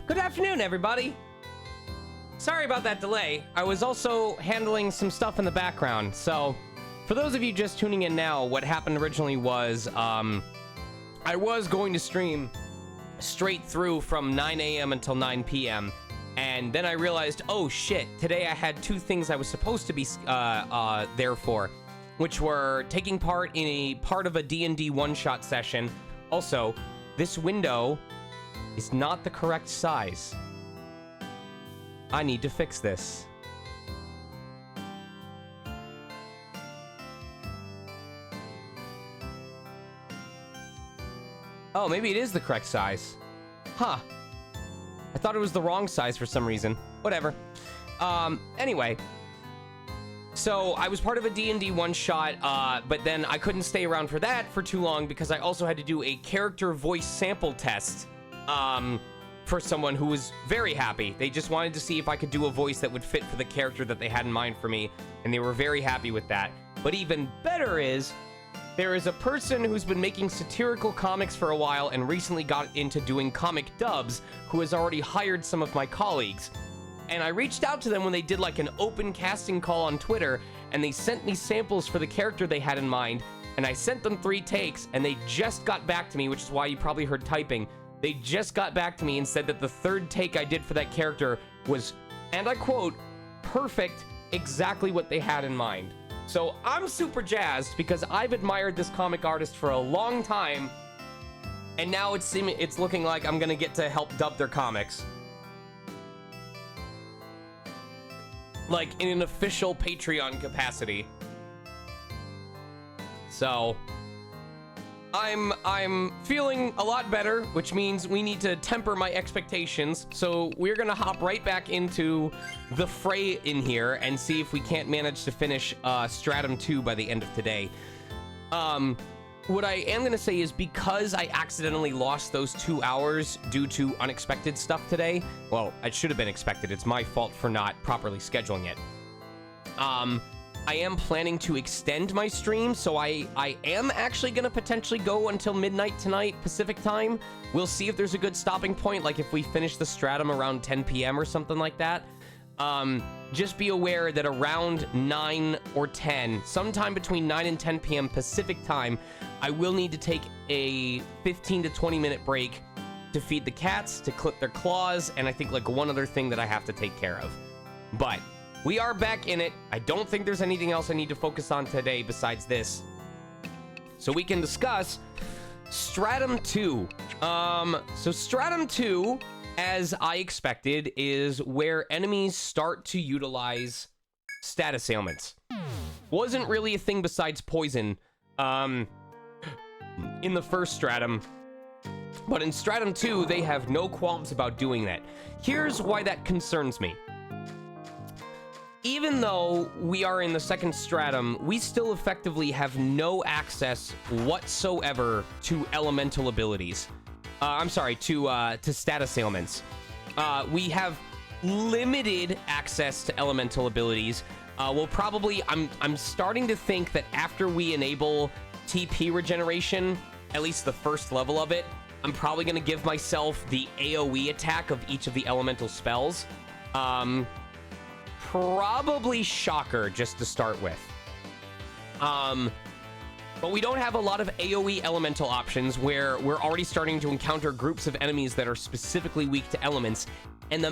Good afternoon, everybody. Sorry about that delay. I was also handling some stuff in the background. So, for those of you just tuning in now, what happened originally was, I was going to stream straight through from 9 a.m. until 9 p.m. And then I realized, oh shit, today I had two things I was supposed to be there for, which were taking part in a part of a D&D one-shot session. Also, this window is not the correct size. I need to fix this. Oh, maybe it is the correct size. Huh. I thought it was the wrong size for some reason. Whatever. Anyway. So, I was part of a D&D one-shot, but then I couldn't stay around for that for too long because I also had to do a character voice sample test, for someone who was very happy. They just wanted to see if I could do a voice that would fit for the character that they had in mind for me, and they were very happy with that. But even better is, there is a person who's been making satirical comics for a while and recently got into doing comic dubs who has already hired some of my colleagues. And I reached out to them when they did like an open casting call on Twitter, and they sent me samples for the character they had in mind, and I sent them 3 takes, and they just got back to me, which is why you probably heard typing. They just got back to me and said that the 3rd take I did for that character was, and I quote, perfect, exactly what they had in mind. So I'm super jazzed because I've admired this comic artist for a long time, and now it's looking like I'm gonna get to help dub their comics. Like in an official Patreon capacity. So I'm feeling a lot better, which means we need to temper my expectations. So we're gonna hop right back into the fray in here and see if we can't manage to finish Stratum 2 by the end of today. What I am gonna say is because I accidentally lost those 2 hours due to unexpected stuff today, well, it should have been expected. It's my fault for not properly scheduling it. I am planning to extend my stream, so I am actually going to potentially go until midnight tonight, Pacific time. We'll see if there's a good stopping point, like if we finish the Stratum around 10 p.m. or something like that. Just be aware that around 9 or 10, sometime between 9 and 10 p.m. Pacific time, I will need to take a 15 to 20 minute break to feed the cats, to clip their claws, and I think like one other thing that I have to take care of. But we are back in it. I don't think there's anything else I need to focus on today besides this. So we can discuss Stratum 2. So Stratum 2, as I expected, is where enemies start to utilize status ailments. Wasn't really a thing besides poison in the first Stratum. But in Stratum 2, they have no qualms about doing that. Here's why that concerns me. Even though we are in the second Stratum, we still effectively have no access whatsoever to elemental abilities. I'm sorry, to status ailments. We have limited access to elemental abilities. We'll probably, I'm starting to think that after we enable TP regeneration, at least the first level of it, I'm probably going to give myself the AoE attack of each of the elemental spells. Probably Shocker, just to start with. But we don't have a lot of AoE elemental options where we're already starting to encounter groups of enemies that are specifically weak to elements. And the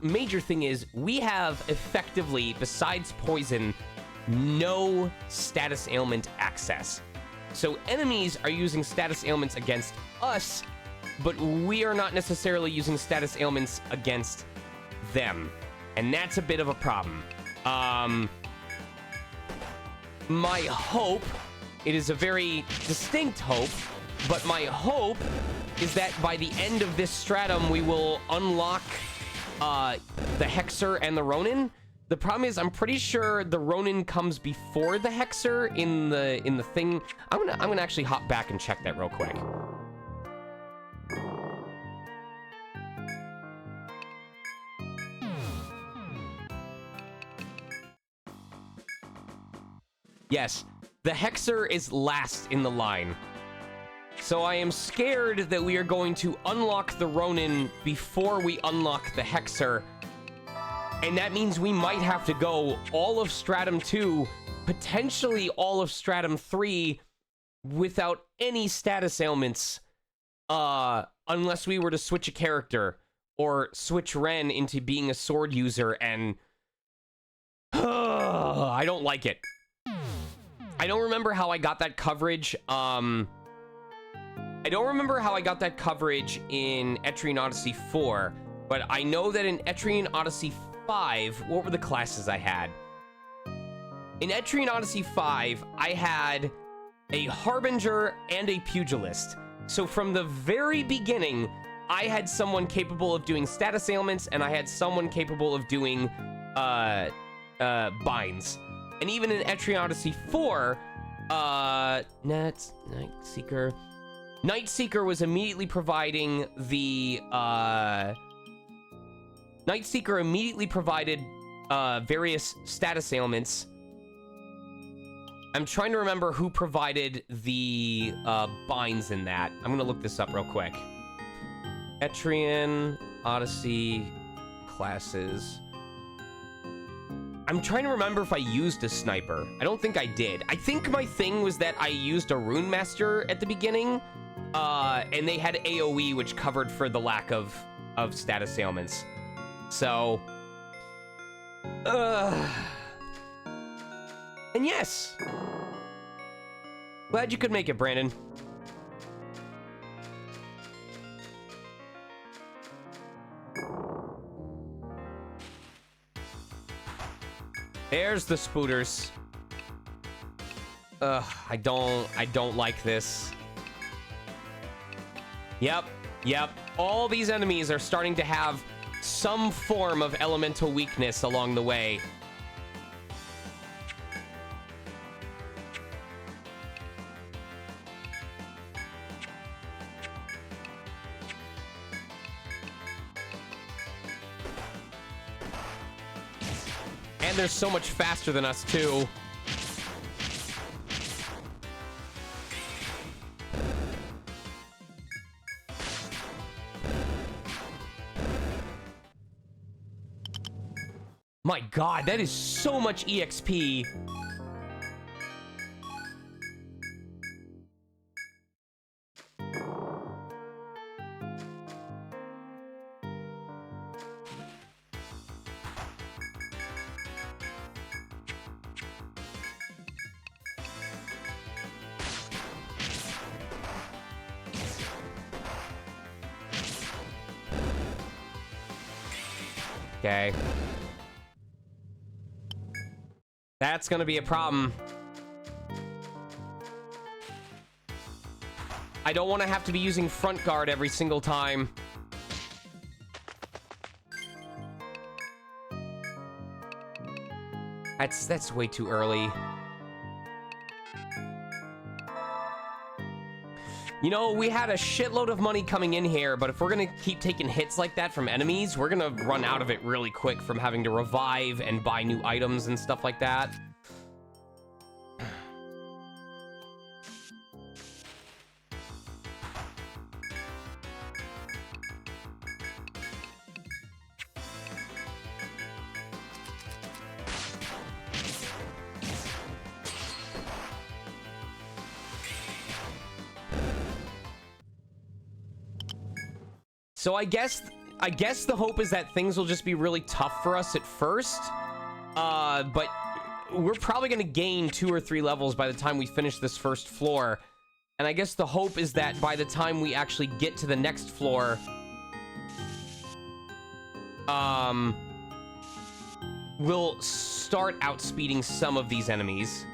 major thing is we have effectively, besides poison, no status ailment access. So enemies are using status ailments against us, but we are not necessarily using status ailments against them. And that's a bit of a problem. My hope, it is a very distinct hope, but my hope is that by the end of this Stratum, we will unlock the Hexer and the Ronin. The problem is, I'm pretty sure the Ronin comes before the Hexer in the thing. I'm gonna actually hop back and check that real quick. Yes, the Hexer is last in the line. So I am scared that we are going to unlock the Ronin before we unlock the Hexer. And that means we might have to go all of Stratum 2, potentially all of Stratum 3, without any status ailments. Unless we were to switch a character, or switch Ren into being a sword user, and... I don't like it. I don't remember how I got that coverage, I don't remember how I got that coverage in ETRIAN Odyssey 4, but I know that in ETRIAN Odyssey 5, what were the classes I had? In ETRIAN Odyssey 5, I had a Harbinger and a Pugilist. So from the very beginning, I had someone capable of doing status ailments, and I had someone capable of doing, binds. And even in ETRIAN Odyssey 4, Nightseeker was immediately providing the, Nightseeker immediately provided, various status ailments. I'm trying to remember who provided the, binds in that. I'm gonna look this up real quick. ETRIAN Odyssey classes. I'm trying to remember if I used a sniper. I don't think I did. I think my thing was that I used a Rune Master at the beginning, and they had AoE, which covered for the lack of status ailments. So, and yes, glad you could make it, Brandon. There's the spooters. Ugh, I don't like this. Yep. All these enemies are starting to have some form of elemental weakness along the way. And they're so much faster than us, too. My God, that is so much EXP. Okay. That's gonna be a problem. I don't want to have to be using front guard every single time. That's way too early. You know, we had a shitload of money coming in here, but if we're gonna keep taking hits like that from enemies, we're gonna run out of it really quick from having to revive and buy new items and stuff like that. So I guess the hope is that things will just be really tough for us at first, but we're probably going to gain 2 or 3 levels by the time we finish this first floor. And I guess the hope is that by the time we actually get to the next floor, we'll start outspeeding some of these enemies.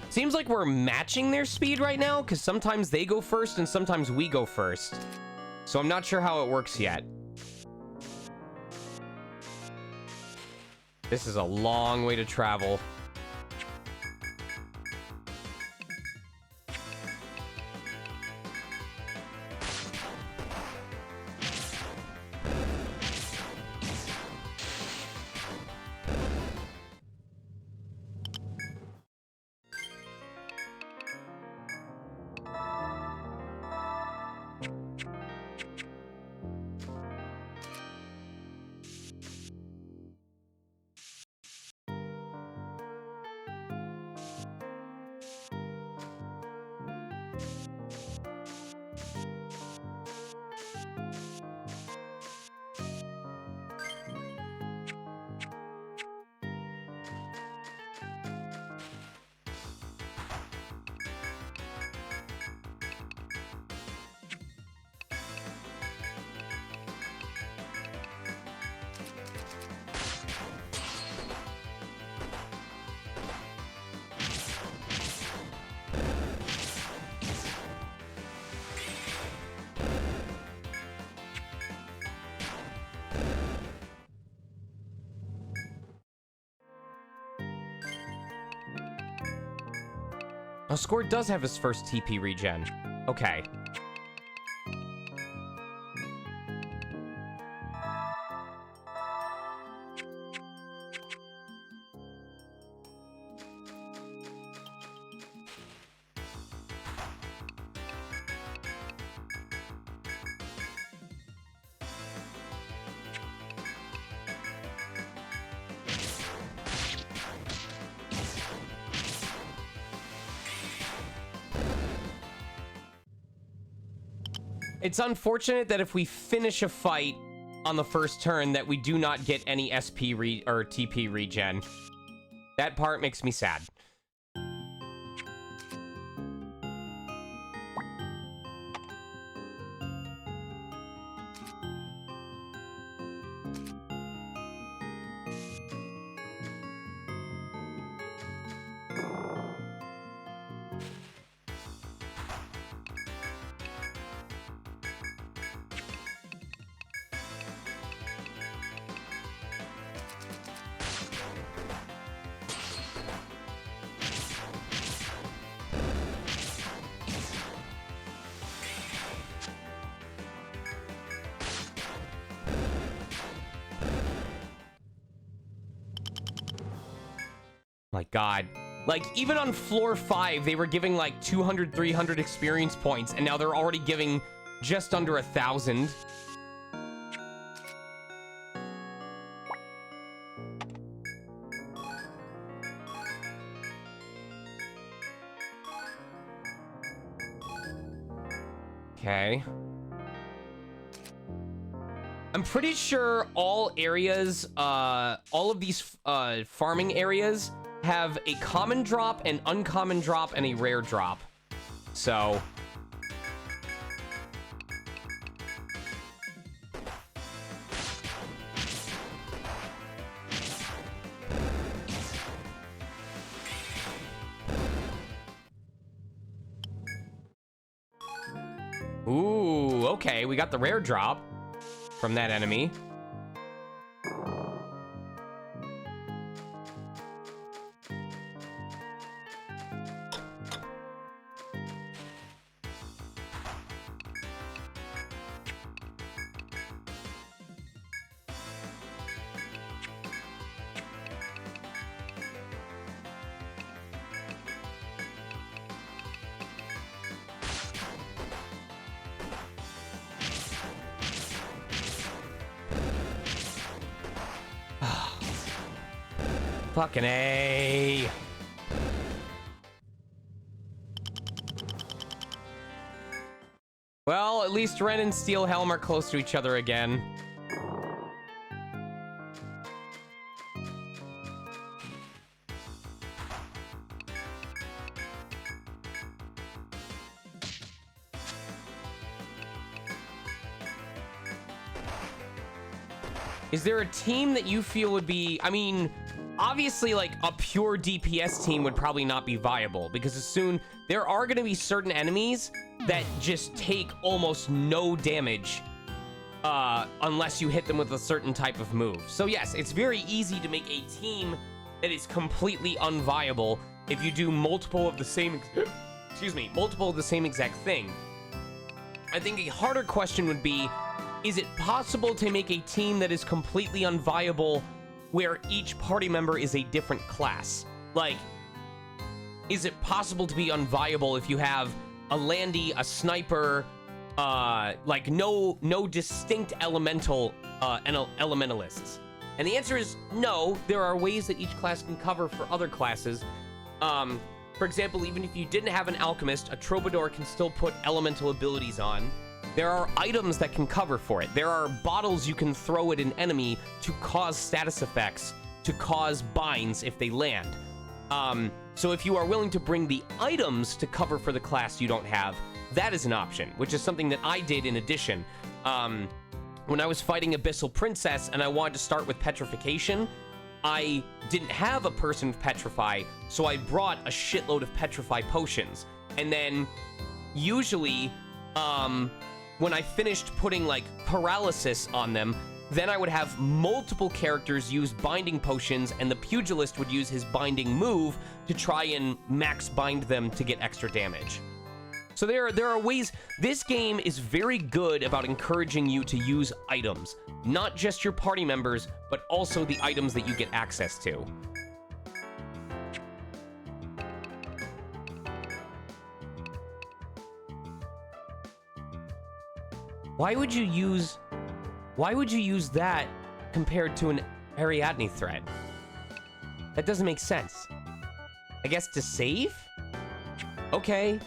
Seems like we're matching their speed right now, because sometimes they go first and sometimes we go first. So I'm not sure how it works yet. This is a long way to travel. Oh, Score does have his first TP regen. Okay. It's unfortunate that if we finish a fight on the first turn that we do not get any SP or TP regen. That part makes me sad. My God. Like, even on floor 5, they were giving like 200, 300 experience points, and now they're already giving just under 1,000. Okay. I'm pretty sure all areas, all of these farming areas have a common drop, an uncommon drop, and a rare drop. So... Ooh, okay, we got the rare drop from that enemy. Fucking A. Well, at least Ren and Steelhelm are close to each other again. Is there a team that you feel would be... I mean... Obviously, like, a pure DPS team would probably not be viable, because as soon... There are going to be certain enemies that just take almost no damage unless you hit them with a certain type of move. So yes, it's very easy to make a team that is completely unviable if you do multiple of the same, multiple of the same exact thing. I think a harder question would be, is it possible to make a team that is completely unviable where each party member is a different class? Like, is it possible to be unviable if you have a Landy, a Sniper, like no distinct elementalists? And the answer is no. There are ways that each class can cover for other classes. For example, even if you didn't have an alchemist, a troubadour can still put elemental abilities on. There are items that can cover for it. There are bottles you can throw at an enemy to cause status effects, to cause binds if they land. So if you are willing to bring the items to cover for the class you don't have, that is an option, which is something that I did in addition. When I was fighting Abyssal Princess and I wanted to start with Petrification, I didn't have a person with Petrify, so I brought a shitload of Petrify potions. And then, usually, when I finished putting, like, Paralysis on them, then I would have multiple characters use binding potions, and the Pugilist would use his binding move to try and max bind them to get extra damage. So there are ways. This game is very good about encouraging you to use items. Not just your party members, but also the items that you get access to. Why would you use that compared to an Ariadne threat? That doesn't make sense. I guess to save? Okay.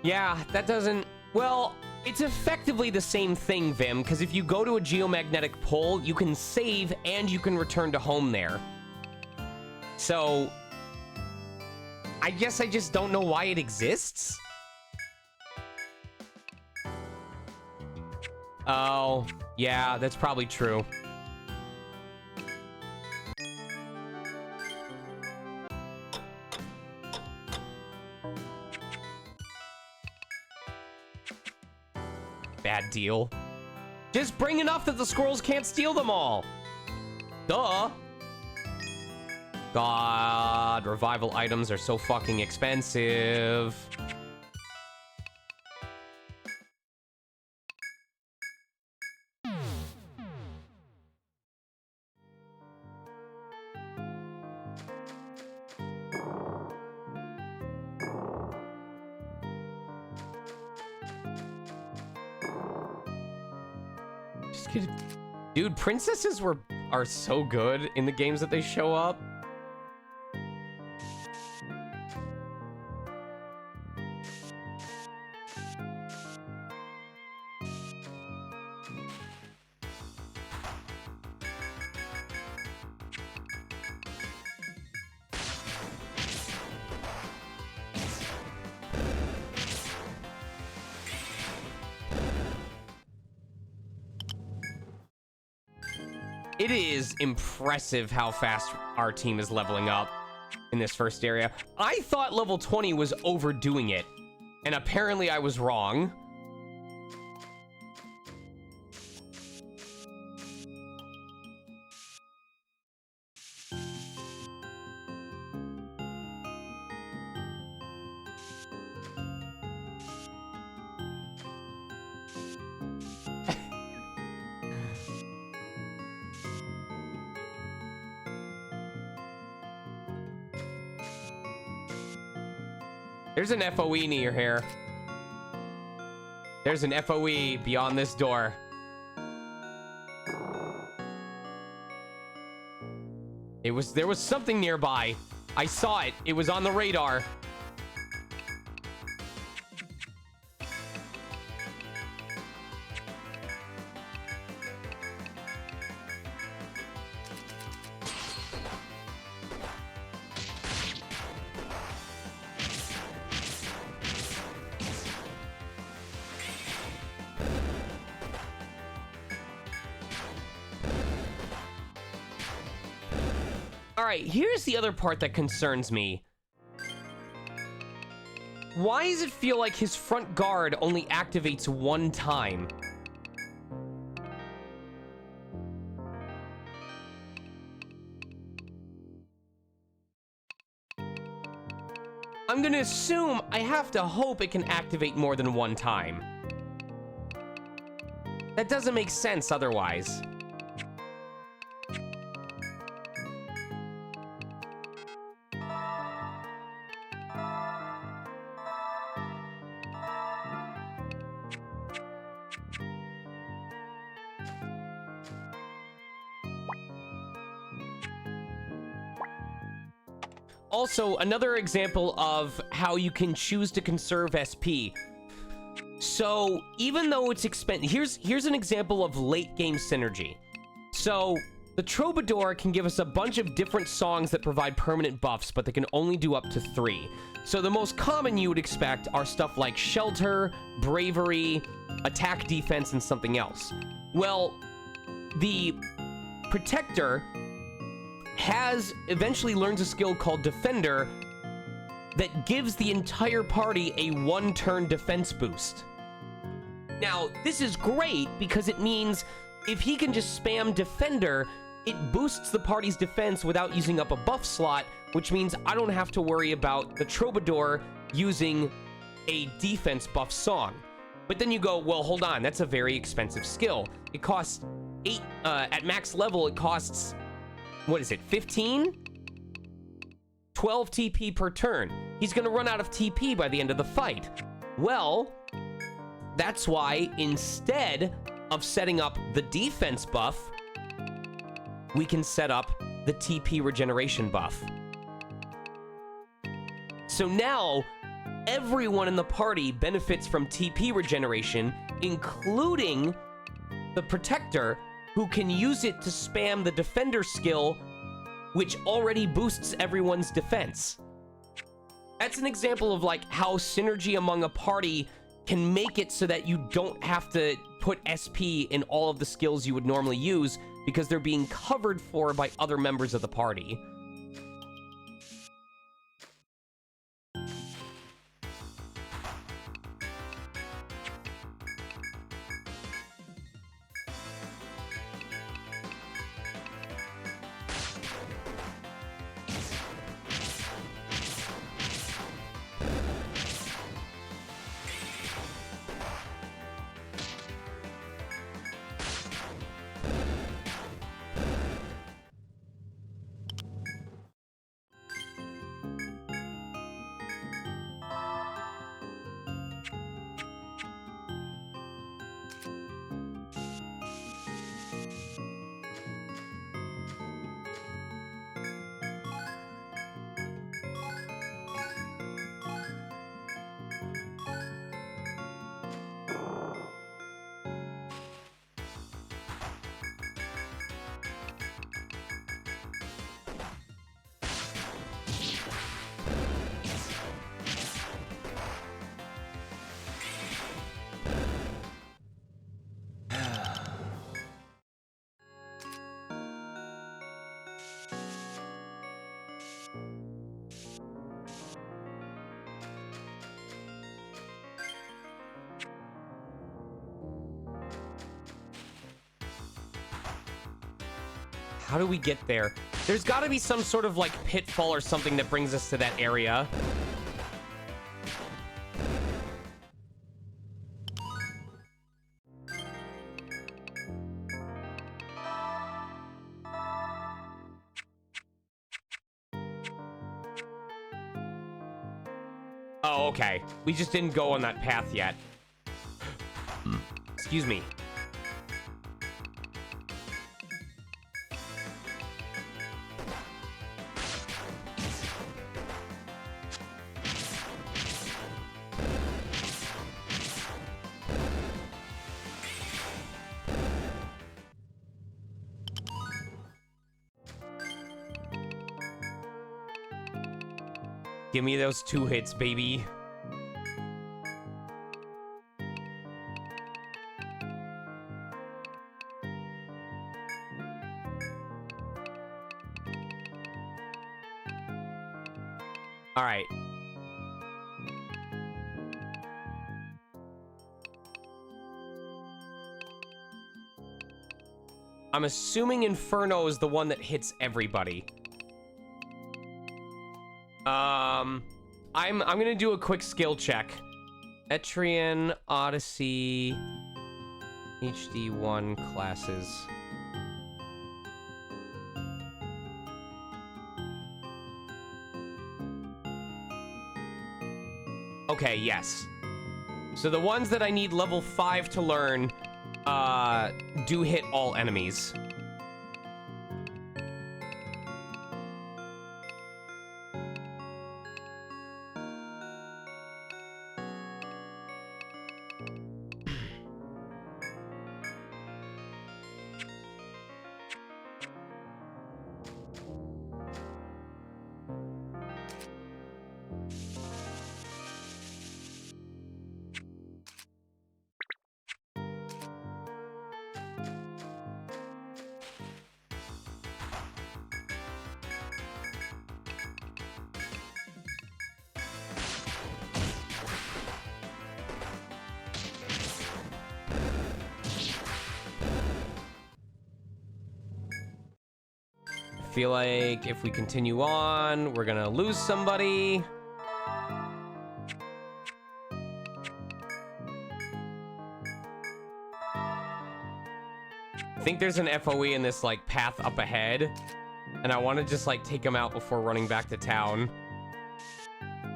Yeah, that doesn't... Well, it's effectively the same thing, Vim, because if you go to a geomagnetic pole, you can save and you can return to home there. So, I guess I just don't know why it exists. Oh, yeah, that's probably true. Bad deal. Just bring enough that the squirrels can't steal them all. Duh. God, revival items are so fucking expensive. Dude, princesses are so good in the games that they show up. It is impressive how fast our team is leveling up in this first area. I thought level 20 was overdoing it, and apparently I was wrong. There's an FOE near here. There's an FOE beyond this door. There was something nearby. I saw it. It was on the radar. All right, here's the other part that concerns me. Why does it feel like his front guard only activates one time? I'm gonna assume, I have to hope it can activate more than one time. That doesn't make sense otherwise. Also, another example of how you can choose to conserve SP. So, even though it's expensive, here's an example of late game synergy. So, the Troubadour can give us a bunch of different songs that provide permanent buffs, but they can only do up to 3. So the most common you would expect are stuff like Shelter, Bravery, Attack, Defense, and something else. Well, the Protector eventually learns a skill called Defender that gives the entire party a 1-turn defense boost. Now, this is great because it means if he can just spam Defender, it boosts the party's defense without using up a buff slot, which means I don't have to worry about the Troubadour using a defense buff song. But then you go, well, hold on, that's a very expensive skill. It costs 8, at max level, it costs, what is it, 15? 12 TP per turn. He's gonna run out of TP by the end of the fight. Well, that's why instead of setting up the defense buff, we can set up the TP regeneration buff. So now, everyone in the party benefits from TP regeneration, including the Protector, who can use it to spam the Defender skill, which already boosts everyone's defense. That's an example of like how synergy among a party can make it so that you don't have to put SP in all of the skills you would normally use because they're being covered for by other members of the party. How do we get there? There's got to be some sort of like pitfall or something that brings us to that area. Oh, okay. We just didn't go on that path yet. Excuse me. Give me those 2 hits, baby. All right. I'm assuming Inferno is the one that hits everybody. I'm gonna do a quick skill check. ETRIAN Odyssey HD1 classes. Okay, yes. So the ones that I need level 5 to learn do hit all enemies. Feel like if we continue on, we're gonna lose somebody. I think there's an FOE in this like path up ahead, and I want to just like take him out before running back to town.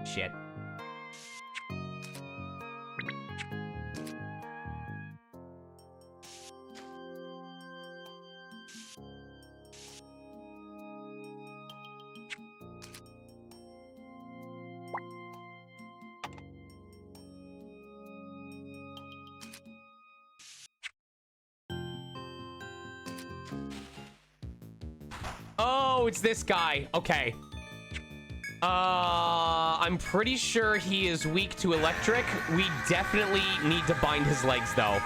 Shit. Oh, it's this guy. Okay. I'm pretty sure he is weak to electric. We definitely need to bind his legs, though.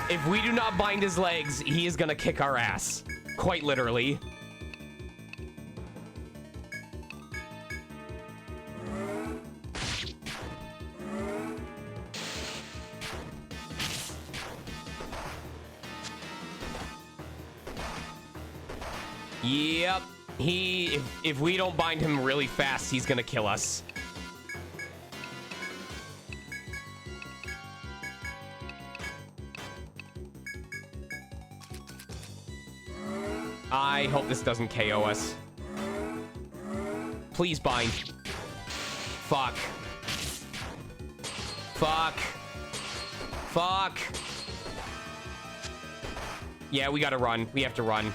If we do not bind his legs, he is gonna kick our ass. Quite literally. Yep. If we don't bind him really fast, he's gonna kill us. I hope this doesn't KO us. Please bind. Fuck. Fuck. Fuck. Yeah, we gotta run. We have to run.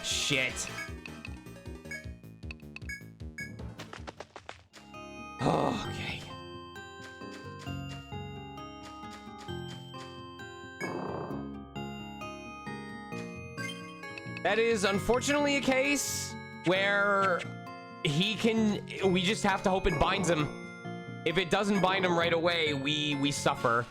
Shit. Oh, okay. That is unfortunately a case where we just have to hope it binds him. If it doesn't bind him right away, we suffer.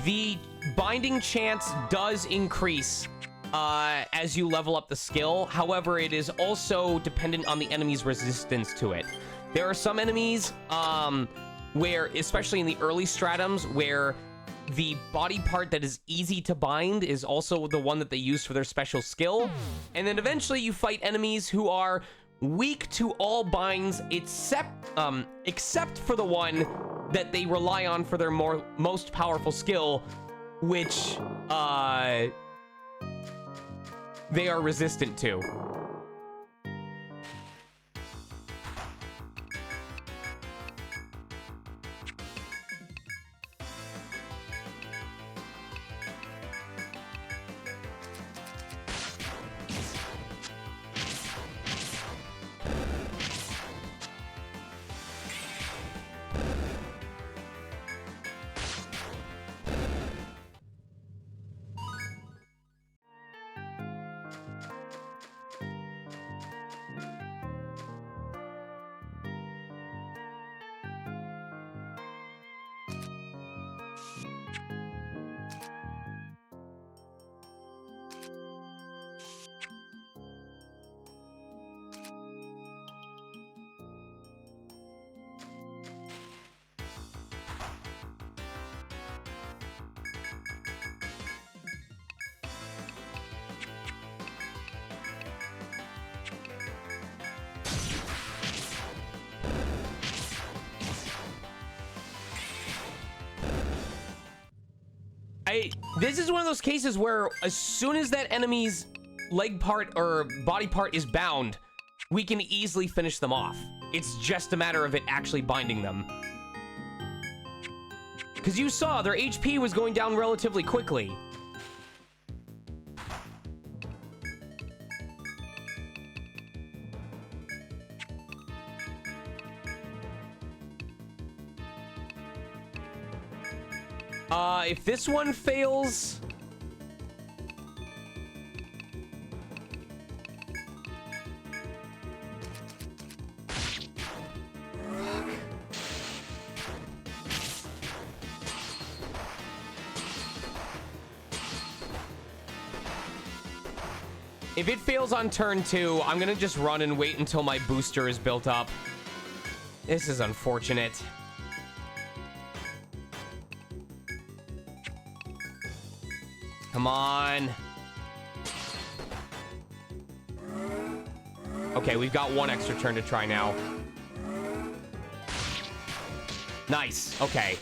The binding chance does increase as you level up the skill. However, it is also dependent on the enemy's resistance to it. There are some enemies where, especially in the early stratums, where the body part that is easy to bind is also the one that they use for their special skill. And then eventually you fight enemies who are weak to all binds except for the one that they rely on for their most powerful skill, which they are resistant to. This is one of those cases where as soon as that enemy's leg part or body part is bound, we can easily finish them off. It's just a matter of it actually binding them. Because you saw their HP was going down relatively quickly. If this one fails... If it fails on turn 2, I'm gonna just run and wait until my booster is built up. This is unfortunate. Come on. Okay, we've got one extra turn to try now. Nice. Okay.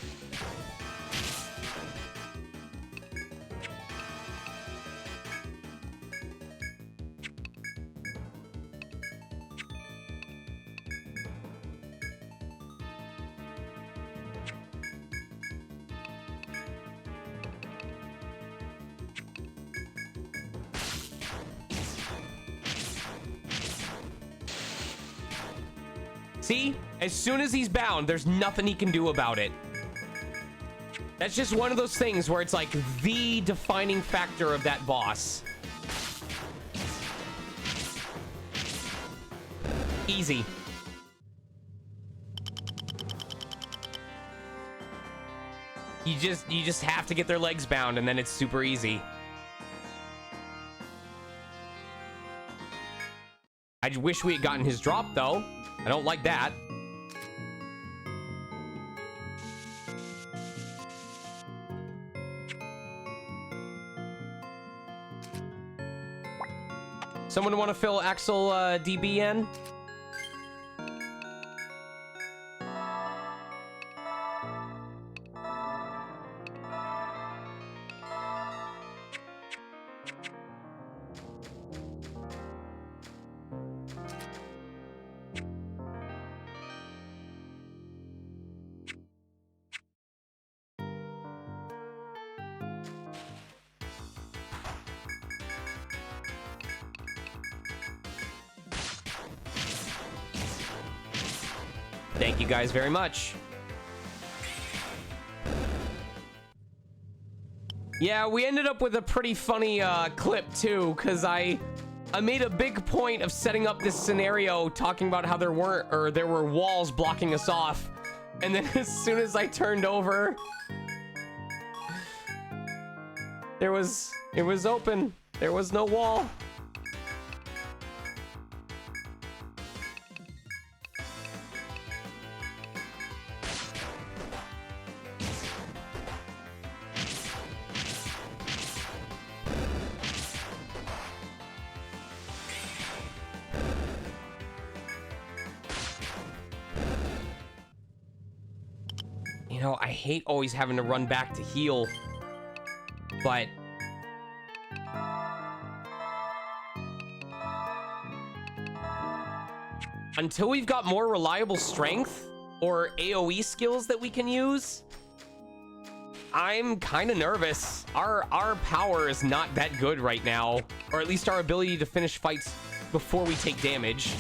See? As soon as he's bound, there's nothing he can do about it. That's just one of those things where it's like the defining factor of that boss. Easy. You just have to get their legs bound and then it's super easy. I just wish we had gotten his drop though. I don't like that. Someone want to fill Axel DB in? Thank you guys very much. Yeah, we ended up with a pretty funny clip too, because I made a big point of setting up this scenario talking about how there were walls blocking us off, and then as soon as I turned over, it was open. There was no wall. You know, I hate always having to run back to heal, but until we've got more reliable strength or AoE skills that we can use, I'm kind of nervous. Our power is not that good right now, or at least our ability to finish fights before we take damage.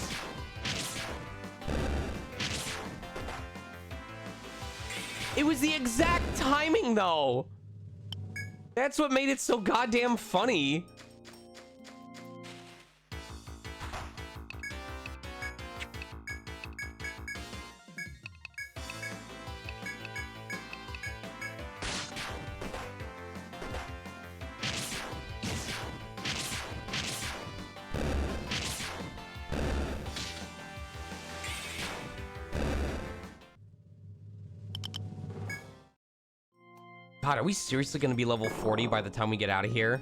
It was the exact timing, though. That's what made it so goddamn funny. God, are we seriously going to be level 40 by the time we get out of here?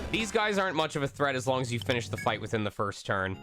These guys aren't much of a threat as long as you finish the fight within the first turn.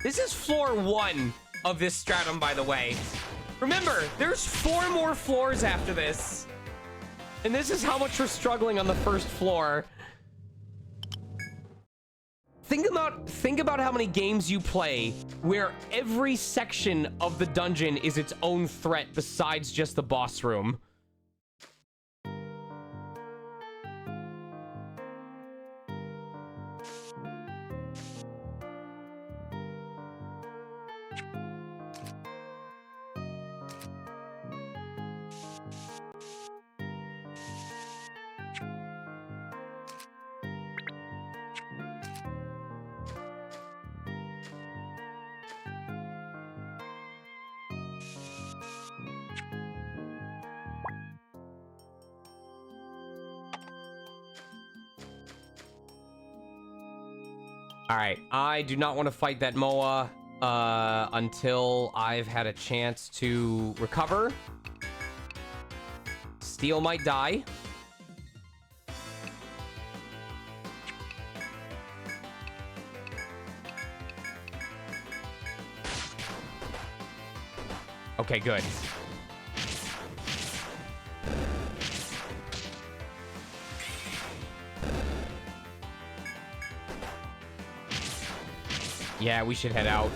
This is floor 1 of this stratum, by the way. Remember, there's 4 more floors after this. And this is how much we're struggling on the first floor. Think about how many games you play where every section of the dungeon is its own threat besides just the boss room. All right, I do not want to fight that Moa until I've had a chance to recover. Steel might die. Okay, good. Yeah, we should head out.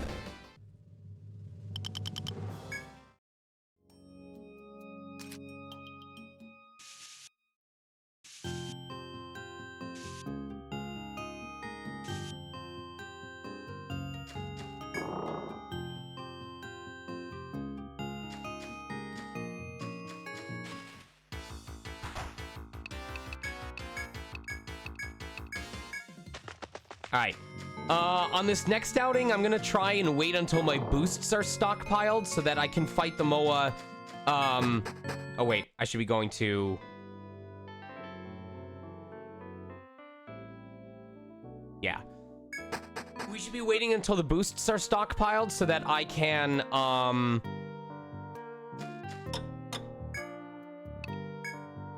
All right. On this next outing, I'm gonna try and wait until my boosts are stockpiled so that I can fight the Moa. Oh wait, I should be going to... Yeah. We should be waiting until the boosts are stockpiled so that I can,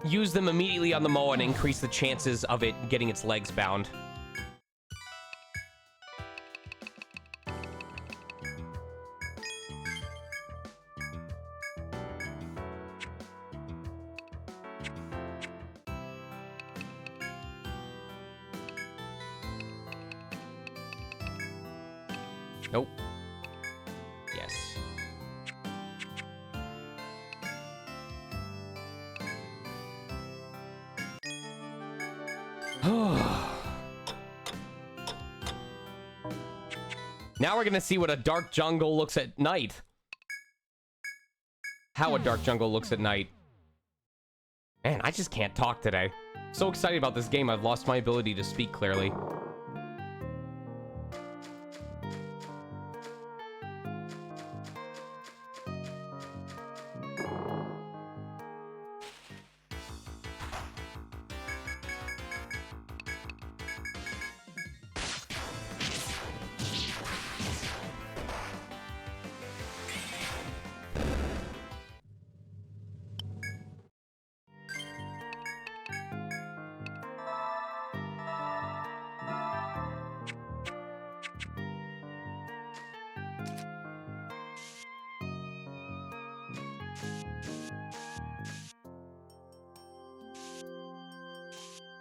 use them immediately on the Moa and increase the chances of it getting its legs bound. Nope. Yes. Now we're gonna see what a dark jungle looks at night. How a dark jungle looks at night. Man, I just can't talk today. So excited about this game, I've lost my ability to speak clearly.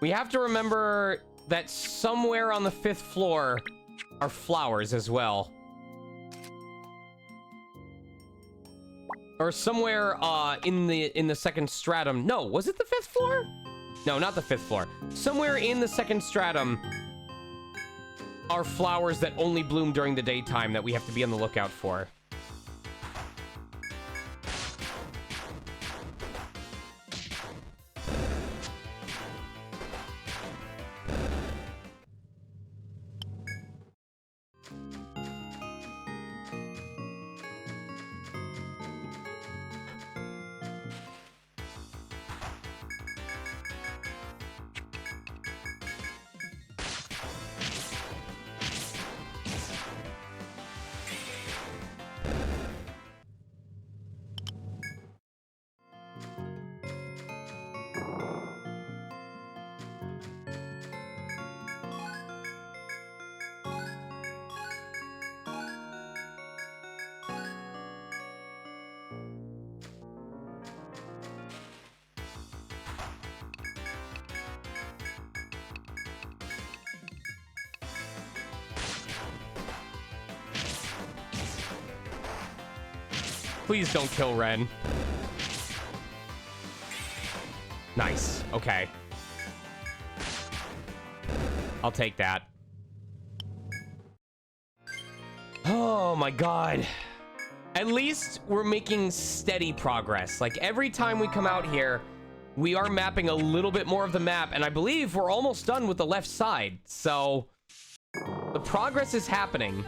We have to remember that somewhere on the 5th floor are flowers as well. or somewhere in the second stratum. No, was it the 5th floor? No, not the 5th floor. Somewhere in the second stratum are flowers that only bloom during the daytime that we have to be on the lookout for. Please don't kill Ren. Nice. Okay. I'll take that. Oh my god. At least we're making steady progress. Like every time we come out here, we are mapping a little bit more of the map, and I believe we're almost done with the left side. So the progress is happening.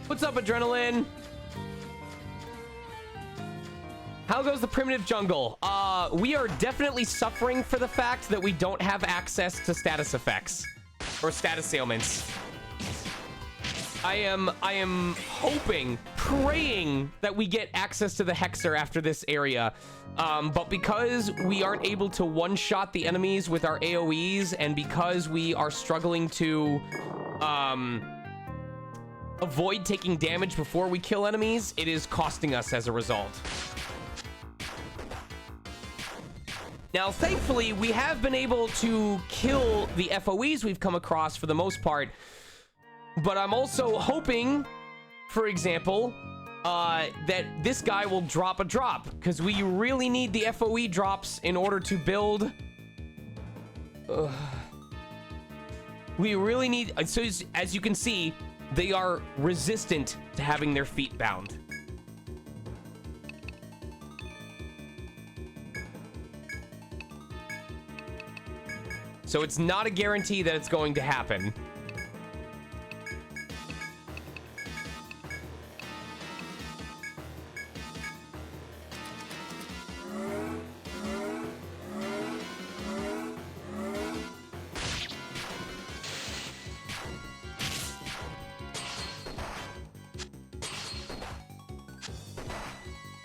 What's up, Adrenaline? How goes the primitive jungle? We are definitely suffering for the fact that we don't have access to status effects or status ailments. I am hoping, praying that we get access to the Hexer after this area. But because we aren't able to one-shot the enemies with our AoEs, and because we are struggling to avoid taking damage before we kill enemies, it is costing us as a result. Now, thankfully, we have been able to kill the FOEs we've come across for the most part, but I'm also hoping, for example, that this guy will drop a drop, because we really need the FOE drops in order to build... we really need... So as you can see, they are resistant to having their feet bound. So it's not a guarantee that it's going to happen.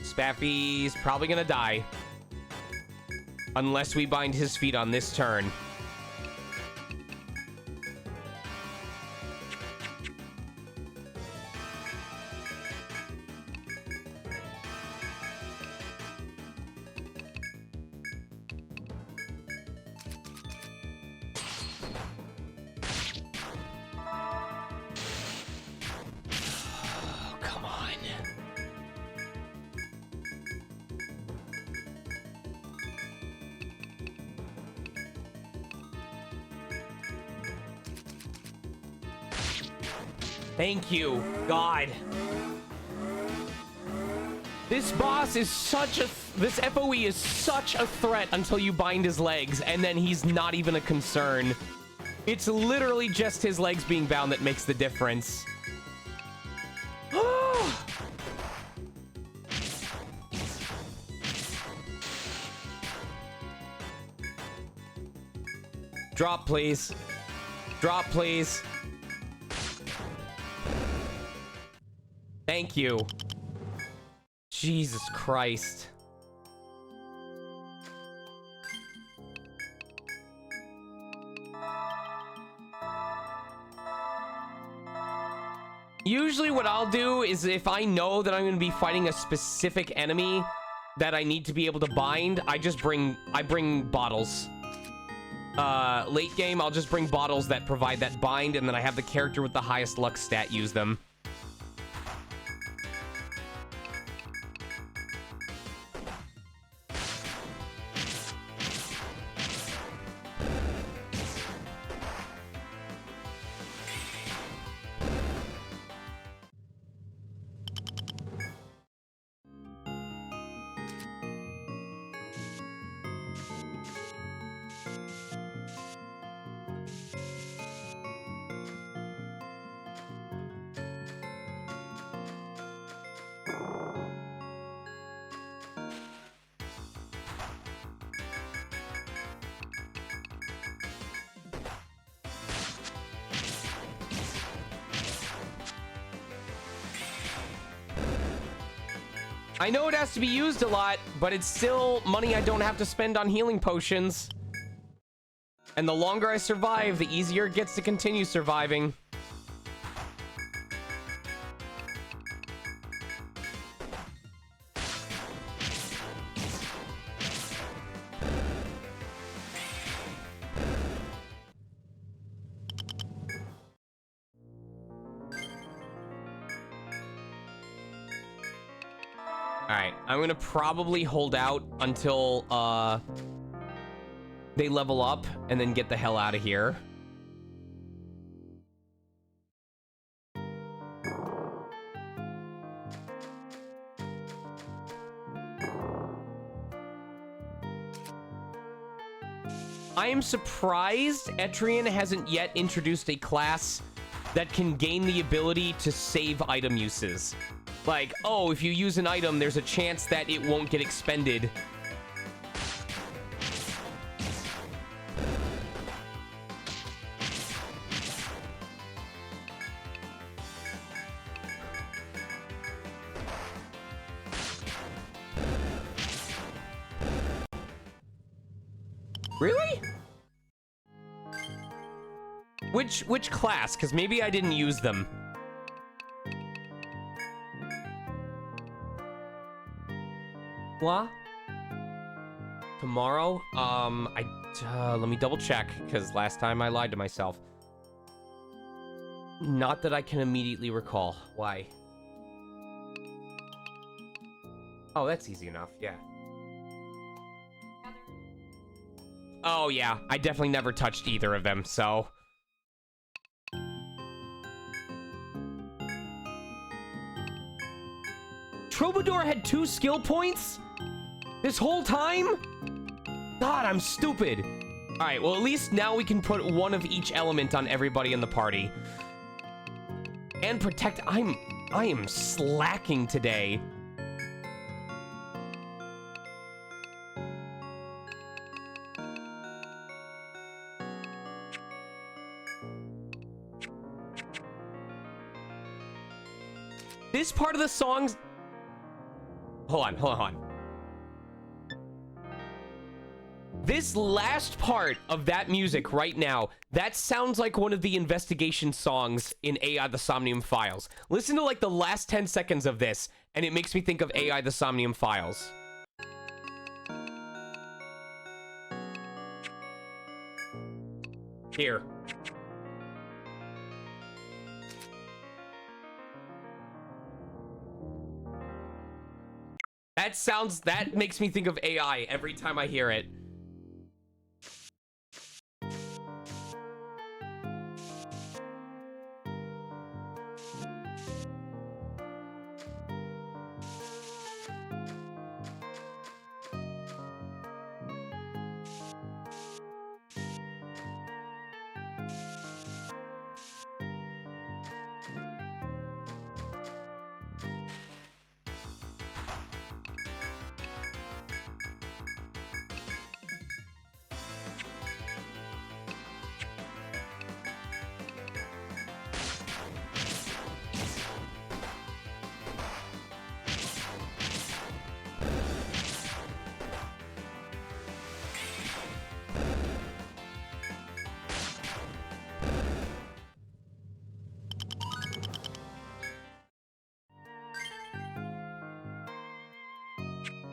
Spaffy's probably gonna die. Unless we bind his feet on this turn. Thank you, God. This boss is such a... This FOE is such a threat until you bind his legs, and then he's not even a concern. It's literally just his legs being bound that makes the difference. Drop, please. Drop, please. Thank you. Jesus Christ. Usually what I'll do is if I know that I'm going to be fighting a specific enemy that I need to be able to bind, I bring bottles. Late game, I'll just bring bottles that provide that bind, and then I have the character with the highest luck stat use them. I know it has to be used a lot, but it's still money I don't have to spend on healing potions. And the longer I survive, the easier it gets to continue surviving. Alright, I'm gonna probably hold out until, they level up and then get the hell out of here. I am surprised ETRIAN hasn't yet introduced a class that can gain the ability to save item uses. Like, oh, if you use an item, there's a chance that it won't get expended. Really? Which class? Because maybe I didn't use them. What? Tomorrow? Let me double check, because last time I lied to myself. Not that I can immediately recall. Why? Oh, that's easy enough, yeah. Oh, yeah. I definitely never touched either of them, so... Troubadour had 2 skill points? This whole time? God, I'm stupid. Alright, well, at least now we can put one of each element on everybody in the party. And protect... I am slacking today. This part of the songs... Hold on. This last part of that music right now, that sounds like one of the investigation songs in AI the Somnium Files. Listen to like the last 10 seconds of this, and it makes me think of AI the Somnium Files. Here. That makes me think of AI every time I hear it.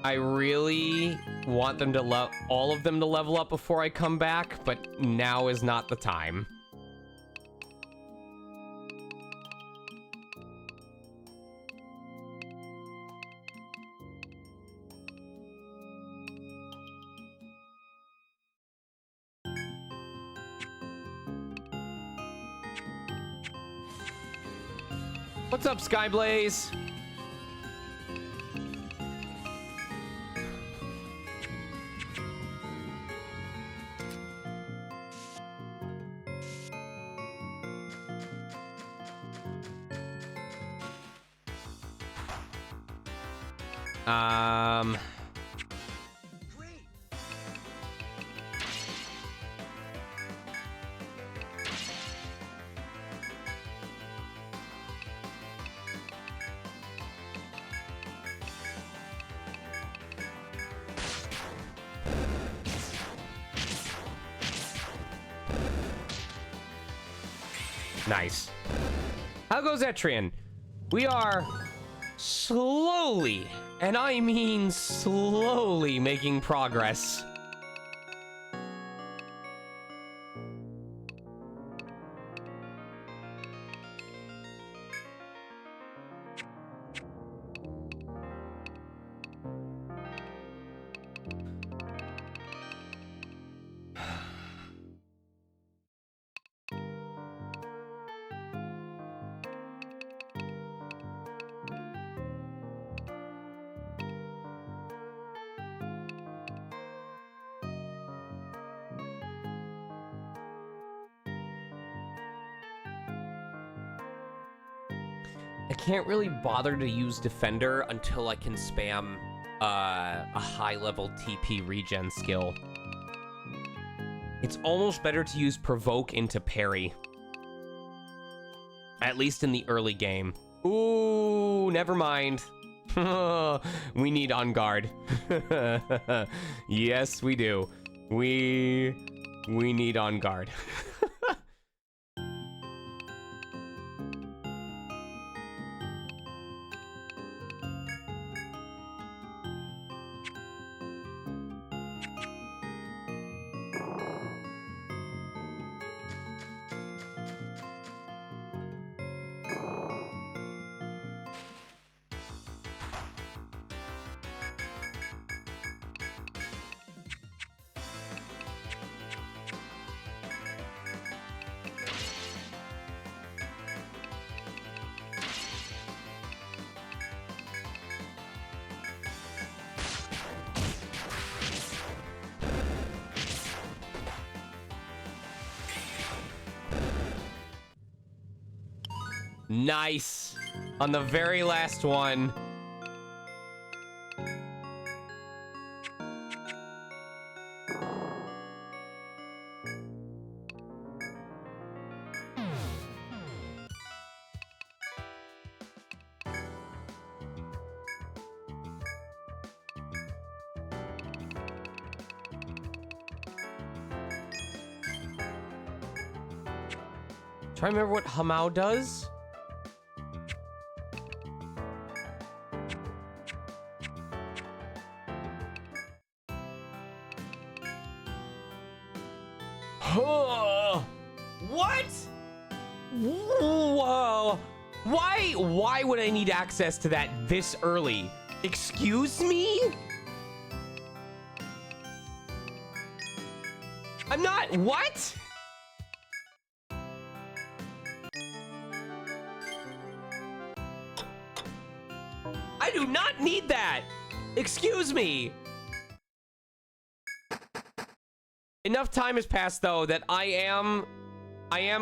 I really want them to all of them to level up before I come back, but now is not the time. What's up, Skyblaze? Nice. How goes ETRIAN? We are slowly, and I mean slowly, making progress. I can't really bother to use Defender until I can spam a high-level TP regen skill. It's almost better to use Provoke into parry. At least in the early game. Ooh, never mind. We need On Guard. Yes, we do. We need On Guard. Nice. On the very last one. Try to remember what Hamao does. What? Whoa. Why would I need access to that this early? Excuse me? I'm not, what? I do not need that. Excuse me. Enough time has passed though that I am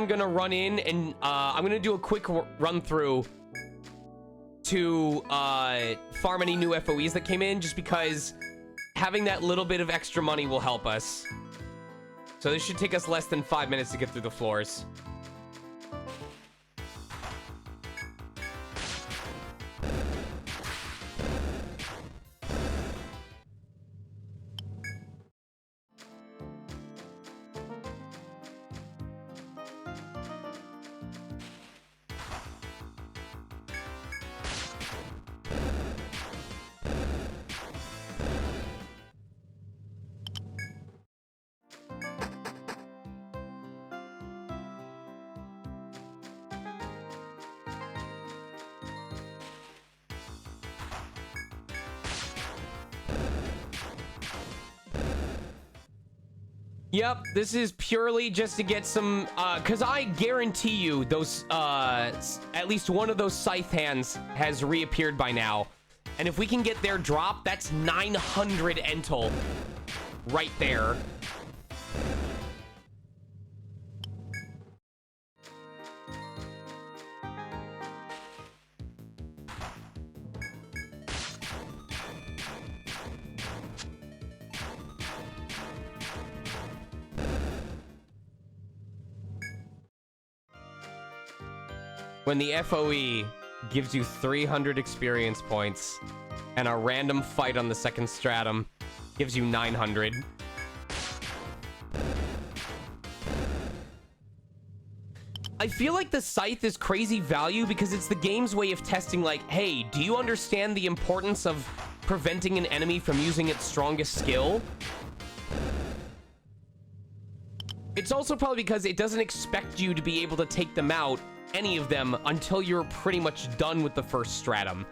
gonna run in and I'm gonna do a quick run through to farm any new FOEs that came in, just because having that little bit of extra money will help us. So this should take us less than 5 minutes to get through the floors. Yep, this is purely just to get some, because I guarantee you those, at least one of those scythe hands has reappeared by now. And if we can get their drop, that's 900 Entel right there. When the FOE gives you 300 experience points and a random fight on the second stratum gives you 900. I feel like the Scythe is crazy value because it's the game's way of testing, like, hey, do you understand the importance of preventing an enemy from using its strongest skill? It's also probably because it doesn't expect you to be able to take them out, any of them, until you're pretty much done with the first stratum.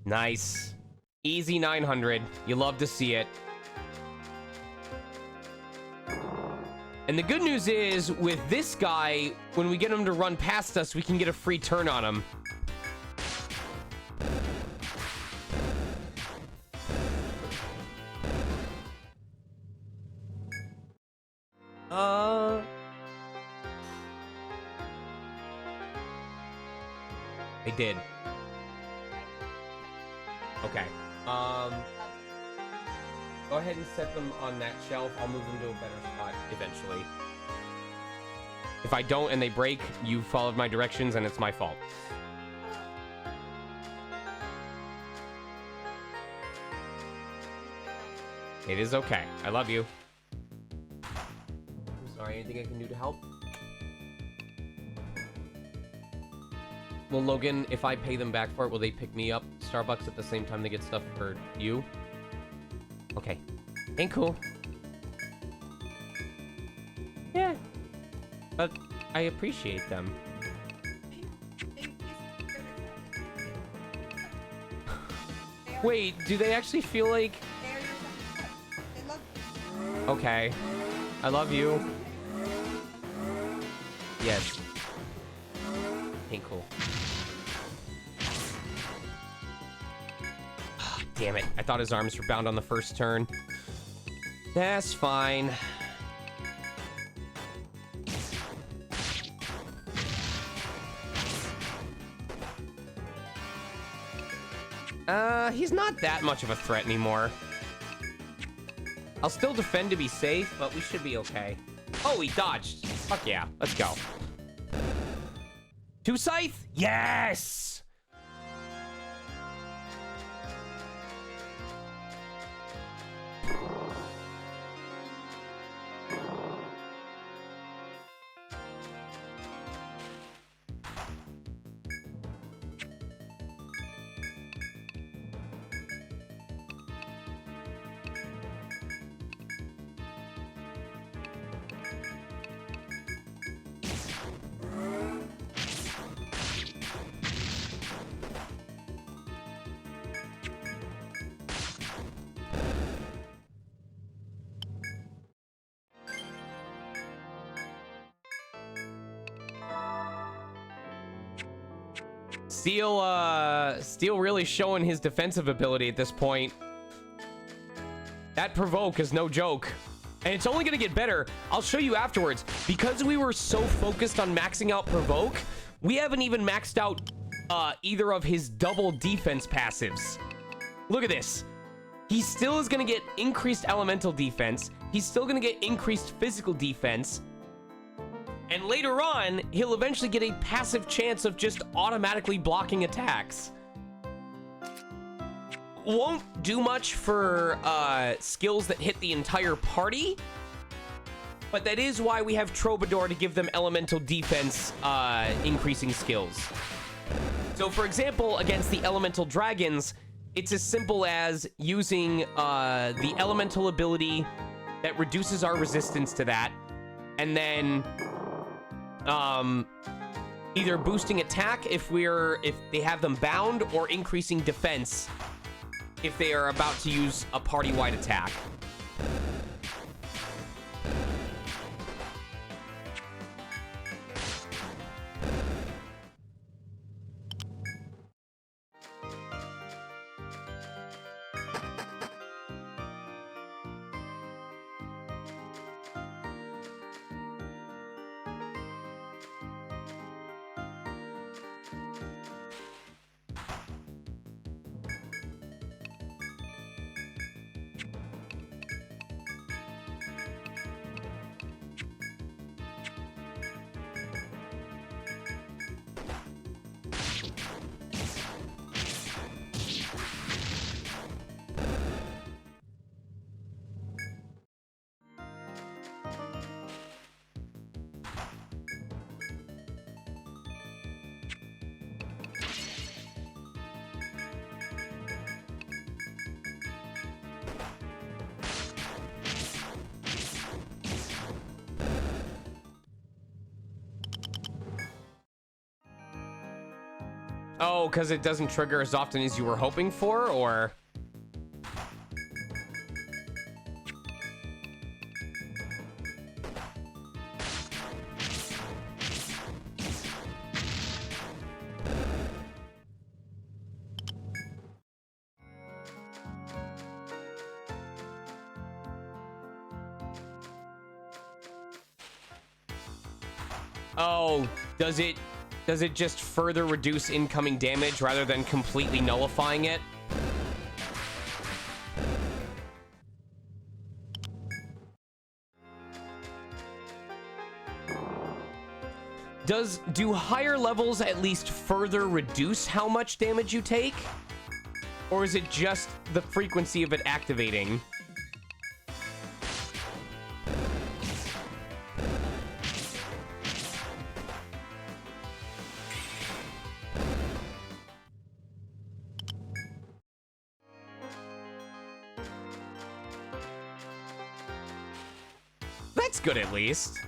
Nice. Easy 900. You love to see it. And the good news is, with this guy, when we get him to run past us, we can get a free turn on him. They did. Okay. Go ahead and set them on that shelf. I'll move them to a better spot eventually. If I don't and they break, you followed my directions and it's my fault. It is okay. I love you. I'm sorry, anything I can do to help? Well, Logan, if I pay them back for it, will they pick me up Starbucks at the same time they get stuff for you? Okay. Ain't cool. Yeah. But I appreciate them. Wait, do they actually feel like... Okay. I love you. Yes. Ain't cool. Damn it. I thought his arms were bound on the first turn. That's fine. He's not that much of a threat anymore. I'll still defend to be safe, but we should be okay. Oh, he dodged. Fuck yeah. Let's go. 2 Scythe? Yes! Steel really showing his defensive ability at this point. That provoke is no joke. And it's only going to get better. I'll show you afterwards. Because we were so focused on maxing out provoke, we haven't even maxed out either of his double defense passives. Look at this. He still is going to get increased elemental defense. He's still going to get increased physical defense. And later on, he'll eventually get a passive chance of just automatically blocking attacks. Won't do much for skills that hit the entire party, But that is why we have Troubadour to give them elemental defense increasing skills. So, for example, against the elemental dragons, it's as simple as using the elemental ability that reduces our resistance to that, and then either boosting attack if they have them bound, or increasing defense if they are about to use a party-wide attack. Oh, because it doesn't trigger as often as you were hoping for, or... Oh, does it just further reduce incoming damage rather than completely nullifying it? Do higher levels at least further reduce how much damage you take? Or is it just the frequency of it activating? That's good, at least.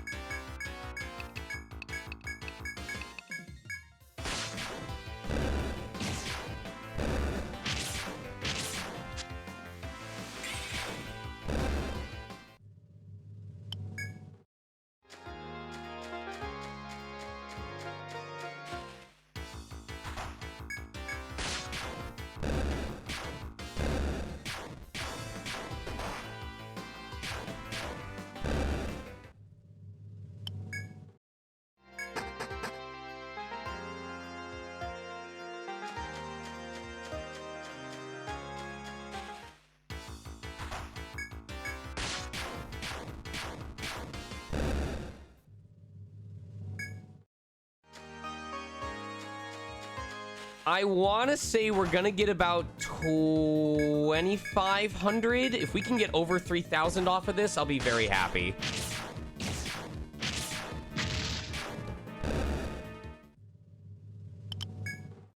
I want to say we're going to get about 2,500. If we can get over 3,000 off of this, I'll be very happy.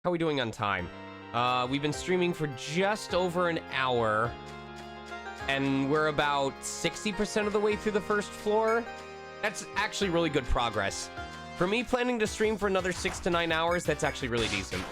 How are we doing on time? We've been streaming for just over an hour, and we're about 60% of the way through the first floor. That's actually really good progress. For me, planning to stream for another 6 to 9 hours, that's actually really decent.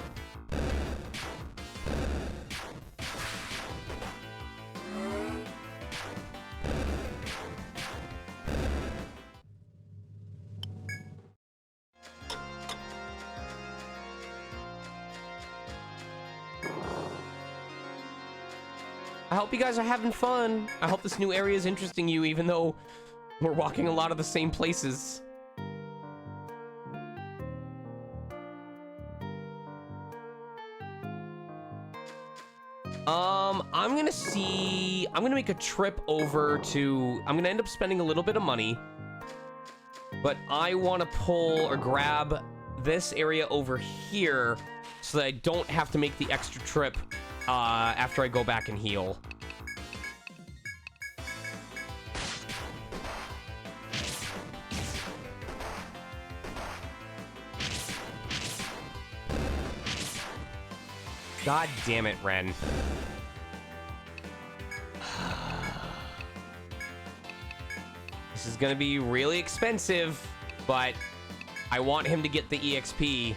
I hope you guys are having fun. I hope this new area is interesting you, even though we're walking a lot of the same places. I'm gonna make a trip over to, I'm gonna end up spending a little bit of money, but I want to pull or grab this area over here so that I don't have to make the extra trip after I go back and heal. God damn it, Ren. This is gonna be really expensive, but I want him to get the EXP.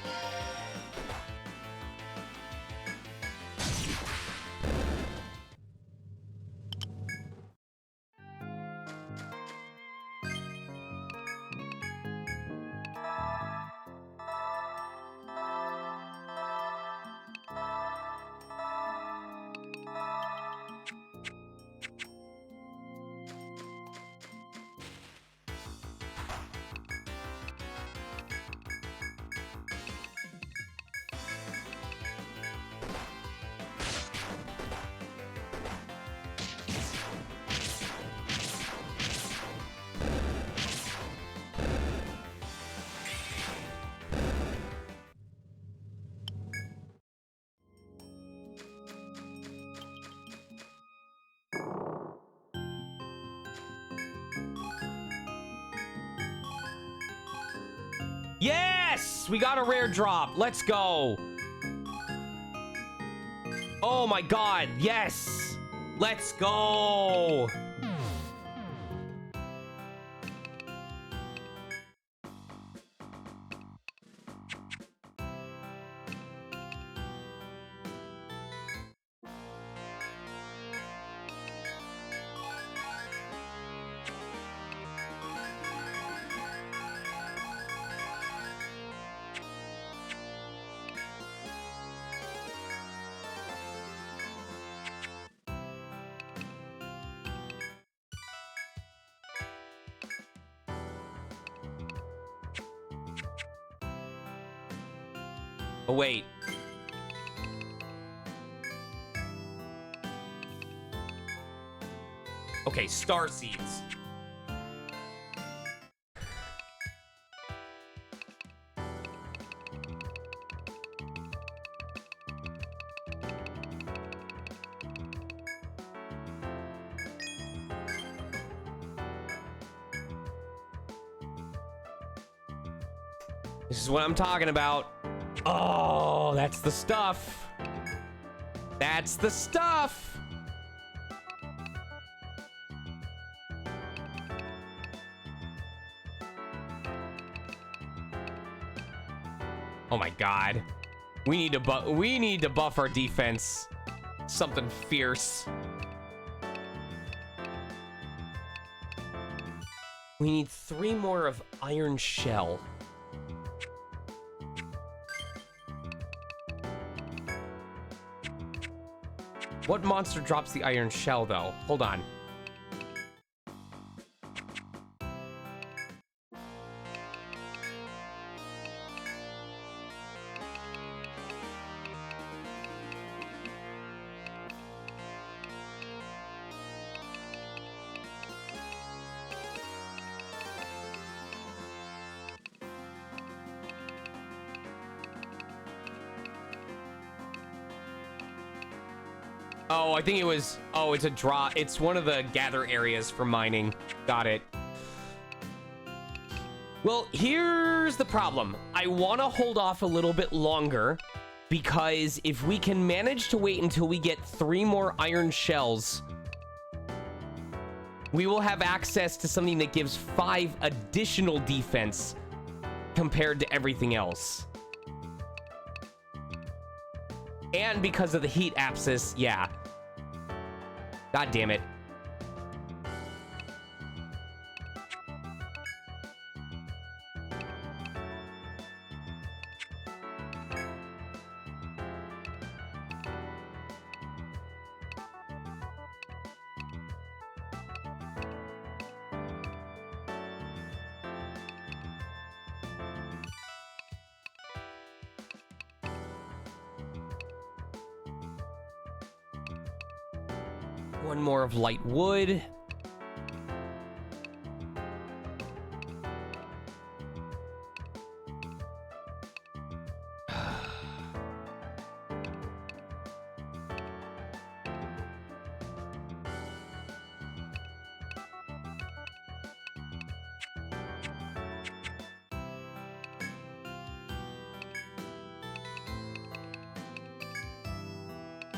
Yes! We got a rare drop. Let's go. Oh my god, yes! Let's go! Oh, wait. Okay, star seeds. This is what I'm talking about. Oh, that's the stuff. That's the stuff. Oh my god. We need to buff our defense. Something fierce. We need 3 more of Iron Shell. What monster drops the Iron Shell, though? Hold on. Oh, I think it was... Oh, it's a draw. It's one of the gather areas for mining. Got it. Well, here's the problem. I want to hold off a little bit longer because if we can manage to wait until we get 3 more iron shells, we will have access to something that gives 5 additional defense compared to everything else. And because of the heat abscess, yeah. God damn it. One more of light wood.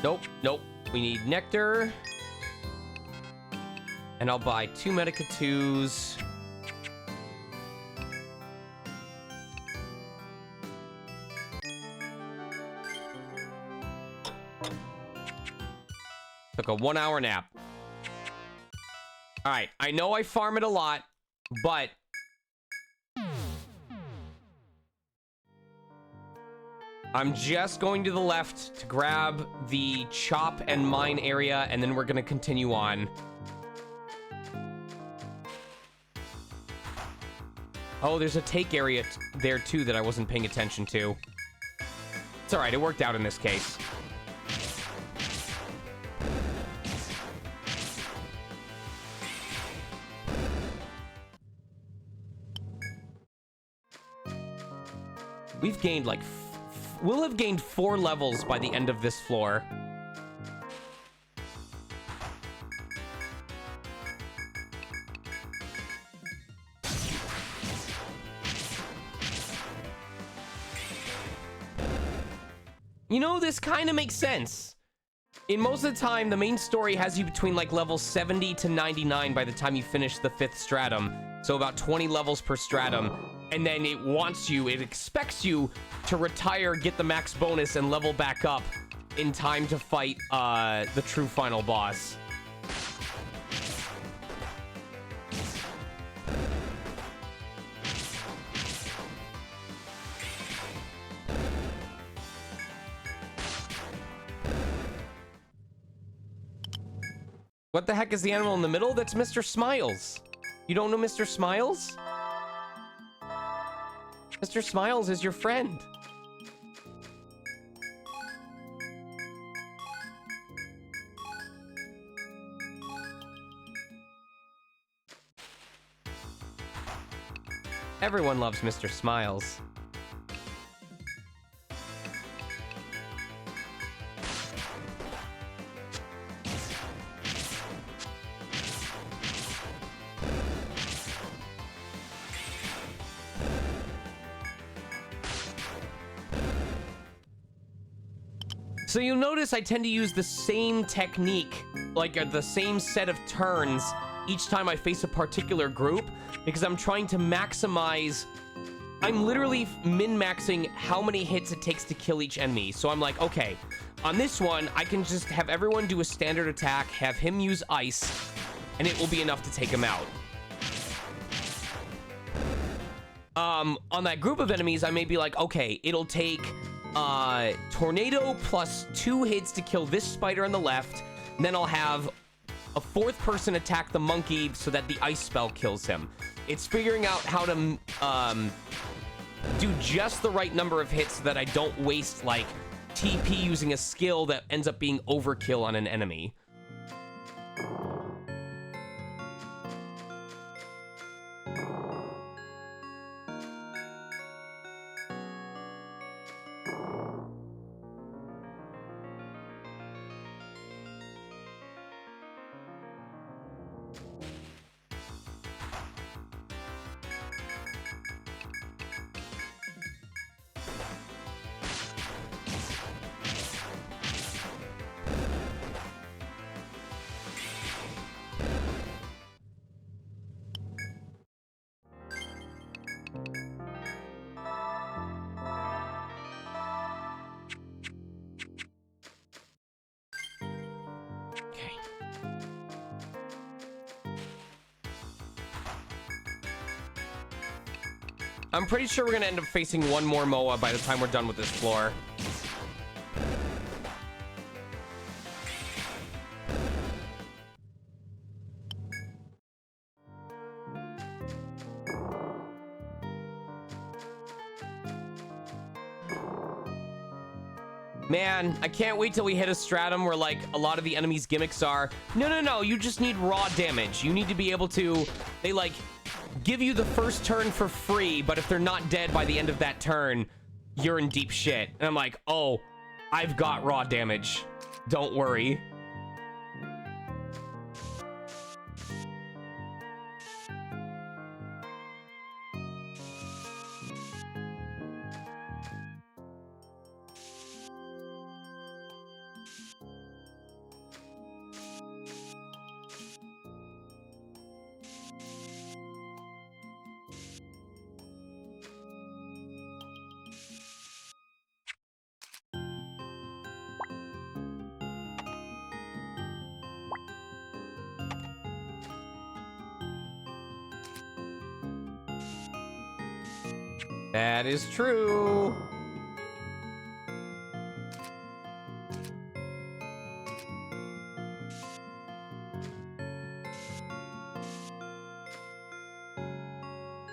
Nope, nope. We need nectar. And I'll buy 2 Medica 2s. Took a 1-hour nap. All right, I know I farm it a lot, but I'm just going to the left to grab the chop and mine area, and then we're going to continue on. Oh, there's a take area there, too, that I wasn't paying attention to. It's all right. It worked out in this case. We've gained, like... We'll have gained 4 levels by the end of this floor. You know, this kind of makes sense. In most of the time, the main story has you between like level 70 to 99 by the time you finish the 5th stratum. So about 20 levels per stratum. And then it wants you, it expects you to retire, get the max bonus, and level back up in time to fight the true final boss. What the heck is the animal in the middle? That's Mr. Smiles. You don't know Mr. Smiles? Mr. Smiles is your friend. Everyone loves Mr. Smiles. So you'll notice I tend to use the same technique, like the same set of turns each time I face a particular group, because I'm trying to maximize... I'm literally min-maxing how many hits it takes to kill each enemy. So I'm like, okay, on this one, I can just have everyone do a standard attack, have him use ice, and it will be enough to take him out. On that group of enemies, I may be like, okay, it'll take... tornado plus 2 hits to kill this spider on the left. And then I'll have a 4th person attack the monkey so that the ice spell kills him. It's figuring out how to do just the right number of hits so that I don't waste like TP using a skill that ends up being overkill on an enemy. I'm pretty sure we're gonna end up facing one more MOA by the time we're done with this floor. Man, I can't wait till we hit a stratum where, like, a lot of the enemies' gimmicks are, no, you just need raw damage. You need to be able to, they, like, give you the first turn for free, but if they're not dead by the end of that turn, you're in deep shit. And I'm like, oh, I've got raw damage. Don't worry. That is true.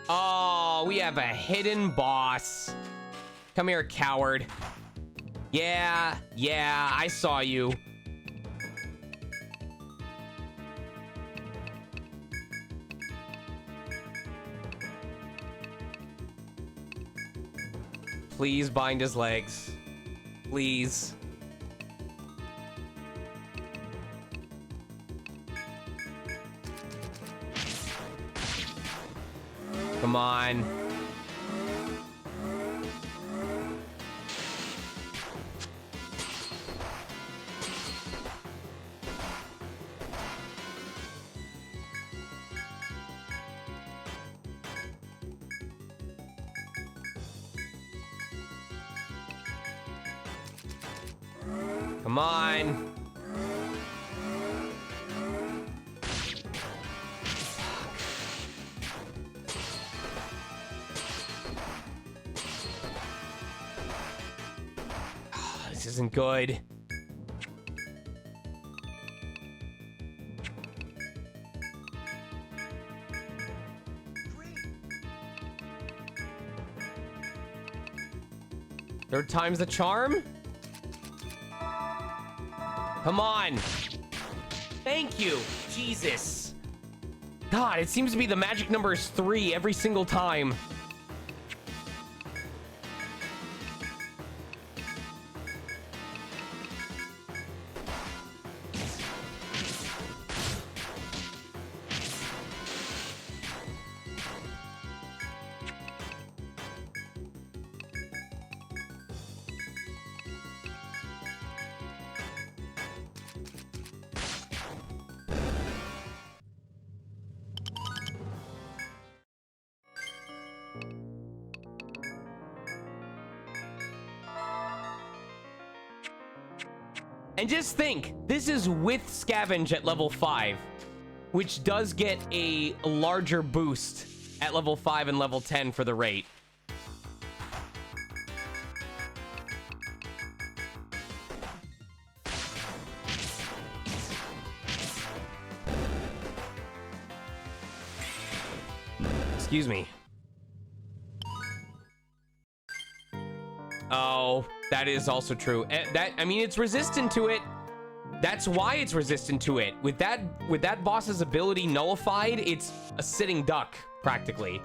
Oh, we have a hidden boss. Come here, coward. Yeah, I saw you. Please bind his legs. Please. Come on. Come on. This isn't good. Third time's the charm? Come on. Thank you. Jesus. God, it seems to be the magic number is 3 every single time. And just think, this is with Scavenge at level 5, which does get a larger boost at level 5 and level 10 for the rate. Excuse me. Oh, that is also true. I mean, it's resistant to it. That's why it's resistant to it. With that boss's ability nullified, it's a sitting duck, practically.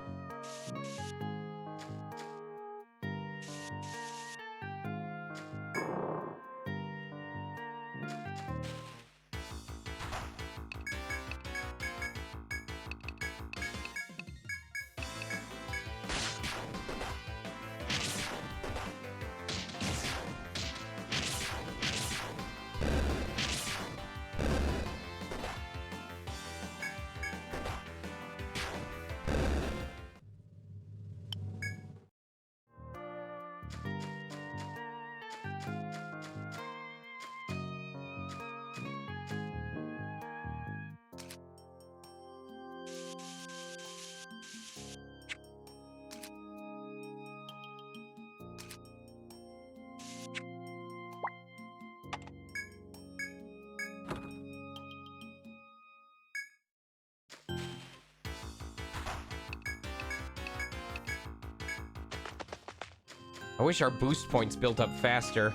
I wish our boost points built up faster.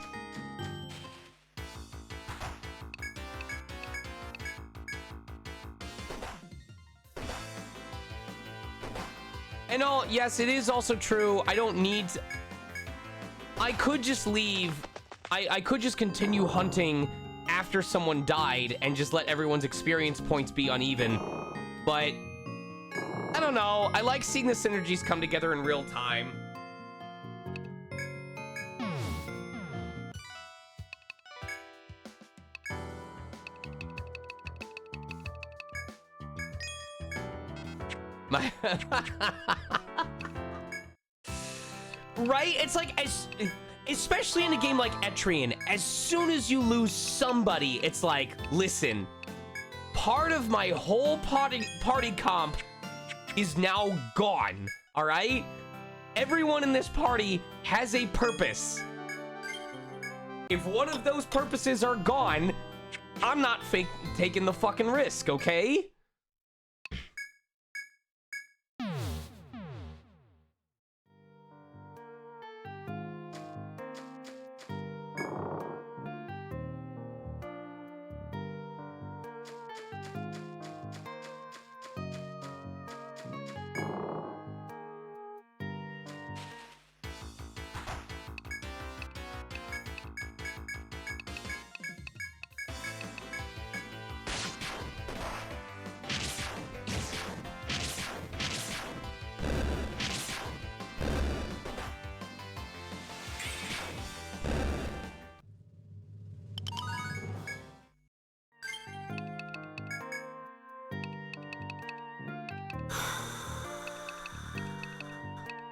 And yes, it is also true. I don't need to, I could just leave. I could just continue hunting after someone died and just let everyone's experience points be uneven. But I don't know. I like seeing the synergies come together in real time. Right? It's like, especially in a game like ETRIAN, as soon as you lose somebody, it's like, listen, part of my whole party comp is now gone, all right? Everyone in this party has a purpose. If one of those purposes are gone, I'm not taking the fucking risk, okay?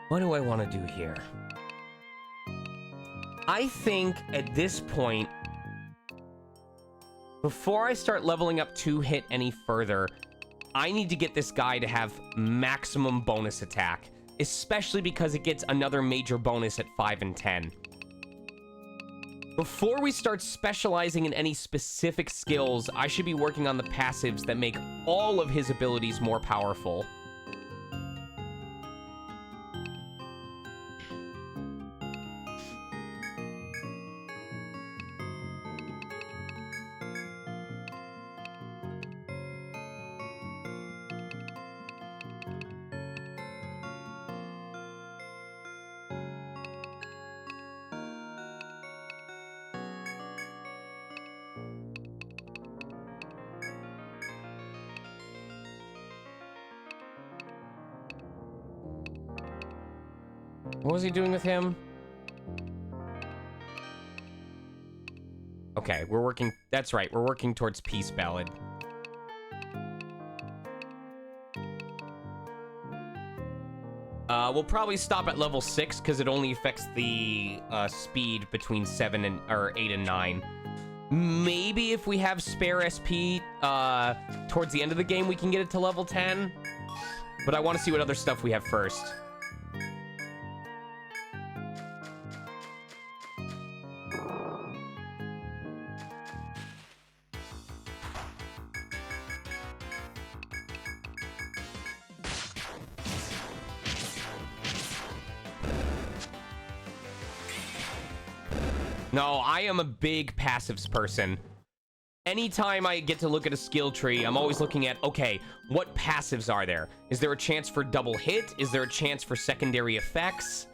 What do I want to do here? I think at this point, before I start leveling up 2-hit any further, I need to get this guy to have maximum bonus attack, especially because it gets another major bonus at 5 and 10. Before we start specializing in any specific skills, I should be working on the passives that make all of his abilities more powerful. What was he doing with him? Okay, we're working... That's right, we're working towards Peace Ballad. We'll probably stop at level 6, because it only affects the speed between 7 and... or 8 and 9. Maybe if we have spare SP towards the end of the game, we can get it to level 10. But I want to see what other stuff we have first. No, I am a big passives person. Anytime I get to look at a skill tree, I'm always looking at, okay, what passives are there? Is there a chance for double hit? Is there a chance for secondary effects?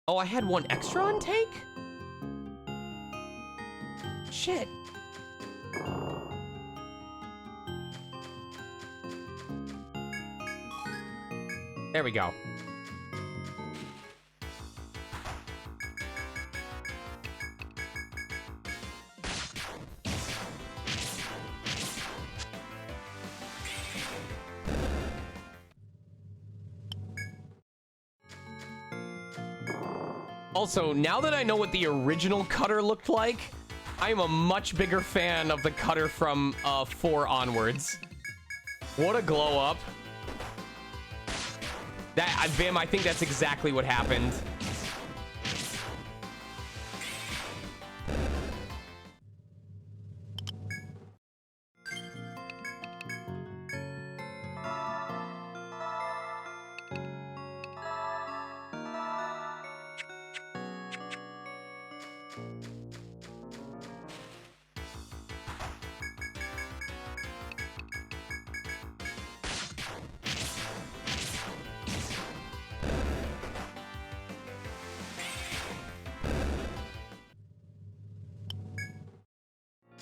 Oh, I had one extra on take? Shit. There we go. Also, now that I know what the original cutter looked like, I'm a much bigger fan of the cutter from 4 onwards. What a glow up. That, Vim, I think that's exactly what happened.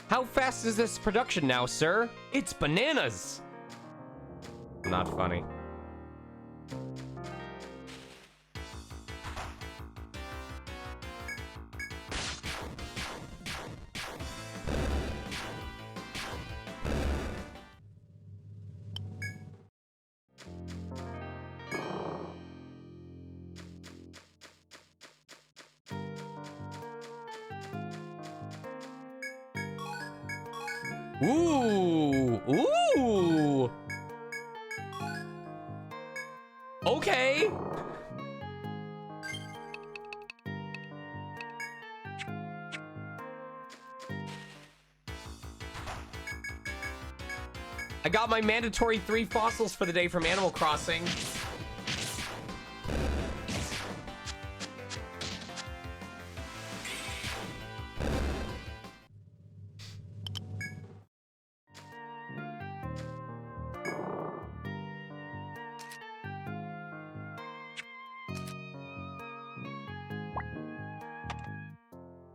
How fast is this production now, sir? It's bananas! Not funny. Ooh. Ooh. Okay. I got my mandatory 3 fossils for the day from Animal Crossing.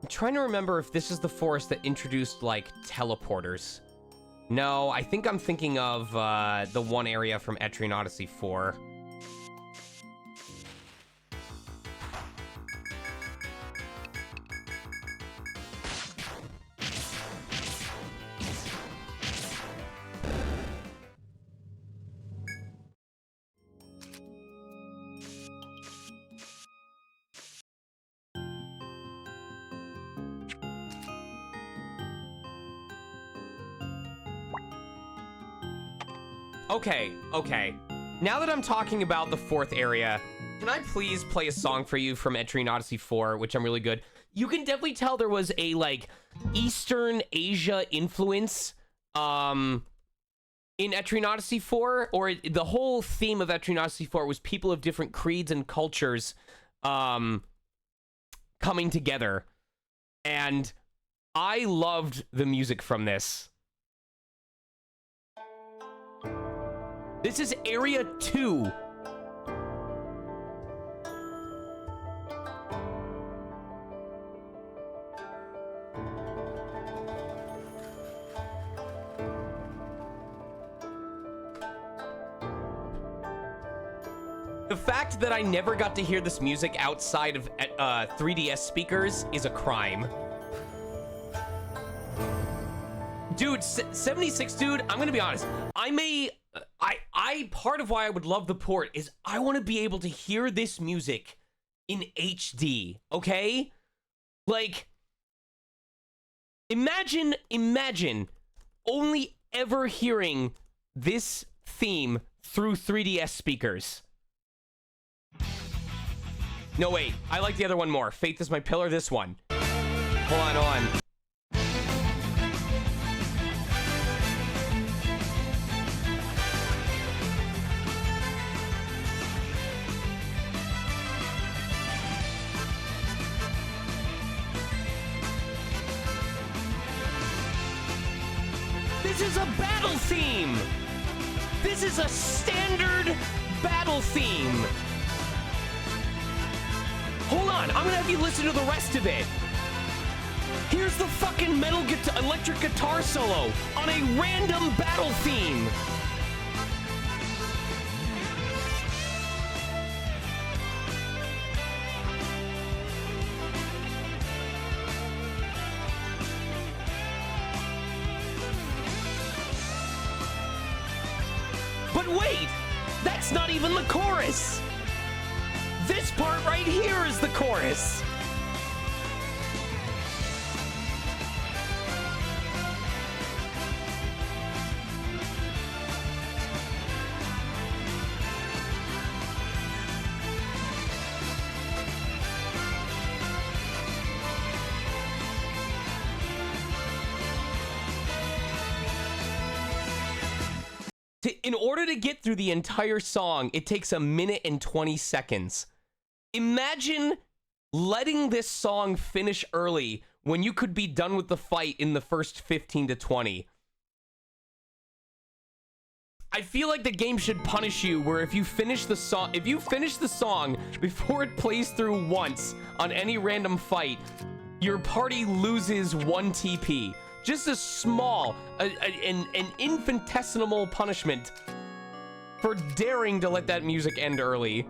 I'm trying to remember if this is the forest that introduced, like, teleporters. No, I think I'm thinking of the one area from ETRIAN Odyssey 4. Okay, okay. Now that I'm talking about the 4th area, can I please play a song for you from ETRIAN Odyssey 4, which I'm really good. You can definitely tell there was a, like, Eastern Asia influence, in ETRIAN Odyssey 4, or the whole theme of ETRIAN Odyssey 4 was people of different creeds and cultures, coming together. And I loved the music from this. This is Area 2. The fact that I never got to hear this music outside of 3DS speakers is a crime. Dude, 76, dude, I'm gonna be honest. Part of why I would love the port is I want to be able to hear this music in HD, okay? Like, imagine only ever hearing this theme through 3DS speakers. No, wait, I like the other one more. Faith is my pillar, this one. Hold on, hold on. This is a battle theme! This is a standard battle theme! Hold on, I'm gonna have you listen to the rest of it. Here's the fucking electric guitar solo on a random battle theme. But wait, that's not even the chorus. This part right here is the chorus. In order to get through the entire song, it takes 1 minute and 20 seconds. Imagine letting this song finish early when you could be done with the fight in the first 15 to 20. I feel like the game should punish you where if you finish the song before it plays through once on any random fight, your party loses 1 TP. Just a small, an infinitesimal punishment for daring to let that music end early.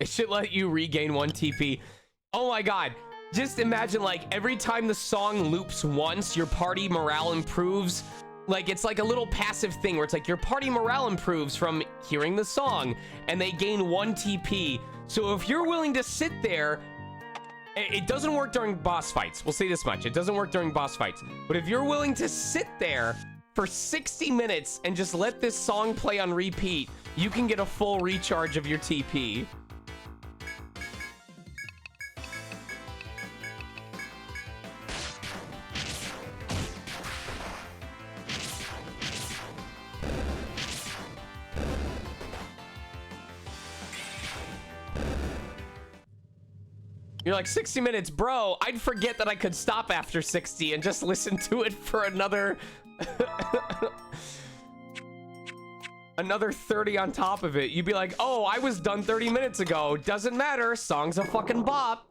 It should let you regain 1 TP. Oh my god. Just imagine, like, every time the song loops once, your party morale improves. Like, it's like a little passive thing where it's like your party morale improves from hearing the song, and they gain 1 TP. So if you're willing to sit there, it doesn't work during boss fights. We'll say this much. It doesn't work during boss fights. But if you're willing to sit there for 60 minutes and just let this song play on repeat, you can get a full recharge of your TP. You're like, 60 minutes, bro. I'd forget that I could stop after 60 and just listen to it for another another 30 on top of it. You'd be like, oh, I was done 30 minutes ago. Doesn't matter. Song's a fucking bop.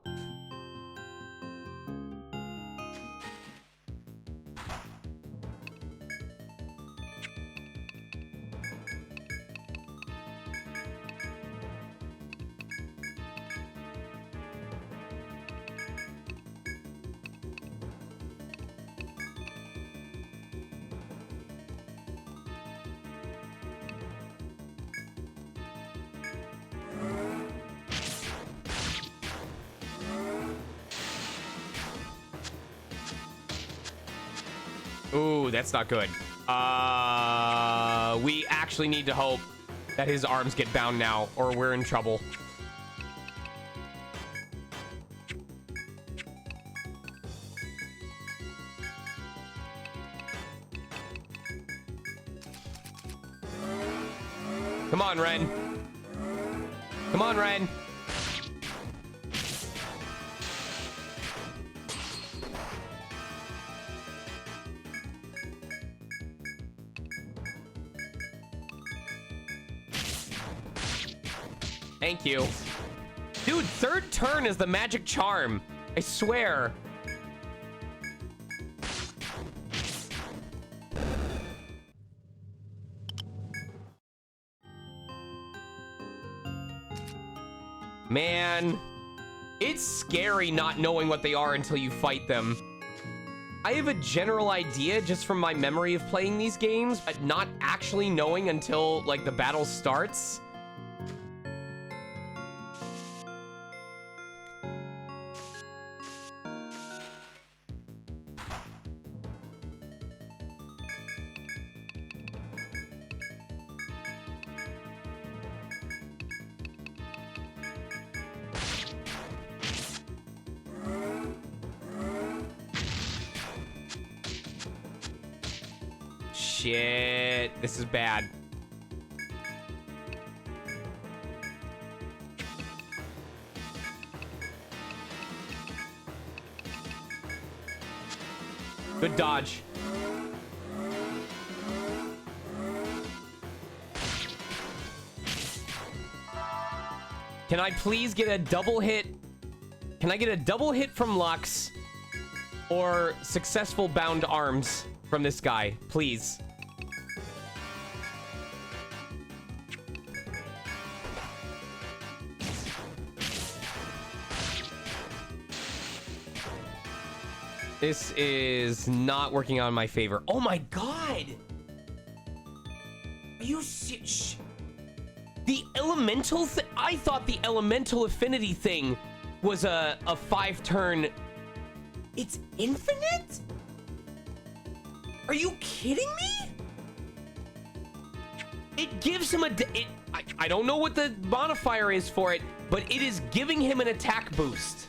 Ooh, that's not good. We actually need to hope that his arms get bound now, or we're in trouble. Come on, Ren. Come on, Ren. Thank you. Dude, third turn is the magic charm. I swear. Man, it's scary not knowing what they are until you fight them. I have a general idea just from my memory of playing these games, but not actually knowing until, like, the battle starts. Shit, this is bad. Good dodge. Can I please get a double hit? Can I get a double hit from Lux or successful bound arms from this guy, please? This is not working on my favor. Oh my god! Are you serious? The elemental thing? I thought the elemental affinity thing was a 5-turn. It's infinite? Are you kidding me? It gives him a... I don't know what the modifier is for it, but it is giving him an attack boost.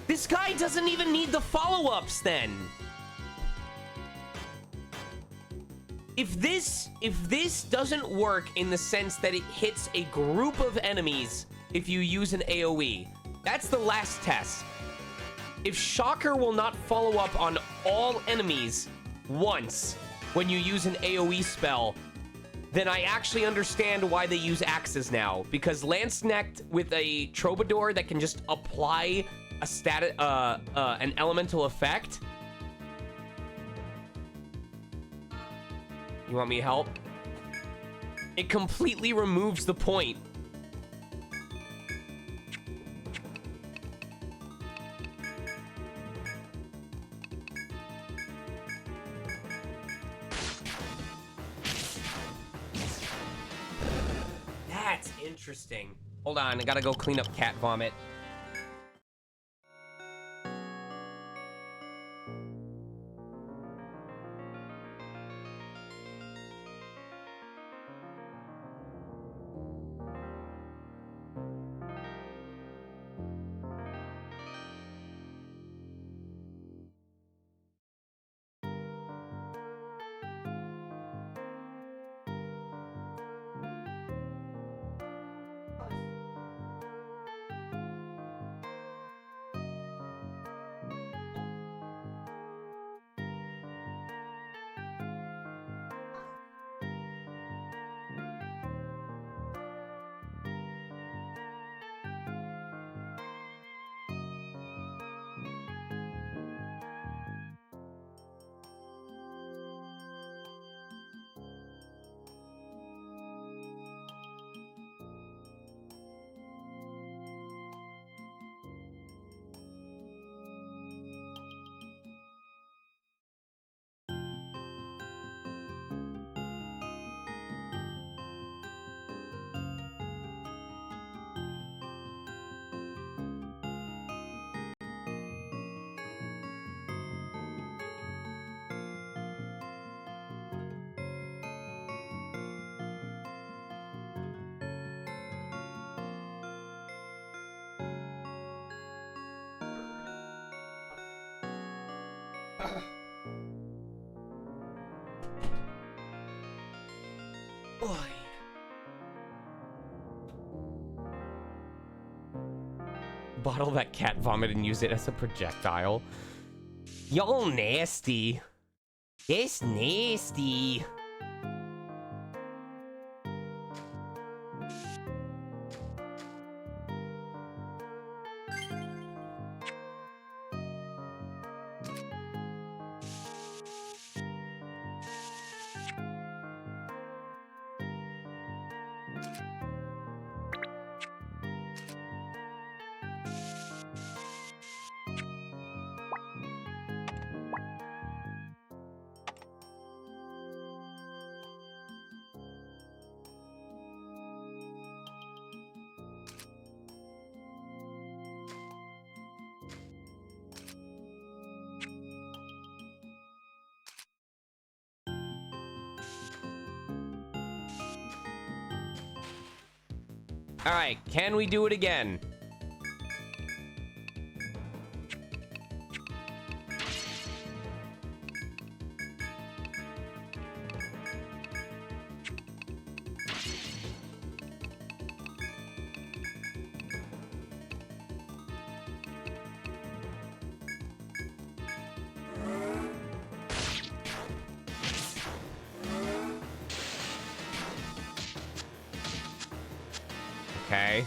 This guy doesn't even need the follow-ups then. If this doesn't work in the sense that it hits a group of enemies if you use an AoE, that's the last test. If Shocker will not follow up on all enemies once when you use an AoE spell, then I actually understand why they use axes now. Because Lance Necked with a Troubadour that can just apply a an elemental effect You want me to help? It completely removes the point. That's interesting. Hold on, I gotta go clean up cat vomit. Boy. Bottle that cat vomit and use it as a projectile. Y'all nasty. It's nasty. All right, can we do it again? Okay.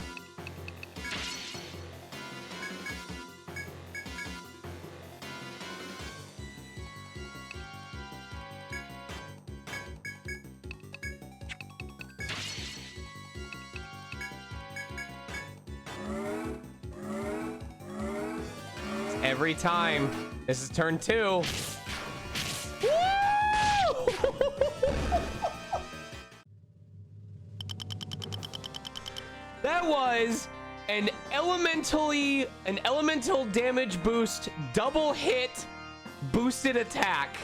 Every time. This is turn 2. Woo! That was an elemental damage boost double hit boosted attack.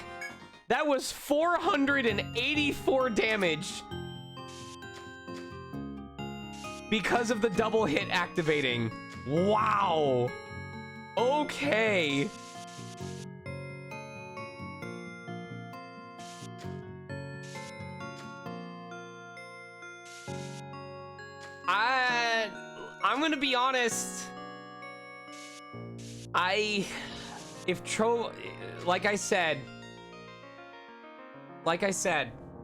That was 484 damage because of the double hit activating. Wow. Okay. I'm gonna be honest. Like I said,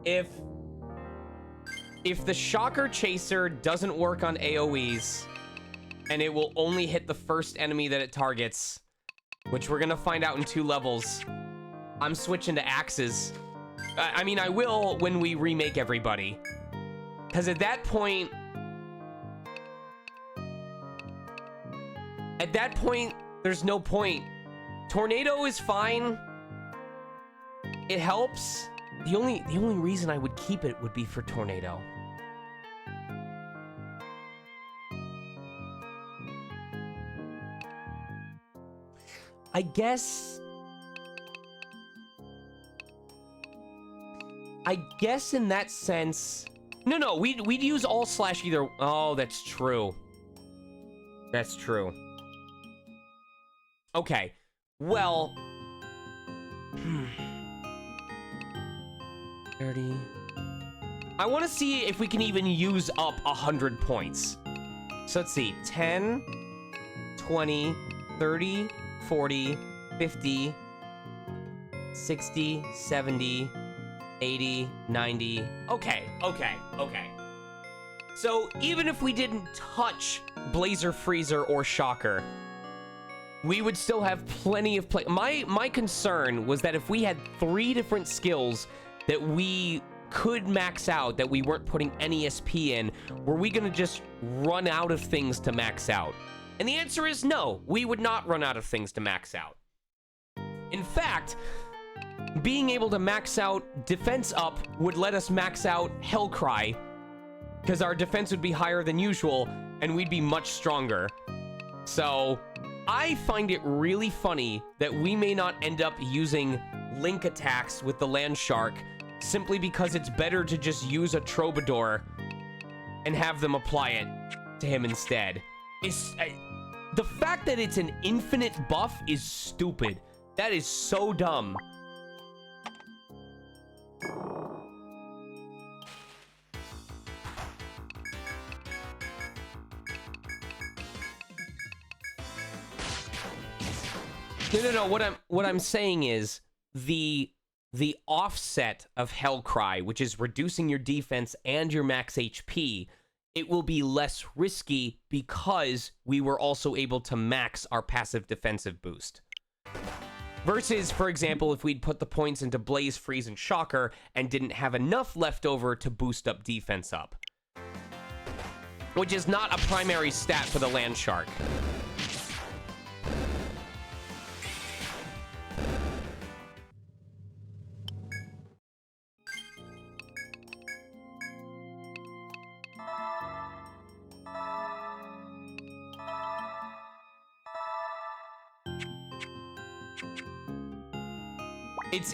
if the Shocker Chaser doesn't work on AoEs and it will only hit the first enemy that it targets, which we're gonna find out in 2 levels, I'm switching to axes. I mean, I will when we remake everybody. Because at that point... At that point, there's no point. Tornado is fine. It helps. The only reason I would keep it would be for Tornado. I guess in that sense... No, we'd use all slash either... Oh, that's true. That's true. Okay. Well... 30... I want to see if we can even use up 100 points. So let's see. 10, 20, 30, 40, 50, 60, 70, 80, 90. Okay. So even if we didn't touch Blazer, Freezer, or Shocker, we would still have plenty of play. My concern was that if we had 3 different skills that we could max out, that we weren't putting any SP in, were we gonna just run out of things to max out? And the answer is no, we would not run out of things to max out. In fact, being able to max out defense up would let us max out Hellcry, because our defense would be higher than usual, and we'd be much stronger. So, I find it really funny that we may not end up using link attacks with the Land Shark, simply because it's better to just use a Troubadour and have them apply it to him instead. The fact that it's an infinite buff is stupid. That is so dumb. No. What I'm saying is the offset of Hellcry, which is reducing your defense and your max HP, it will be less risky because we were also able to max our passive defensive boost. Versus, for example, if we'd put the points into Blaze, Freeze, and Shocker and didn't have enough left over to boost up defense up. Which is not a primary stat for the Land Shark.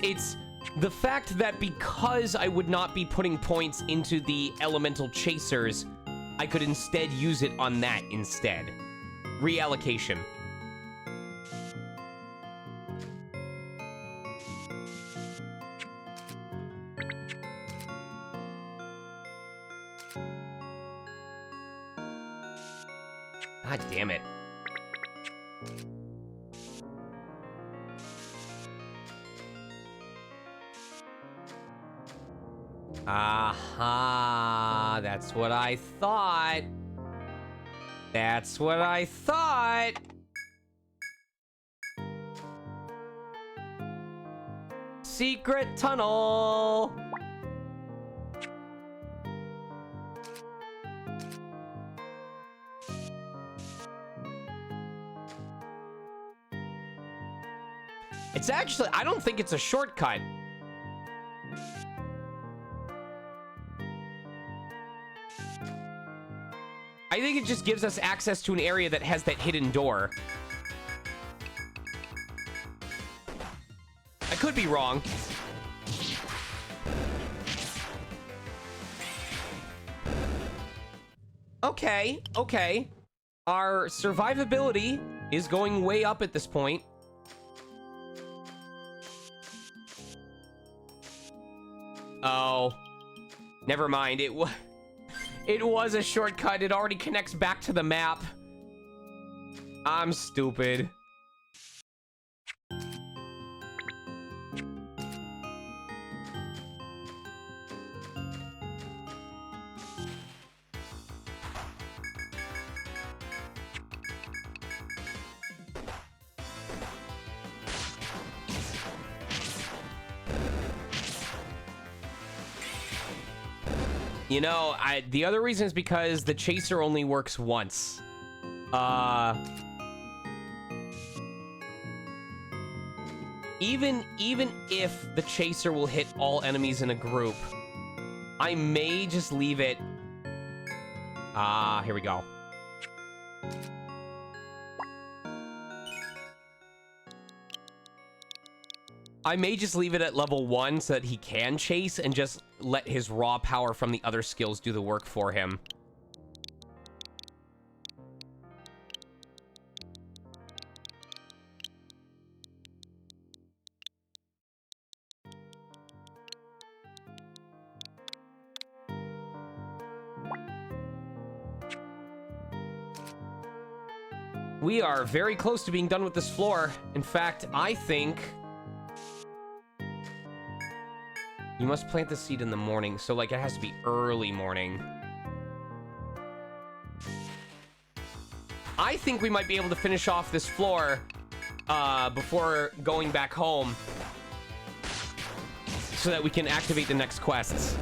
It's the fact that because I would not be putting points into the elemental chasers, I could instead use it on that instead. Reallocation. God damn it. Aha, that's what I thought. That's what I thought. Secret tunnel. It's actually, I don't think it's a shortcut. I think it just gives us access to an area that has that hidden door. I could be wrong. Okay. Our survivability is going way up at this point. Oh. Never mind. It was a shortcut. It already connects back to the map. I'm stupid. You know, the other reason is because the chaser only works once. Even if the chaser will hit all enemies in a group, I may just leave it. Here we go. I may just leave it at level 1 so that he can chase and just let his raw power from the other skills do the work for him. We are very close to being done with this floor. In fact, I think you must plant the seed in the morning, so like it has to be early morning. I think we might be able to finish off this floor before going back home so that we can activate the next quests.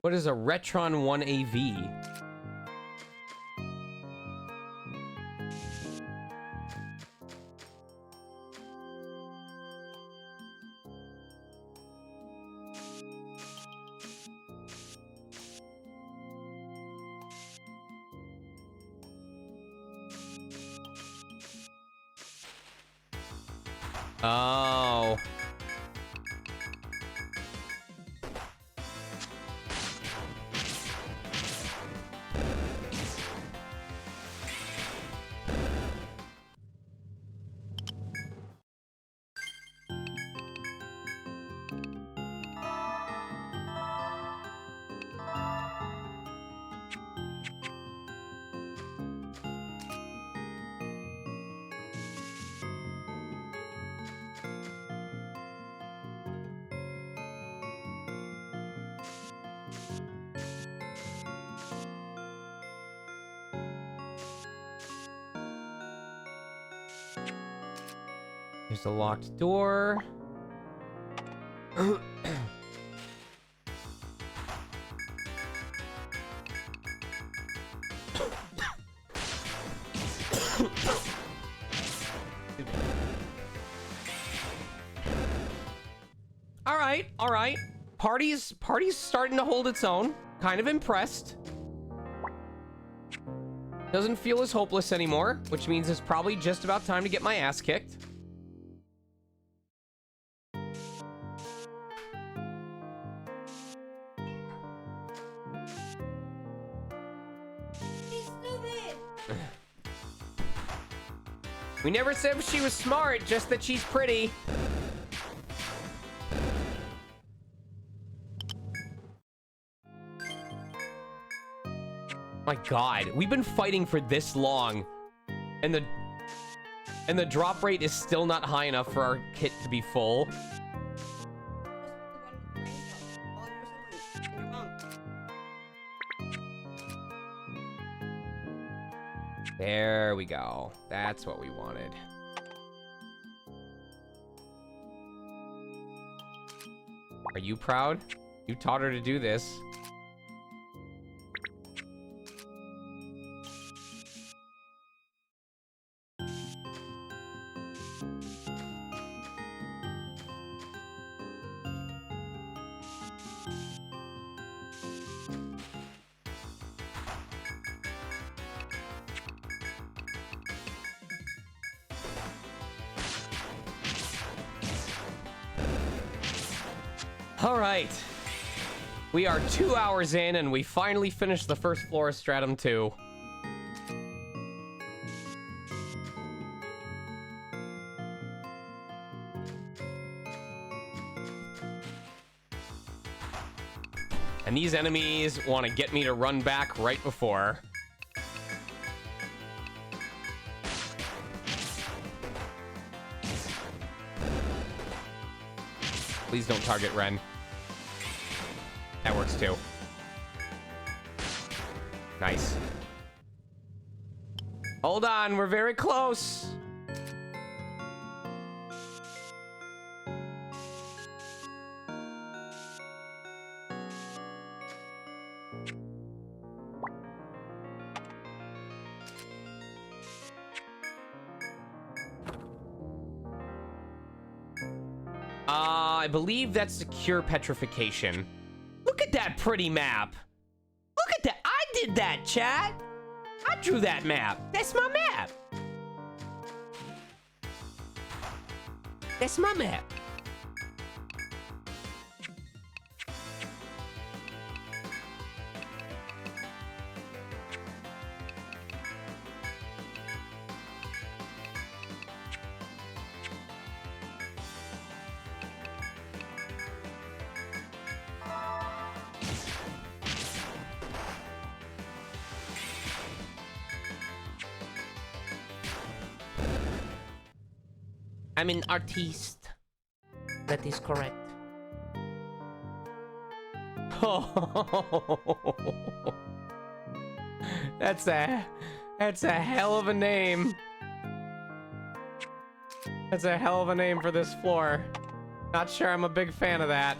What is a Retron 1AV? Oh. There's a locked door. All right. Party's starting to hold its own. Kind of impressed. Doesn't feel as hopeless anymore, which means it's probably just about time to get my ass kicked. We never said she was smart, just that she's pretty. My God, we've been fighting for this long, and the drop rate is still not high enough for our kit to be full. There we go. That's what we wanted. Are you proud? You taught her to do this. All right. We are 2 hours in, and we finally finished the first floor of Stratum 2. And these enemies want to get me to run back right before. Please don't target Ren. That works too. Nice. Hold on, we're very close. I believe that's secure petrification. Look at that pretty map. Look at that. I did that, chat. I drew that map. That's my map. That's my map. I'm an artiste. That is correct. Oh, that's a hell of a name. That's a hell of a name for this floor. Not sure I'm a big fan of that.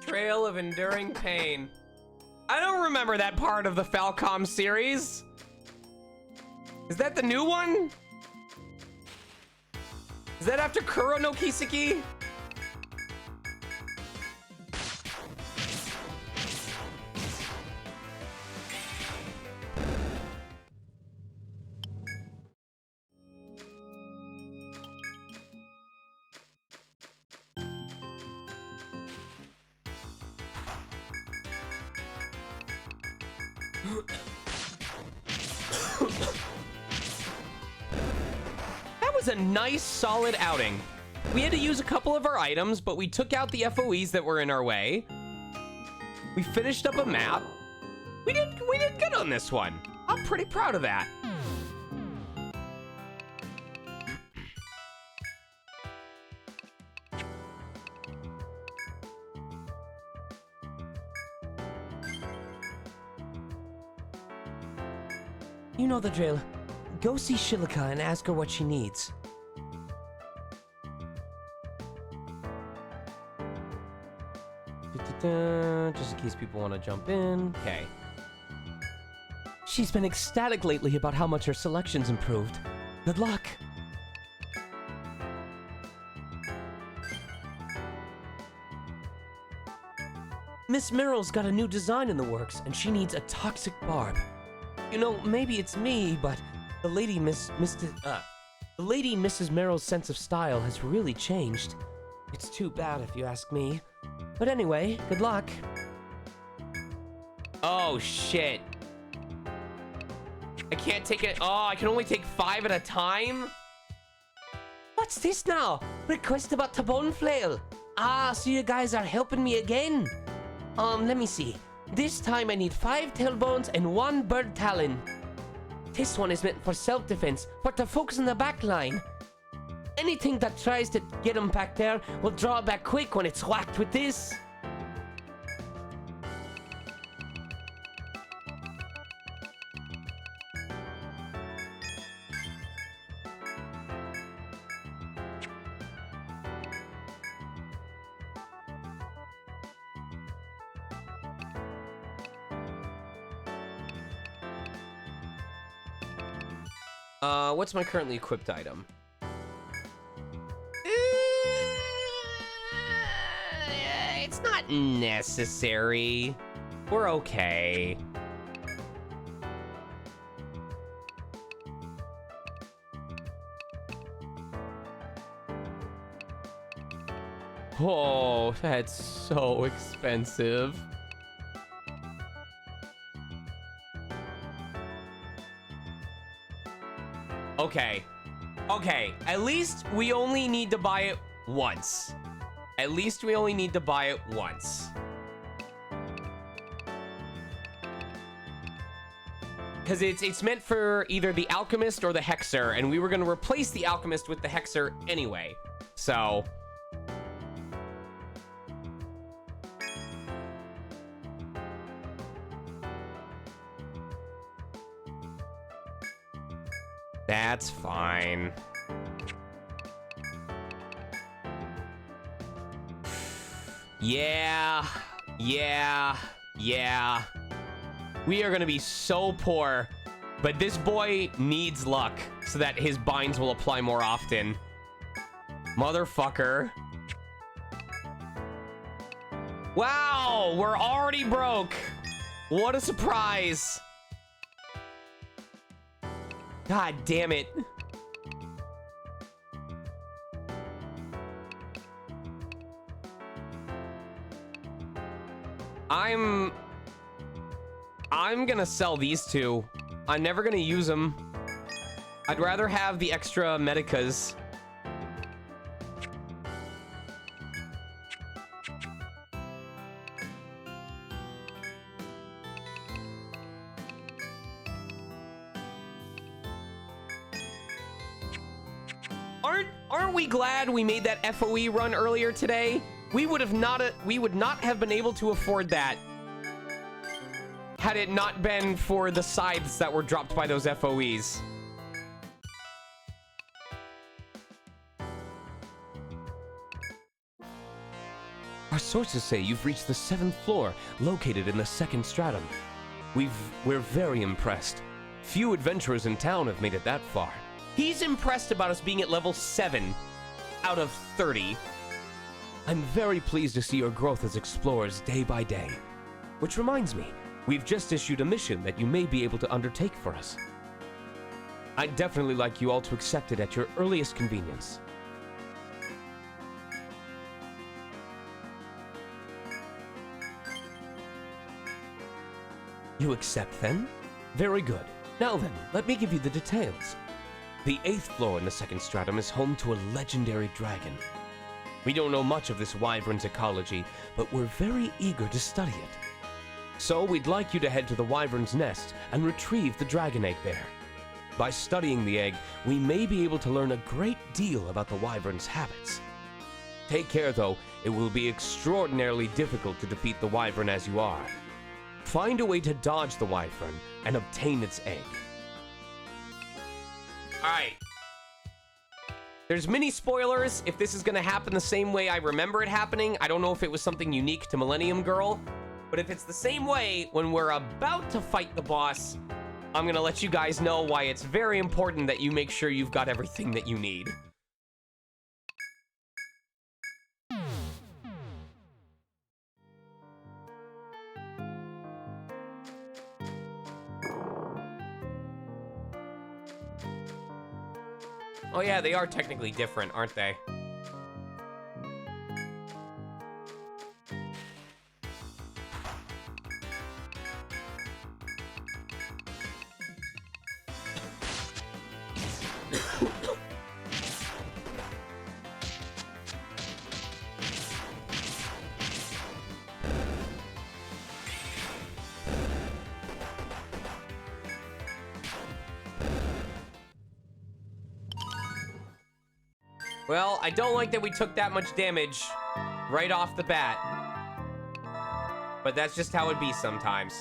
Trail of Enduring Pain. I don't remember that part of the Falcom series. Is that the new one? Is that after Kuro no Kiseki? That was a nice, solid outing. We had to use a couple of our items, but we took out the FOEs that were in our way. We finished up a map. We did good on this one. I'm pretty proud of that. You know the drill. Go see Shilika and ask her what she needs. Just in case people want to jump in. Okay. She's been ecstatic lately about how much her selection's improved. Good luck. Miss Merrill's got a new design in the works, and she needs a toxic barb. You know, maybe it's me, but the lady Mrs. Merrill's sense of style has really changed. It's too bad if you ask me. But anyway, good luck. Oh, shit. I can't take it. Oh, I can only take 5 at a time? What's this now? Request about Tabone Flail. Ah, so you guys are helping me again. Let me see. This time I need 5 tailbones and 1 bird talon. This one is meant for self-defense, but the folks in the back line. Anything that tries to get them back there will draw back quick when it's whacked with this. What's my currently equipped item? It's not necessary. We're okay. Oh, that's so expensive. Okay. Okay, at least we only need to buy it once. At least we only need to buy it once. Because it's meant for either the Alchemist or the Hexer, and we were going to replace the Alchemist with the Hexer anyway. So... that's fine. Yeah. We are going to be so poor. But this boy needs luck so that his binds will apply more often. Motherfucker. Wow, we're already broke. What a surprise. God damn it. I'm gonna sell these two. I'm never gonna use them. I'd rather have the extra medicas. Aren't we glad we made that FOE run earlier today? We would not have been able to afford that had it not been for the scythes that were dropped by those FOEs. Our sources say you've reached the 7th floor, located in the 2nd stratum. We're very impressed. Few adventurers in town have made it that far. He's impressed about us being at level 7 out of 30. I'm very pleased to see your growth as explorers day by day. Which reminds me, we've just issued a mission that you may be able to undertake for us. I'd definitely like you all to accept it at your earliest convenience. You accept then? Very good. Now then, let me give you the details. The 8th floor in the 2nd stratum is home to a legendary dragon. We don't know much of this wyvern's ecology, but we're very eager to study it. So we'd like you to head to the wyvern's nest and retrieve the dragon egg there. By studying the egg, we may be able to learn a great deal about the wyvern's habits. Take care though, it will be extraordinarily difficult to defeat the wyvern as you are. Find a way to dodge the wyvern and obtain its egg. Alright. There's mini spoilers if this is going to happen the same way I remember it happening. I don't know if it was something unique to Millennium Girl, but if it's the same way when we're about to fight the boss, I'm going to let you guys know why it's very important that you make sure you've got everything that you need. Oh yeah, they are technically different, aren't they? Well, I don't like that we took that much damage right off the bat. But that's just how it be sometimes.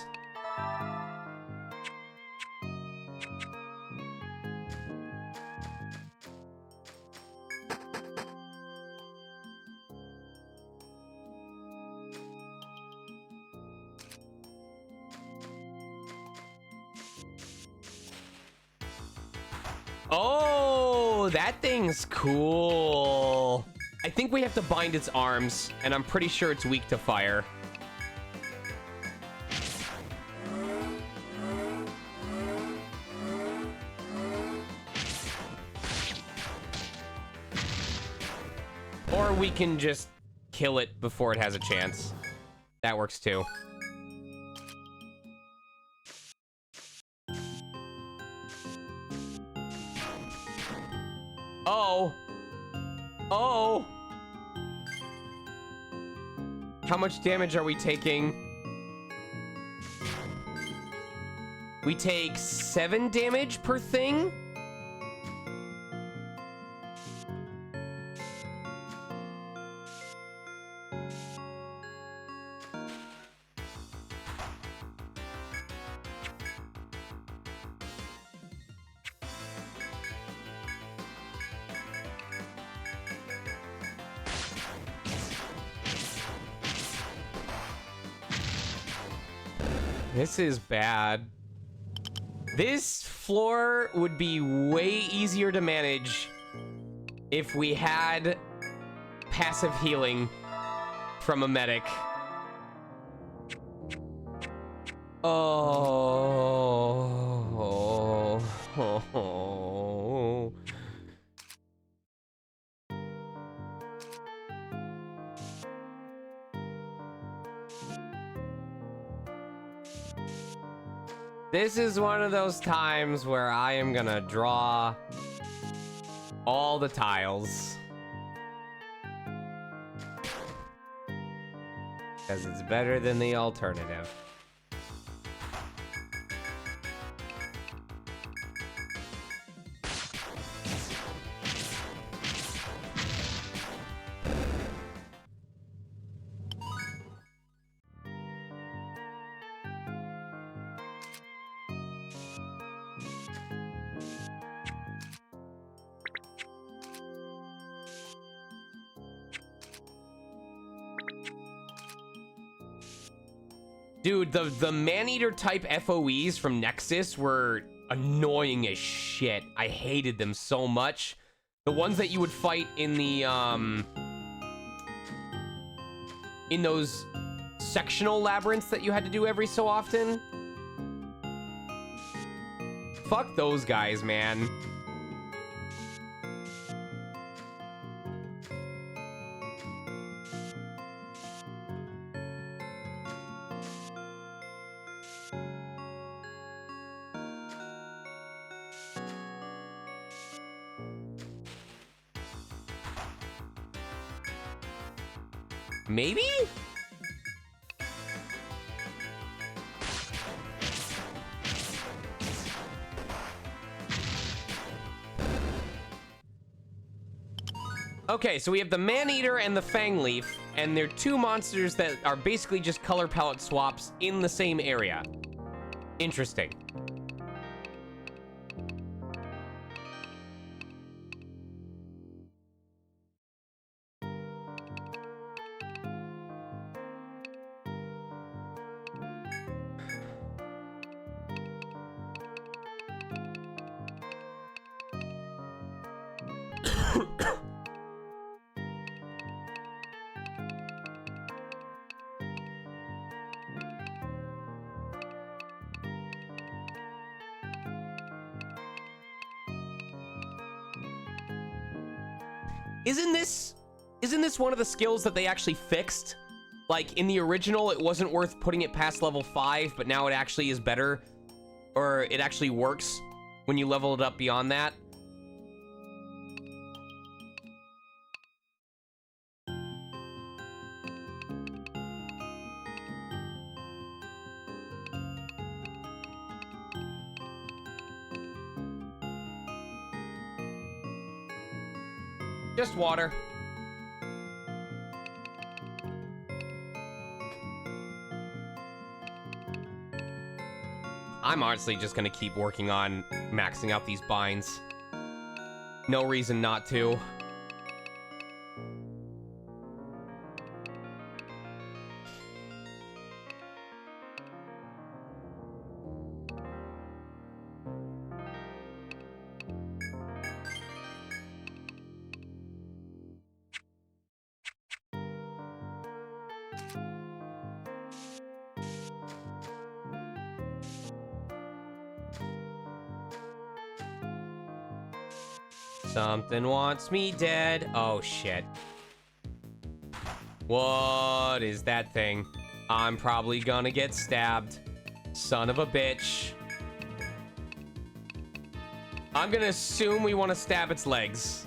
Oh, that thing's cool. I think we have to bind its arms, and I'm pretty sure it's weak to fire. Or we can just kill it before it has a chance. That works too. Oh. Oh. How much damage are we taking? We take 7 damage per thing? This is bad. This floor would be way easier to manage if we had passive healing from a medic. Oh. This is one of those times where I am gonna draw all the tiles. Because it's better than the alternative. Dude, the man-eater type FOEs from Nexus were annoying as shit. I hated them so much. The ones that you would fight in the, in those sectional labyrinths that you had to do every so often. Fuck those guys, man. Maybe? Okay, so we have the Man-Eater and the Fang Leaf, and they're two monsters that are basically just color palette swaps in the same area. Interesting. Isn't this one of the skills that they actually fixed? Like, in the original, it wasn't worth putting it past level 5, but now it actually is better. Or it actually works when you level it up beyond that. Just water. I'm honestly just gonna keep working on maxing out these binds. No reason not to. Something wants me dead. Oh, shit. What is that thing? I'm probably gonna get stabbed. Son of a bitch. I'm gonna assume we want to stab its legs.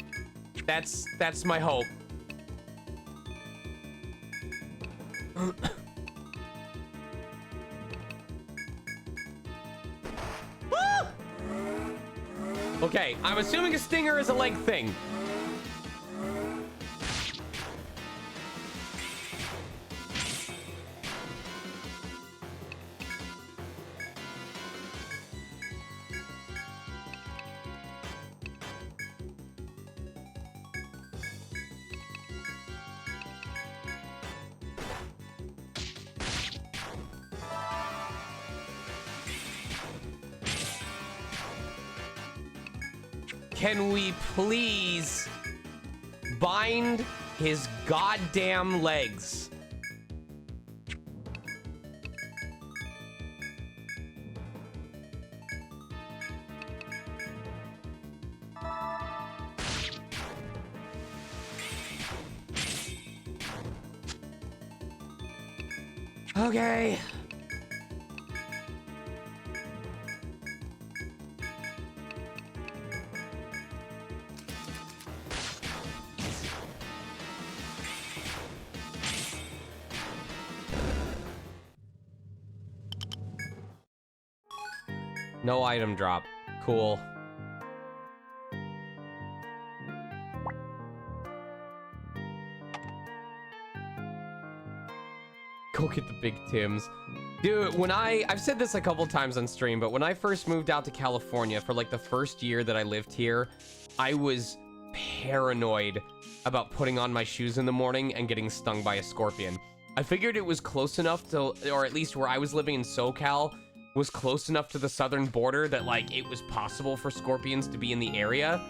That's my hope. Okay, I'm assuming a stinger is a leg thing. Can we please bind his goddamn legs? Okay. No item drop. Cool. Go get the big Tims. Dude, when I've said this a couple times on stream, but when I first moved out to California for like the first year that I lived here, I was paranoid about putting on my shoes in the morning and getting stung by a scorpion. I figured it was close enough to, or at least where I was living in SoCal, was close enough to the southern border that like it was possible for scorpions to be in the area.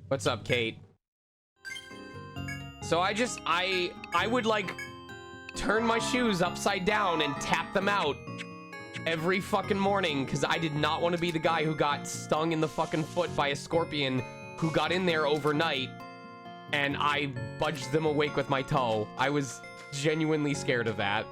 What's up, Kate? So I would like turn my shoes upside down and tap them out every fucking morning because I did not want to be the guy who got stung in the fucking foot by a scorpion who got in there overnight and I budged them awake with my toe. I was genuinely scared of that.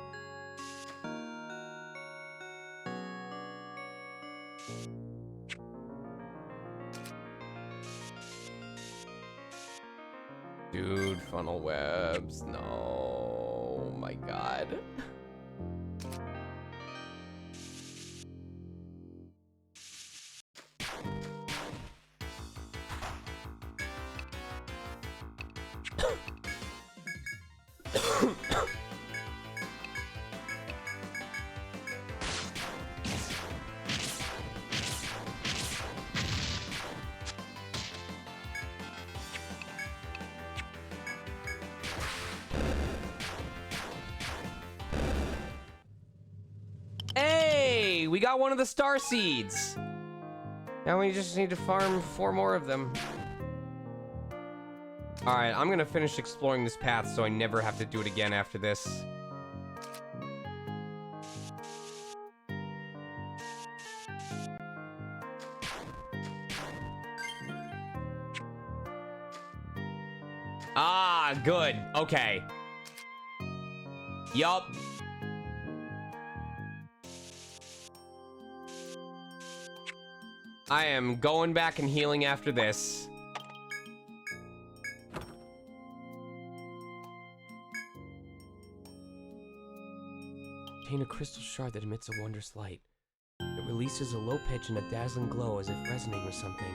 Dude, funnel webs. No, my God. Hey, we got one of the star seeds. Now we just need to farm 4 more of them. All right, I'm gonna finish exploring this path so I never have to do it again after this. Ah, good. Okay. Yup. I am going back and healing after this. Obtain a crystal shard that emits a wondrous light. It releases a low pitch and a dazzling glow as if resonating with something.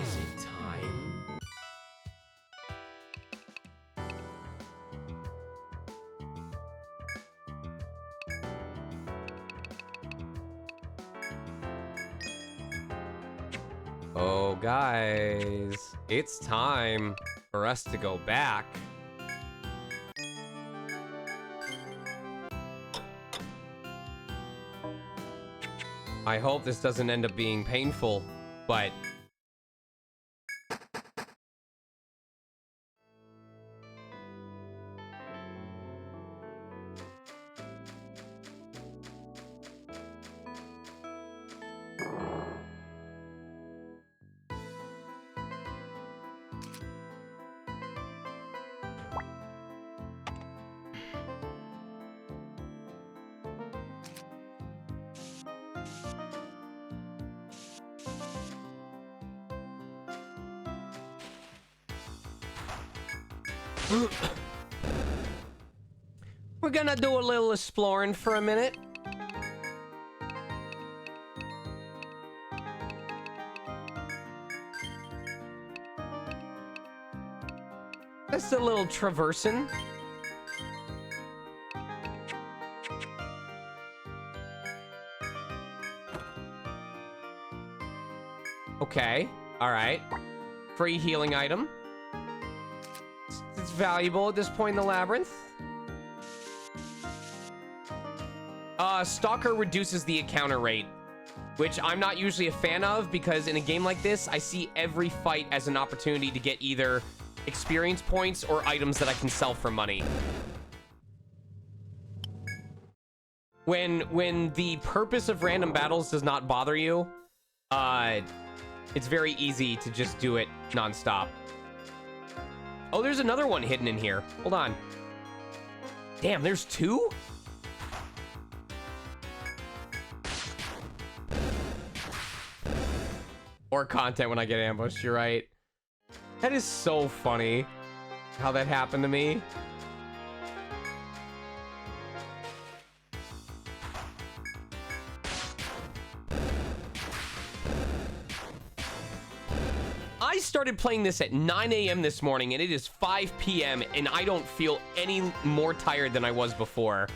Is it time? Oh, guys, it's time for us to go back. I hope this doesn't end up being painful, but... We're gonna do a little exploring for a minute. Just a little traversing. Okay. All right. Free healing item. It's valuable at this point in the labyrinth. Stalker reduces the encounter rate, which I'm not usually a fan of because in a game like this, I see every fight as an opportunity to get either experience points or items that I can sell for money. When the purpose of random battles does not bother you, it's very easy to just do it nonstop. Oh, there's another one hidden in here. Hold on. Damn, there's two? Or content when I get ambushed, you're right. That is so funny how that happened to me. I started playing this at 9 a.m. this morning, and it is 5 p.m., and I don't feel any more tired than I was before.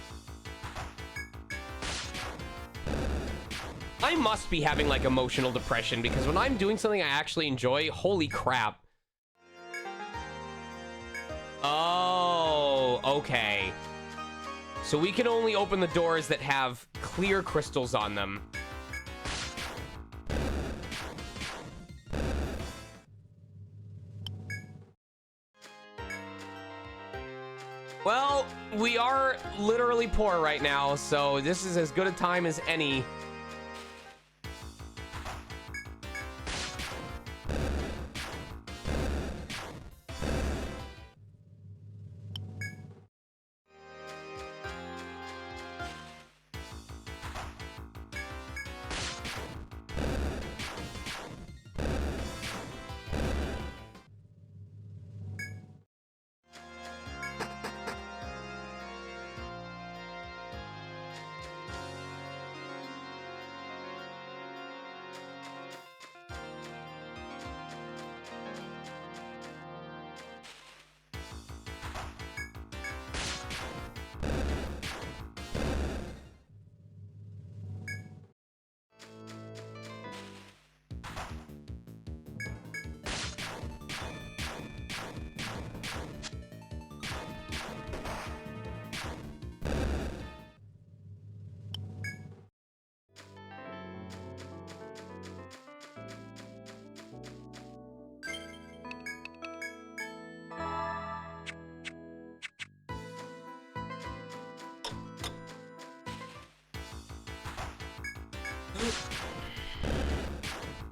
I must be having, like, emotional depression, because when I'm doing something I actually enjoy, holy crap. Oh, okay. So we can only open the doors that have clear crystals on them. Well, we are literally poor right now, so this is as good a time as any.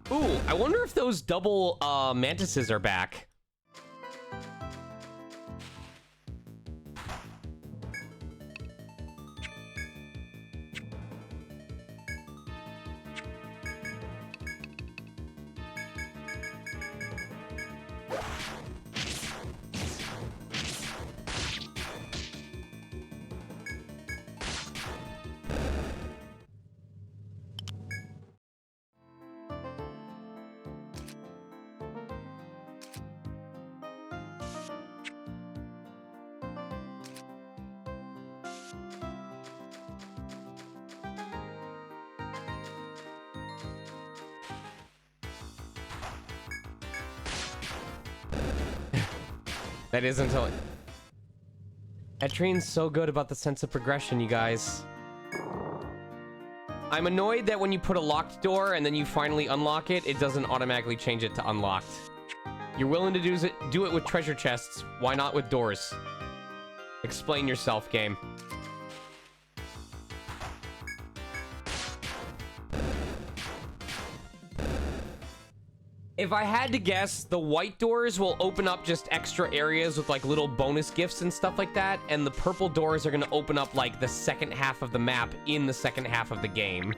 Ooh, I wonder if those double mantises are back. That is until... ETRIAN's so good about the sense of progression, you guys. I'm annoyed that when you put a locked door and then you finally unlock it, it doesn't automatically change it to unlocked. You're willing to do it with treasure chests. Why not with doors? Explain yourself, game. If I had to guess, the white doors will open up just extra areas with like little bonus gifts and stuff like that, and the purple doors are going to open up like the second half of the map in the second half of the game.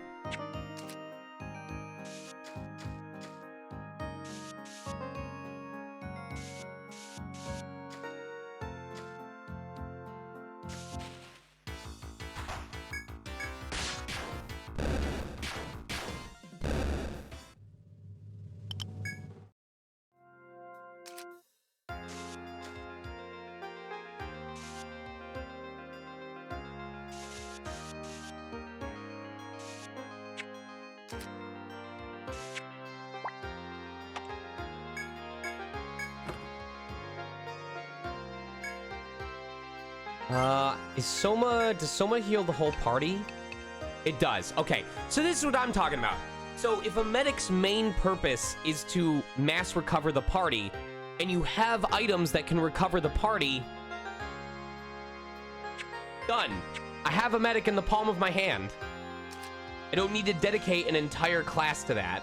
Does Soma heal the whole party? It does. Okay, so this is what I'm talking about. So if a medic's main purpose is to mass recover the party, and you have items that can recover the party, done. I have a medic in the palm of my hand. I don't need to dedicate an entire class to that.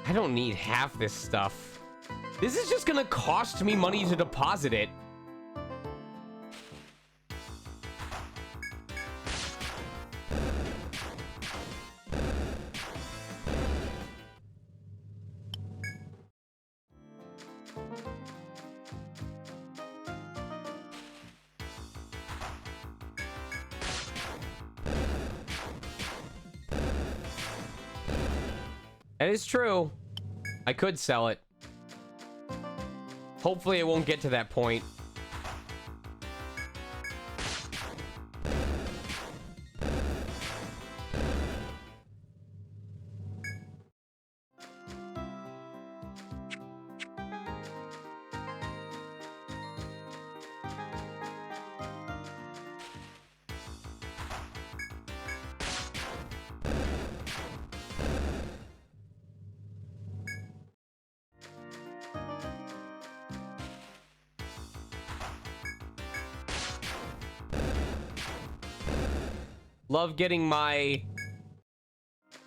I don't need half this stuff. This is just gonna cost me money to deposit it. That is true. I could sell it. Hopefully it won't get to that point. Love getting my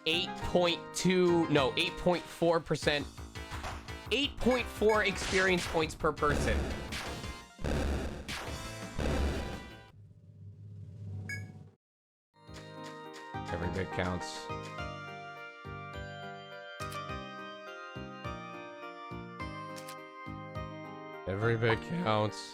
8.4%, 8.4 experience points per person. Every bit counts. Every bit counts.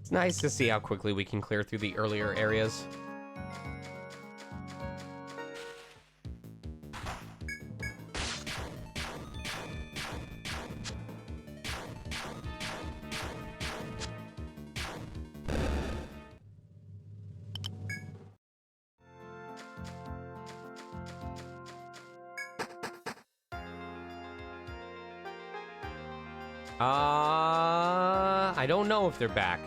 It's nice to see how quickly we can clear through the earlier areas. I don't know if they're back.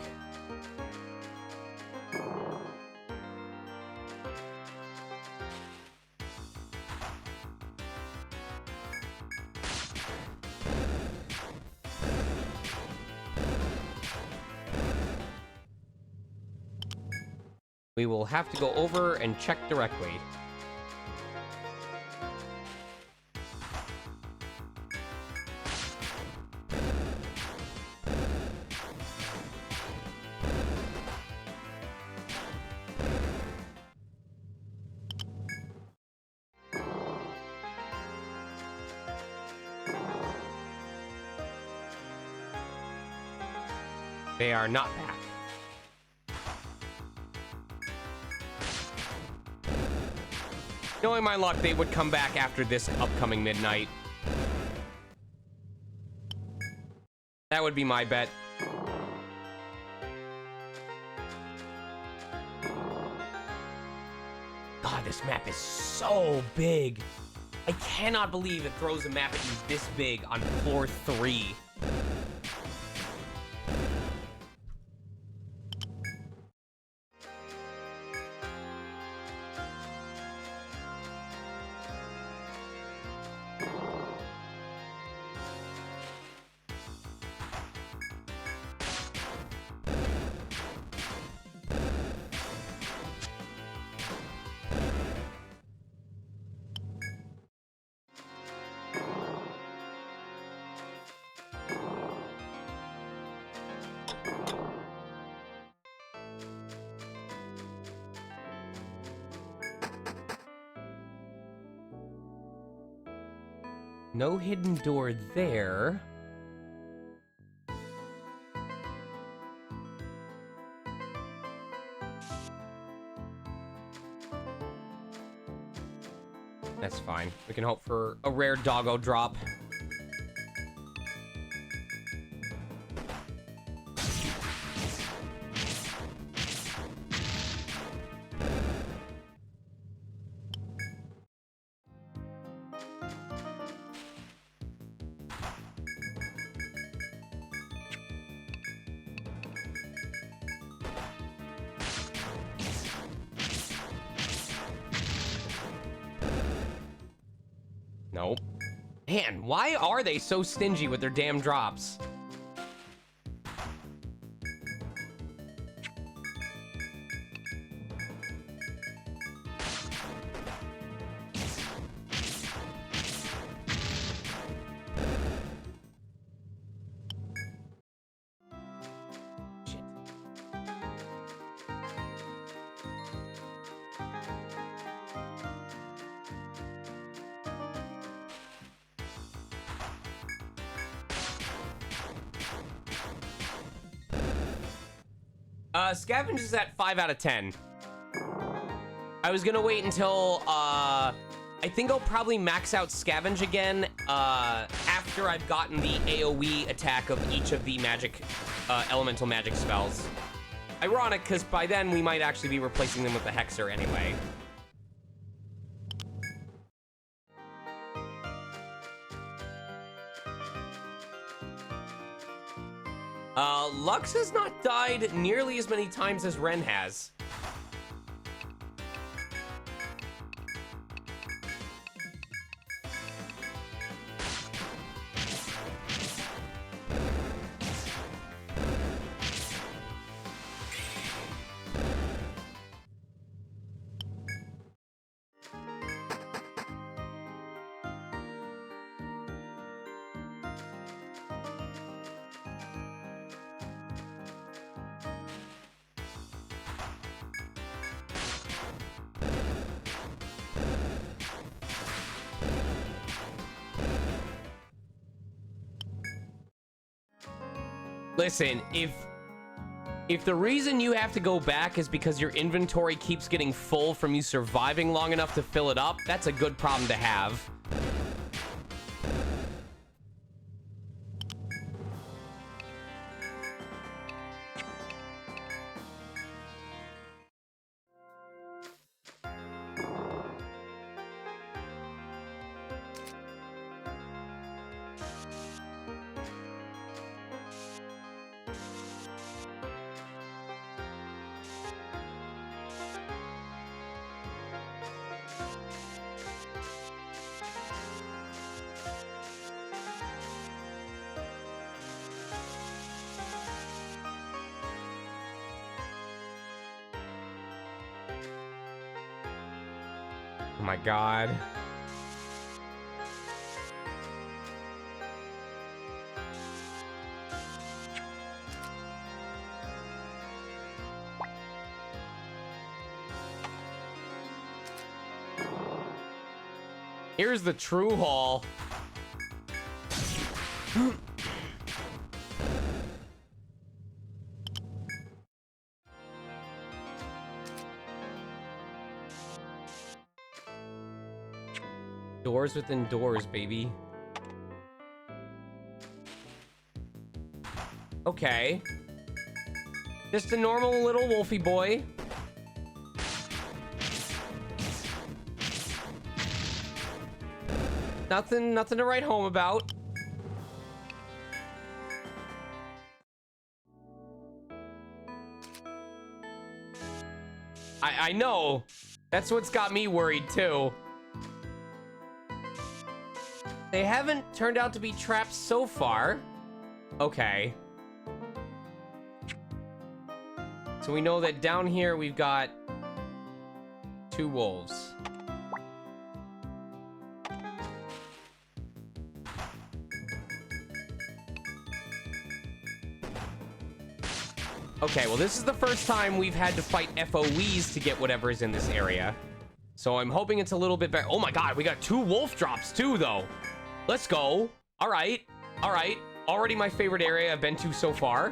We will have to go over and check directly. They are not back. Knowing my luck, they would come back after this upcoming midnight. That would be my bet. God, this map is so big. I cannot believe it throws a map at you this big on floor 3. No hidden door there. That's fine. We can hope for a rare doggo drop. Nope. Man, why are they so stingy with their damn drops? Shit. Scavenge is at 5 out of 10. I was gonna wait until, I think I'll probably max out Scavenge again, after I've gotten the AoE attack of each of the magic, elemental magic spells. Ironic, because by then we might actually be replacing them with the Hexer anyway. Lux has not died nearly as many times as Ren has. Listen, if the reason you have to go back is because your inventory keeps getting full from you surviving long enough to fill it up, that's a good problem to have. Oh my god. Here's the true haul. Doors within doors, baby. Okay. Just a normal little wolfy boy. Nothing to write home about. I know. That's what's got me worried too. They haven't turned out to be traps so far. Okay. So we know that down here we've got 2 wolves. Okay, well this is the first time we've had to fight FOEs to get whatever is in this area. So I'm hoping it's a little bit better. Oh my god, we got 2 wolf drops too though. Let's go. All right. All right. Already my favorite area I've been to so far.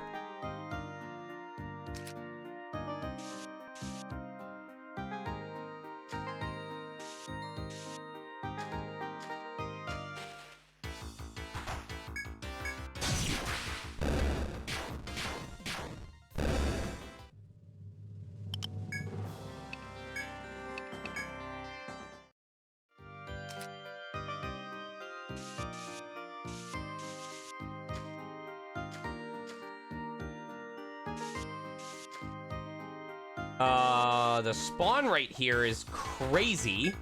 The spawn rate here is crazy.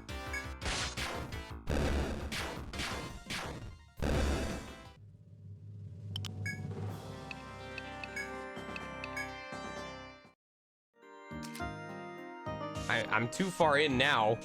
I'm too far in now.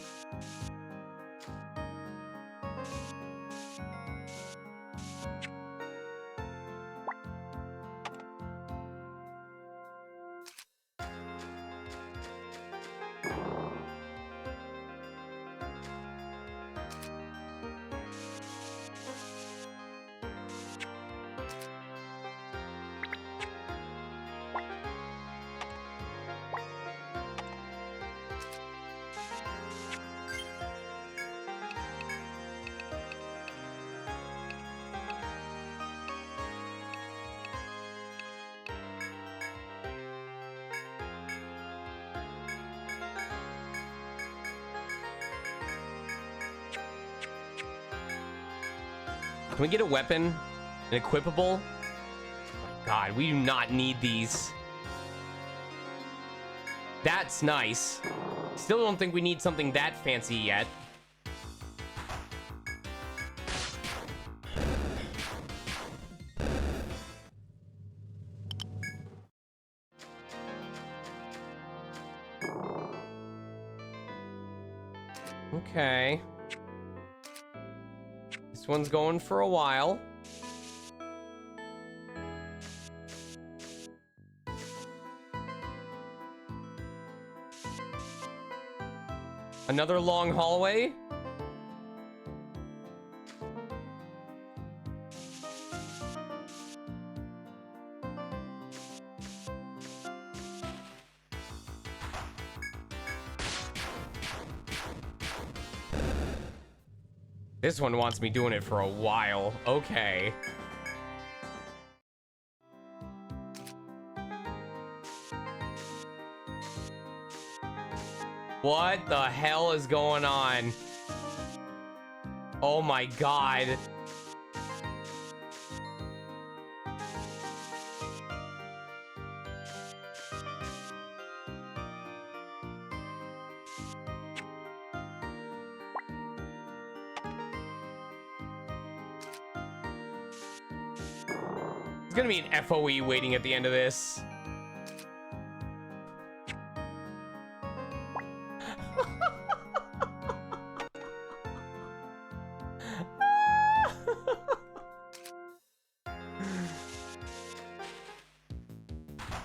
Can we get a weapon? An equipable? Oh my God, we do not need these. That's nice. Still don't think we need something that fancy yet. Okay. This one's going for a while. Another long hallway. This one wants me doing it for a while. Okay. What the hell is going on? Oh my God. It's gonna be an FOE waiting at the end of this.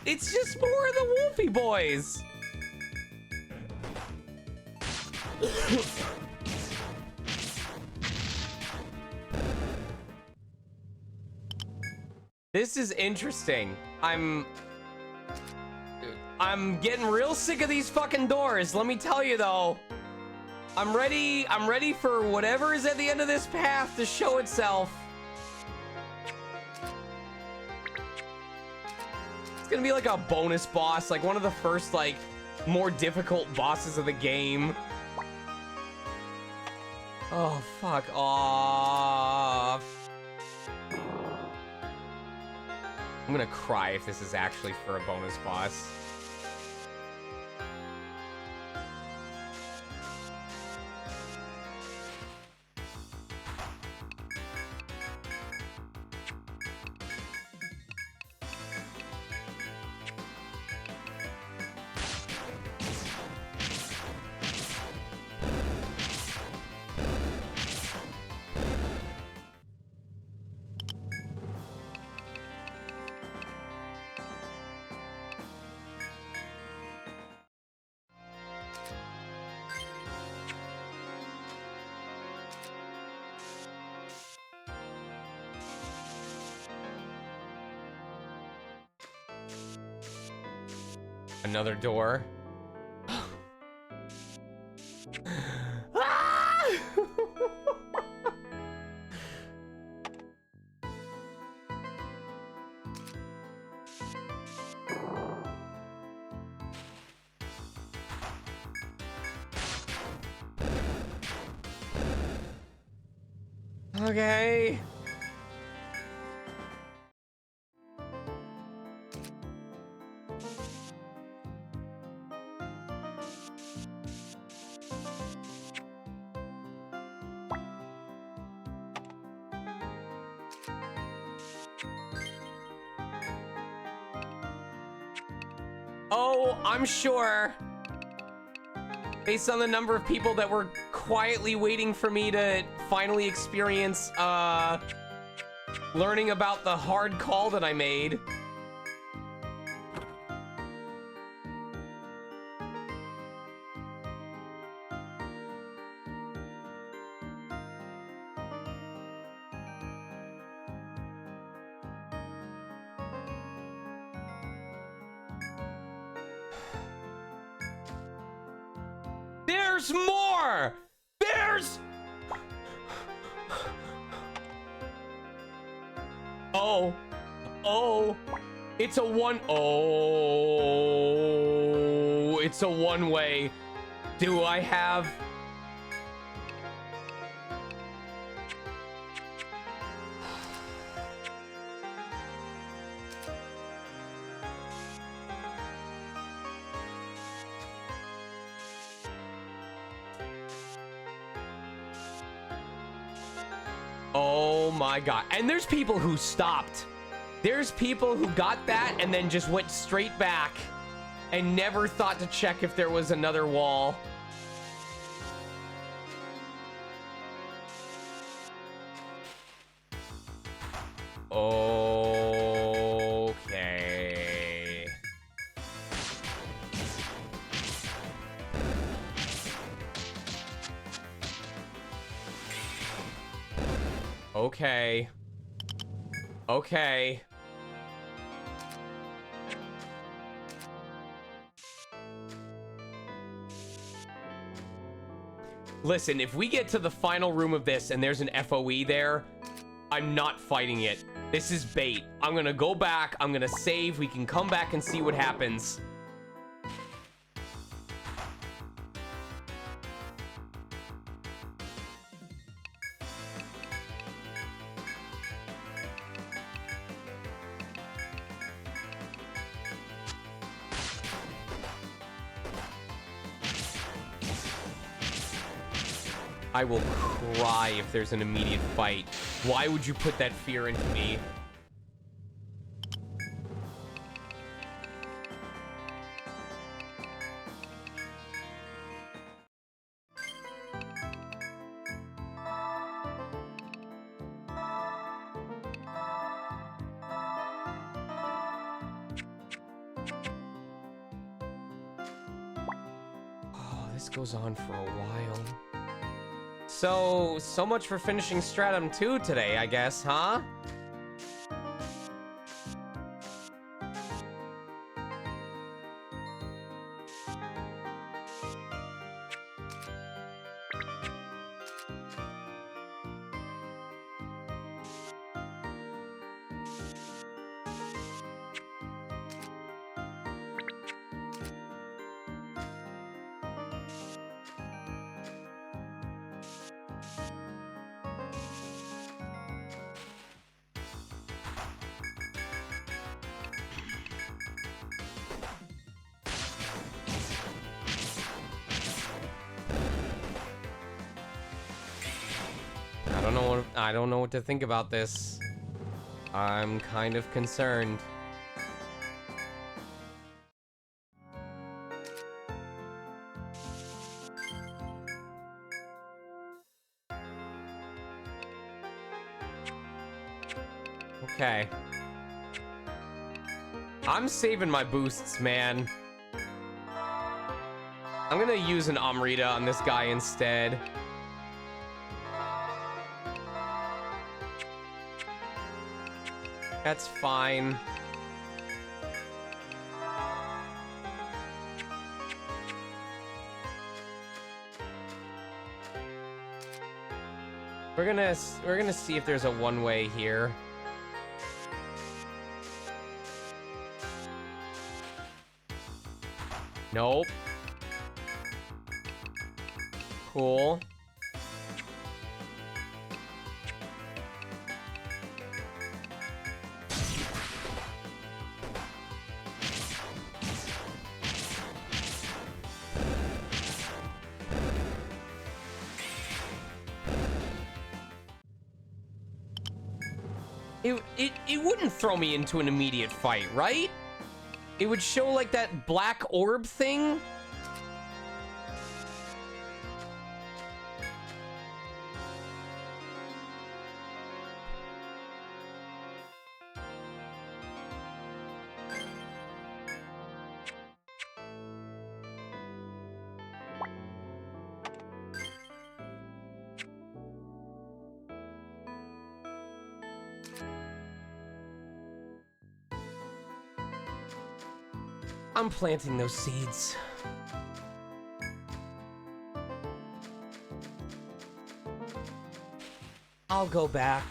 It's just more of the Wolfie boys. This is interesting. I'm getting real sick of these fucking doors. Let me tell you though. I'm ready for whatever is at the end of this path to show itself. It's gonna be like a bonus boss, like one of the first like more difficult bosses of the game. Oh, fuck off. I'm gonna cry if this is actually for a bonus boss. Another door. Okay. Oh, I'm sure. Based on the number of people that were quietly waiting for me to finally experience, learning about the hard call that I made. There's more! There's... Oh. Oh. It's a one... Oh. It's a one-way. Do I have... Oh my god. And there's people who stopped. There's people who got that and then just went straight back and never thought to check if there was another wall. Okay. Okay. Okay. Listen, if we get to the final room of this and there's an FOE there, I'm not fighting it. This is bait. I'm gonna go back. I'm gonna save. We can come back and see what happens. I will cry if there's an immediate fight. Why would you put that fear into me? Oh, this goes on for a while. So much for finishing Stratum 2 today, I guess, huh? I don't know what to think about this. I'm kind of concerned. Okay. I'm saving my boosts, man. I'm gonna use an Amrita on this guy instead. That's fine. we're gonna see if there's a one-way here. Nope. Cool. It wouldn't throw me into an immediate fight, right? It would show like that black orb thing. I'm planting those seeds. I'll go back.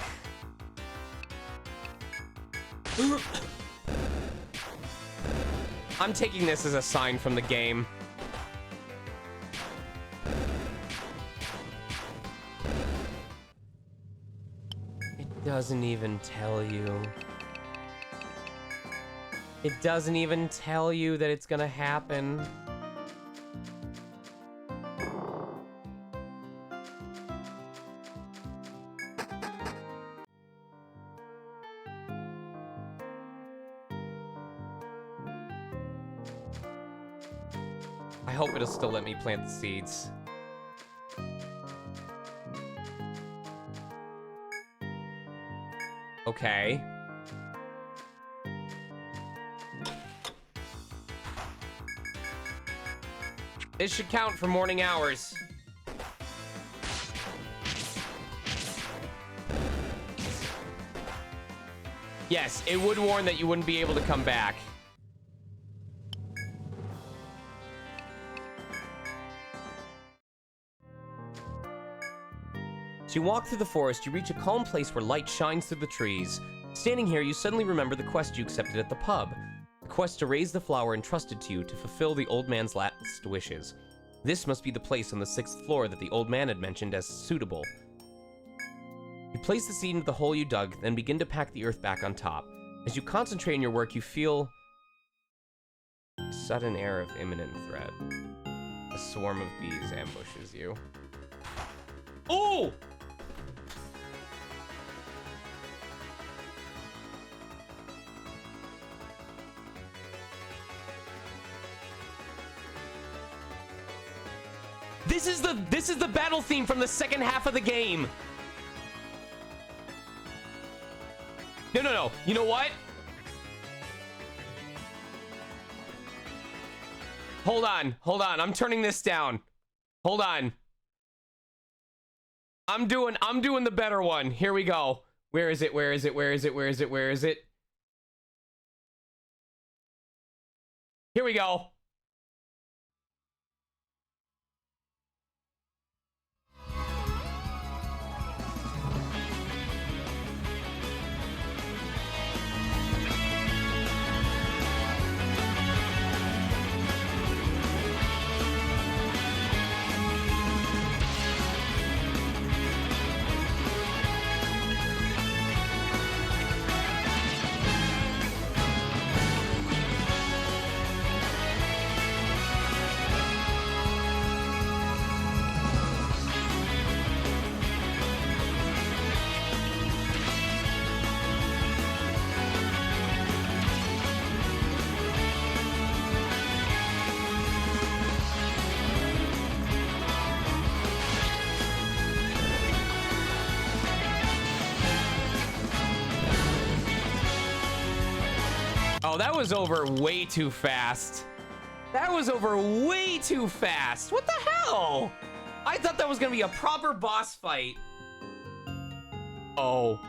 I'm taking this as a sign from the game. It doesn't even tell you. It doesn't even tell you that it's gonna happen. I hope it'll still let me plant the seeds. Okay. This should count for morning hours. Yes, it would warn that you wouldn't be able to come back. As you walk through the forest, you reach a calm place where light shines through the trees. Standing here, you suddenly remember the quest you accepted at the pub. The quest to raise the flower entrusted to you to fulfill the old man's last wishes. This must be the place on the 6th floor that the old man had mentioned as suitable. You place the seed into the hole you dug, then begin to pack the earth back on top. As you concentrate on your work, you feel a sudden air of imminent threat. A swarm of bees ambushes you. Oh! This is the battle theme from the second half of the game. No. You know what? Hold on. I'm turning this down. Hold on. I'm doing the better one. Here we go. Where is it? Here we go. Oh, that was over way too fast. What the hell? I thought that was gonna be a proper boss fight. Oh.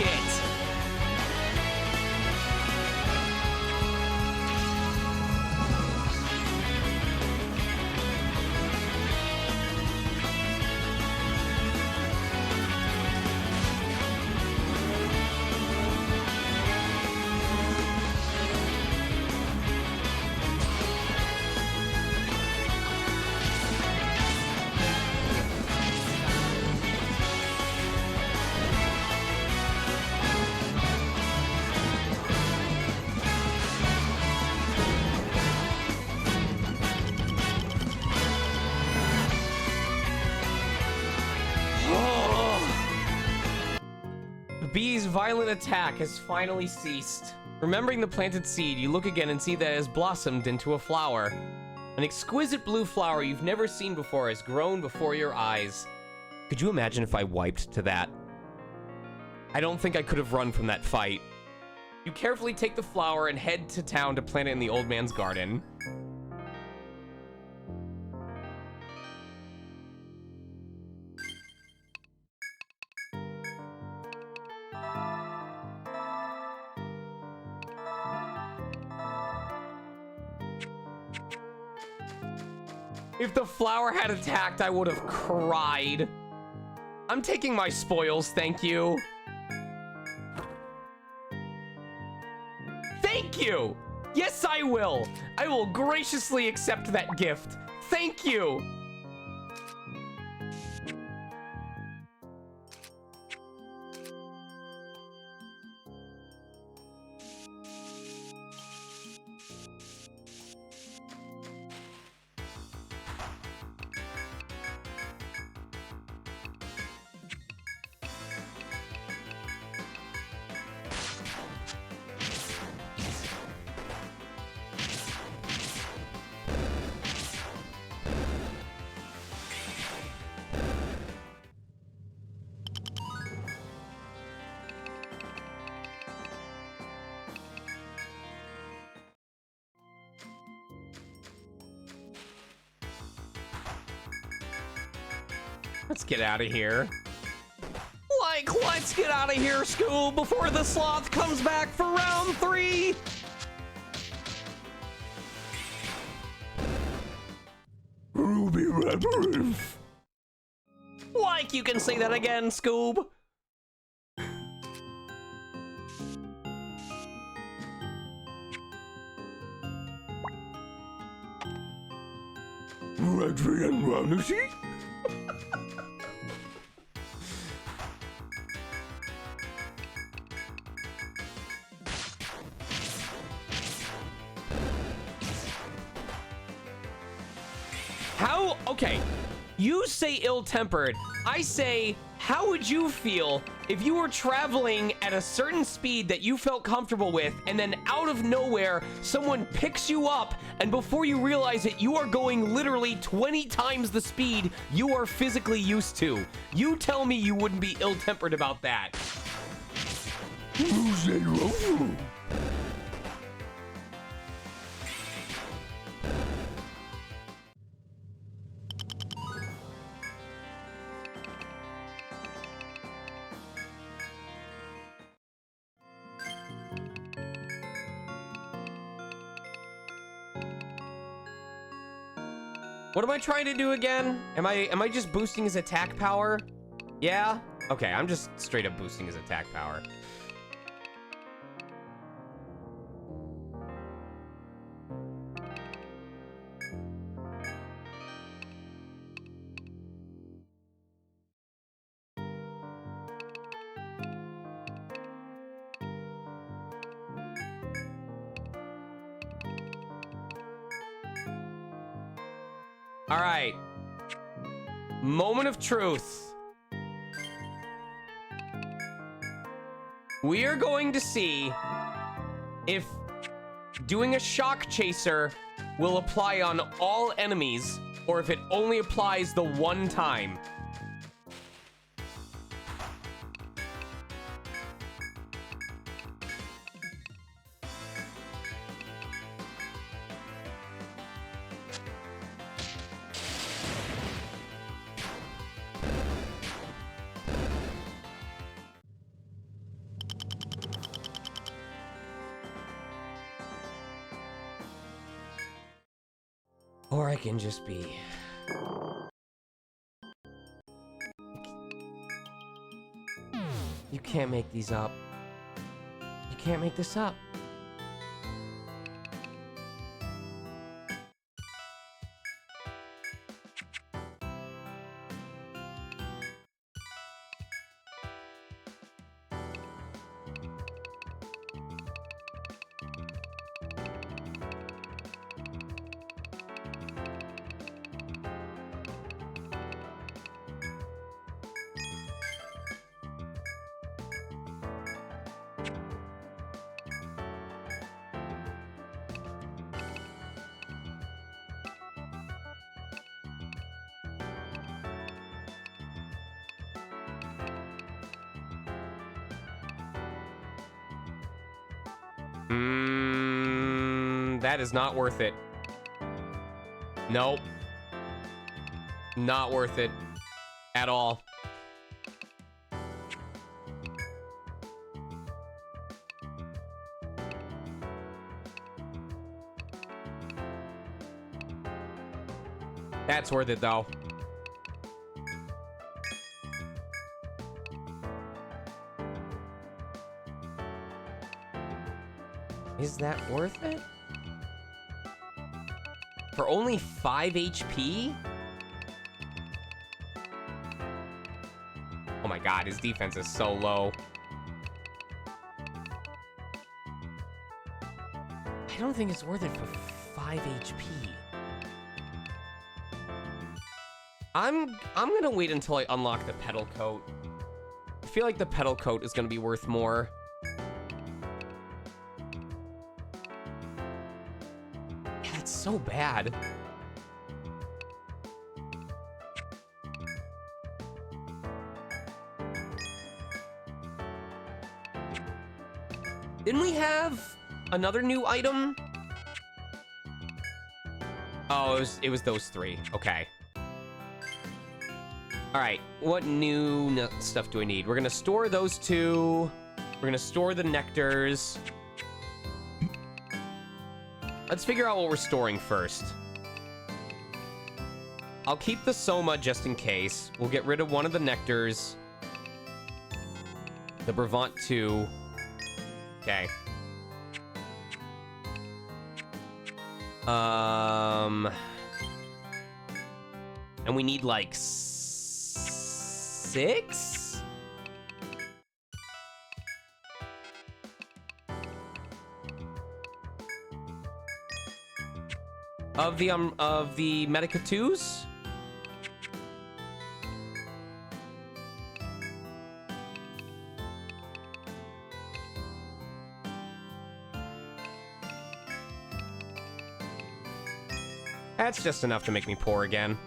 shit. Bee's violent attack has finally ceased. Remembering the planted seed, you look again and see that it has blossomed into a flower. An exquisite blue flower you've never seen before has grown before your eyes. Could you imagine if I wiped to that? I don't think I could have run from that fight. You carefully take the flower and head to town to plant it in the old man's garden. If the flower had attacked, I would have cried. I'm taking my spoils, thank you. Thank you! Yes, I will. I will graciously accept that gift. Thank you. Let's get out of here. Let's get out of here, Scoob, before the sloth comes back for round 3. Ruby Labyrinth. You can say that again, Scoob. ETRIAN Odyssey? How? Okay, you say ill-tempered. I say, how would you feel if you were traveling at a certain speed that you felt comfortable with, and then out of nowhere, someone picks you up, and before you realize it, you are going literally 20 times the speed you are physically used to? You tell me you wouldn't be ill-tempered about that. What am I trying to do again? Am I just boosting his attack power? Yeah? Okay, I'm just straight up boosting his attack power. All right. Moment of truth. We are going to see if doing a shock chaser will apply on all enemies or if it only applies the one time. Or I can just be... You can't make these up. You can't make this up. That is not worth it. Nope. Not worth it. At all. That's worth it, though. Is that worth it? For only 5 HP? Oh my god, his defense is so low. I don't think it's worth it for 5 HP. I'm gonna wait until I unlock the pedal coat. I feel like the pedal coat is gonna be worth more. Yeah, it's so bad. Didn't we have another new item? Oh, it was those 3. Okay. All right, what new stuff do I need? We're gonna store those 2. We're gonna store the nectars. Let's figure out what we're storing first. I'll keep the Soma just in case. We'll get rid of one of the nectars. The Brevant 2. Okay. And we need like 6? Of the Medica 2s? That's just enough to make me poor again.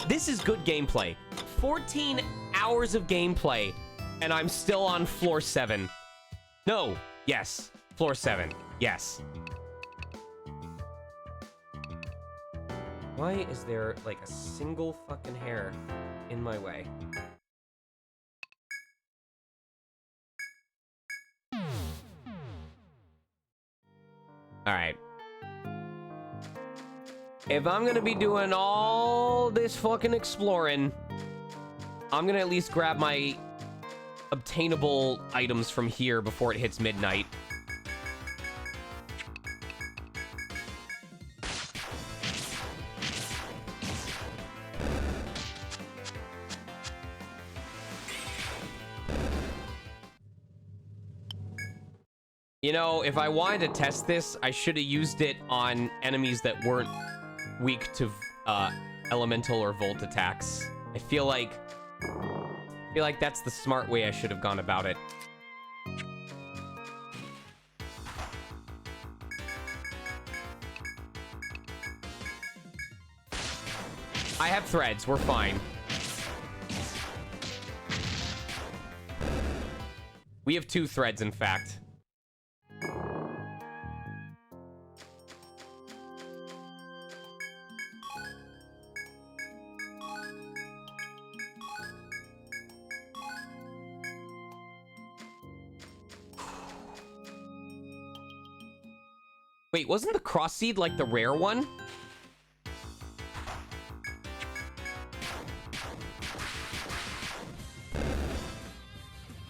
This is good gameplay. 14 hours of gameplay, and I'm still on floor 7. No, yes, floor 7, yes. Why is there, like, a single fucking hair in my way? Alright. If I'm gonna be doing all this fucking exploring, I'm gonna at least grab my obtainable items from here before it hits midnight. You know, if I wanted to test this, I should have used it on enemies that weren't weak to elemental or volt attacks. I feel like that's the smart way I should have gone about it. I have threads, we're fine. We have 2 threads, in fact. Wait, wasn't the cross seed like the rare one?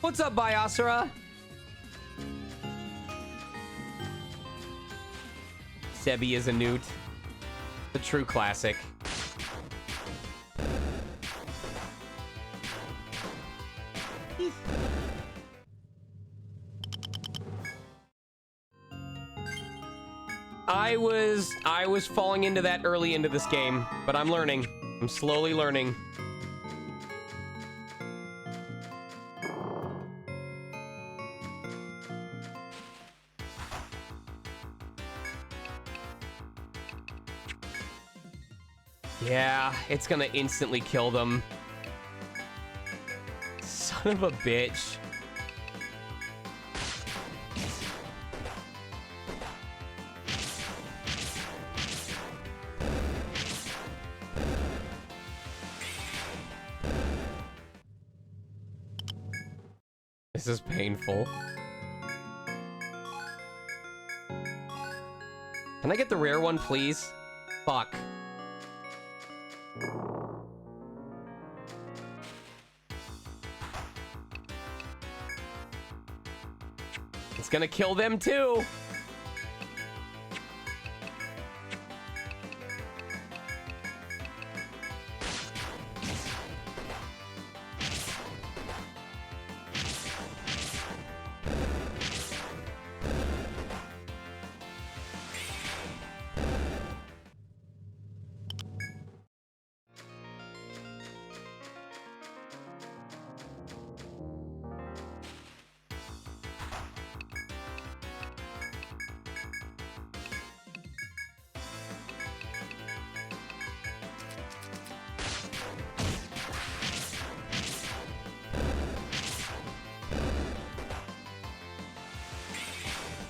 What's up, Biosera? Sebi is a newt. The true classic. I was falling into that early into this game, but I'm learning. I'm slowly learning. Yeah, it's gonna instantly kill them. Son of a bitch. This is painful. Can I get the rare one, please? Fuck. It's gonna kill them too.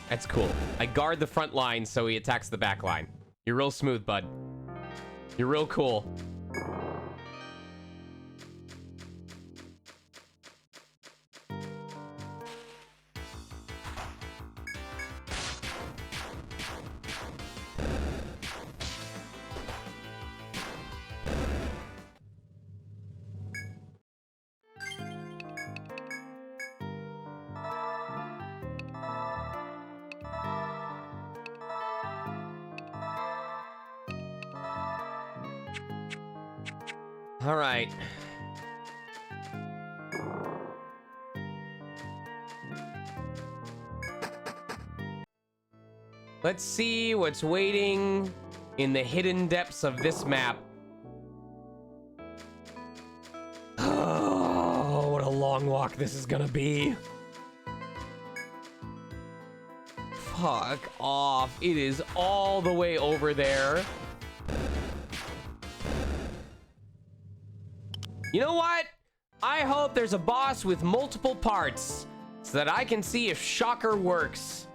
That's cool. I guard the front line so he attacks the back line. You're real smooth, bud. You're real cool. All right. Let's see what's waiting in the hidden depths of this map. Oh, what a long walk this is gonna be. Fuck off. It is all the way over there. You know what? I hope there's a boss with multiple parts so that I can see if Shocker works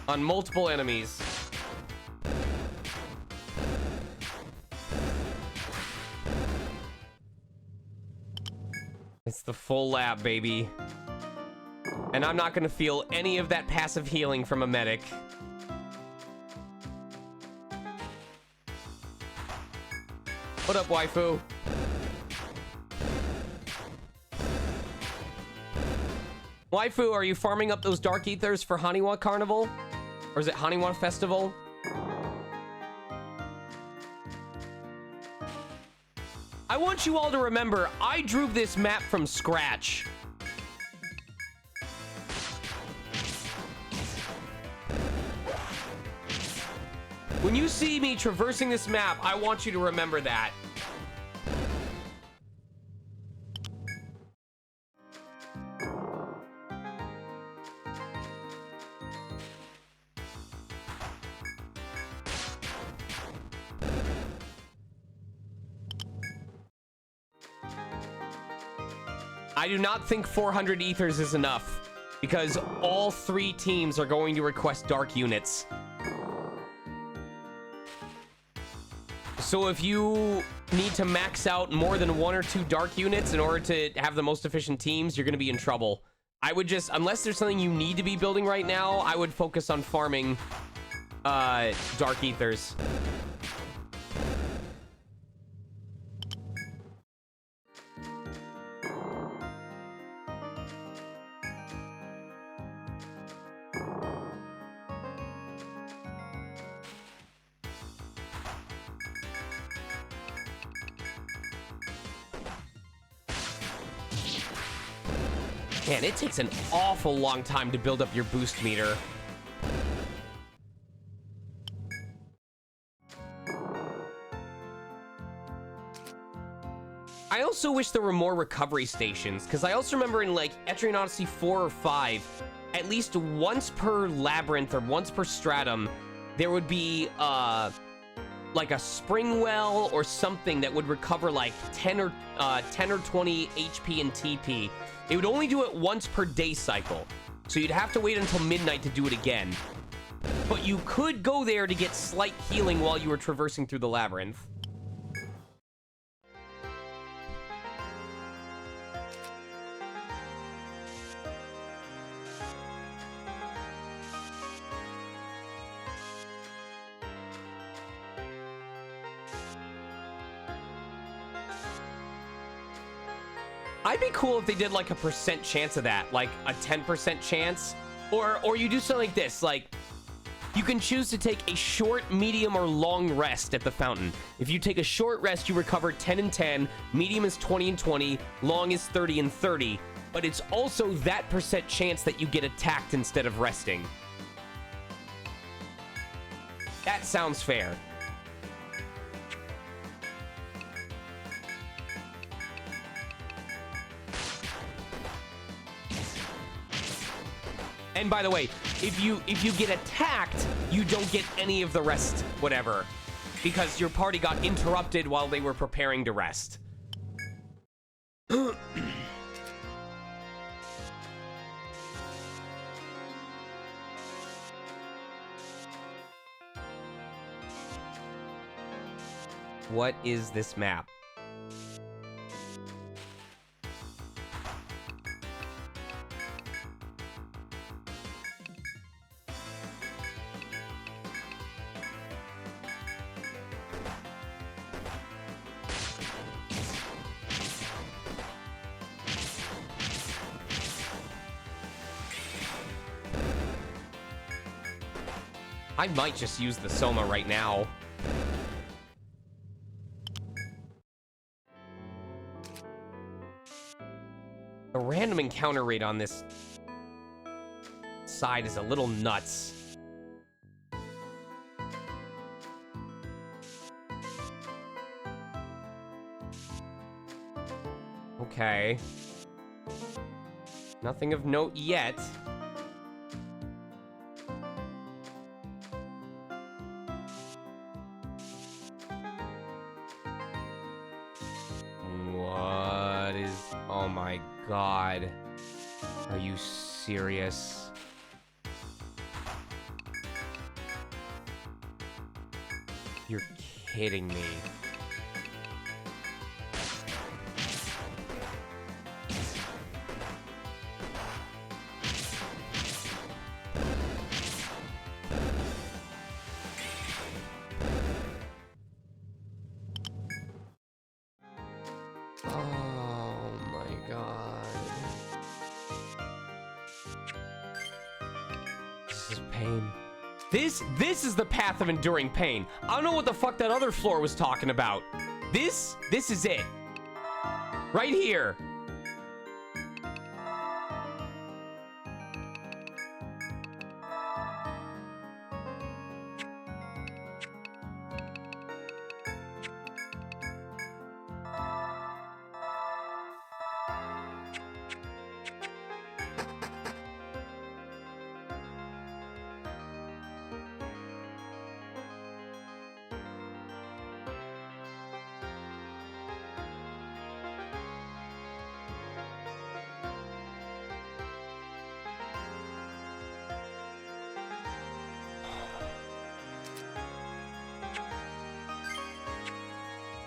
on multiple enemies. It's the full lab, baby. And I'm not gonna feel any of that passive healing from a medic. What up, waifu? Waifu, are you farming up those dark ethers for Haniwa Carnival? Or is it Haniwa Festival? I want you all to remember, I drew this map from scratch. When you see me traversing this map, I want you to remember that. I do not think 400 ethers is enough because all three teams are going to request dark units. So if you need to max out more than 1 or 2 dark units in order to have the most efficient teams, you're going to be in trouble I would just, unless there's something you need to be building right now, I would focus on farming Dark Ethers. Man, it takes an awful long time to build up your boost meter. I also wish there were more recovery stations, because I also remember in, like, ETRIAN Odyssey 4 or 5, at least once per labyrinth or once per stratum, there would be, like a spring well or something that would recover, like, 10 or 20 HP and TP. It would only do it once per day cycle, so you'd have to wait until midnight to do it again. But you could go there to get slight healing while you were traversing through the labyrinth. I'd be cool if they did like a percent chance of that, like a 10% chance, or you do something like this, like you can choose to take a short, medium, or long rest at the fountain. If you take a short rest, you recover 10 and 10, medium is 20 and 20, long is 30 and 30, but it's also that percent chance that you get attacked instead of resting. That sounds fair. And by the way, if you get attacked, you don't get any of the rest, whatever, because your party got interrupted while they were preparing to rest. What is this map? I might just use the Soma right now. The random encounter rate on this side is a little nuts. Okay. Nothing of note yet. What is... Oh my god. Are you serious? You're kidding me. This is the path of enduring pain. I don't know what the fuck that other floor was talking about. This is it. Right here.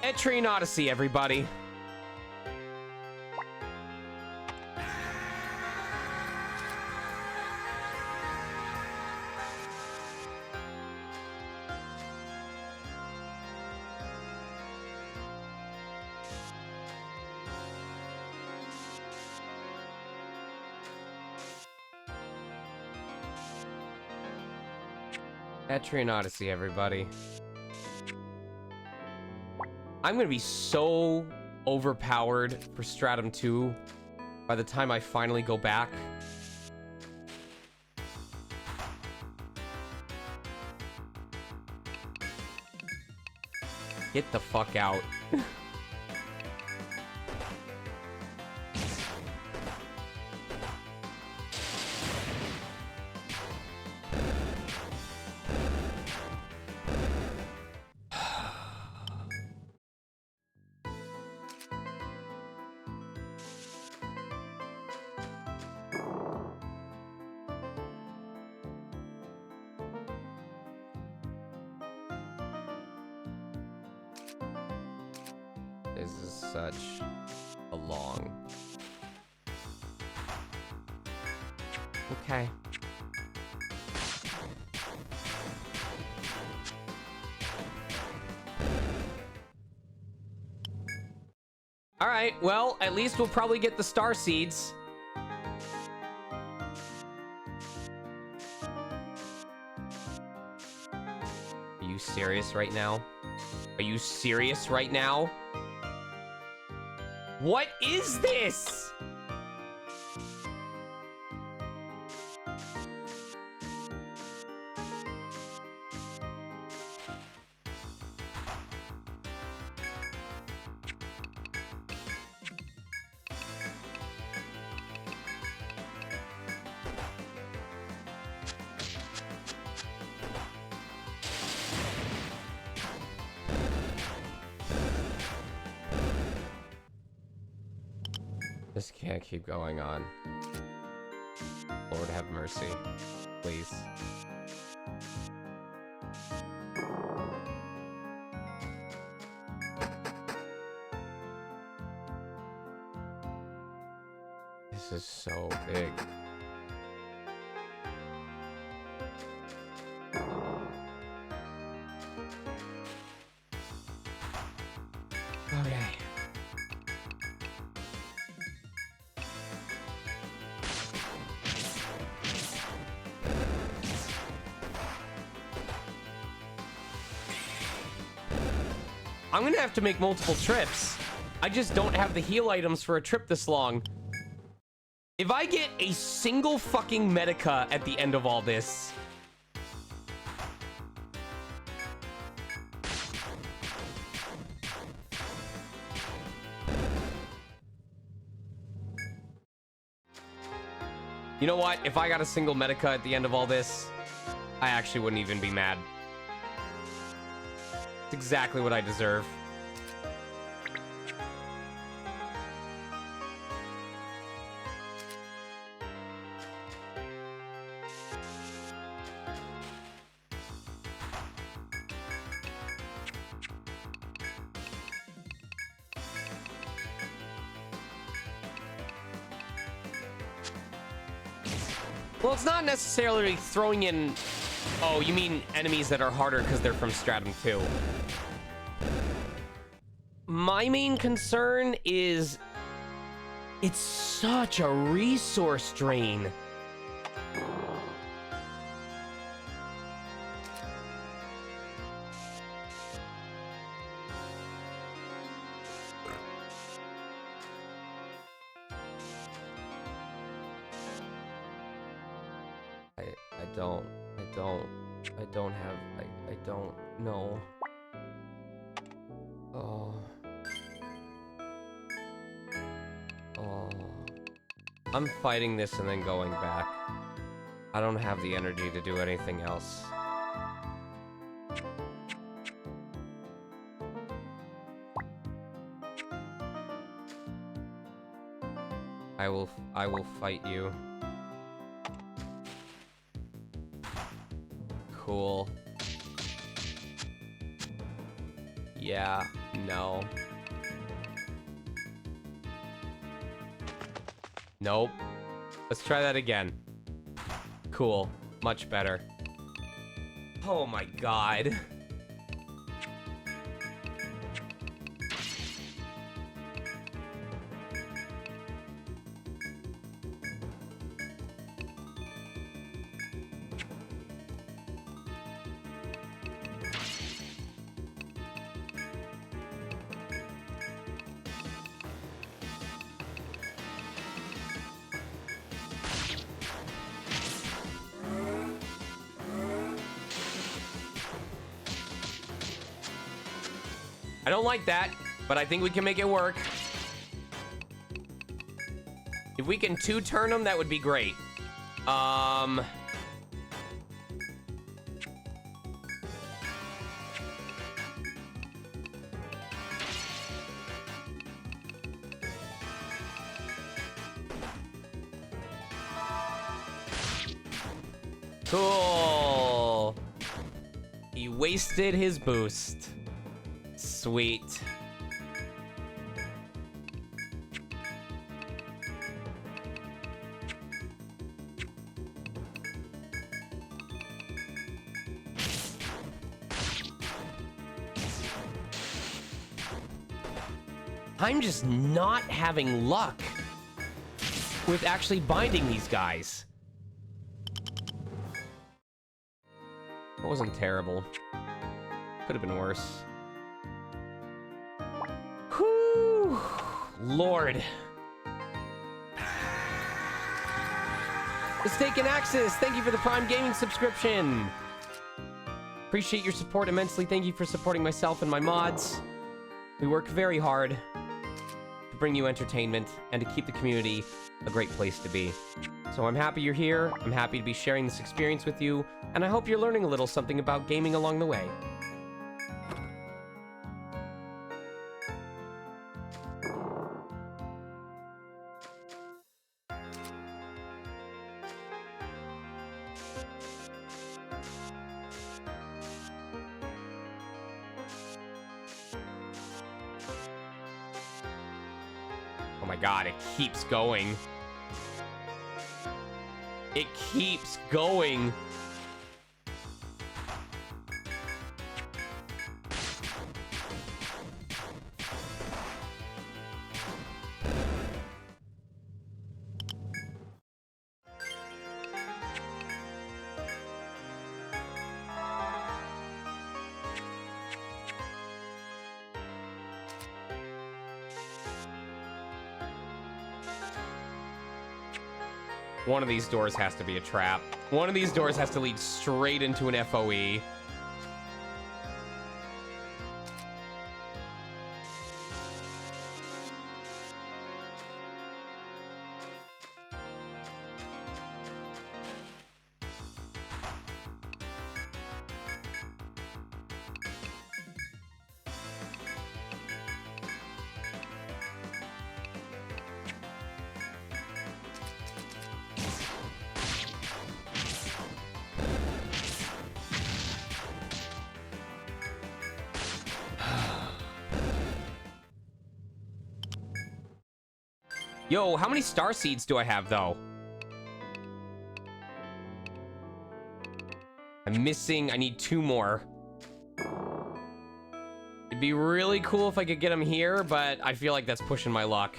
ETRIAN Odyssey, everybody. ETRIAN Odyssey, everybody. I'm gonna be so overpowered for Stratum 2 by the time I finally go back. Get the fuck out. This is such a long... Okay. Alright, well, at least we'll probably get the star seeds. Are you serious right now? Are you serious right now? What is this? This can't keep going on. Lord have mercy. Please. This is so big. Okay. I'm gonna have to make multiple trips. I just don't have the heal items for a trip this long. If I get a single fucking Medica at the end of all this... You know what? If I got a single Medica at the end of all this, I actually wouldn't even be mad. It's exactly what I deserve. Well, it's not necessarily throwing in... Oh, you mean enemies that are harder because they're from Stratum 2. My main concern is... It's such a resource drain. I don't know. Oh. I'm fighting this and then going back. I don't have the energy to do anything else. I will fight you. Cool. Yeah, no. Nope. Let's try that again. Cool. Much better. Oh my god. I don't like that, but I think we can make it work. If we can two-turn them, that would be great. Cool. He wasted his boost. Sweet. I'm just not having luck with actually binding these guys. That wasn't terrible. Could have been worse. Whew. Lord. Mistaken Axis, thank you for the Prime Gaming subscription. Appreciate your support immensely. Thank you for supporting myself and my mods. We work very hard to bring you entertainment and to keep the community a great place to be. So I'm happy you're here. I'm happy to be sharing this experience with you, and I hope you're learning a little something about gaming along the way. Oh my god, it keeps going. It keeps going. One of these doors has to be a trap. One of these doors has to lead straight into an FOE. Yo, how many star seeds do I have, though? I'm missing... I need 2 more. It'd be really cool if I could get them here, but I feel like that's pushing my luck.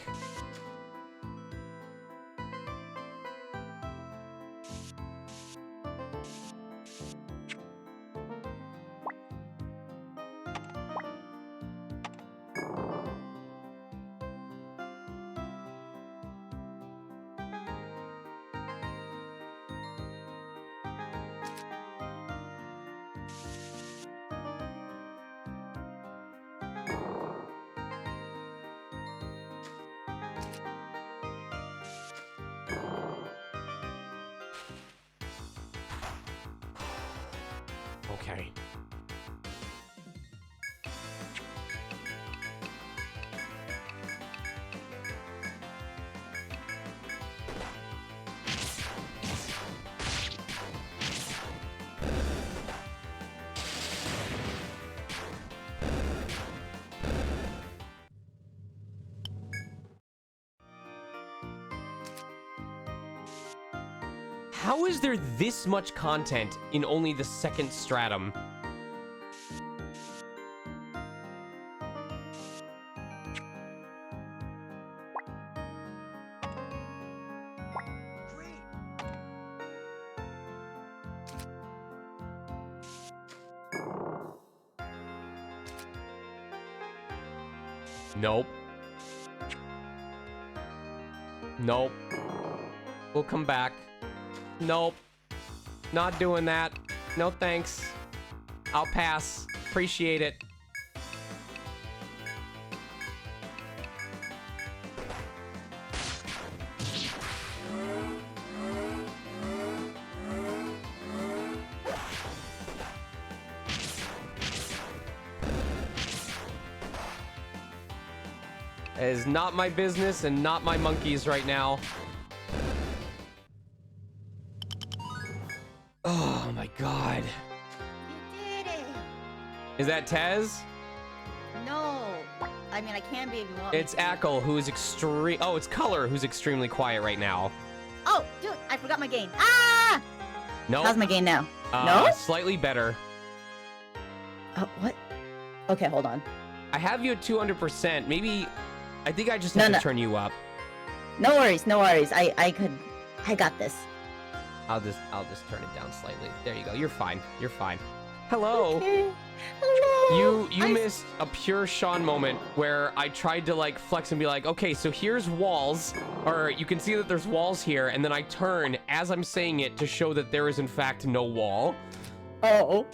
Okay. How is there this much content in only the second stratum? Nope. Nope. We'll come back. Nope. Not doing that. No thanks. I'll pass. Appreciate it. It is not my business and not my monkeys right now. Oh my god. You did it. Is that Tez? No. I mean, I can be if you want. It's Ackle, who is extreme. Oh, it's Color, who's extremely quiet right now. Oh, dude, I forgot my gain. Ah! No. How's my gain now? No? Slightly better. Oh, what? Okay, hold on. I have you at 200%. Maybe, I think I just have to turn you up. No worries, no worries. I got this. I'll just turn it down slightly. There you go. You're fine. You're fine. Hello. Okay. Hello. You missed a pure Sean moment where I tried to like flex and be like, okay, so here's walls, or you can see that there's walls here, and then I turn as I'm saying it to show that there is in fact no wall. Oh.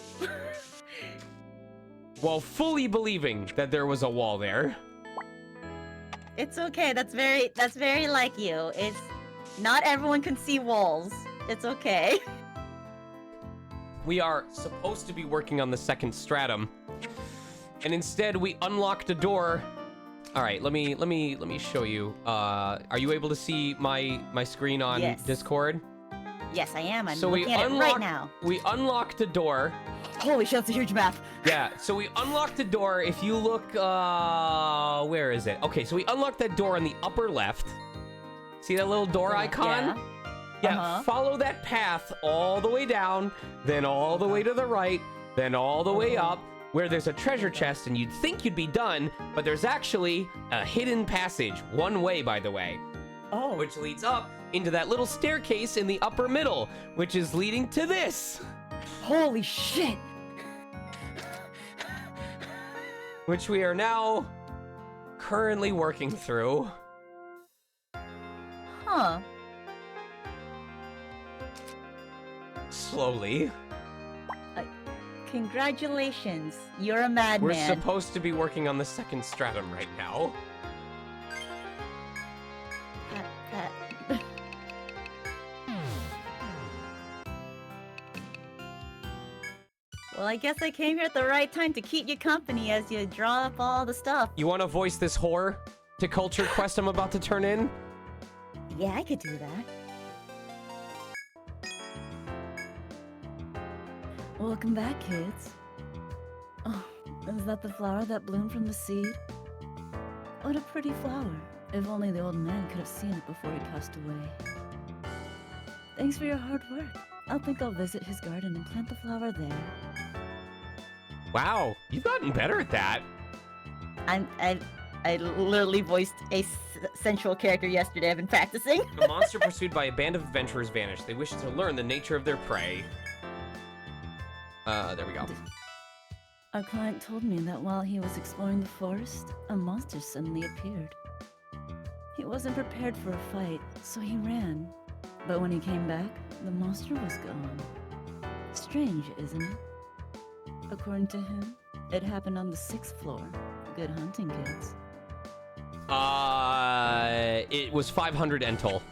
While fully believing that there was a wall there. It's okay. That's very like you. It's not everyone can see walls. It's okay. We are supposed to be working on the second stratum, and instead we unlocked a door. All right, let me show you. Are you able to see my screen on Discord? Yes, I am. I'm looking at it right now. We unlocked a door. Holy shit, that's a huge map. Yeah, so we unlocked the door. If you look, where is it? Okay, so we unlocked that door on the upper left. See that little door icon? Yeah, follow that path all the way down, then all the way to the right, then all the way up, where there's a treasure chest, and you'd think you'd be done, but there's actually a hidden passage, one way, by the way. Oh. Which leads up into that little staircase in the upper middle, which is leading to this. Holy shit. Which we are now currently working through. Huh. Slowly. Congratulations. You're a madman. We're supposed to be working on the second stratum right now. Pat. Well, I guess I came here at the right time to keep you company as you draw up all the stuff. You want to voice this whore to Culture Quest I'm about to turn in? Yeah, I could do that. Welcome back, kids. Oh, is that the flower that bloomed from the seed? What a pretty flower. If only the old man could have seen it before he passed away. Thanks for your hard work. I'll think I'll visit his garden and plant the flower there. Wow, you've gotten better at that. I literally voiced a sensual character yesterday. I've been practicing. A monster pursued by a band of adventurers vanished. They wish to learn the nature of their prey. There we go. Our client told me that while he was exploring the forest, a monster suddenly appeared. He wasn't prepared for a fight, so he ran. But when he came back, the monster was gone. Strange, isn't it? According to him, it happened on the 6th floor. Good hunting, kids. It was 500 Entel.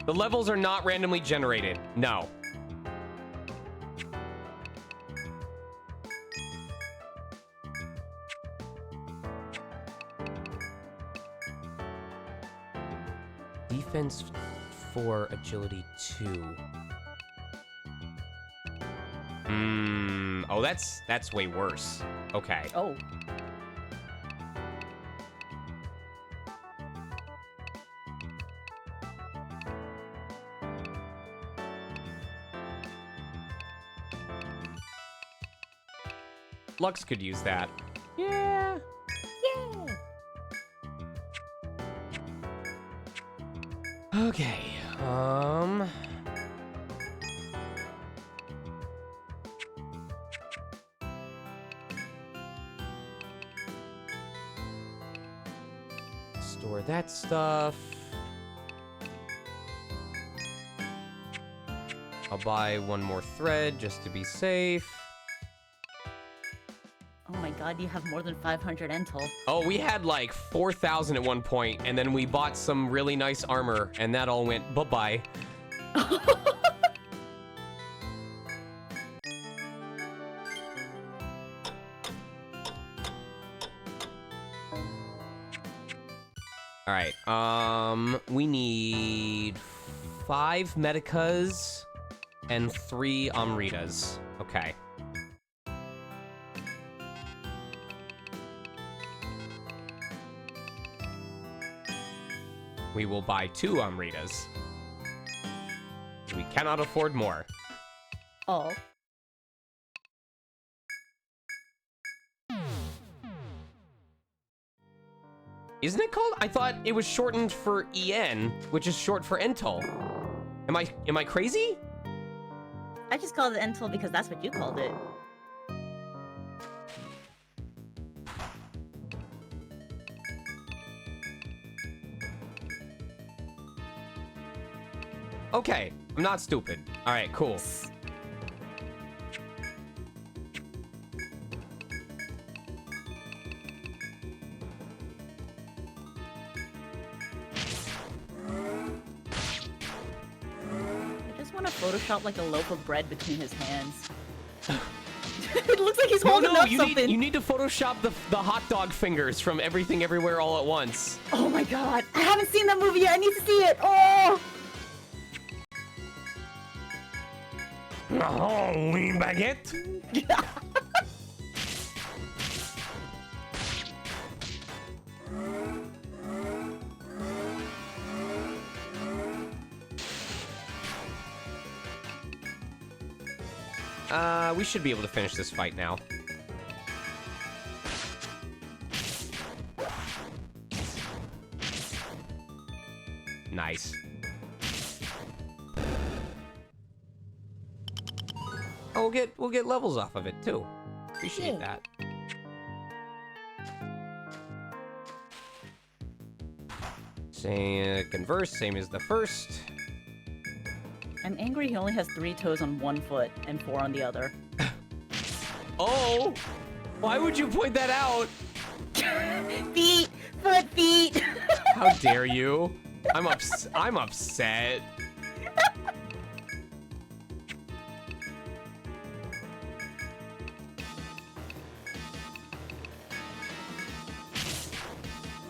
The levels are not randomly generated. No. Defense 4, agility 2. Oh, that's way worse. Okay. Oh. Lux could use that. Yeah. Yeah. Okay. Store that stuff. I'll buy one more thread just to be safe. Oh my god, you have more than 500 Entel. Oh, we had like 4,000 at one point, and then we bought some really nice armor, and that all went bye-bye. All right. We need 5 Medicas and 3 Amritas. Okay. We will buy 2 Amritas. We cannot afford more. Oh. Isn't it called? I thought it was shortened for EN, which is short for Ental. Am I crazy? I just called it Entel because that's what you called it. Okay, I'm not stupid. All right, cool. I just want to Photoshop like a loaf of bread between his hands. It looks like he's holding up something. You need to Photoshop the hot dog fingers from Everything Everywhere All at Once. Oh my god, I haven't seen that movie yet. I need to see it. Oh! Oh, lean baguette. We should be able to finish this fight now. Nice. Oh, we'll get levels off of it too. Appreciate that. Same converse, same as the first. I'm angry he only has 3 toes on one foot and 4 on the other. Oh! Why would you point that out? Feet! Foot feet! How dare you? I'm upset.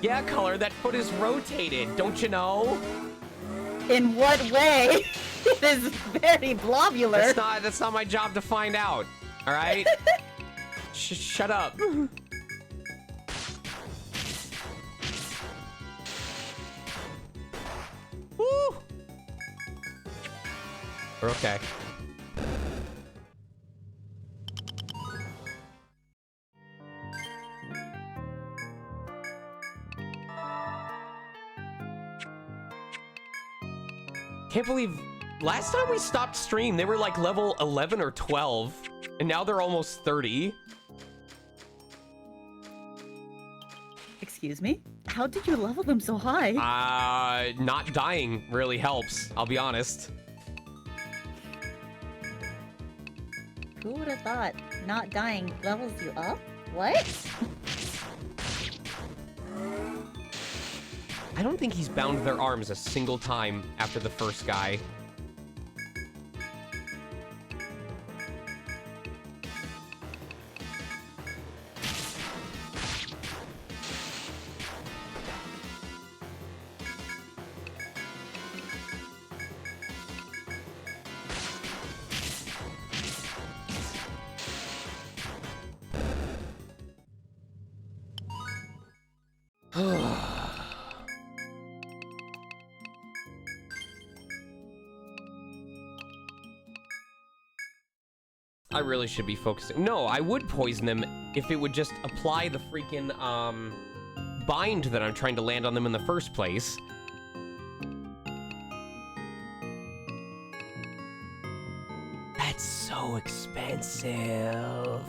Yeah, Color, that foot is rotated, don't you know? In what way? It is very globular. That's not my job to find out. All right? Shut up. Woo! We're okay. Can't believe last time we stopped stream, they were like level 11 or 12, and now they're almost 30. Excuse me? How did you level them so high? Not dying really helps, I'll be honest. Who would have thought not dying levels you up? What? I don't think he's bound their arms a single time after the first guy. I really should be focusing. No, I would poison them if it would just apply the freaking bind that I'm trying to land on them in the first place. That's so expensive.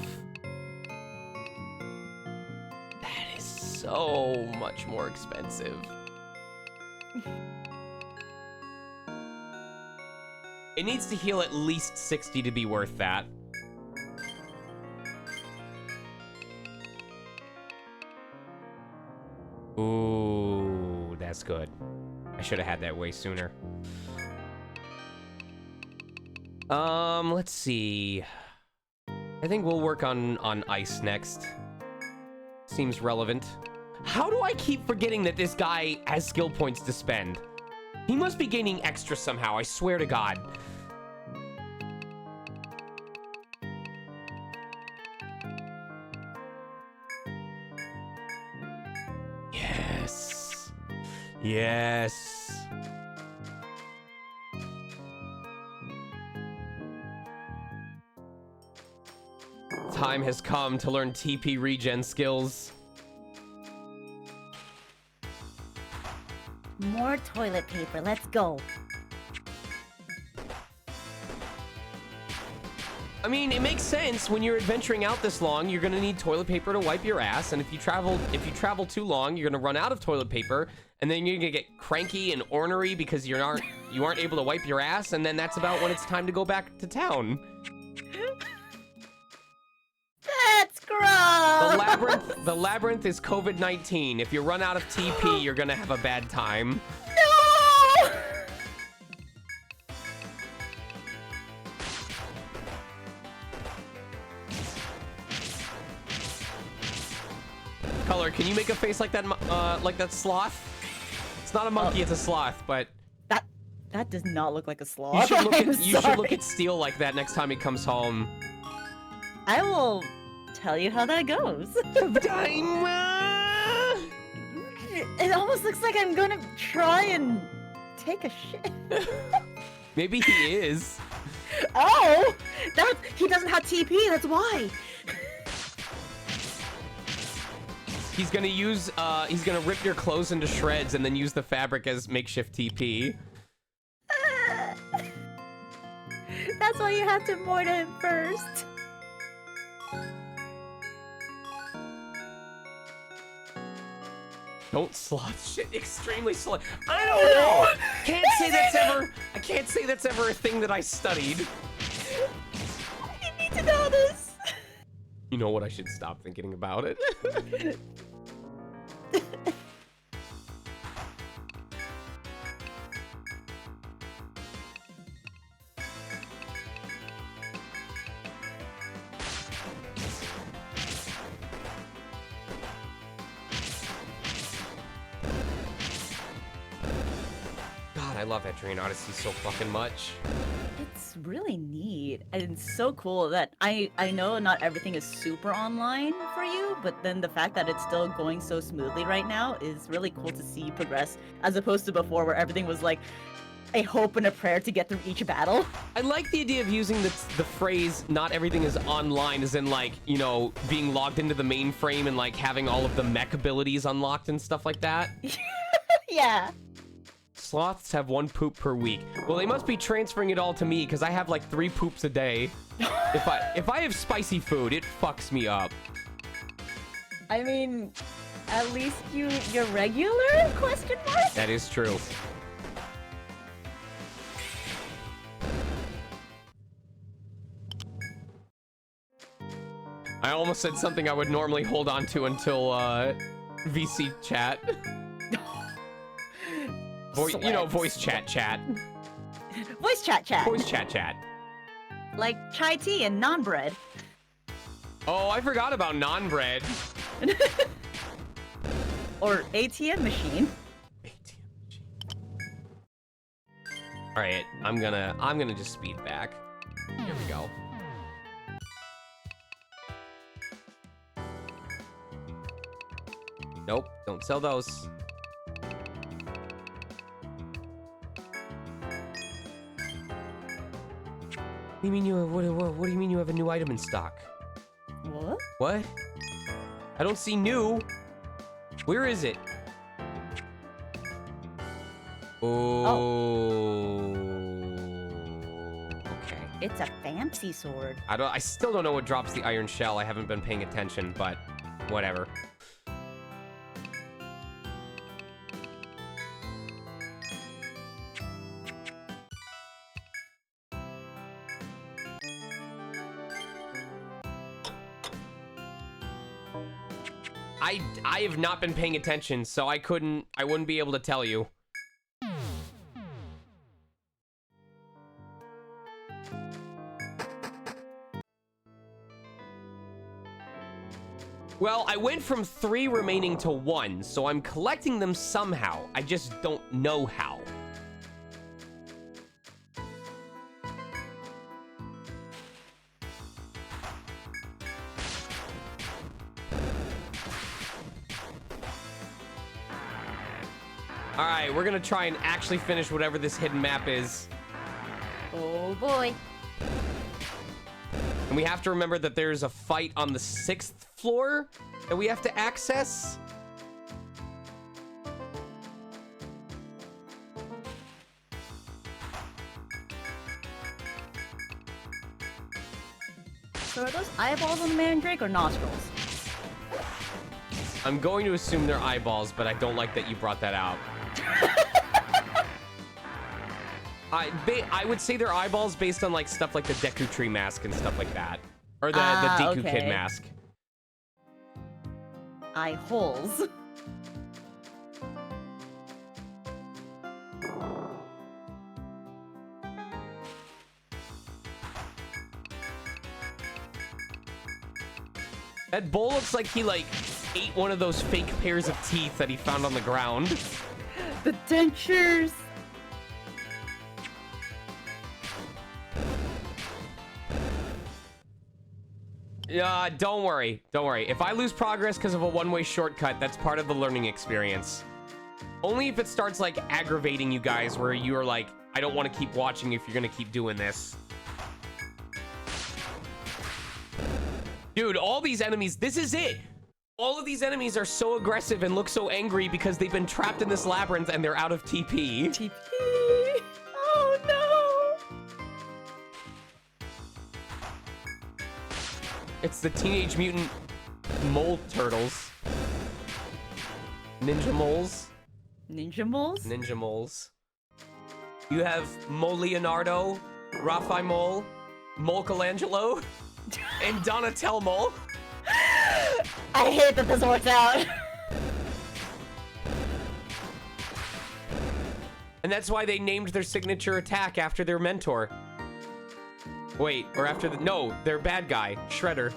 That is so much more expensive. It needs to heal at least 60 to be worth that. Ooh, that's good. I should have had that way sooner. Let's see. I think we'll work on ice next. Seems relevant. How do I keep forgetting that this guy has skill points to spend? He must be gaining extra somehow, I swear to God. Yes. Yes. Time has come to learn TP regen skills. More toilet paper, let's go. I mean, it makes sense. When you're adventuring out this long, you're gonna need toilet paper to wipe your ass, and if you travel too long, you're gonna run out of toilet paper, and then you're gonna get cranky and ornery because you aren't able to wipe your ass, and then that's about when it's time to go back to town. That's gross. The labyrinth is COVID-19. If you run out of TP, you're gonna have a bad time. No! Color, can you make a face like that sloth? It's not a monkey, it's a sloth, but That does not look like a sloth. you should look at Steel like that next time he comes home. I will tell you how that goes. It almost looks like I'm gonna try and take a shit. Maybe he is. Oh! He doesn't have TP, that's why! He's gonna rip your clothes into shreds and then use the fabric as makeshift TP. That's why you have to mortar him first. Don't sloth shit extremely slow. I don't know. I can't say that's ever a thing that I studied. You need to know this. You know what? I should stop thinking about it. God, I love ETRIAN Odyssey so fucking much. It's really neat, and it's so cool that I know not everything is super online for you, but then the fact that it's still going so smoothly right now is really cool to see you progress, as opposed to before where everything was like a hope and a prayer to get through each battle. I like the idea of using the phrase "not everything is online" as in, like, you know, being logged into the mainframe and like having all of the mech abilities unlocked and stuff like that. Yeah. Sloths have 1 poop per week. Well, they must be transferring it all to me because I have like 3 poops a day. If I have spicy food, it fucks me up. I mean, at least you're regular? Question mark? That is true. I almost said something I would normally hold on to until VC chat. You know, voice chat. Voice chat. Voice chat. Like chai tea and naan bread. Oh, I forgot about naan bread. Or ATM machine. All right, I'm gonna just speed back. Here we go. Nope, don't sell those. What do you mean what do you mean you have a new item in stock? What? What? I don't see new. Where is it? Oh. Okay. It's a fancy sword. I still don't know what drops the iron shell. I haven't been paying attention, but whatever. I have not been paying attention, so I wouldn't be able to tell you. Well, I went from 3 remaining to 1, so I'm collecting them somehow. I just don't know how. Alright, we're gonna try and actually finish whatever this hidden map is. Oh boy. And we have to remember that there's a fight on the 6th floor that we have to access. So are those eyeballs on the mandrake or nostrils? I'm going to assume they're eyeballs, but I don't like that you brought that out. I would say they're eyeballs based on like stuff like the Deku Tree mask and stuff like that. Or the Deku okay. Kid mask. Eye holes. That bull looks like he like ate one of those fake pairs of teeth that he found on the ground. The dentures. Yeah, don't worry. Don't worry. If I lose progress because of a one-way shortcut, that's part of the learning experience. Only if it starts, like, aggravating you guys where you're like, I don't want to keep watching if you're going to keep doing this. Dude, all these enemies, this is it. All of these enemies are so aggressive and look so angry because they've been trapped in this labyrinth and they're out of TP. TP. Oh, no. It's the Teenage Mutant Mole Turtles. Ninja Moles. Ninja moles? Ninja Moles. You have Mole Leonardo, Raphael Mole, Michelangelo, and Donatello Mole. I hate that this works out. And that's why they named their signature attack after their mentor. Wait, or after the... No, their bad guy, Shredder.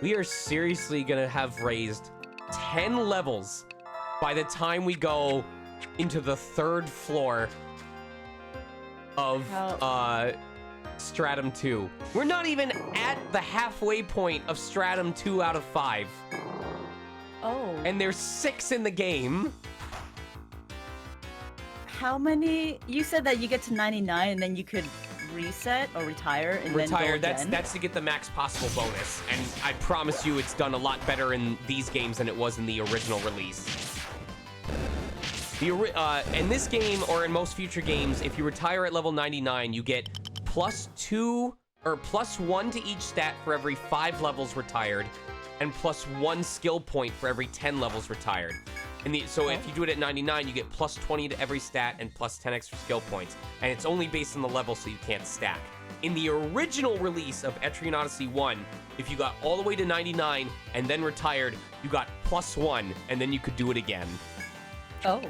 We are seriously gonna have raised 10 levels by the time we go into the 3rd floor of Stratum 2. We're not even at the halfway point of Stratum 2 out of 5. Oh. And there's 6 in the game. How many? You said that you get to 99 and then you could reset or retire and then go again? That's to get the max possible bonus, and I promise you it's done a lot better in these games than it was in the original release. In this game or in most future games, if you retire at level 99, you get +2 or +1 to each stat for every 5 levels retired, and +1 skill point for every 10 levels retired. So if you do it at 99, you get +20 to every stat and +10 extra skill points. And it's only based on the level, so you can't stack. In the original release of ETRIAN Odyssey 1, if you got all the way to 99 and then retired, you got +1, and then you could do it again. Oh.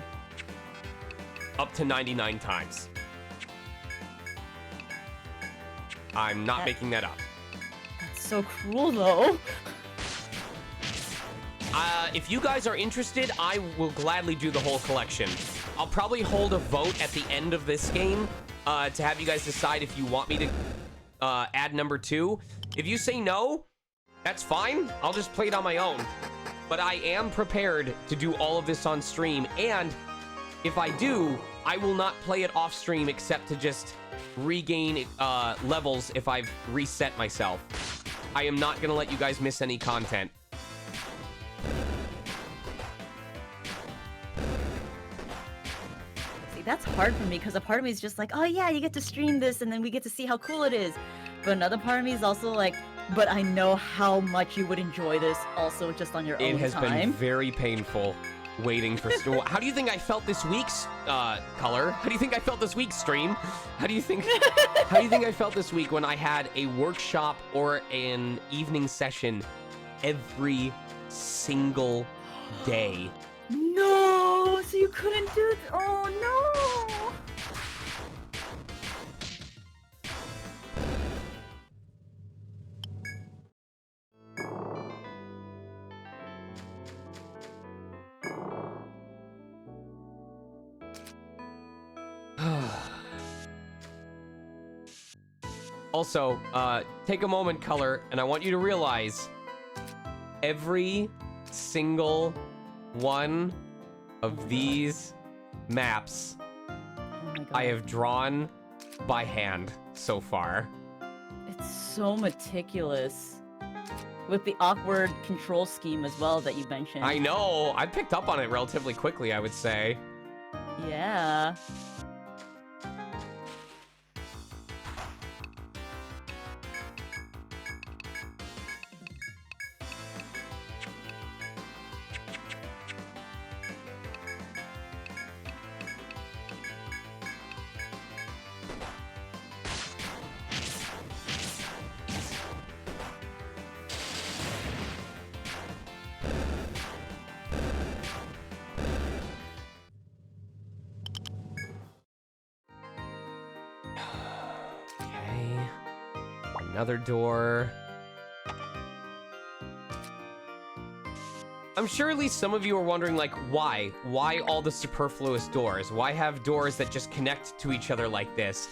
Up to 99 times. I'm not making that up. That's so cruel, though. If you guys are interested, I will gladly do the whole collection. I'll probably hold a vote at the end of this game to have you guys decide if you want me to add number 2. If you say no, that's fine. I'll just play it on my own. But I am prepared to do all of this on stream, and if I do, I will not play it off stream except to just regain levels if I've reset myself. I am not going to let you guys miss any content. That's hard for me because a part of me is just like, oh yeah, you get to stream this and then we get to see how cool it is. But another part of me is also like, but I know how much you would enjoy this also just on your own time. It has been very painful. waiting for... How do you think I felt this week's Color? How do you think I felt this week's stream? How do you think I felt this week when I had a workshop or an evening session every single day? No, so you couldn't do it. Oh no. Also, take a moment, Color, and I want you to realize every single one of these maps Oh my god. I have drawn by hand so far. It's so meticulous. With the awkward control scheme as well that you mentioned. I know, I picked up on it relatively quickly, I would say. Yeah. Okay. Another door. I'm sure at least some of you are wondering, like, why? Why all the superfluous doors? Why have doors that just connect to each other like this?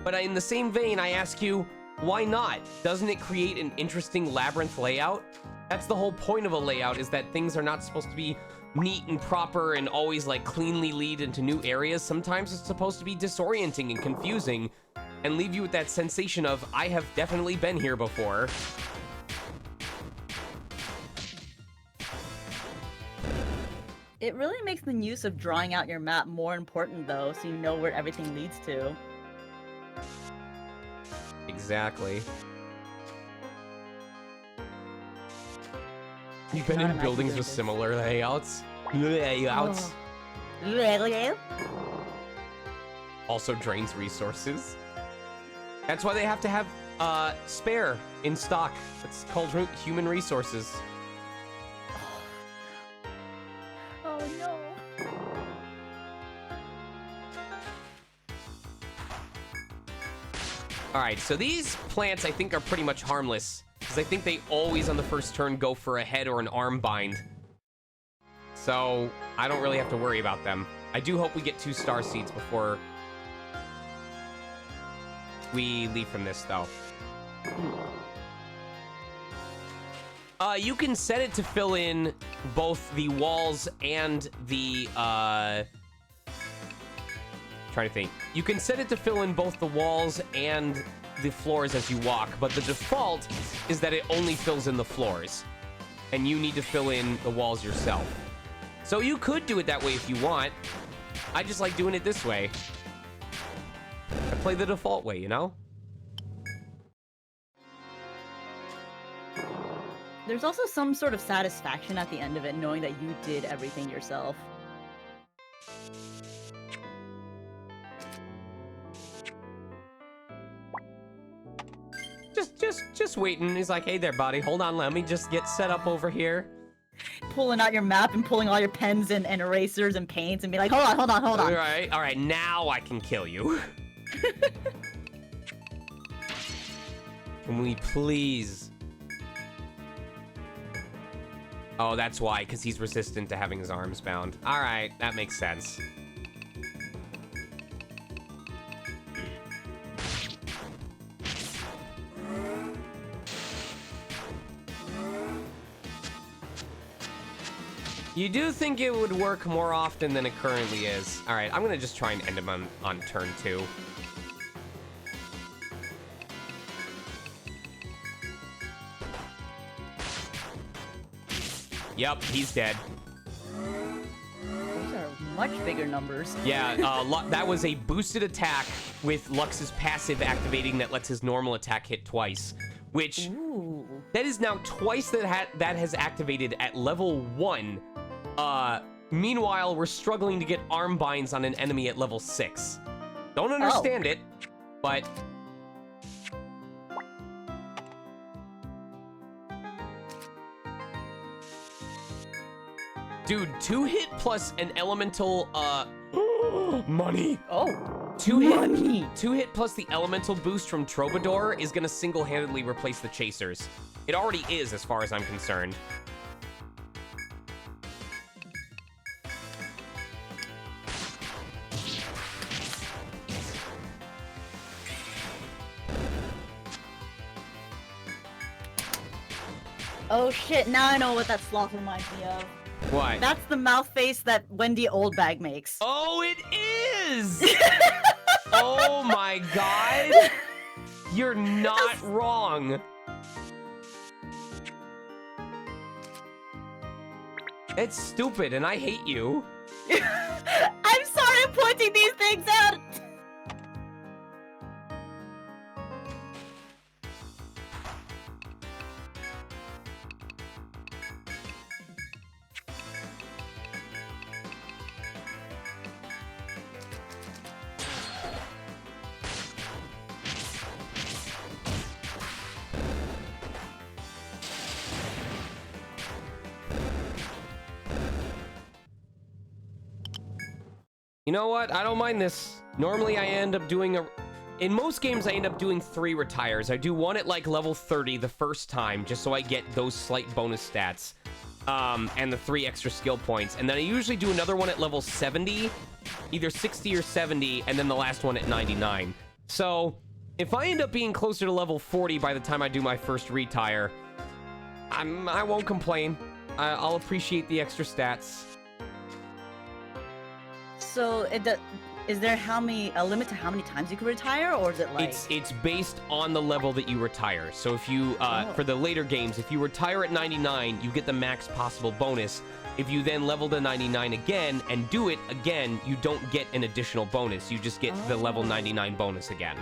But in the same vein, I ask you, why not? Doesn't it create an interesting labyrinth layout? That's the whole point of a layout, is that things are not supposed to be neat and proper and always, like, cleanly lead into new areas. Sometimes it's supposed to be disorienting and confusing and leave you with that sensation of, I have definitely been here before. It really makes the use of drawing out your map more important though, so you know where everything leads to. Exactly. You've been cannot in imagine buildings doing with this. similar layouts? Layouts. Also drains resources. That's why they have to have spare in stock. It's called human resources. Oh no. All right, so these plants I think are pretty much harmless because I think they always on the first turn go for a head or an arm bind. So I don't really have to worry about them. I do hope we get 2 star seeds before we leave from this though. You can set it to fill in both the walls and the, trying to think. You can set it to fill in both the walls and the floors as you walk, but the default is that it only fills in the floors. And you need to fill in the walls yourself. So you could do it that way if you want. I just like doing it this way. I play the default way, you know? There's also some sort of satisfaction at the end of it, knowing that you did everything yourself. Just waiting. He's like, hey there, buddy. Hold on, let me just get set up over here. Pulling out your map and pulling all your pens and erasers and paints and be like, hold on. All right, now I can kill you. Can we please? Oh, that's why, because he's resistant to having his arms bound. All right, that makes sense. You do think it would work more often than it currently is. All right, I'm gonna just try and end him on turn 2. Yep, he's dead. Those are much bigger numbers. Yeah, that was a boosted attack with Lux's passive activating that lets his normal attack hit twice, which that is now twice that has activated at level 1 Meanwhile, we're struggling to get arm binds on an enemy at level 6. Don't understand it, but... Dude, 2-hit plus an elemental, money. Oh, 2-hit plus the elemental boost from Troubadour is gonna single-handedly replace the Chasers. It already is, as far as I'm concerned. Oh shit, now I know what that sloth reminds me of. What? That's the mouth face that Wendy Oldbag makes. Oh, it is! Oh my god! You're not wrong. It's stupid, and I hate you. I'm sorry I'm pointing these things out! You know what? I don't mind this. Normally I end up doing in most games I end up doing 3 retires. I do one at like level 30 the first time, just so I get those slight bonus stats. And the 3 extra skill points. And then I usually do another one at level 70, either 60 or 70, and then the last one at 99. So, if I end up being closer to level 40 by the time I do my first retire, I won't complain. I'll appreciate the extra stats. So, is there a limit to how many times you can retire, or is it like... It's based on the level that you retire. So if you, for the later games, if you retire at 99, you get the max possible bonus. If you then level to 99 again and do it again, you don't get an additional bonus. You just get the level 99 bonus again.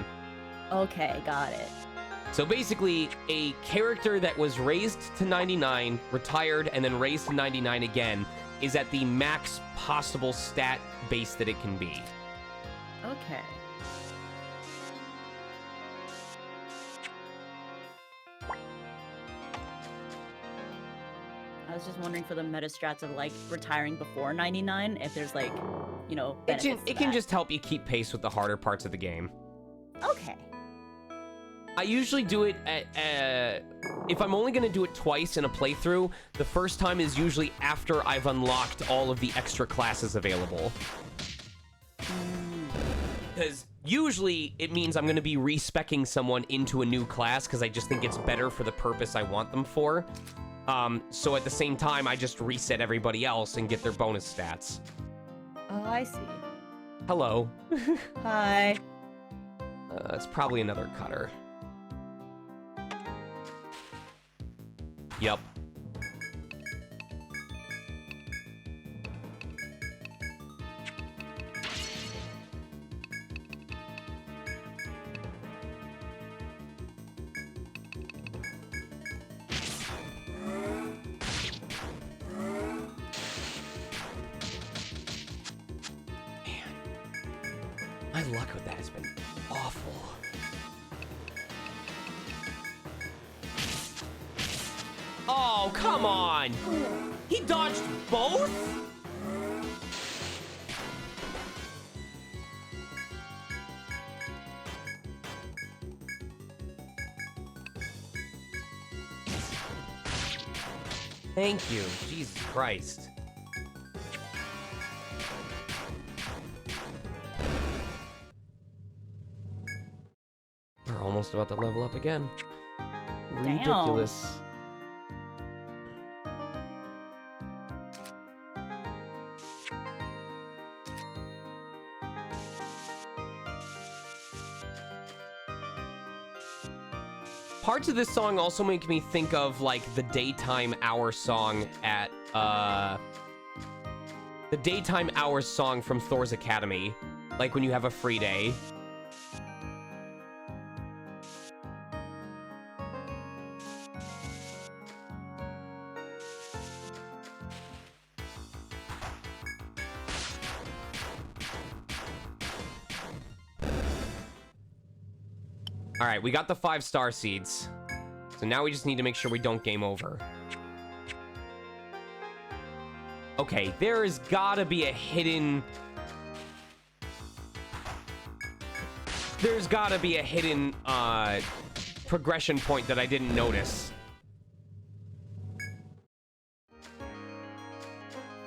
Okay, got it. So basically, a character that was raised to 99, retired, and then raised to 99 again is at the max possible stat base that it can be. Okay. I was just wondering for the meta strats of like retiring before 99, if there's like, you know, it can just help you keep pace with the harder parts of the game. Okay. I usually do it at, if I'm only going to do it twice in a playthrough, the first time is usually after I've unlocked all of the extra classes available. Because usually it means I'm going to be respecking someone into a new class because I just think it's better for the purpose I want them for. So at the same time, I just reset everybody else and get their bonus stats. Oh, I see. Hello. Hi. It's probably another cutter. Yep. My luck with that has been awful. Oh, come on! He dodged both? Thank you. Jesus Christ. We're almost about to level up again. Damn. Ridiculous. Parts of this song also make me think of, like, the Daytime Hour song at, the Daytime Hours song from Thor's Academy. Like, when you have a free day. All right, we got the 5 star seeds. So now we just need to make sure we don't game over. Okay, there has gotta be a hidden... There's gotta be a hidden, progression point that I didn't notice.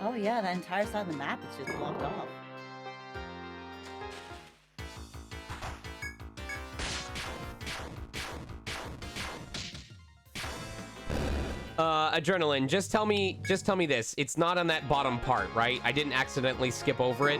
Oh yeah, that entire side of the map is just blocked off. Adrenaline, just tell me this. It's not on that bottom part, right? I didn't accidentally skip over it.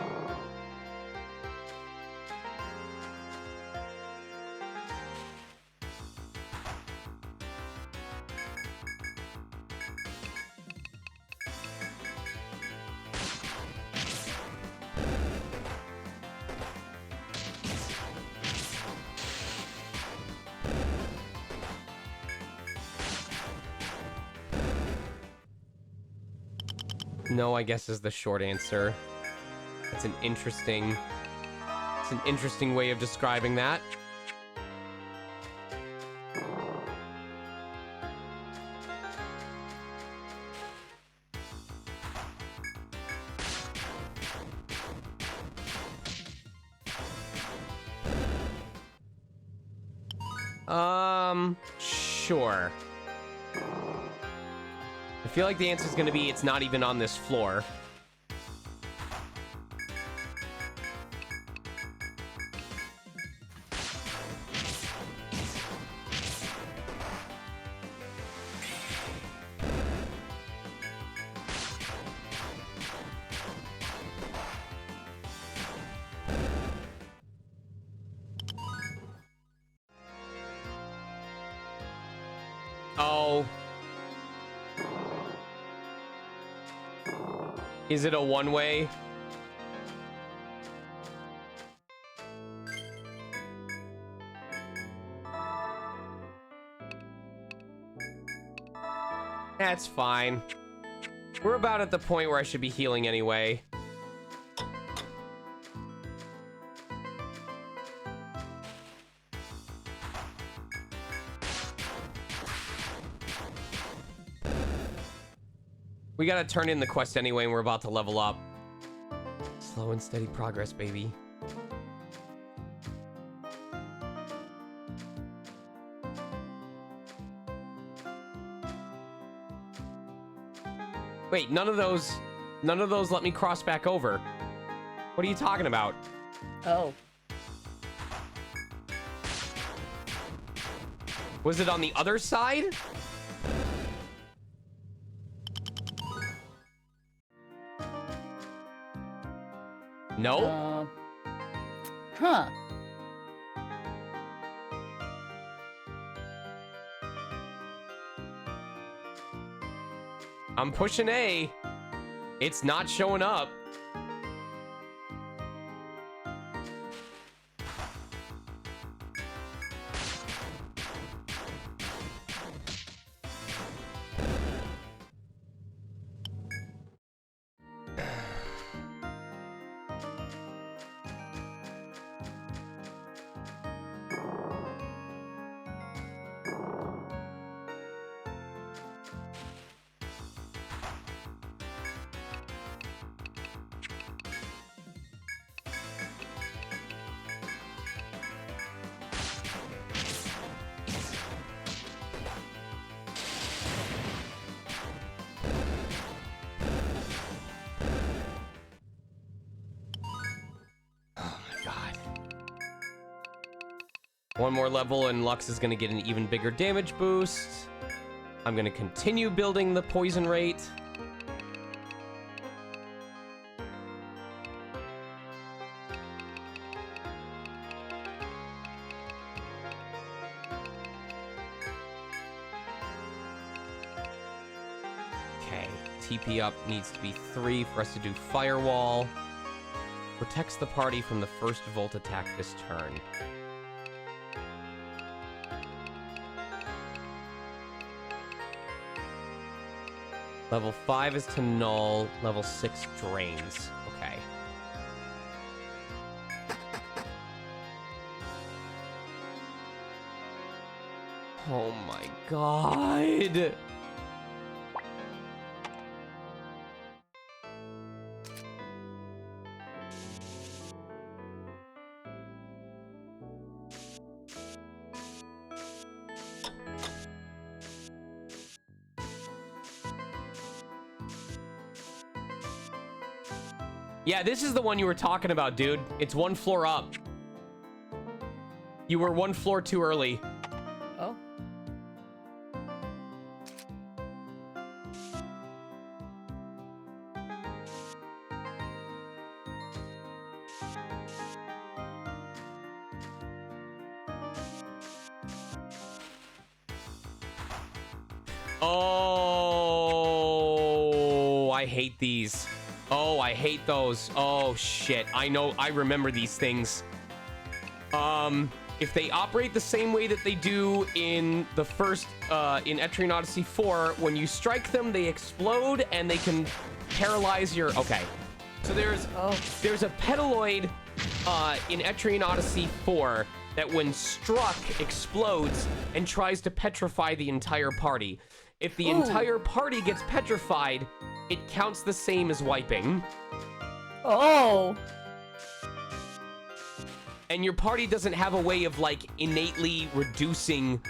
No, I guess is the short answer. It's an interesting way of describing that. Sure. I feel like the answer is going to be it's not even on this floor. Oh. Is it a one-way? That's fine. We're about at the point where I should be healing anyway. We gotta turn in the quest anyway, and we're about to level up. Slow and steady progress, baby. Wait, none of those let me cross back over. What are you talking about? Oh. Was it on the other side? No? Huh. I'm pushing A. It's not showing up. One more level and Lux is going to get an even bigger damage boost. I'm going to continue building the poison rate. Okay, TP up needs to be 3 for us to do Firewall. Protects the party from the first Volt attack this turn. Level 5 is to null. Level 6 drains. Okay. Oh my god. Yeah, this is the one you were talking about, dude. It's one floor up. You were one floor too early. Oh. Oh, I hate these. Oh, I hate those. Oh, shit. I know. I remember these things. If they operate the same way that they do in the first, in ETRIAN Odyssey 4, when you strike them, they explode and they can paralyze your... Okay. So there's a petaloid in ETRIAN Odyssey 4 that when struck explodes and tries to petrify the entire party. If the entire party gets petrified, it counts the same as wiping. Oh. And your party doesn't have a way of, like, innately reducing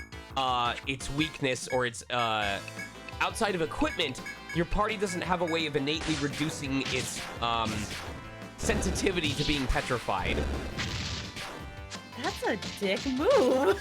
its weakness or its, outside of equipment, your party doesn't have a way of innately reducing its, sensitivity to being petrified. That's a dick move.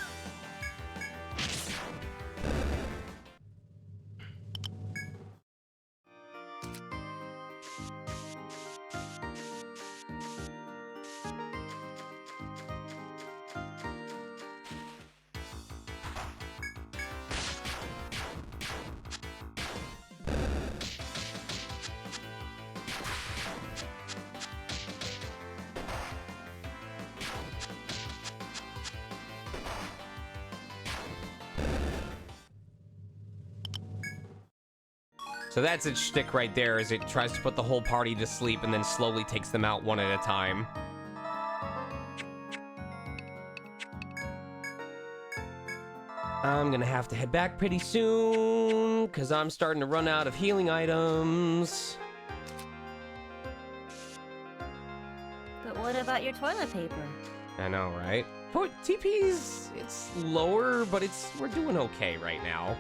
So that's its shtick right there, is it tries to put the whole party to sleep and then slowly takes them out one at a time. I'm gonna have to head back pretty soon, because I'm starting to run out of healing items. But what about your toilet paper? I know, right? TP's, it's lower, but we're doing okay right now.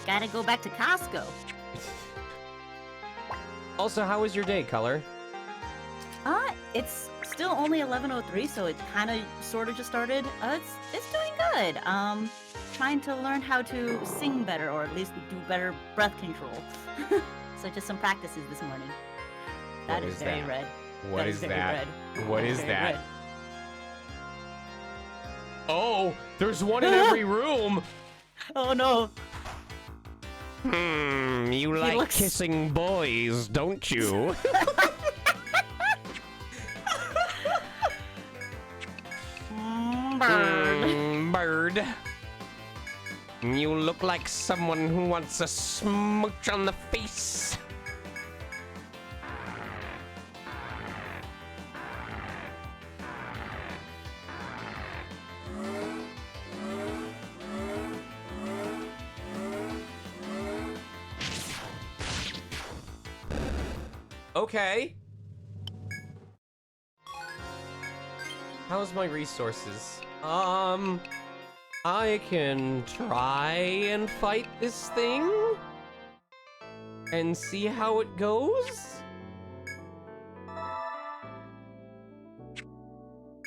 Gotta go back to Costco. Also, how was your day, Color? It's still only 11:03, so it kind of sort of just started. It's doing good. Trying to learn how to sing better, or at least do better breath control. So just some practices this morning. That is very red. What is that? Red. What That is very that? red. Oh, there's one in every room. Oh no. You like kissing boys, don't you? Bird. You look like someone who wants a smooch on the face. Okay. How's my resources? I can try and fight this thing and see how it goes.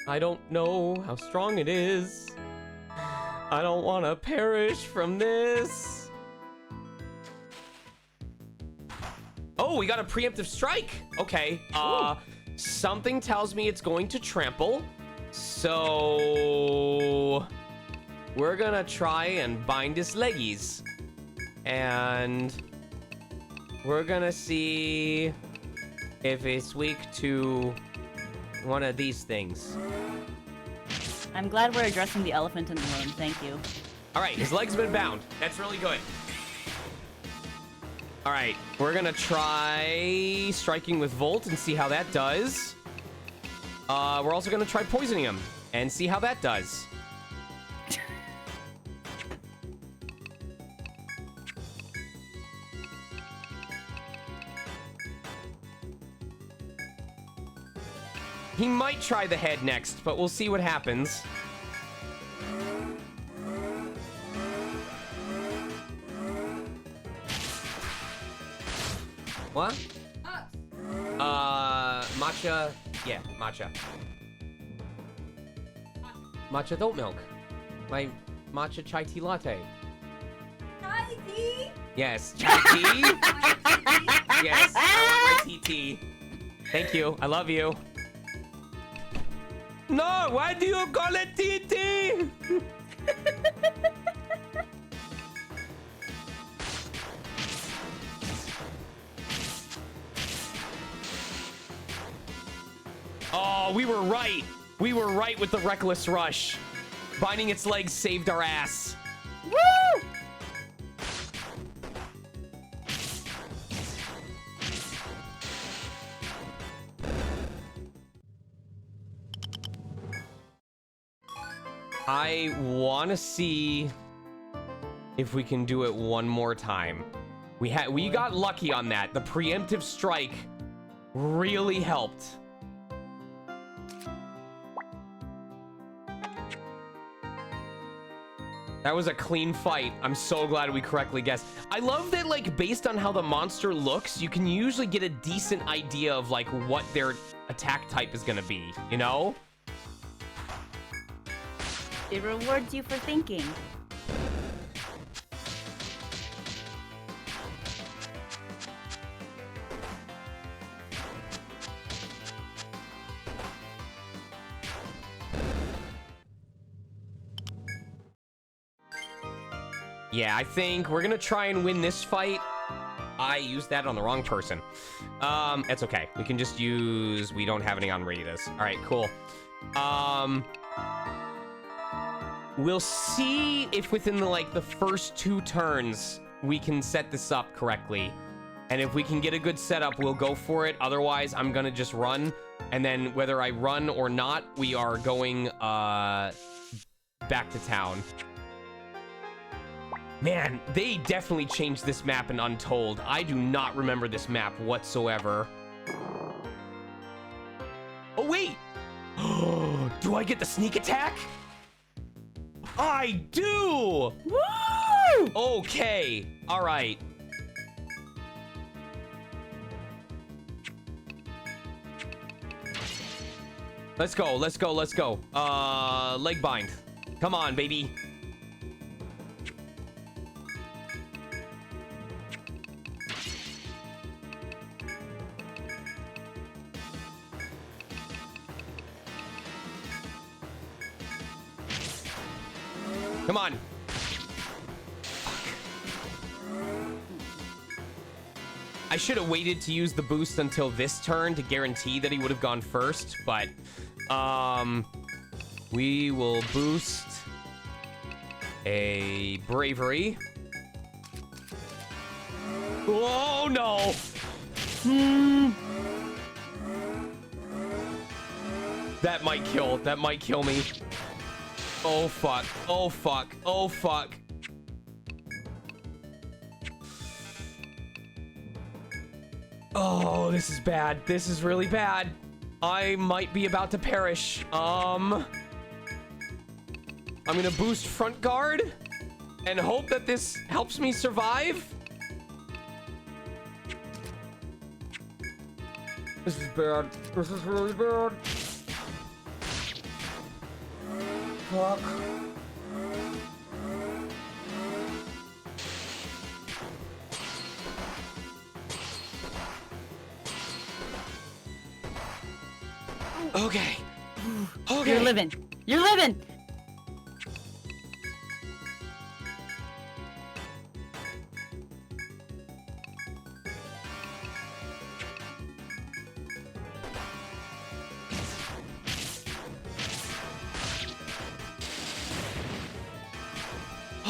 I don't know how strong it is. I don't want to perish from this. Oh, we got a preemptive strike. Okay. Something tells me it's going to trample. So we're gonna try and bind his leggies. And we're gonna see if it's weak to one of these things. I'm glad we're addressing the elephant in the room. Thank you. All right, his leg's been bound. That's really good. All right, we're gonna try striking with Volt and see how that does. We're also gonna try poisoning him and see how that does. He might try the head next, but we'll see what happens. What? Matcha. Yeah, matcha. Matcha oat milk. My matcha chai tea latte. Chai tea? Yes, chai tea. Yes, I want my tea. Thank you. I love you. No, why do you call it tea? Oh, we were right. We were right with the reckless rush. Binding its legs saved our ass. Woo! I want to see if we can do it one more time. We got lucky on that. The preemptive strike really helped. That was a clean fight. I'm so glad we correctly guessed. I love that, like, based on how the monster looks, you can usually get a decent idea of, like, what their attack type is gonna be, you know? It rewards you for thinking. Yeah, I think we're gonna try and win this fight. I used that on the wrong person. It's okay. We can just use... We don't have any on Rita's. All right, cool. We'll see if within the first 2 turns we can set this up correctly. And if we can get a good setup, we'll go for it. Otherwise, I'm gonna just run. And then whether I run or not, we are going back to town. Man, they definitely changed this map in Untold. I do not remember this map whatsoever. Oh, wait! Do I get the sneak attack? I do! Woo! Okay, all right. Let's go, let's go, let's go. Leg bind. Come on, baby. Come on. Fuck. I should have waited to use the boost until this turn to guarantee that he would have gone first, but we will boost a bravery. Oh no. That might kill me. Oh fuck, oh fuck, oh fuck. Oh, this is bad. This is really bad. I might be about to perish. I'm gonna boost front guard and hope that this helps me survive. This is bad. This is really bad. Fuck. Okay. Okay. You're living. You're living.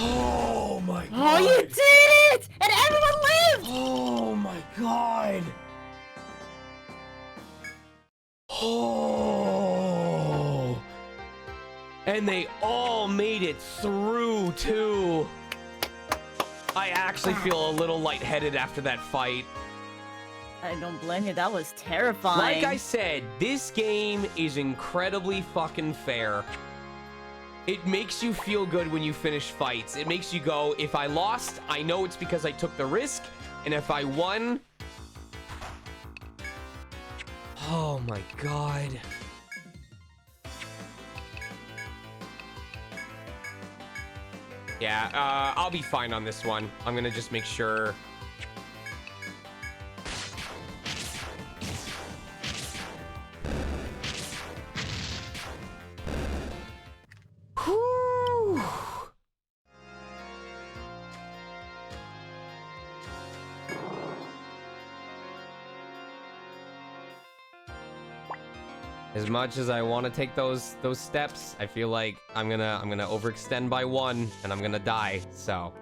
Oh my god. Oh, you did it! And everyone lived! Oh my god. Oh. And they all made it through too. I actually feel a little lightheaded after that fight. I don't blame you. That was terrifying. Like I said, this game is incredibly fucking fair. It makes you feel good when you finish fights. It makes you go, if I lost, I know it's because I took the risk. And if I won... Oh my god. Yeah, I'll be fine on this one. I'm gonna just make sure... Whew. As much as I want to take those steps, I feel like I'm gonna overextend by 1 and I'm gonna die. So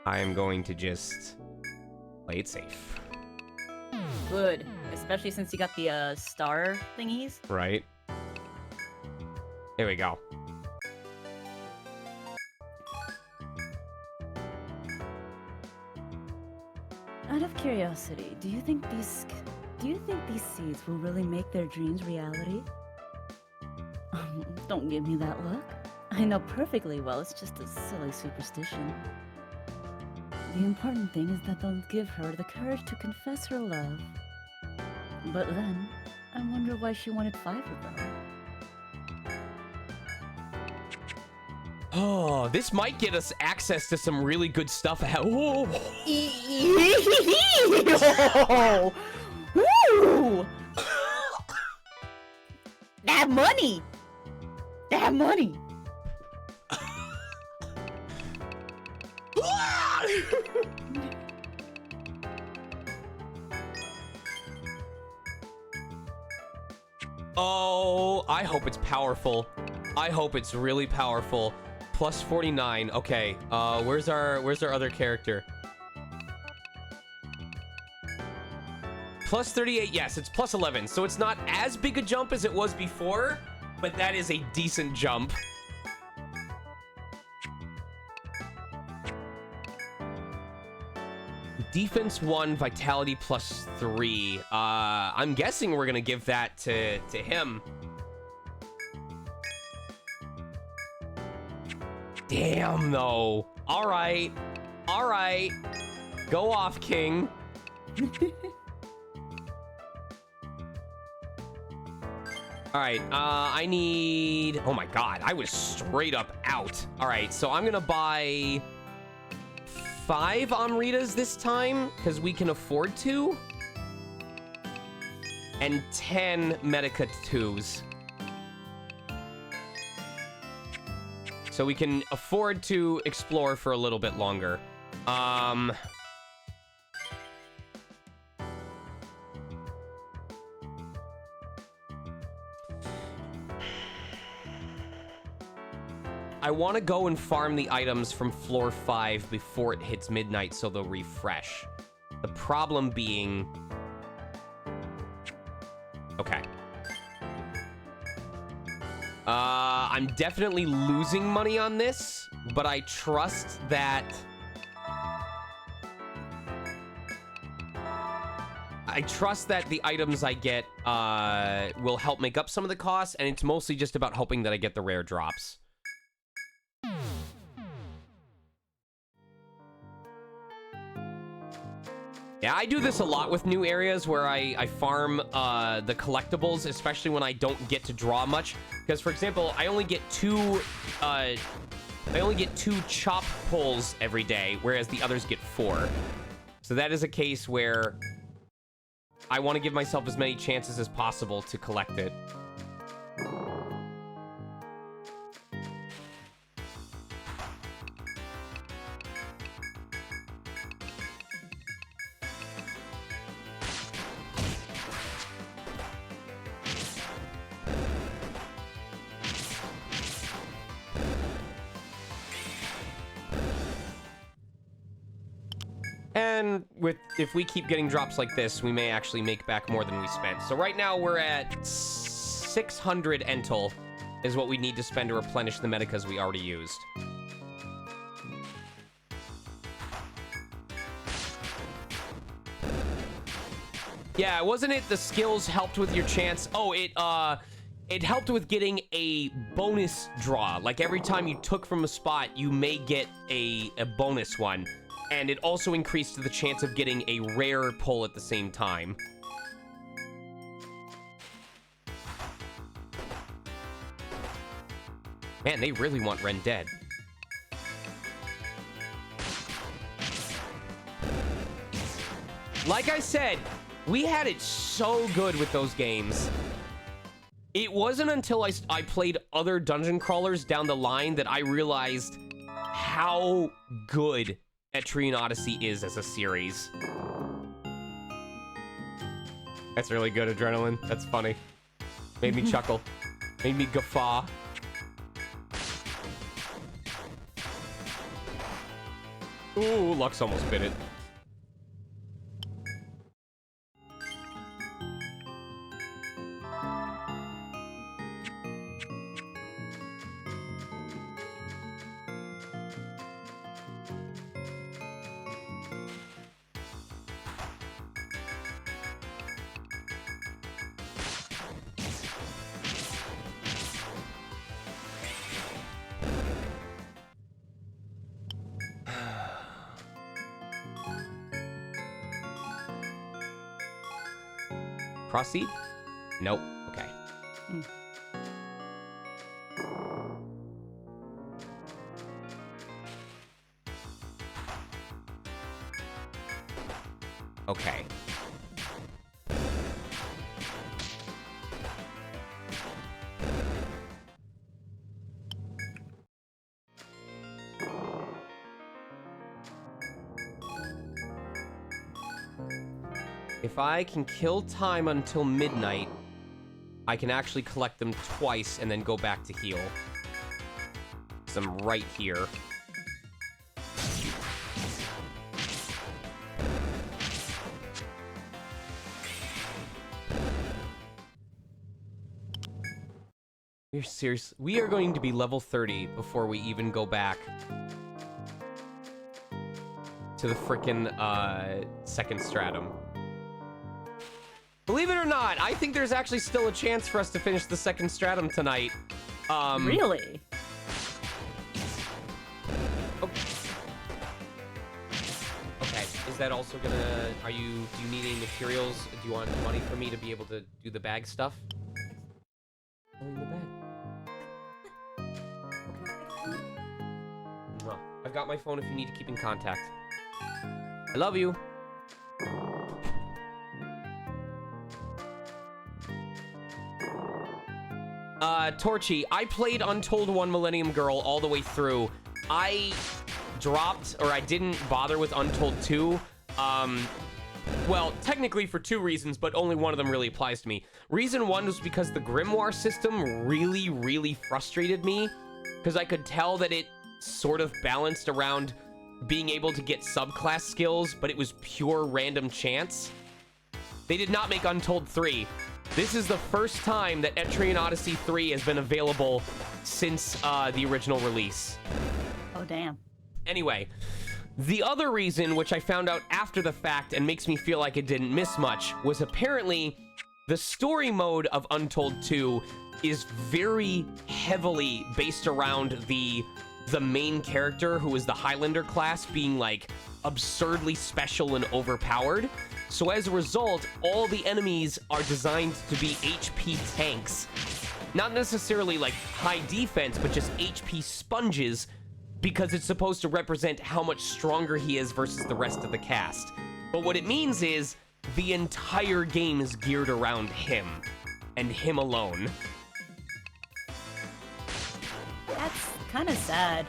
I am going to just play it safe. Good, especially since you got the star thingies. Right. Here we go. Out of curiosity, do you think these seeds will really make their dreams reality? Don't give me that look. I know perfectly well it's just a silly superstition. The important thing is that they'll give her the courage to confess her love. But then, I wonder why she wanted 5 of them. Oh, this might get us access to some really good stuff. Oh. Woo! That money! That money! Oh, I hope it's powerful. I hope it's really powerful. Plus 49. Okay. Where's our other character? Plus 38. Yes, it's plus 11. So it's not as big a jump as it was before, but that is a decent jump. Defense 1, vitality plus 3. I'm guessing we're gonna give that to him. Damn, though. All right. All right. Go off, King. All right. I need... Oh, my God. I was straight up out. All right. So I'm going to buy 5 Amritas this time because we can afford to. And 10 Medica 2s. So we can afford to explore for a little bit longer. I want to go and farm the items from floor 5 before it hits midnight so they'll refresh. The problem being... Okay. I'm definitely losing money on this, but I trust that... the items I get will help make up some of the costs, and it's mostly just about hoping that I get the rare drops. Yeah, I do this a lot with new areas where I farm the collectibles, especially when I don't get to draw much. Because, for example, I only get two chop pulls every day, whereas the others get 4. So that is a case where I want to give myself as many chances as possible to collect it. And if we keep getting drops like this, we may actually make back more than we spent. So right now we're at 600 Entel is what we need to spend to replenish the medicas we already used. Yeah, wasn't it the skills helped with your chance? Oh, it helped with getting a bonus draw. Like every time you took from a spot, you may get a bonus one. And it also increased the chance of getting a rare pull at the same time. Man, they really want Ren dead. Like I said, we had it so good with those games. It wasn't until I played other dungeon crawlers down the line that I realized how good ETRIAN Odyssey is as a series. That's really good, Adrenaline. That's funny. Made me chuckle. Made me guffaw. Ooh, Lux almost bit it. Cross seed? Nope. Okay. Okay. If I can kill time until midnight, I can actually collect them twice and then go back to heal. 'Cause I'm right here. We're serious. We are going to be level 30 before we even go back to the frickin' second stratum. Believe it or not, I think there's actually still a chance for us to finish the second stratum tonight. Really? Okay, is that also gonna... do you need any materials? Do you want money from me to be able to do the bag stuff? In the bag. Okay. Mwah. I've got my phone if you need to keep in contact. I love you. Torchy, I played Untold 1 Millennium Girl all the way through. I dropped, or I didn't bother with Untold 2. Well, technically for two reasons, but only one of them really applies to me. Reason one was because the Grimoire system really frustrated me, because I could tell that it sort of balanced around being able to get subclass skills, but it was pure random chance. They did not make Untold 3. This is the first time that ETRIAN Odyssey 3 has been available since the original release. Oh, damn. Anyway, the other reason, which I found out after the fact and makes me feel like it didn't miss much, was apparently the story mode of Untold 2 is very heavily based around the main character, who is the Highlander class, being like absurdly special and overpowered. So as a result, all the enemies are designed to be HP tanks. Not necessarily like high defense, but just HP sponges, because it's supposed to represent how much stronger he is versus the rest of the cast. But what it means is the entire game is geared around him, and him alone. That's kind of sad.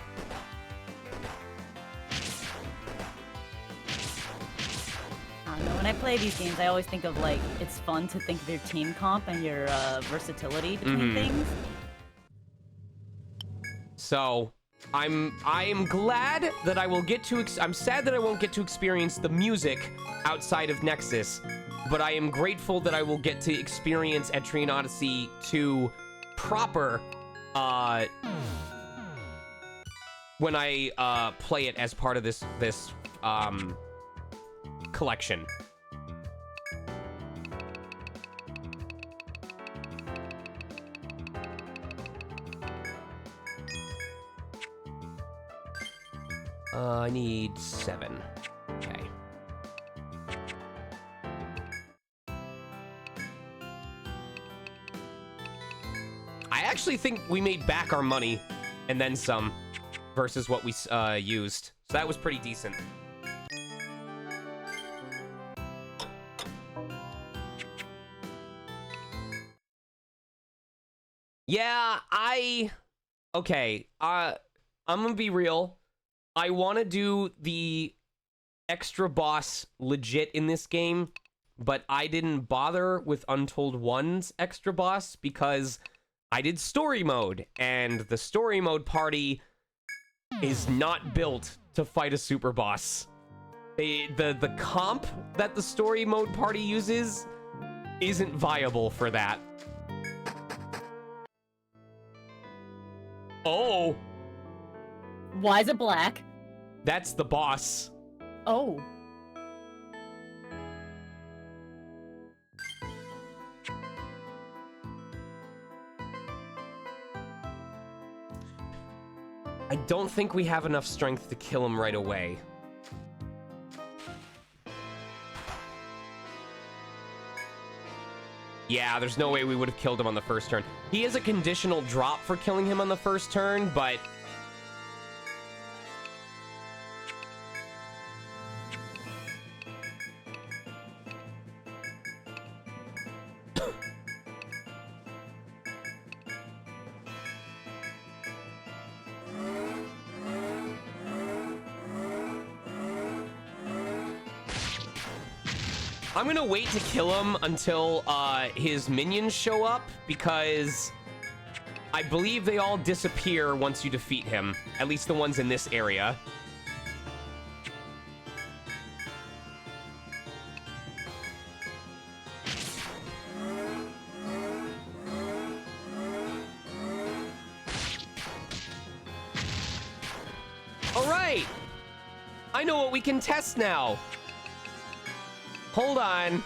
I don't know, when I play these games, I always think of, like, it's fun to think of your team comp and your versatility between things. So, I am glad that I will get to... I'm sad that I won't get to experience the music outside of Nexus, but I am grateful that I will get to experience ETRIAN Odyssey 2 proper, when I play it as part of this collection. I need 7. Okay. I actually think we made back our money and then some versus what we used. So that was pretty decent. Yeah, okay, I'm gonna be real. I want to do the extra boss legit in this game, but I didn't bother with Untold 1's extra boss because I did story mode, and the story mode party is not built to fight a super boss. The comp that the story mode party uses isn't viable for that. Oh! Why is it black? That's the boss. Oh. I don't think we have enough strength to kill him right away. Yeah, there's no way we would have killed him on the first turn. He has a conditional drop for killing him on the first turn, but... I'm gonna wait to kill him until his minions show up, because I believe they all disappear once you defeat him. At least the ones in this area. All right! I know what we can test now! Hold on.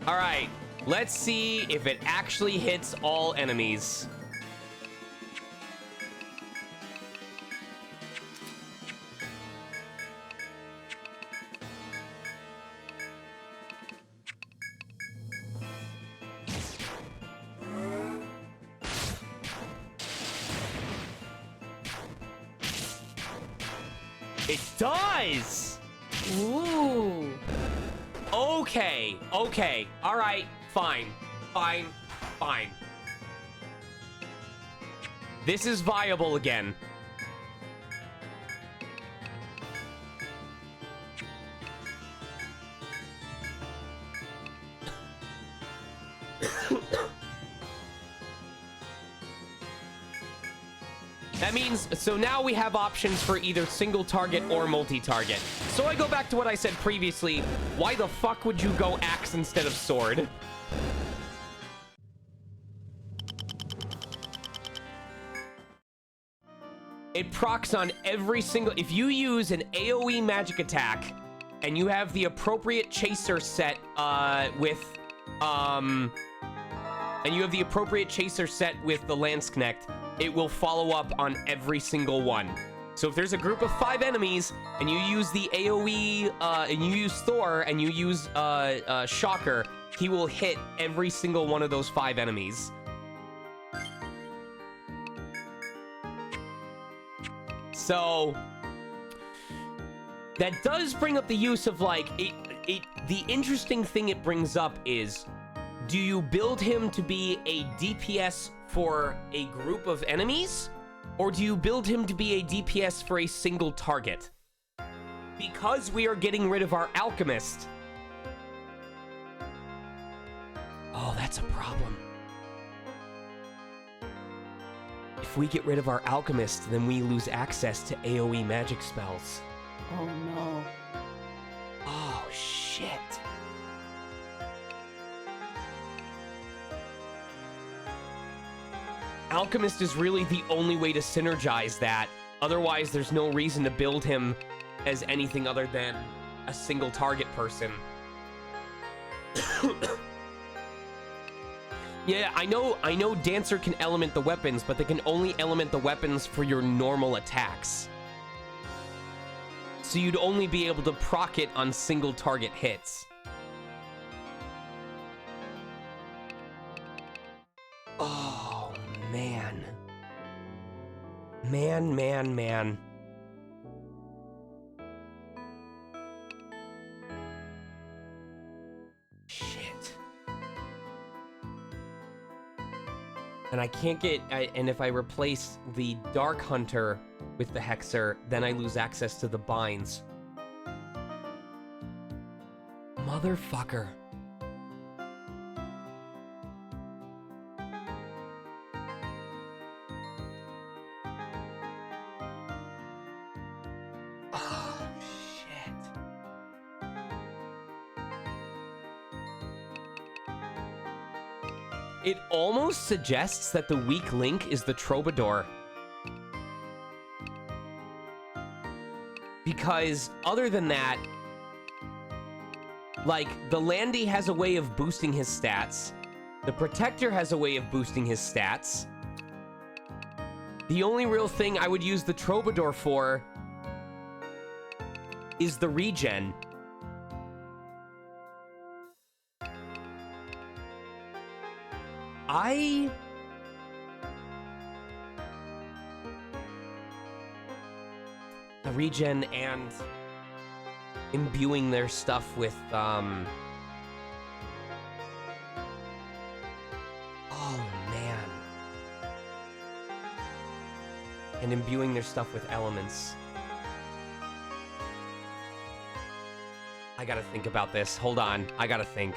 All right, let's see if it actually hits all enemies. It does! Ooh. Okay, okay. All right, fine. Fine, fine. This is viable again. That means, so now we have options for either single target or multi-target. So I go back to what I said previously. Why the fuck would you go axe instead of sword? It procs on every single... If you use an AoE magic attack and you have the appropriate chaser set with... and you have the appropriate chaser set with the Lansknecht, it will follow up on every single one. So if there's a group of 5 enemies and you use the AoE, and you use Thor and you use Shocker, he will hit every single one of those 5 enemies. So that does bring up the use of, like, the interesting thing it brings up is, do you build him to be a DPS for a group of enemies, or do you build him to be a DPS for a single target? Because we are getting rid of our alchemist. Oh, that's a problem. If we get rid of our alchemist, then we lose access to AoE magic spells. Oh no. Oh, shit. Alchemist is really the only way to synergize that Otherwise, there's no reason to build him as anything other than a single target person. Yeah, I know Dancer can element the weapons, but they can only element the weapons for your normal attacks. So you'd only be able to proc it on single target hits. Oh, man. Man. Shit. And I can't get... and if I replace the Dark Hunter with the Hexer, then I lose access to the binds. Motherfucker. Oh, shit. It almost suggests that the weak link is the Troubadour. Because other than that, like, the Landy has a way of boosting his stats. The Protector has a way of boosting his stats. The only real thing I would use the Troubadour for is the regen. The regen and imbuing their stuff with, oh, man. And imbuing their stuff with elements. I gotta think about this. Hold on. I gotta think.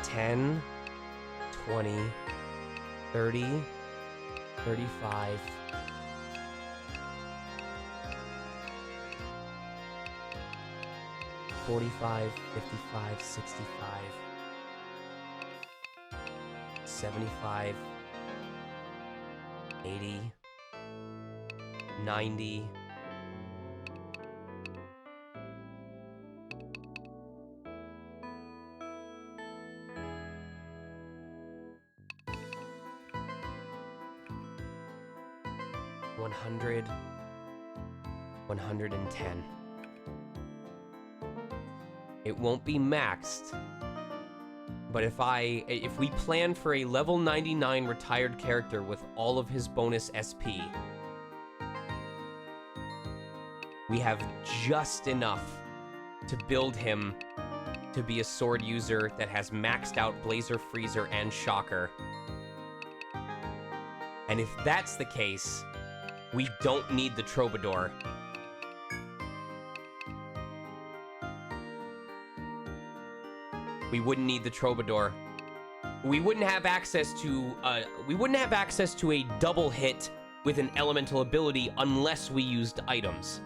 10, 20, 30, 35... 45, 55, 65, 75, 80, 90, 100, 110. It won't be maxed, but if we plan for a level 99 retired character with all of his bonus SP, we have just enough to build him to be a sword user that has maxed out Blazer, Freezer, and Shocker. And if that's the case, we don't need the Troubadour. We wouldn't need the Troubadour. We wouldn't have access to a double hit with an elemental ability unless we used items.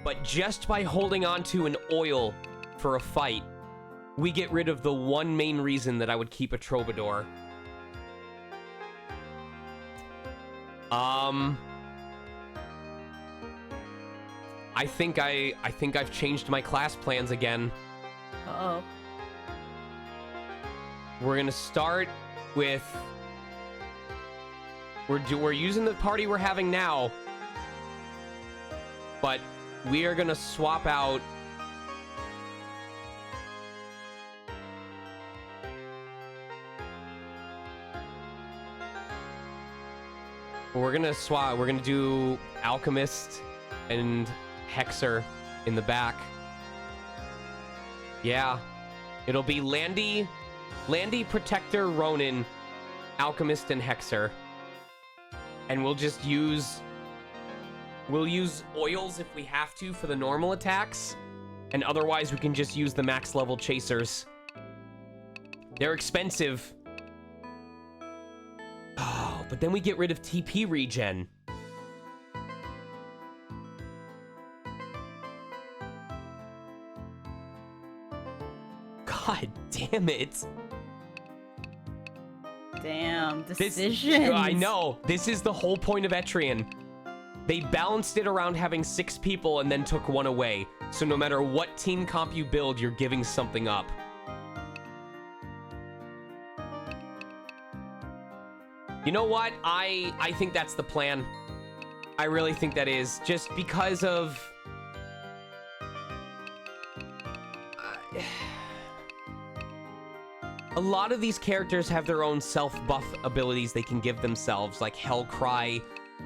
But just by holding on to an oil for a fight, we get rid of the one main reason that I would keep a Troubadour. I think I've changed my class plans again. Uh-oh. We're gonna start with... We're using the party we're having now, but we are gonna swap out... We're gonna do Alchemist and Hexer in the back. Yeah, it'll be Landy, Protector, Ronin, Alchemist, and Hexer. And we'll use oils if we have to for the normal attacks, and otherwise we can just use the max level chasers. They're expensive. Oh, but then we get rid of TP regen. God damn it. Damn, This, decisions. I know. This is the whole point of ETRIAN. They balanced it around having 6 people and then took 1 away. So no matter what team comp you build, you're giving something up. You know what? I think that's the plan. I really think that is. Just because of... a lot of these characters have their own self-buff abilities they can give themselves, like Hellcry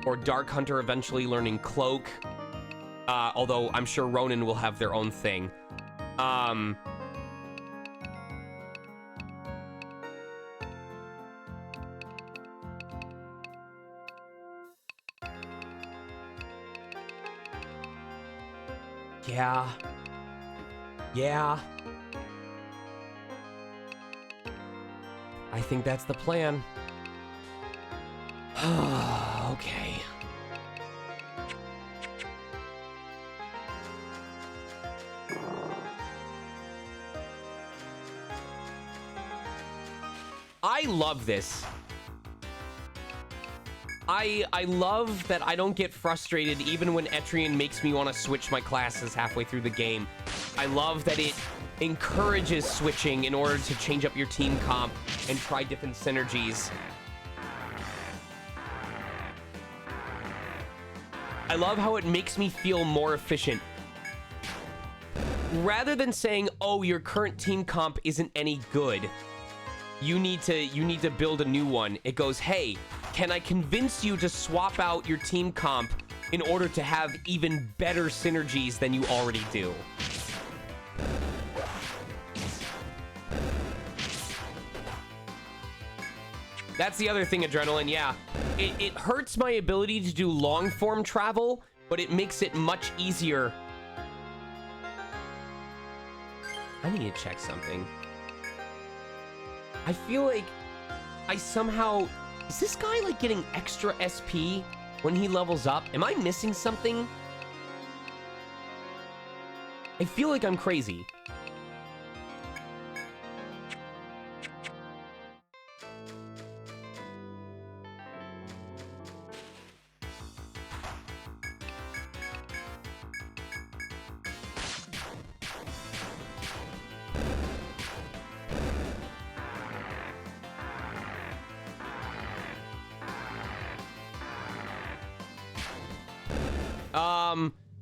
or Dark Hunter eventually learning Cloak. Although I'm sure Ronin will have their own thing. Yeah. Yeah. I think that's the plan. Okay. I love this. I love that I don't get frustrated even when ETRIAN makes me want to switch my classes halfway through the game. I love that it encourages switching in order to change up your team comp and try different synergies. I love how it makes me feel more efficient. Rather than saying, oh, your current team comp isn't any good, you need to build a new one. It goes, hey, can I convince you to swap out your team comp in order to have even better synergies than you already do? That's the other thing, Adrenaline, yeah. It hurts my ability to do long-form travel, but it makes it much easier. I need to check something. I feel like I somehow... Is this guy, like, getting extra SP when he levels up? Am I missing something? I feel like I'm crazy.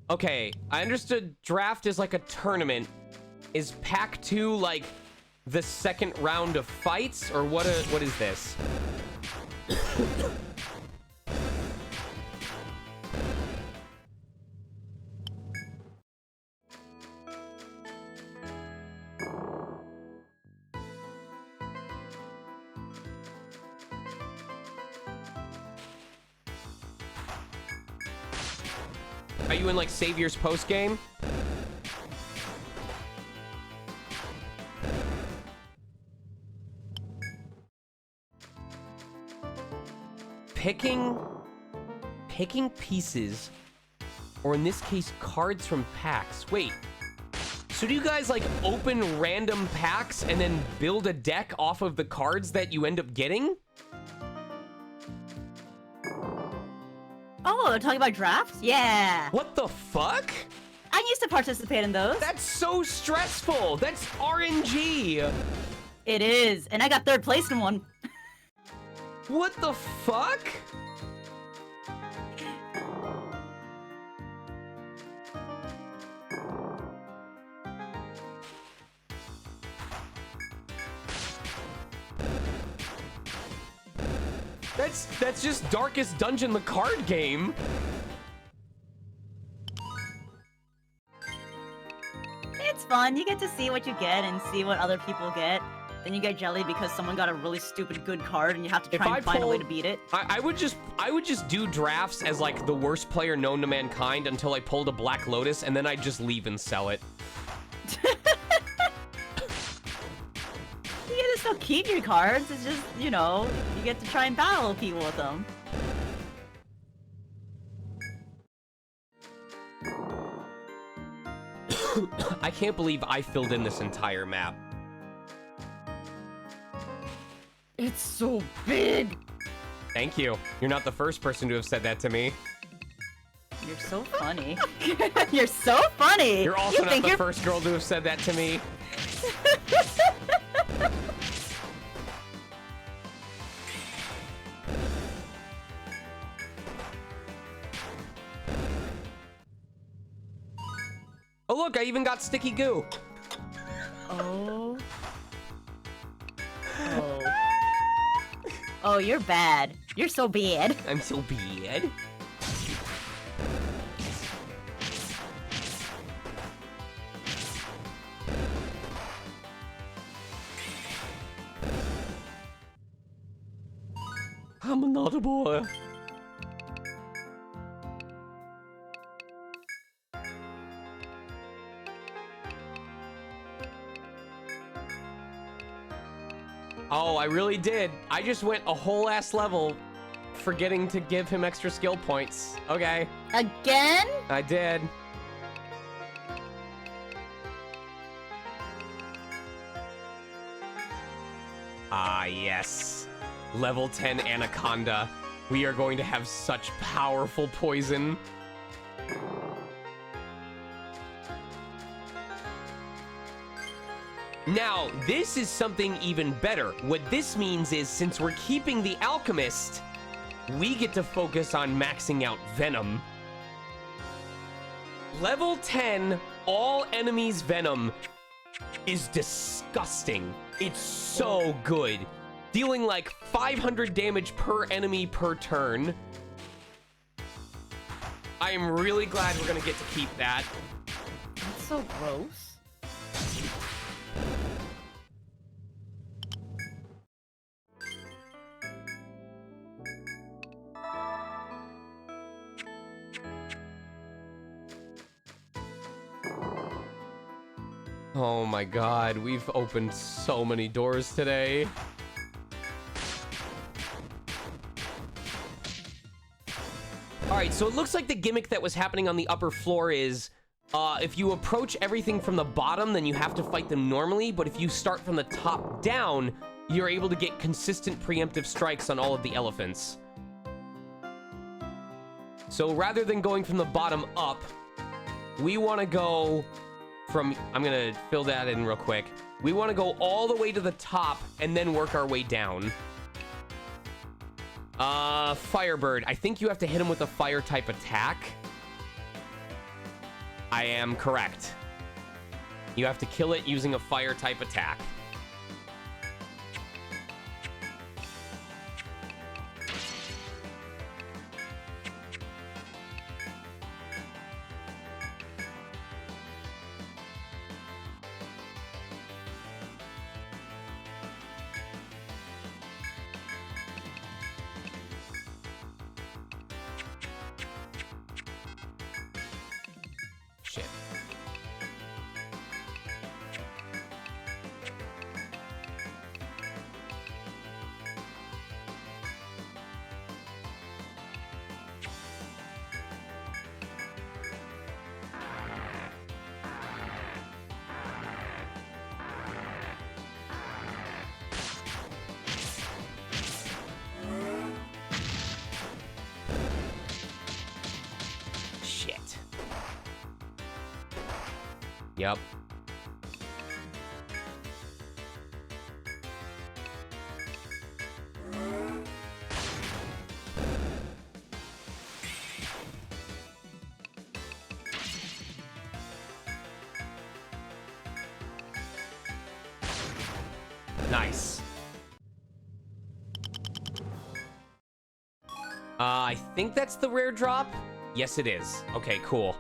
Okay, I understood draft is like a tournament. Is pack 2 like the second round of fights, or what is this? Are you in like Savior's post game? Picking pieces, or in this case, cards from packs. Wait, so do you guys like open random packs and then build a deck off of the cards that you end up getting? Oh, talking about drafts? Yeah. What the fuck? I used to participate in those. That's so stressful. That's RNG. It is, and I got 3rd place in one. What the fuck? That's just Darkest Dungeon, the card game. It's fun. You get to see what you get and see what other people get. Then you get jelly because someone got a really stupid good card and you have to try and find a way to beat it. I would just do drafts as like the worst player known to mankind until I pulled a Black Lotus, and then I'd just leave and sell it. You get to still keep your cards. It's just, you know, you get to try and battle people with them. I can't believe I filled in this entire map. It's so big. Thank you. You're not the first person to have said that to me. You're so funny. You're so funny. You're also You not think the you're... first girl to have said that to me. Oh look, I even got sticky goo. Oh. Oh. Oh, you're bad. You're so bad. I'm so bad. I'm another boy. Oh, I really did. I just went a whole ass level forgetting to give him extra skill points. Okay. Again? I did. Ah, yes. Level 10 Anaconda. We are going to have such powerful poison. Now, this is something even better. What this means is, since we're keeping the Alchemist, we get to focus on maxing out Venom. Level 10, all enemies Venom is disgusting. It's so good. Dealing like 500 damage per enemy per turn. I am really glad we're gonna get to keep that. That's so gross. Oh my god, we've opened so many doors today. Alright, so it looks like the gimmick that was happening on the upper floor is, if you approach everything from the bottom, then you have to fight them normally, but if you start from the top down, you're able to get consistent preemptive strikes on all of the elephants. So rather than going from the bottom up, we want to go from, I'm gonna fill that in real quick. We want to go all the way to the top and then work our way down. Firebird. I think you have to hit him with a fire type attack. I am correct. You have to kill it using a fire type attack. Shit. Shit. Yep. Nice. I think that's the rare drop. Yes, it is. Okay, cool.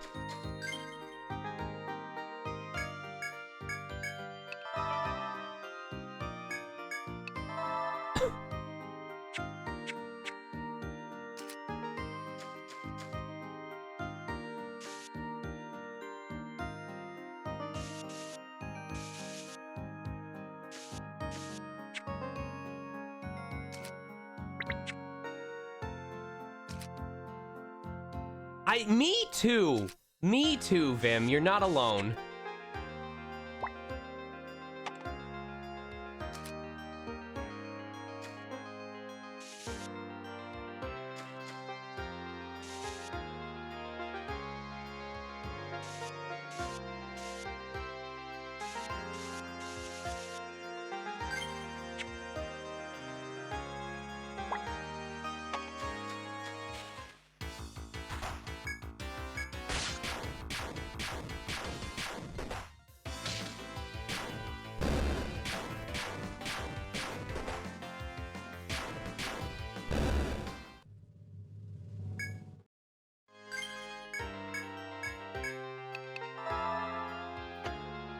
Me too. Me too, Vim. You're not alone.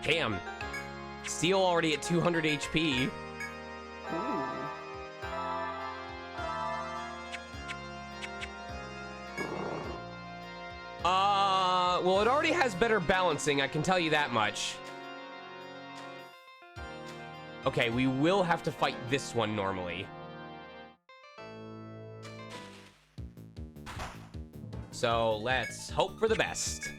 Damn. Steel already at 200 HP. Well, it already has better balancing, I can tell you that much. Okay, we will have to fight this one normally. So let's hope for the best.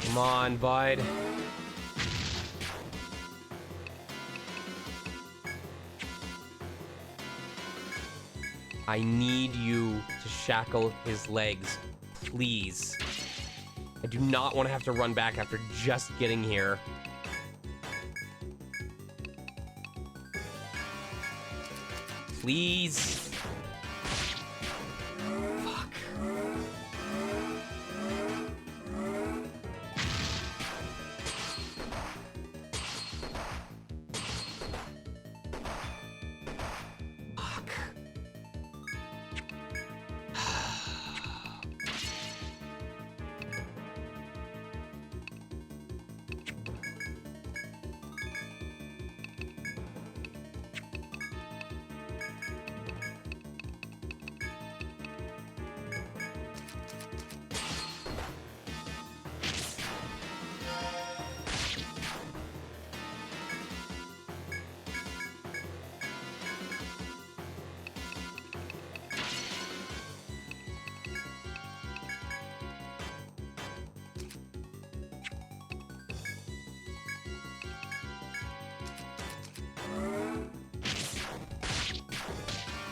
Come on, bud. I need you to shackle his legs, please. I do not want to have to run back after just getting here. Please. Fuck.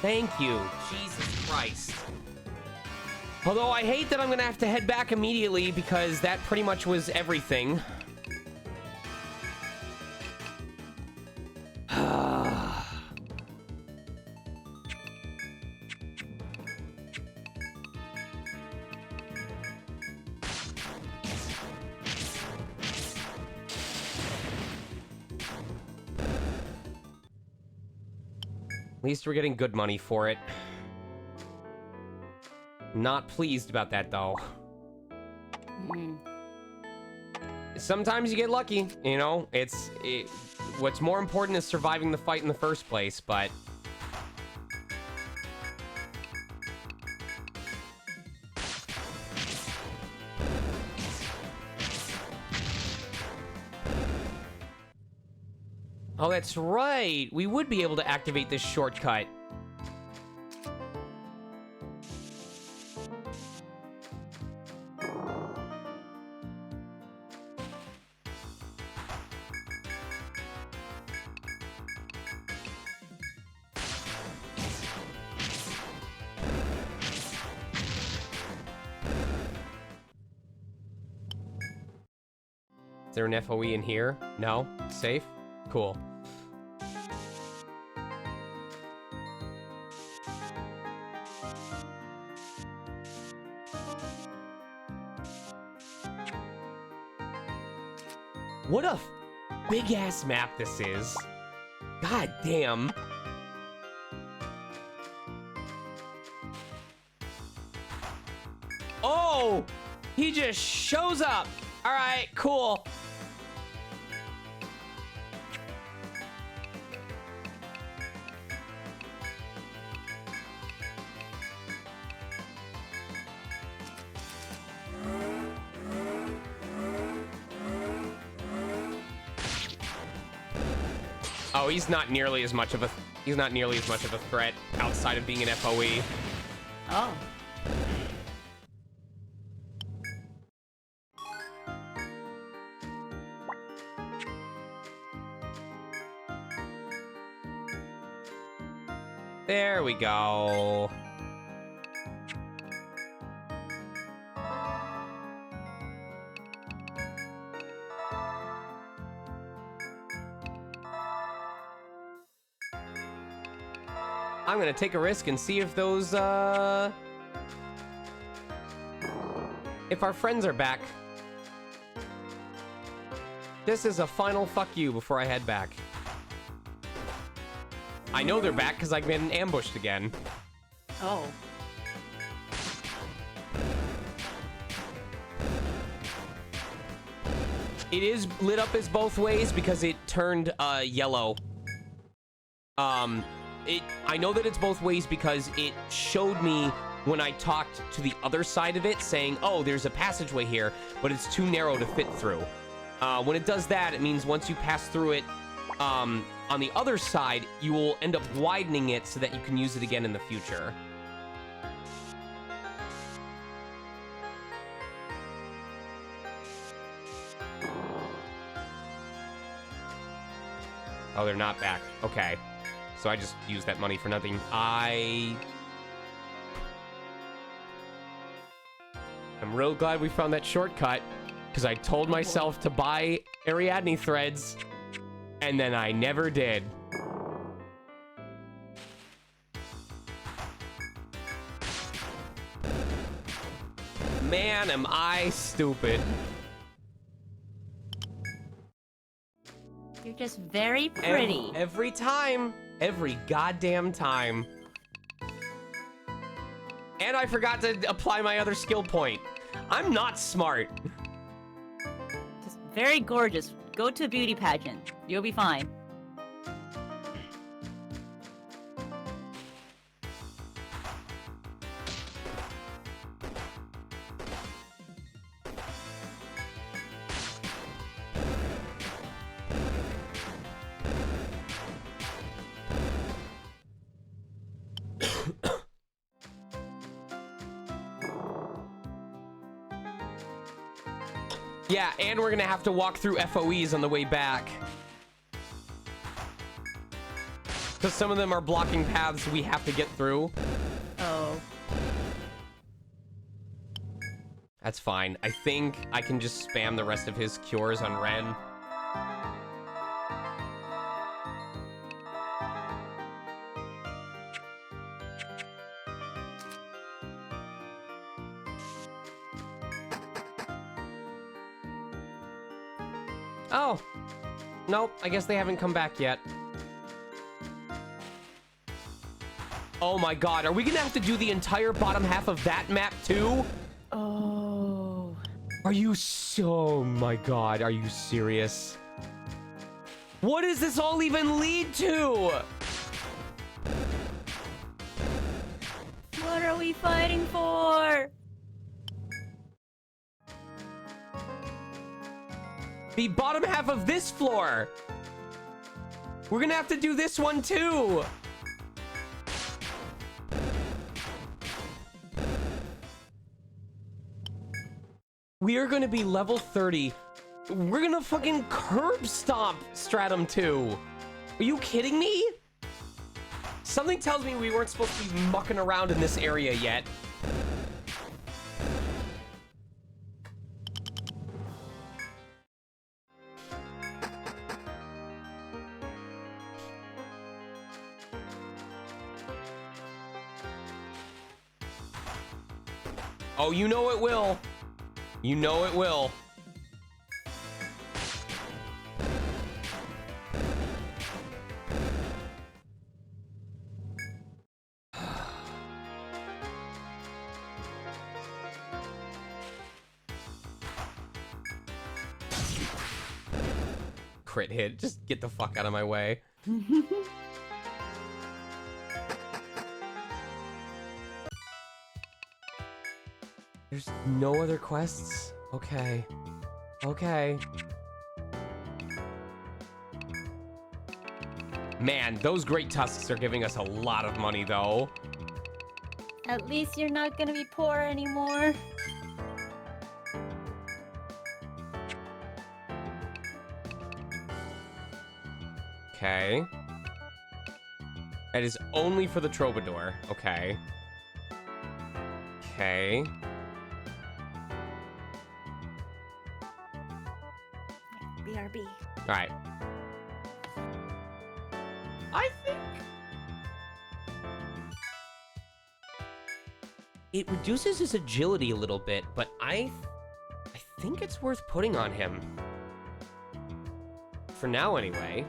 Thank you. Jesus Christ. Although I hate that I'm gonna have to head back immediately because that pretty much was everything. At least we're getting good money for it. Not pleased about that, though. Sometimes you get lucky, you know? What's more important is surviving the fight in the first place, but... Oh, that's right. We would be able to activate this shortcut. Is there an FOE in here? No? Safe? Cool. What a big-ass map this is. God damn. Oh! He just shows up. All right, cool. Oh, he's not nearly as much of a threat outside of being an FOE. Oh. There we go. I'm gonna take a risk and see if those, if our friends are back. This is a final fuck you before I head back. I know they're back because I've been ambushed again. Oh. It is lit up as both ways because it turned yellow. I know that it's both ways because it showed me when I talked to the other side of it saying, oh, there's a passageway here, but it's too narrow to fit through. When it does that, it means once you pass through it on the other side, you will end up widening it so that you can use it again in the future. Oh, they're not back. Okay. So I just used that money for nothing. I'm real glad we found that shortcut, because I told myself to buy Ariadne threads, and then I never did. Man, am I stupid. You're just very pretty. Every time. Every goddamn time. And I forgot to apply my other skill point. I'm not smart. Just very gorgeous. Go to a beauty pageant. You'll be fine. Yeah, and we're gonna have to walk through FOEs on the way back. Because some of them are blocking paths we have to get through. Oh. That's fine. I think I can just spam the rest of his cures on Ren. Oh. Nope, I guess they haven't come back yet. Oh my god, are we gonna have to do the entire bottom half of that map too? Oh. Are you oh my god, are you serious? What does this all even lead to? What are we fighting for? The bottom half of this floor. We're gonna have to do this one too. We are gonna be level 30. We're gonna fucking curb stomp Stratum 2. Are you kidding me? Something tells me we weren't supposed to be mucking around in this area yet. Oh, you know it will. You know it will. Crit hit. Just get the fuck out of my way. There's no other quests? Okay. Okay. Man, those great tusks are giving us a lot of money, though. At least you're not gonna be poor anymore. Okay. That is only for the Troubadour. Okay. Okay. BRB. All right. I think It reduces his agility a little bit, but I think it's worth putting on him. For now, anyway.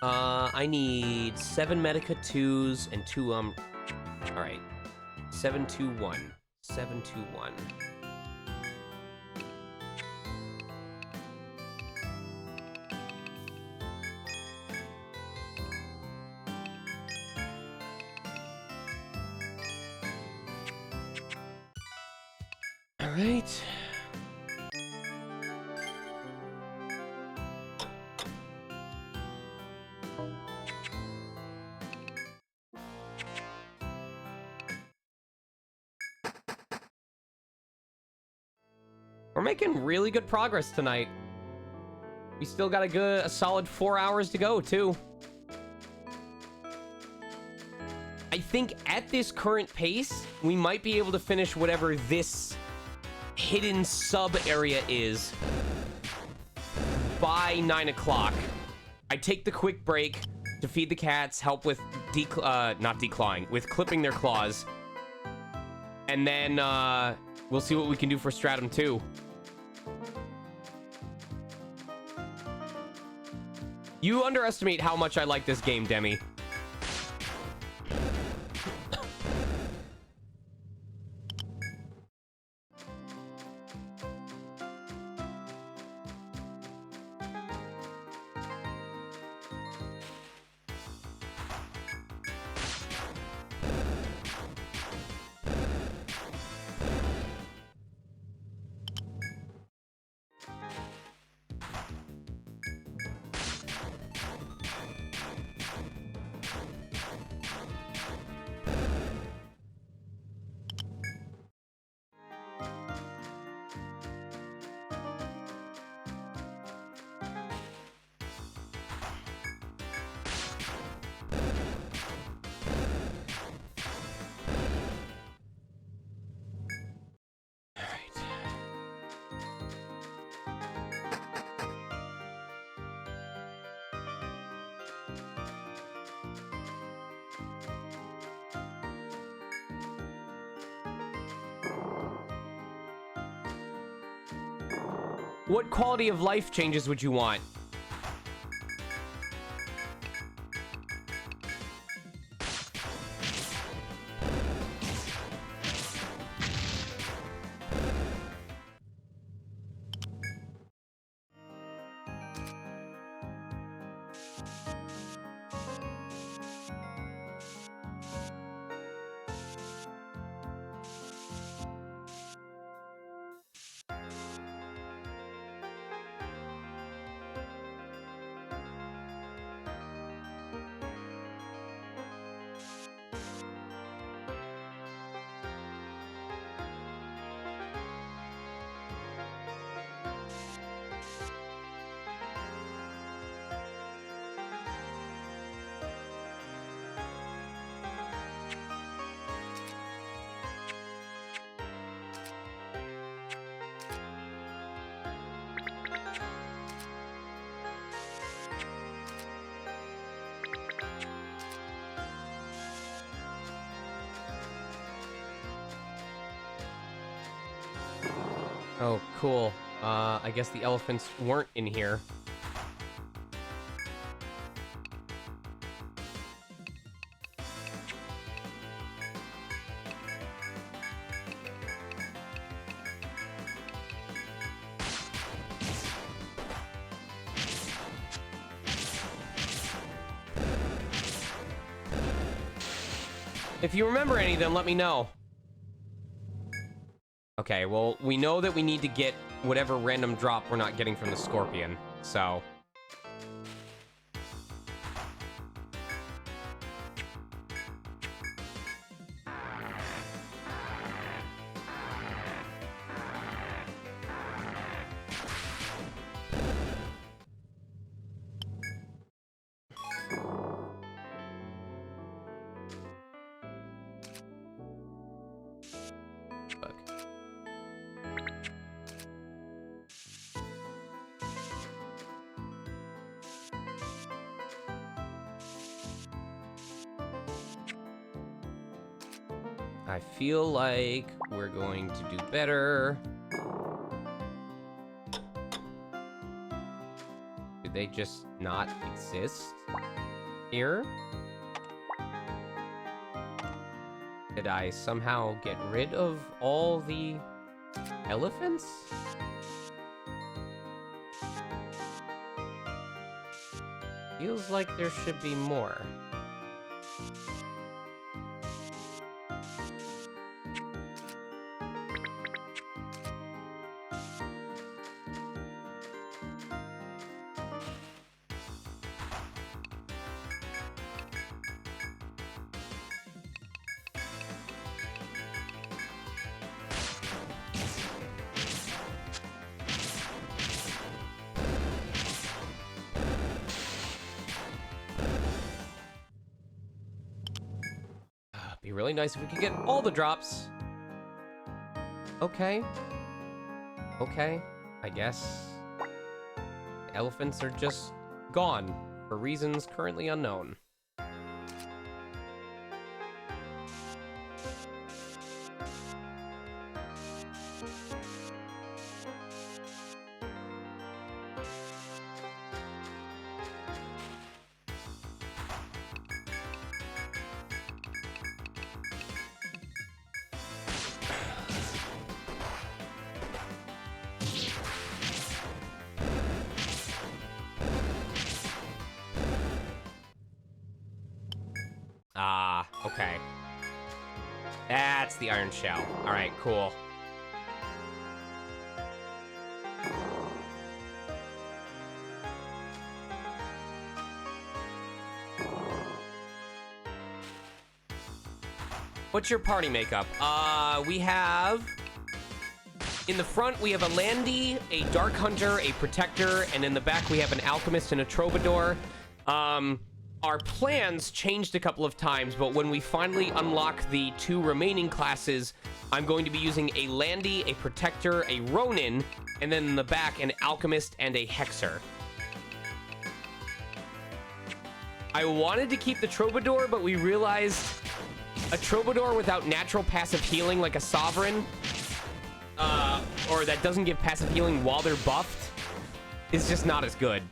I need 7 Medica 2s and 2, alright. 721. 721. Alright. We're making really good progress tonight. We still got a solid 4 hours to go, too. I think at this current pace, we might be able to finish whatever this hidden sub area is by 9 o'clock. I take the quick break to feed the cats, help with not declawing, with clipping their claws. And then we'll see what we can do for Stratum 2. You underestimate how much I like this game, Demi. What quality of life changes would you want? Oh, cool. I guess the elephants weren't in here. If you remember any of them, let me know. Okay, well, we know that we need to get whatever random drop we're not getting from the scorpion, so... I feel like we're going to do better. Do they just not exist here? Did I somehow get rid of all the elephants? Feels like there should be more. Be really nice if we could get all the drops. Okay. Okay, I guess. The elephants are just gone for reasons currently unknown. Ah, okay. That's the iron shell. All right, cool. What's your party makeup? We have... In the front, we have a Landy, a Dark Hunter, a Protector, and in the back, we have an Alchemist and a Troubadour. Our plans changed a couple of times, but when we finally unlock the 2 remaining classes, I'm going to be using a Landy, a Protector, a Ronin, and then in the back, an Alchemist and a Hexer. I wanted to keep the Troubadour, but we realized a Troubadour without natural passive healing like a Sovereign, or that doesn't give passive healing while they're buffed, is just not as good.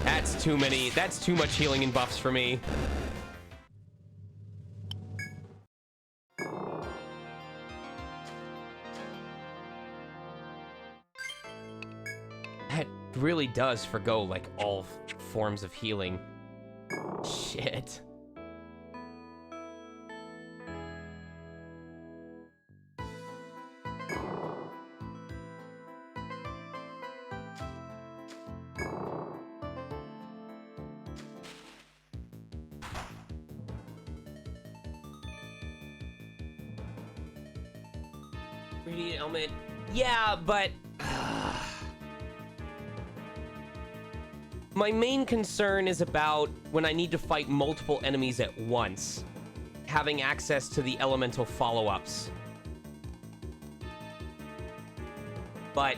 That's too many. That's too much healing and buffs for me. That really does forgo, like, all forms of healing. Shit. Radiant helmet. Yeah, but my main concern is about when I need to fight multiple enemies at once, having access to the elemental follow-ups. But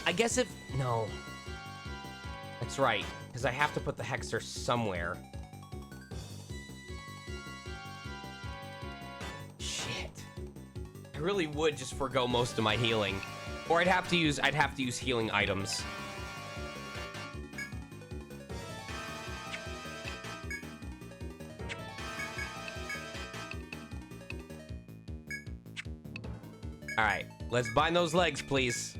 I guess if... No. That's right, because I have to put the Hexer somewhere. Shit. I really would just forgo most of my healing. Or I'd have to use healing items. Alright, let's bind those legs, please.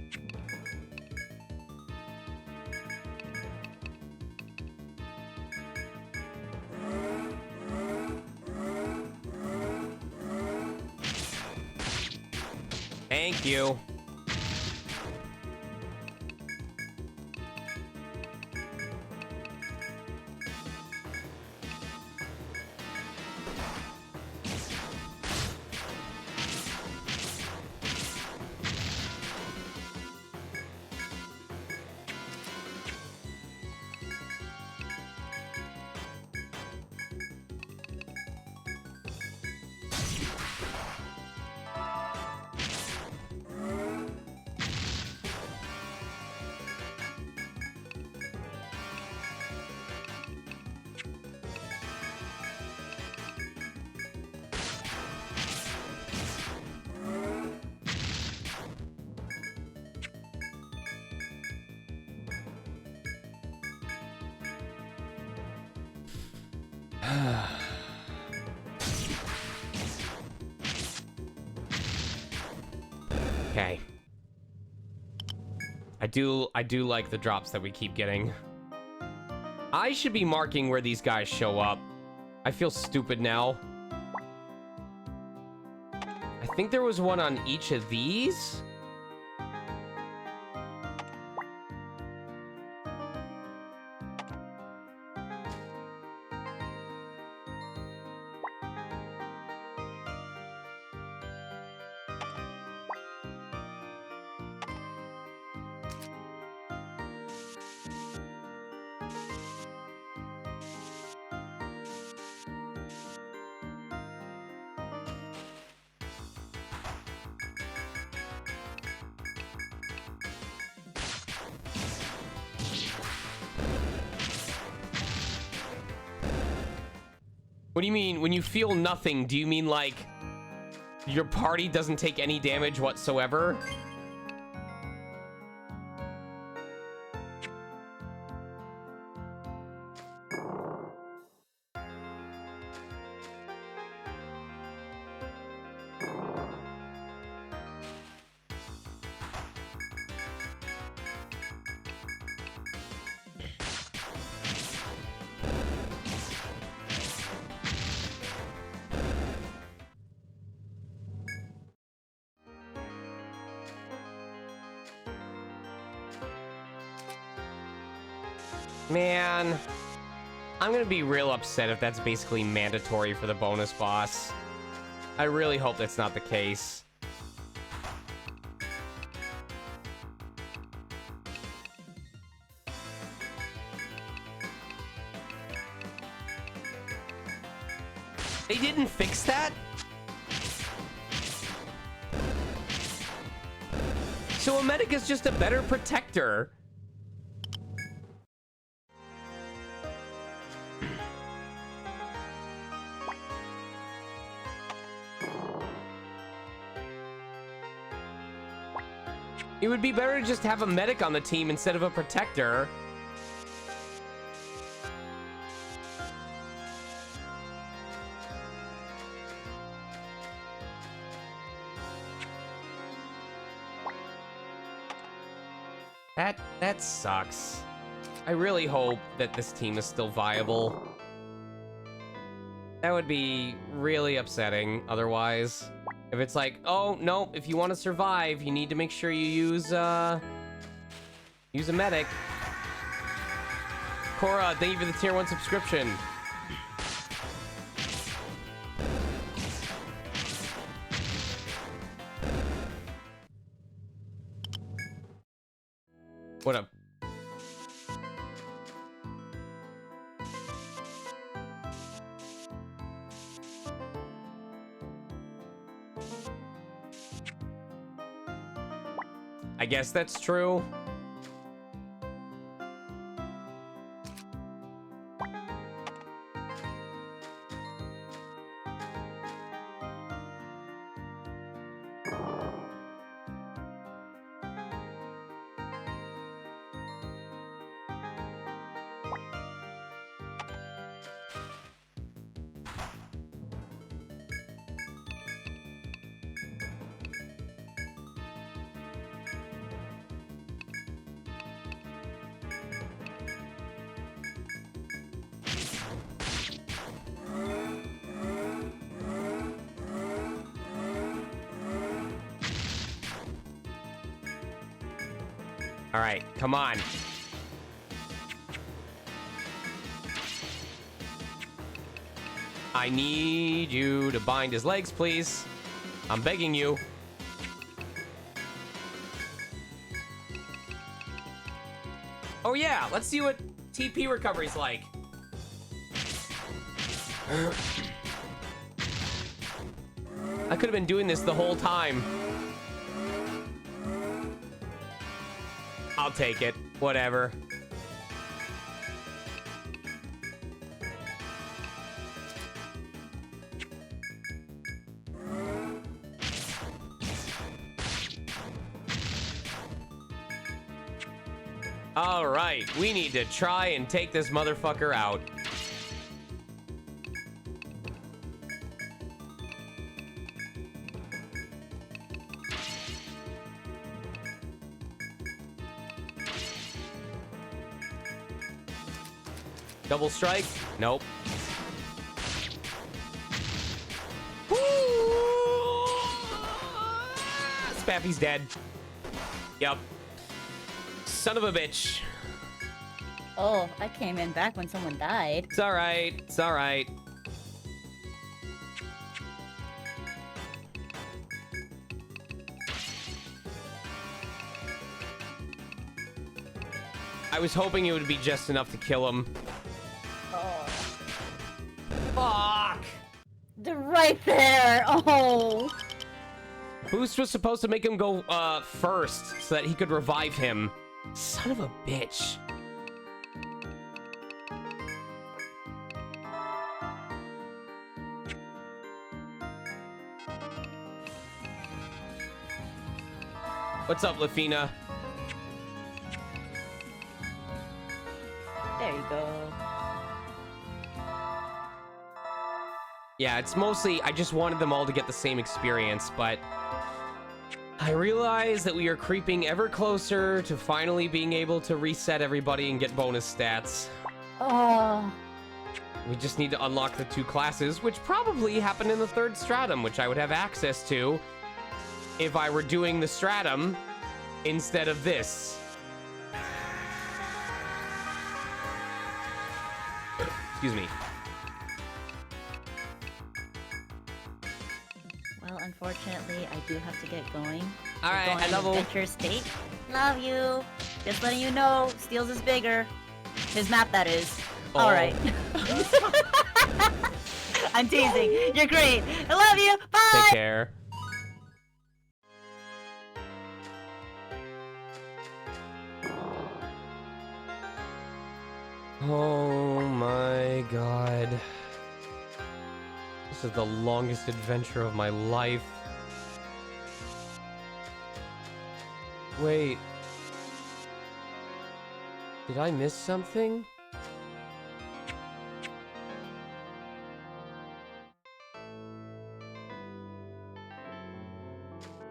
Thank you. Okay. I do like the drops that we keep getting. I should be marking where these guys show up. I feel stupid now. I think there was one on each of these. What do you mean? When you feel nothing, do you mean like your party doesn't take any damage whatsoever? Man, I'm gonna be real upset if that's basically mandatory for the bonus boss. I really hope that's not the case. They didn't fix that? So a medic is just a better protector. It would be better to just have a medic on the team instead of a protector. That sucks. I really hope that this team is still viable. That would be really upsetting otherwise. If it's like, oh, no, if you want to survive, you need to make sure you use a medic. Cora, thank you for the tier 1 subscription. What up? I guess that's true. All right, come on. I need you to bind his legs, please. I'm begging you. Oh yeah, let's see what TP recovery's like. I could have been doing this the whole time. I'll take it. Whatever. All right, we need to try and take this motherfucker out. Double strike? Nope. Spaffy's dead. Yep. Son of a bitch. Oh, I came in back when someone died. It's alright. It's alright. I was hoping it would be just enough to kill him. Oh. Fuck! They're right there! Oh! Boost was supposed to make him go first so that he could revive him. Son of a bitch. What's up, Lafina? There you go. Yeah, it's mostly, I just wanted them all to get the same experience, but I realize that we are creeping ever closer to finally being able to reset everybody and get bonus stats. Oh. We just need to unlock the 2 classes, which probably happen in the 3rd stratum, which I would have access to if I were doing the stratum instead of this. Excuse me. Well, unfortunately, I do have to get going. All right, I love Adventure State. Love you. Just letting you know, Steels is bigger. His map, that is. Oh. All right. I'm teasing. You're great. I love you. Bye. Take care. Oh my god. This is the longest adventure of my life. Wait. Did I miss something?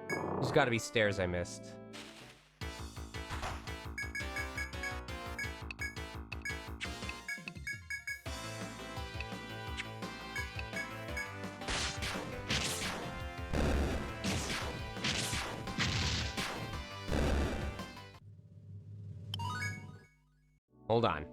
There's gotta be stairs I missed. Hold on.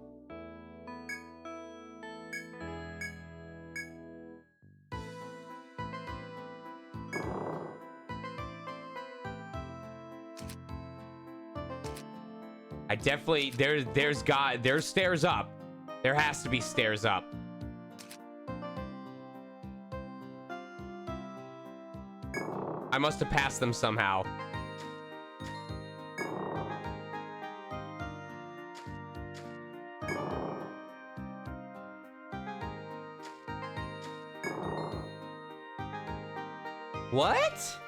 I definitely, there's stairs up. There has to be stairs up. I must have passed them somehow. What?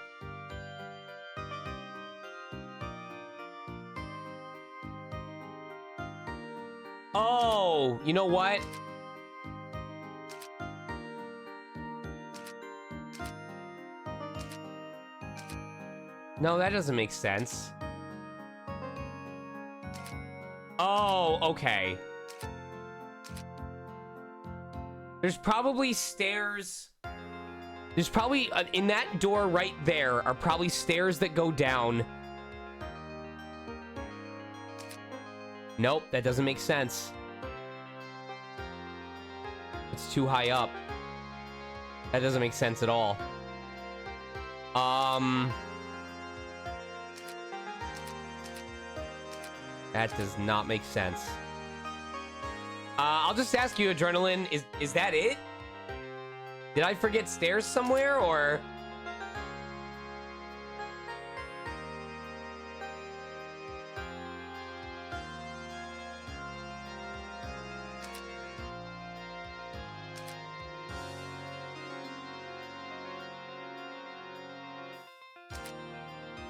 Oh, you know what? No, that doesn't make sense. Oh, okay. There's probably stairs. There's probably, in that door right there, are probably stairs that go down. Nope, that doesn't make sense. It's too high up. That doesn't make sense at all. That does not make sense. I'll just ask you, Adrenaline, is that it? Did I forget stairs somewhere, or?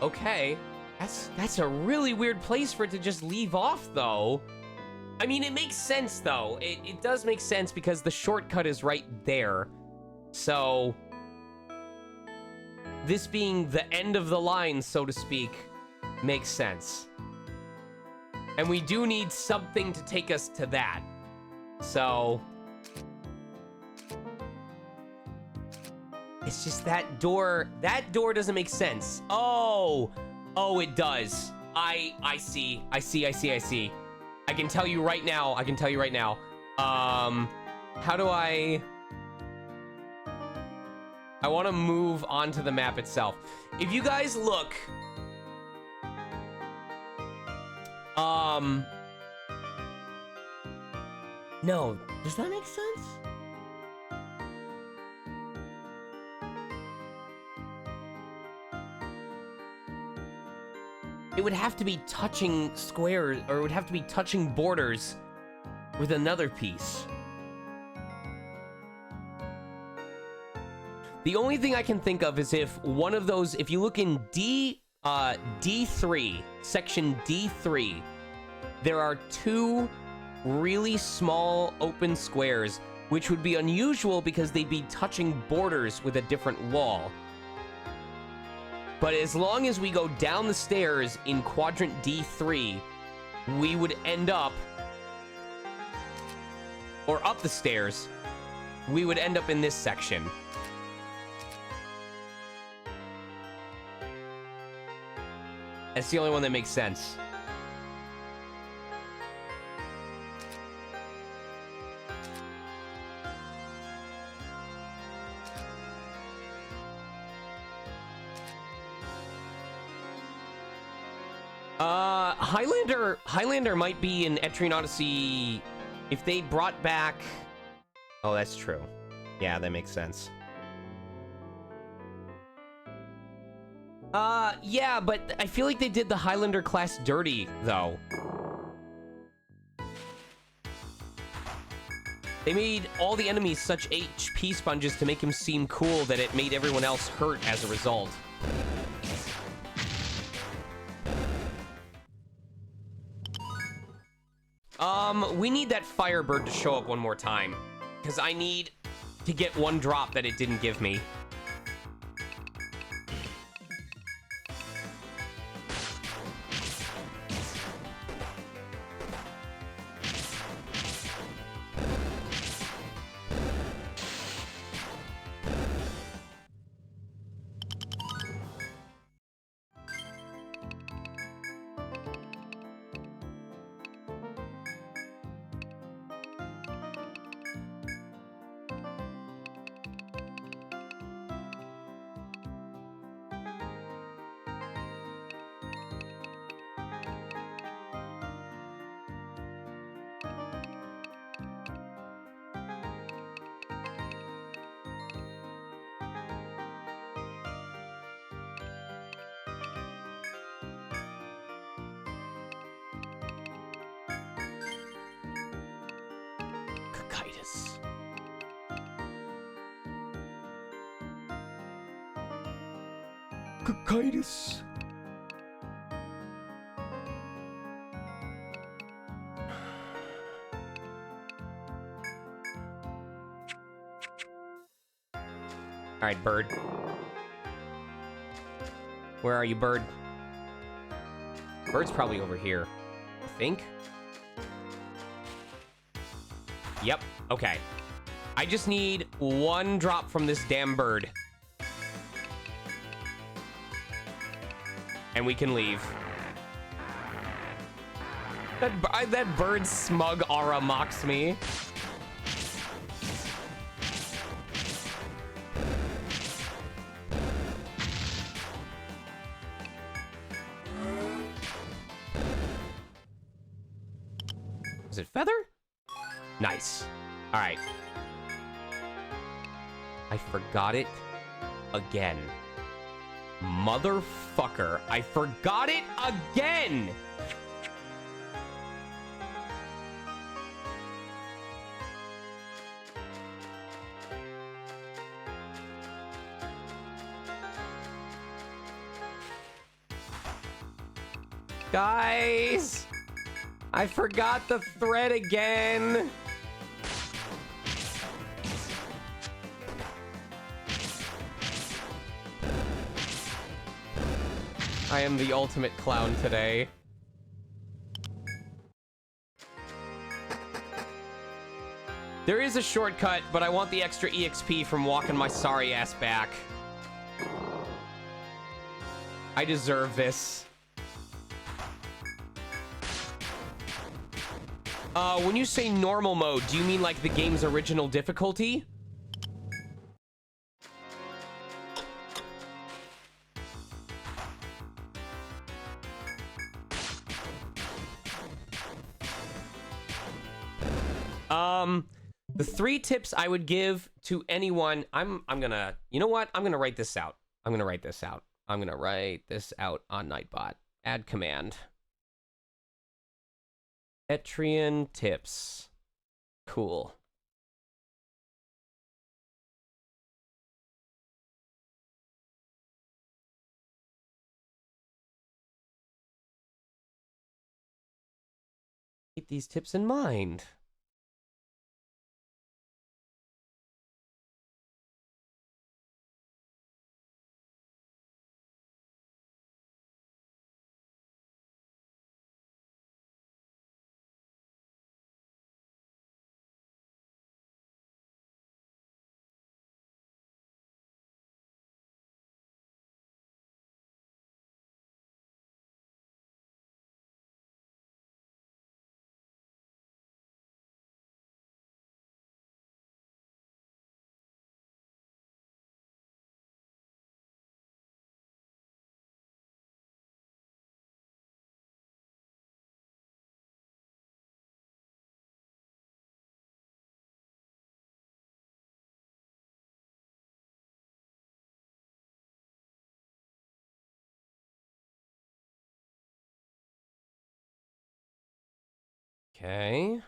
Okay. That's a really weird place for it to just leave off, though. I mean, it makes sense, though. It does make sense because the shortcut is right there. So, this being the end of the line, so to speak, makes sense. And we do need something to take us to that. So it's just that door doesn't make sense. Oh, it does. I see. I can tell you right now. How do I want to move onto the map itself. If you guys look, no, does that make sense? It would have to be touching squares, or it would have to be touching borders with another piece. The only thing I can think of is if one of those, if you look in D3, section D3, there are two really small open squares, which would be unusual because they'd be touching borders with a different wall. But as long as we go down the stairs in quadrant D3, we would end up, or up the stairs, we would end up in this section. That's the only one that makes sense. Highlander might be in ETRIAN Odyssey if they brought back... Oh, that's true. Yeah, that makes sense. Yeah, but I feel like they did the Highlander class dirty, though. They made all the enemies such HP sponges to make him seem cool that it made everyone else hurt as a result. We need that Firebird to show up one more time, because I need to get one drop that it didn't give me. Cocytus. All right, bird. Where are you, bird? Bird's probably over here, I think. Yep, okay. I just need one drop from this damn bird. And we can leave. That bird's smug aura mocks me. Is it feather? Nice. All right. I forgot it again. Motherfucker. I forgot it again! Guys! I forgot the thread again! I am the ultimate clown today. There is a shortcut, but I want the extra EXP from walking my sorry ass back. I deserve this. When you say normal mode, do you mean like the game's original difficulty? The 3 tips I would give to anyone, I'm gonna, you know what? I'm gonna write this out. I'm gonna write this out on Nightbot. Add command. ETRIAN tips. Cool. Keep these tips in mind. Okay.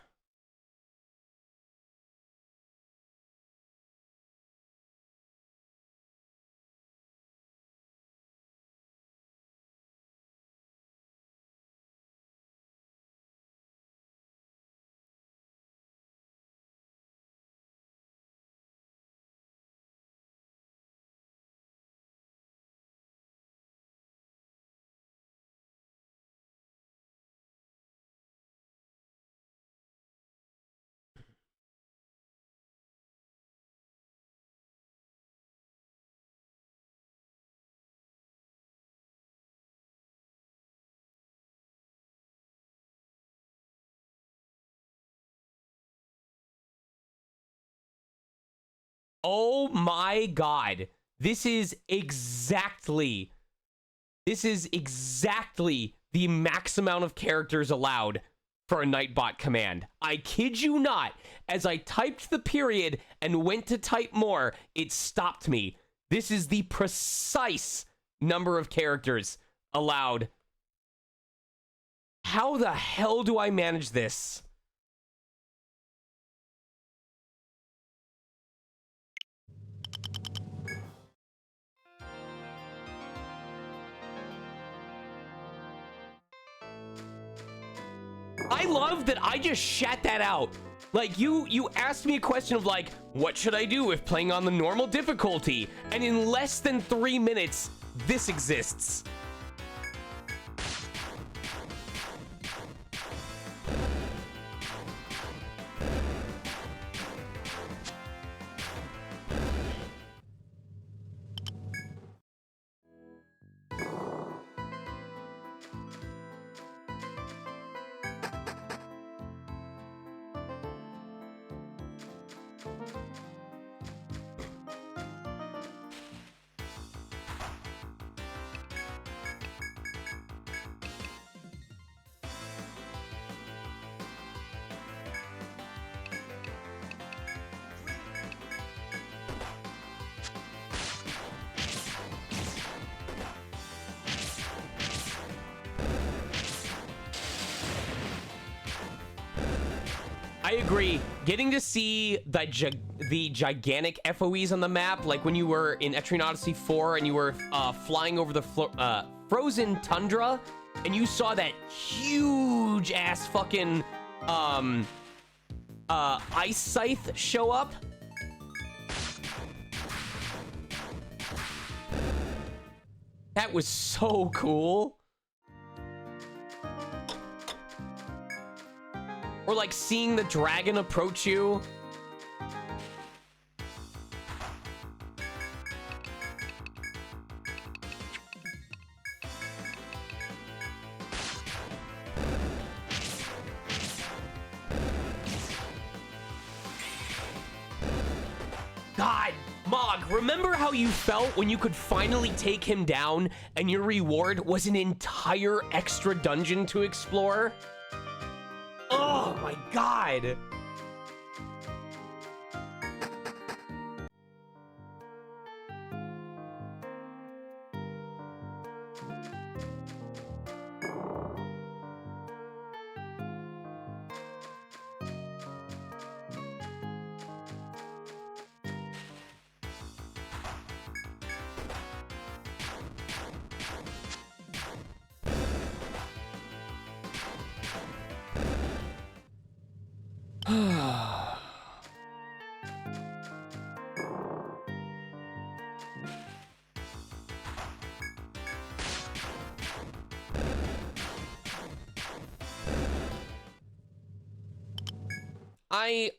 Oh my god. This is exactly the max amount of characters allowed for a Nightbot command. I kid you not. As I typed the period and went to type more, it stopped me. This is the precise number of characters allowed. How the hell do I manage this? I love that I just shat that out. Like, you asked me a question of, like, what should I do if playing on the normal difficulty? And in less than 3 minutes, this exists. I agree. Getting to see the gigantic FOEs on the map, like when you were in ETRIAN Odyssey 4 and you were flying over the frozen tundra, and you saw that huge ass fucking ice scythe show up. That was so cool. Or like seeing the dragon approach you Mog, remember how you felt when you could finally take him down and your reward was an entire extra dungeon to explore? Oh my god!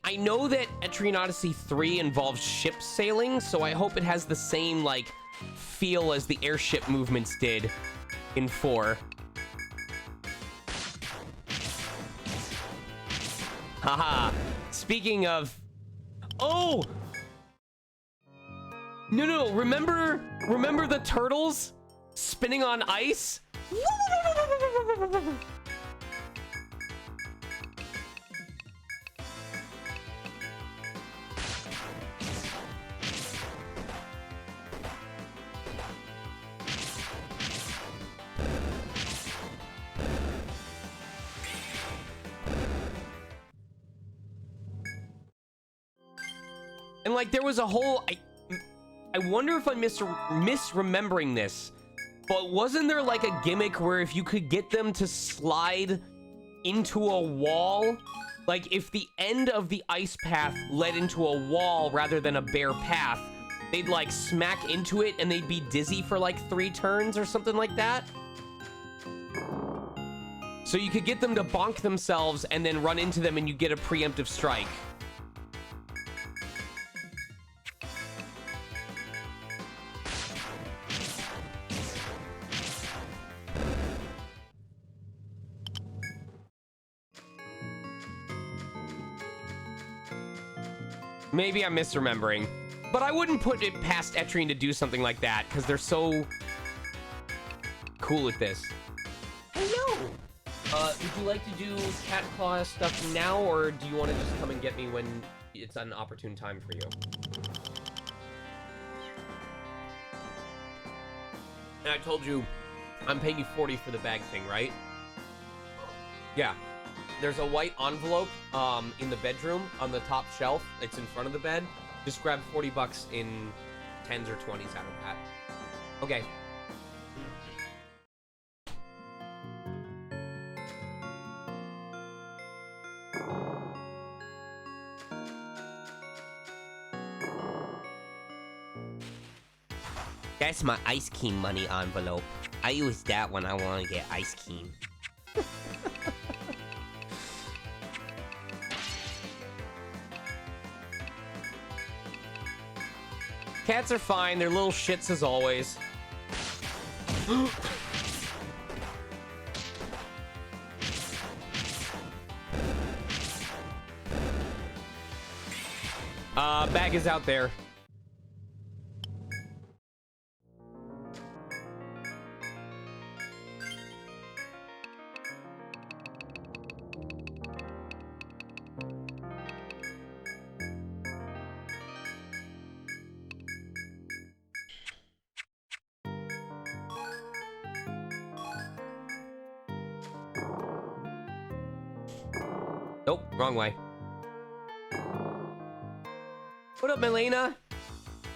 I know that ETRIAN Odyssey 3 involves ship sailing, so I hope it has the same, like, feel as the airship movements did in 4. Haha. Speaking of... Oh! No, remember the turtles spinning on ice? And like there was a whole I wonder if I'm misremembering this, but wasn't there like a gimmick where if you could get them to slide into a wall, like if the end of the ice path led into a wall rather than a bare path, they'd like smack into it and they'd be dizzy for like 3 turns or something like that? So you could get them to bonk themselves and then run into them and you get a preemptive strike. Maybe I'm misremembering, but I wouldn't put it past ETRIAN to do something like that because they're so cool at this. Hello. Would you like to do cat claw stuff now, or do you want to just come and get me when it's an opportune time for you? And I told you I'm paying you 40 for the bag thing, right? Yeah. There's a white envelope in the bedroom on the top shelf. It's in front of the bed. Just grab 40 bucks in 10s or 20s out of that. Okay. That's my ice cream money envelope. I use that when I want to get ice cream. Cats are fine. They're little shits as always. Bag is out there. Nope, wrong way. What up, Milena?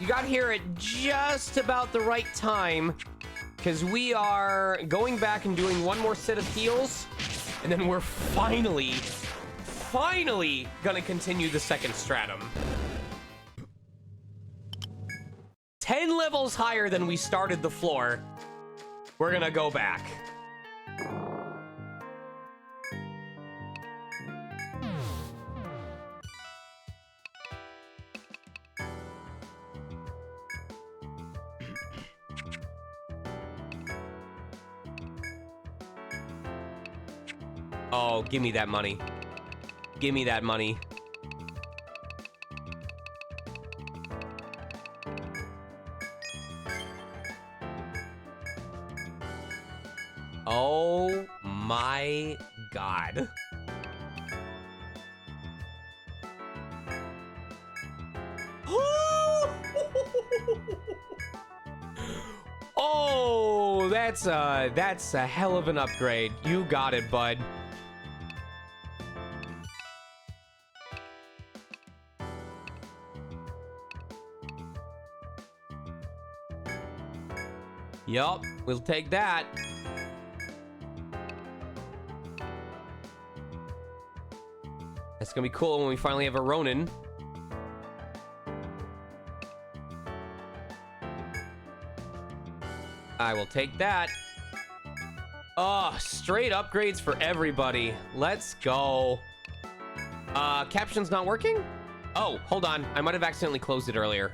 You got here at just about the right time, because we are going back and doing one more set of heals, and then we're finally gonna continue the second stratum. 10 levels higher than we started the floor. We're gonna go back. Oh, give me that money. Give me that money. Oh my god. Oh, that's a hell of an upgrade. You got it, bud. Yup, we'll take that. That's gonna be cool when we finally have a Ronin. I will take that. Oh, straight upgrades for everybody. Let's go. Caption's not working? Oh, hold on. I might have accidentally closed it earlier.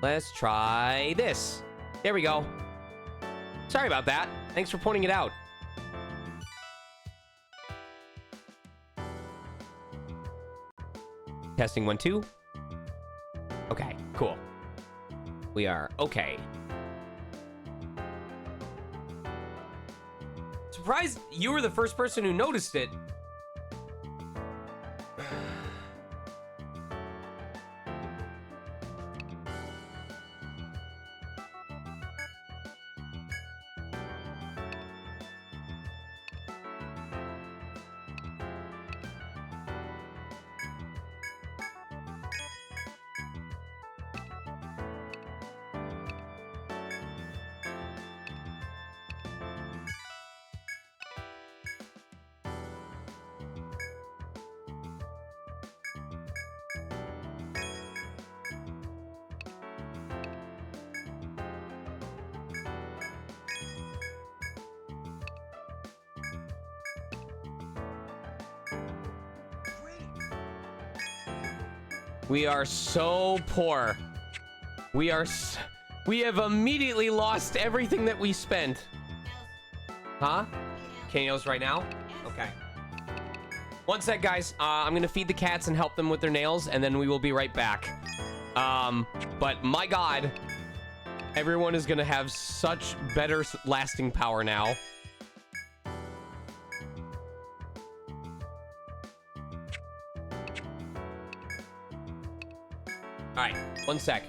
Let's try this. There we go. Sorry about that. Thanks for pointing it out. Testing 1, 2. Okay, cool. We are okay. Surprised you were the first person who noticed it. We are so poor. We have immediately lost everything that we spent. Huh? Nails right now? Okay. One sec, guys. I'm gonna feed the cats and help them with their nails, and then we will be right back. But my god, everyone is gonna have such better lasting power now. All right, one sec.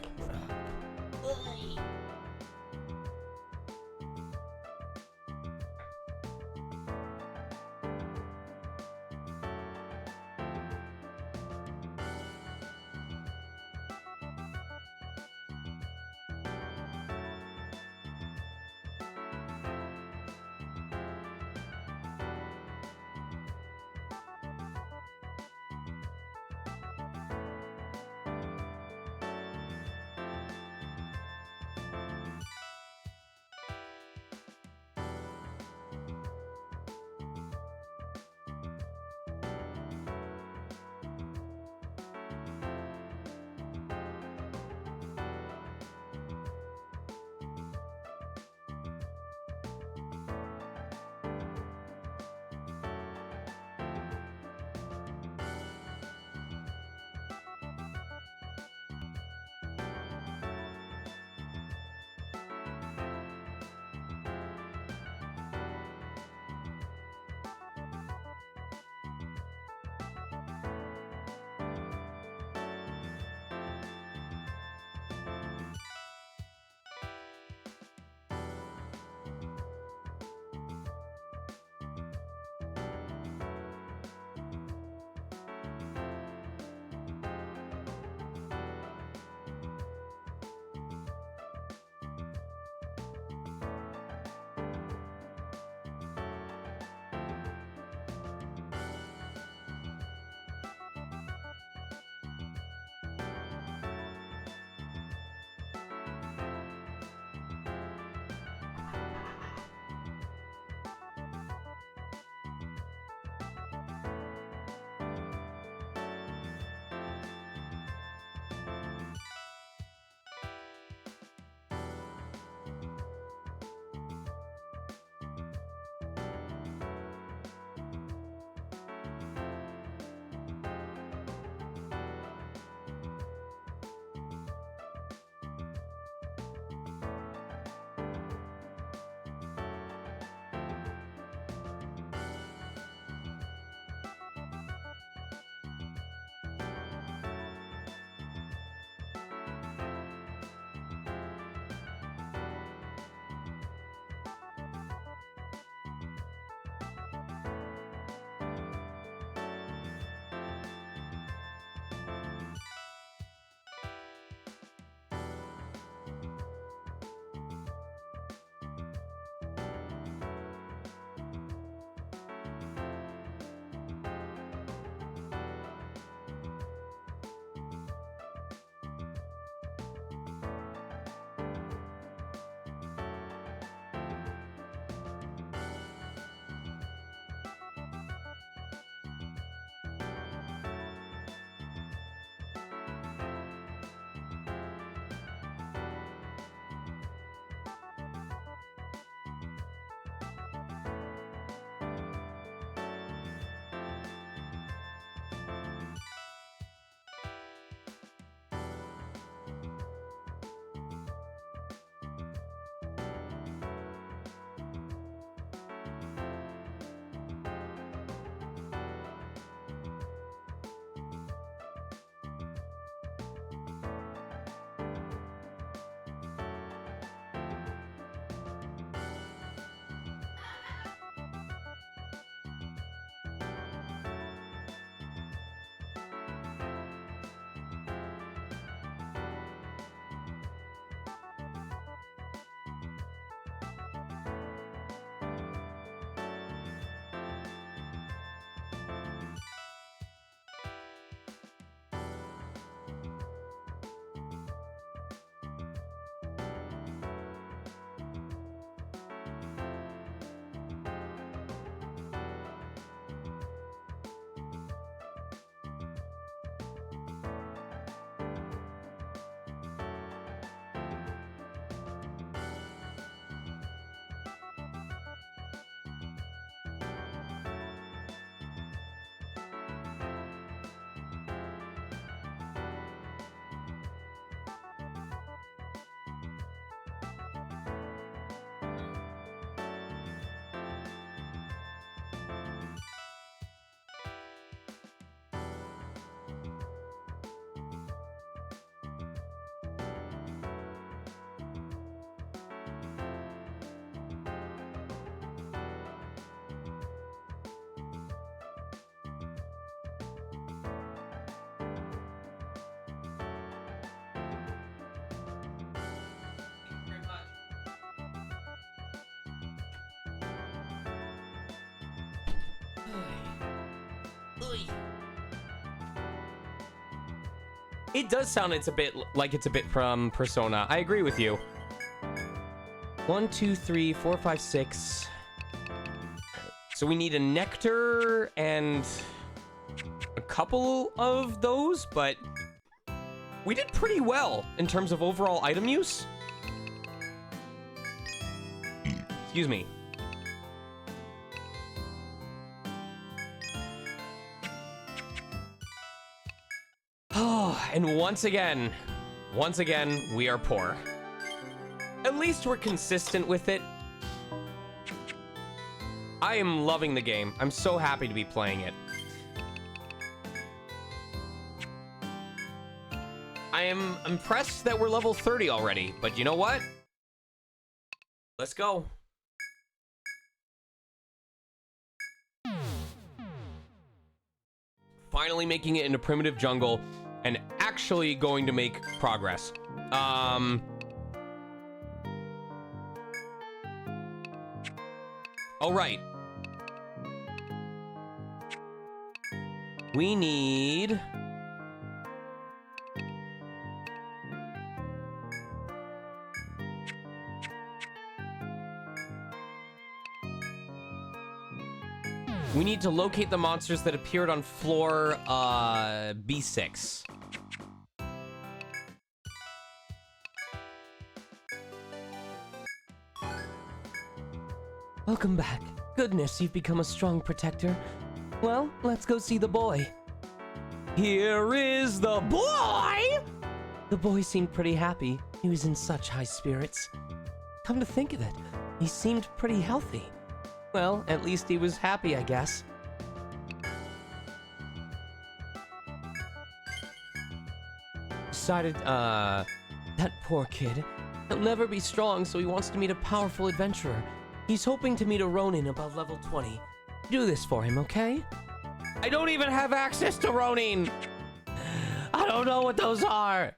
It does sound it's a bit from Persona. I agree with you. 1, 2, 3, 4, 5, 6. So we need a nectar and a couple of those, but we did pretty well in terms of overall item use. Excuse me. Oh, and once again, we are poor. At least we're consistent with it. I am loving the game. I'm so happy to be playing it. I am impressed that we're level 30 already, but you know what? Let's go. Finally making it into primitive jungle and actually going to make progress. All right. We need... We need to locate the monsters that appeared on floor B6. Welcome back. Goodness, you've become a strong protector. Well, let's go see the boy. Here is the boy! The boy seemed pretty happy. He was in such high spirits. Come to think of it, he seemed pretty healthy. Well, at least he was happy, I guess. Decided, that poor kid. He'll never be strong, so he wants to meet a powerful adventurer. He's hoping to meet a Ronin above level 20. Do this for him, okay? I don't even have access to Ronin! I don't know what those are!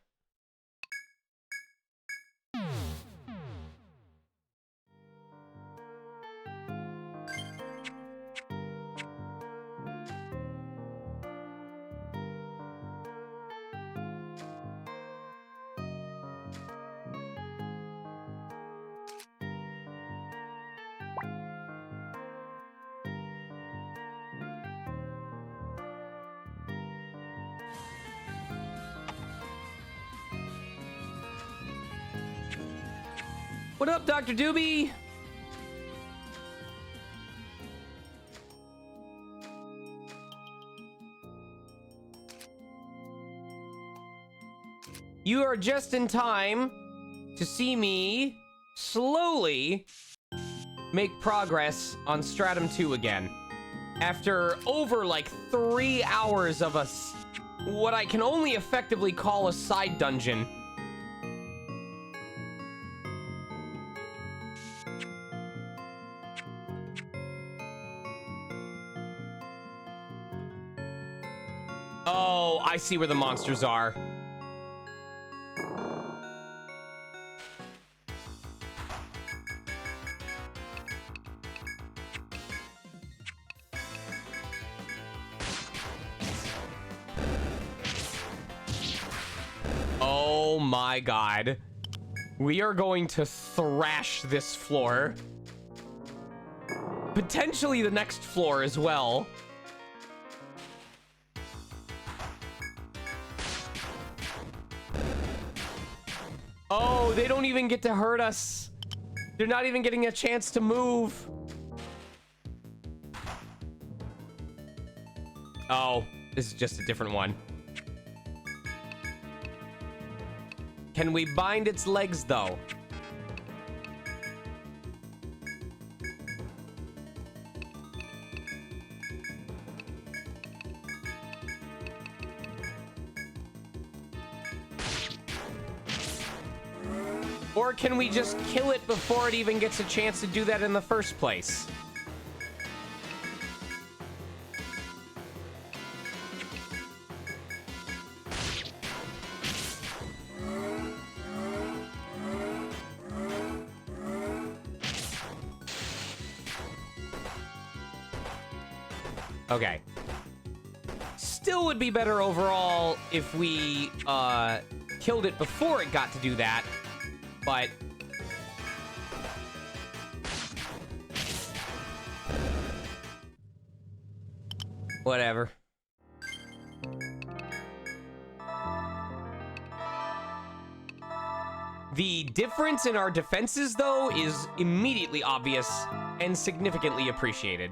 What up, Dr. Doobie? You are just in time to see me slowly make progress on Stratum 2 again. After over like 3 hours of what I can only effectively call a side dungeon. Oh, I see where the monsters are. Oh my god. We are going to thrash this floor. Potentially the next floor as well. Oh, they don't even get to hurt us. They're not even getting a chance to move. Oh, this is just a different one. Can we bind its legs, though? Or can we just kill it before it even gets a chance to do that in the first place? Okay. Still would be better overall if we killed it before it got to do that, but whatever. The difference in our defenses, though, is immediately obvious and significantly appreciated.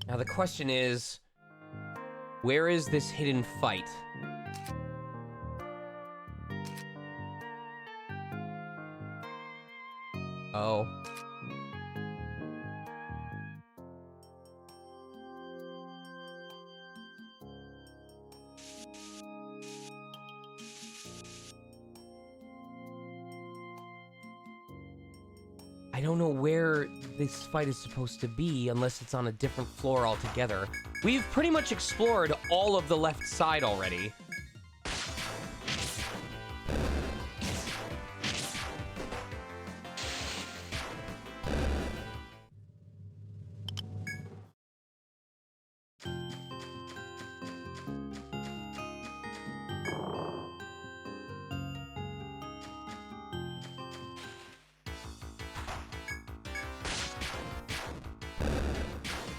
Now the question is, where is this hidden fight? Oh. I don't know where this fight is supposed to be unless it's on a different floor altogether. We've pretty much explored all of the left side already.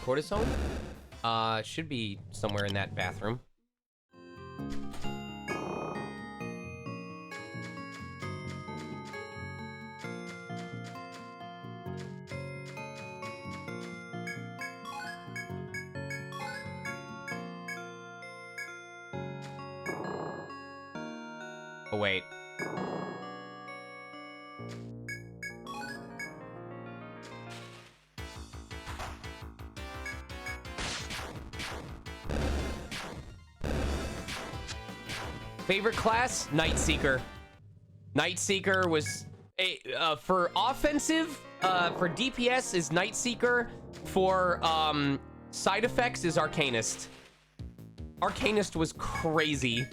Cortisone? Should be somewhere in that bathroom. Oh, wait. Favorite class? Night Seeker. Night Seeker was a for offensive, for DPS is Night Seeker. For side effects is Arcanist. Arcanist was crazy.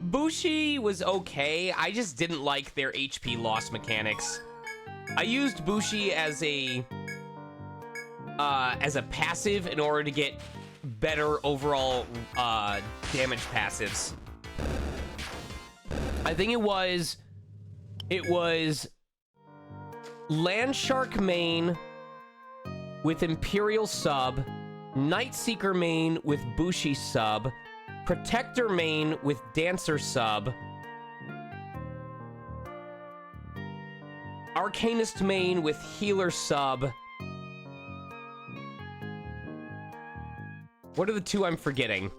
Bushi was okay. I just didn't like their HP loss mechanics. I used Bushi as a passive in order to get better overall damage passives. I think it was Landshark main with Imperial sub, Night Seeker main with Bushi sub, Protector main with Dancer sub, Arcanist main with Healer sub. What are the two I'm forgetting?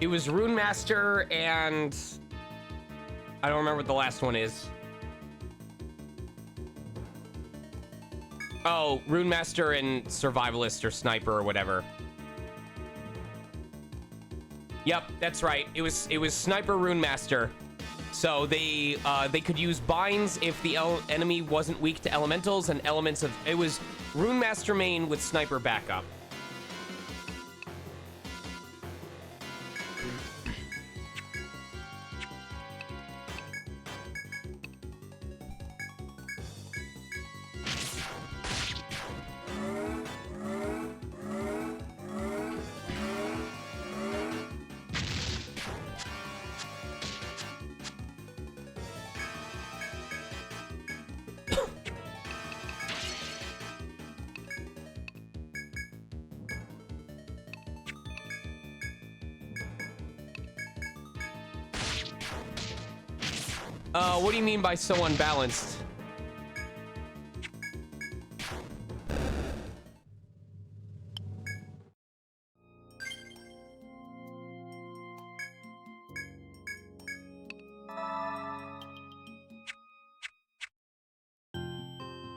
It was Rune Master and I don't remember what the last one is. Oh, Rune Master and Survivalist or Sniper or whatever. Yep, that's right. It was Sniper Rune Master. So they could use binds if the enemy wasn't weak to elementals and elements of... It was Rune Master main with Sniper backup. What do you mean by so unbalanced?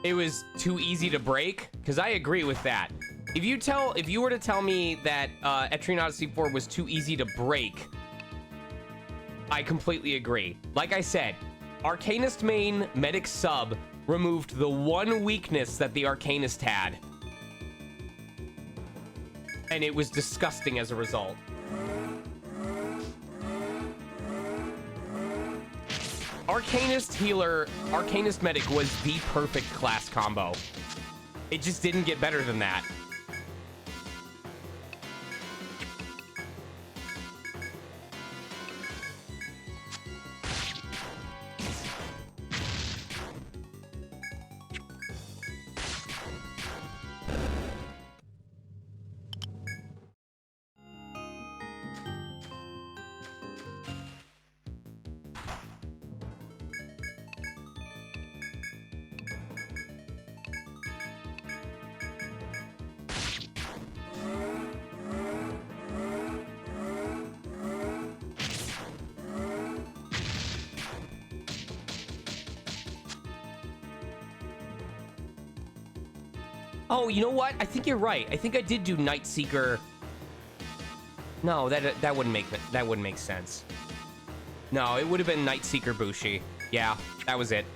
It was too easy to break? Because I agree with that. If you were to tell me that ETRIAN Odyssey 4 was too easy to break, I completely agree. Like I said, Arcanist main medic sub removed the one weakness that the Arcanist had. And it was disgusting as a result. Arcanist healer, Arcanist medic was the perfect class combo. It just didn't get better than that. Oh, you know what? I think you're right. I think I did do Night Seeker. No, that wouldn't make sense. No, it would have been Night Seeker Bushi. Yeah, that was it.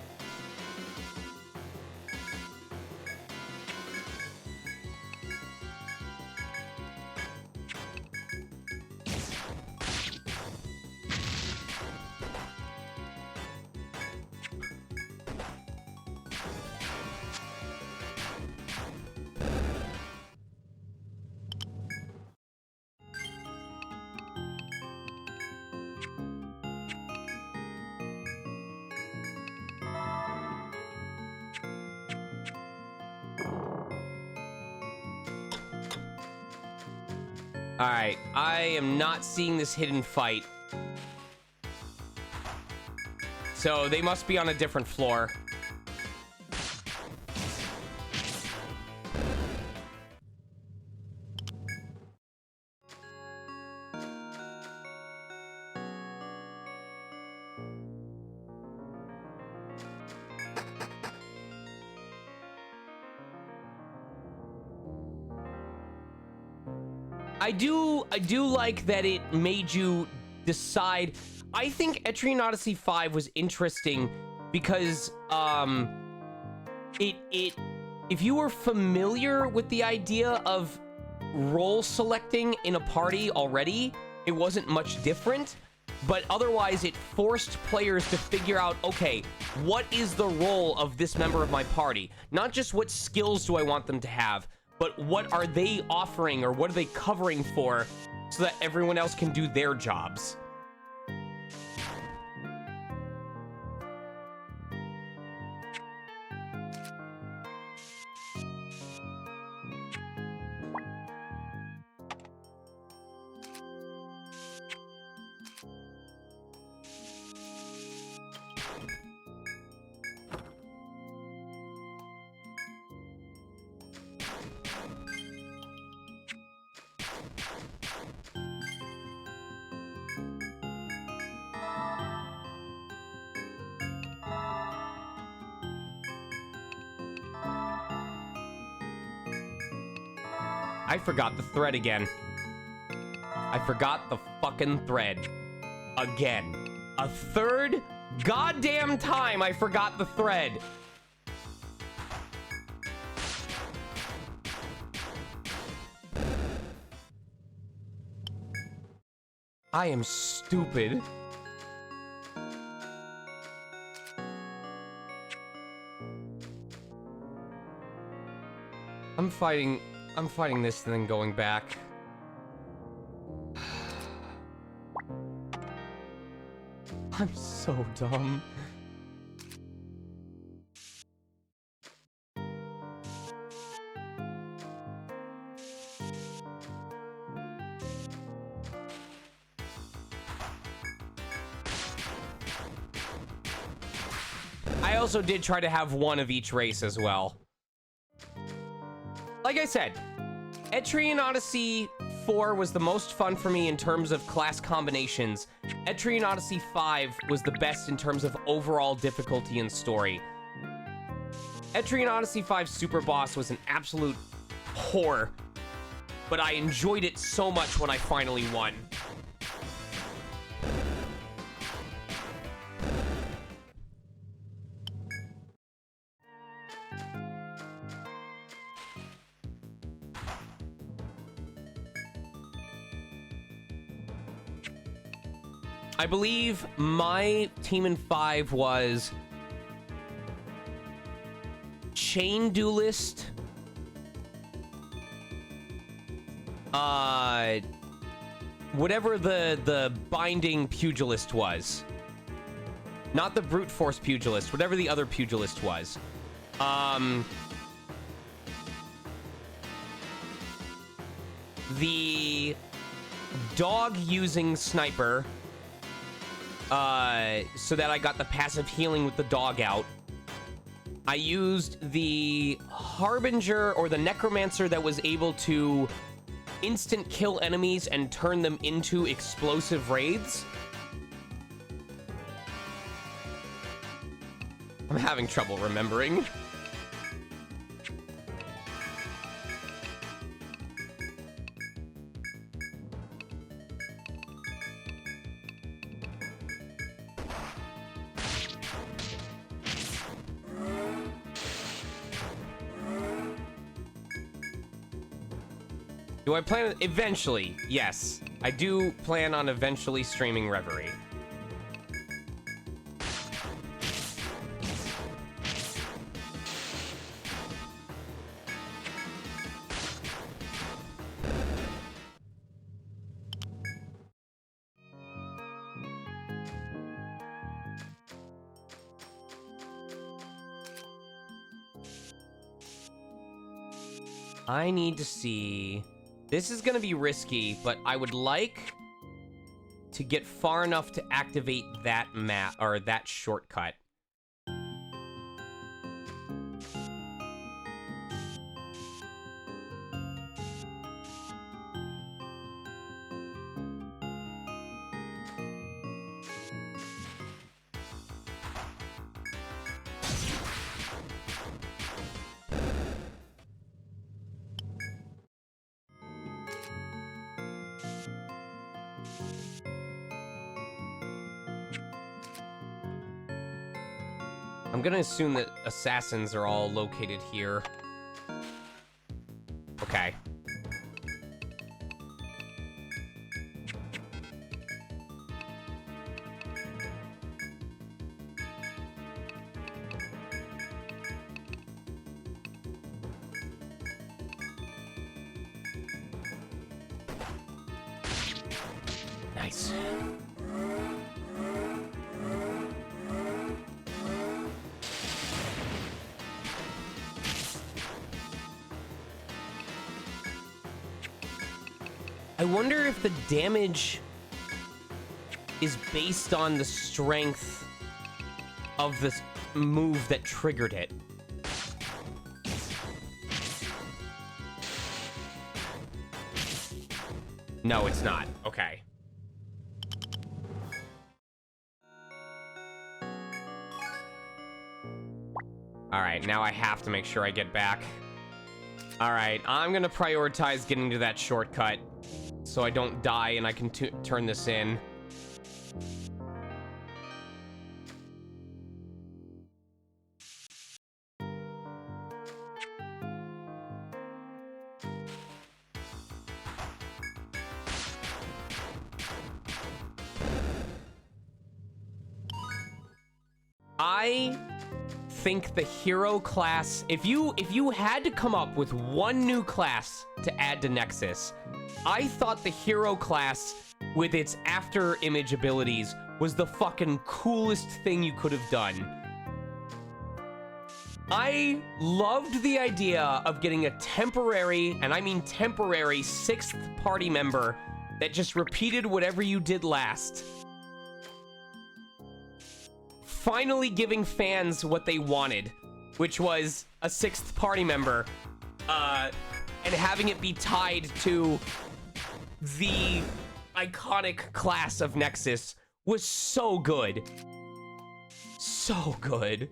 All right, I am not seeing this hidden fight. So they must be on a different floor. I do like that it made you decide. I think ETRIAN Odyssey 5 was interesting because if you were familiar with the idea of role selecting in a party already, it wasn't much different. But otherwise, it forced players to figure out, okay, what is the role of this member of my party? Not just what skills do I want them to have, but what are they offering or what are they covering for so that everyone else can do their jobs? I forgot the thread again. I forgot the fucking thread. Again. A third goddamn time I forgot the thread. I am stupid. I'm fighting this and then going back. I'm so dumb. I also did try to have one of each race as well. Like I said, ETRIAN Odyssey 4 was the most fun for me in terms of class combinations. ETRIAN Odyssey 5 was the best in terms of overall difficulty and story. ETRIAN Odyssey 5 Super Boss was an absolute whore, but I enjoyed it so much when I finally won. I believe my team in 5 was Chain Duelist, whatever the binding pugilist was. Not the brute force pugilist, whatever the other pugilist was. The dog using sniper, so that I got the passive healing with the dog out. I used the Harbinger or the Necromancer that was able to instant kill enemies and turn them into explosive wraiths. I'm having trouble remembering. Do I plan eventually? Yes, I do plan on eventually streaming Reverie. I need to see. This is going to be risky, but I would like to get far enough to activate that map or that shortcut. I'm gonna assume that assassins are all located here. Okay. Nice. I wonder if the damage is based on the strength of this move that triggered it. No, it's not. Okay. All right, now I have to make sure I get back. All right, I'm gonna prioritize getting to that shortcut so I don't die and I can turn this in. I think the hero class, if you had to come up with one new class to add to Nexus, I thought the hero class with its after image abilities was the fucking coolest thing you could have done. I loved the idea of getting a temporary, and I mean temporary, 6th party member that just repeated whatever you did last. Finally giving fans what they wanted, which was a 6th party member, and having it be tied to the iconic class of Nexus was so good. So good.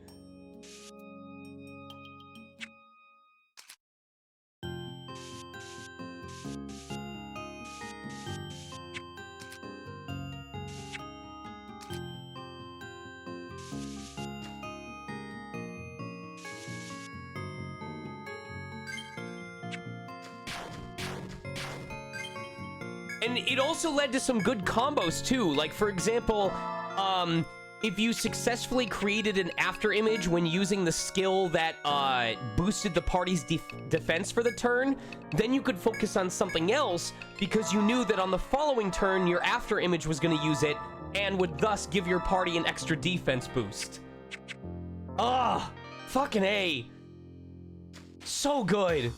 And it also led to some good combos too. Like, for example, if you successfully created an after image when using the skill that boosted the party's defense for the turn, then you could focus on something else because you knew that on the following turn your after image was going to use it and would thus give your party an extra defense boost. Ah, fucking A. So good.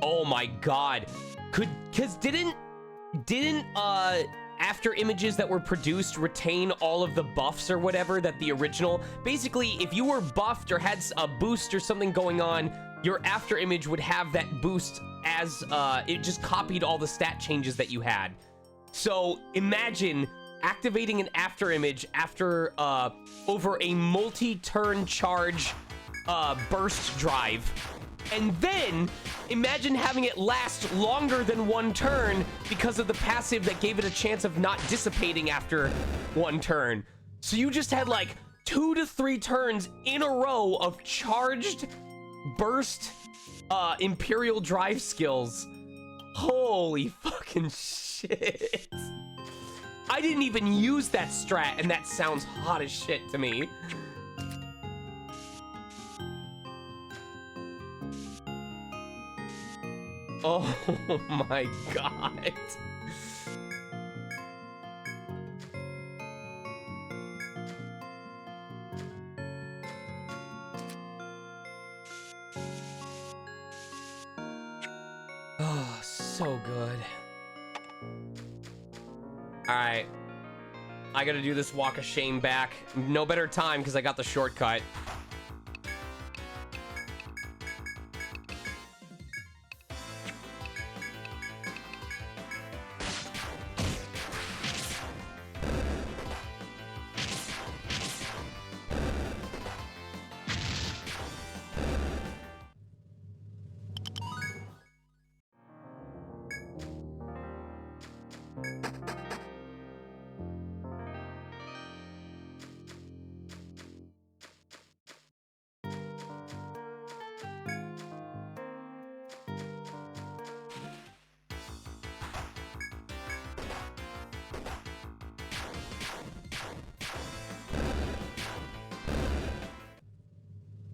Oh my god. Cause didn't after images that were produced retain all of the buffs or whatever that the original, basically if you were buffed or had a boost or something going on, your after image would have that boost as it just copied all the stat changes that you had. So imagine activating an after image after over a multi-turn charge burst drive. And then imagine having it last longer than one turn because of the passive that gave it a chance of not dissipating after one turn. So you just had like 2 to 3 turns in a row of charged burst Imperial drive skills. Holy fucking shit. I didn't even use that strat and that sounds hot as shit to me. Oh my god. Oh, so good. Alright. I gotta do this walk of shame back. No better time because I got the shortcut.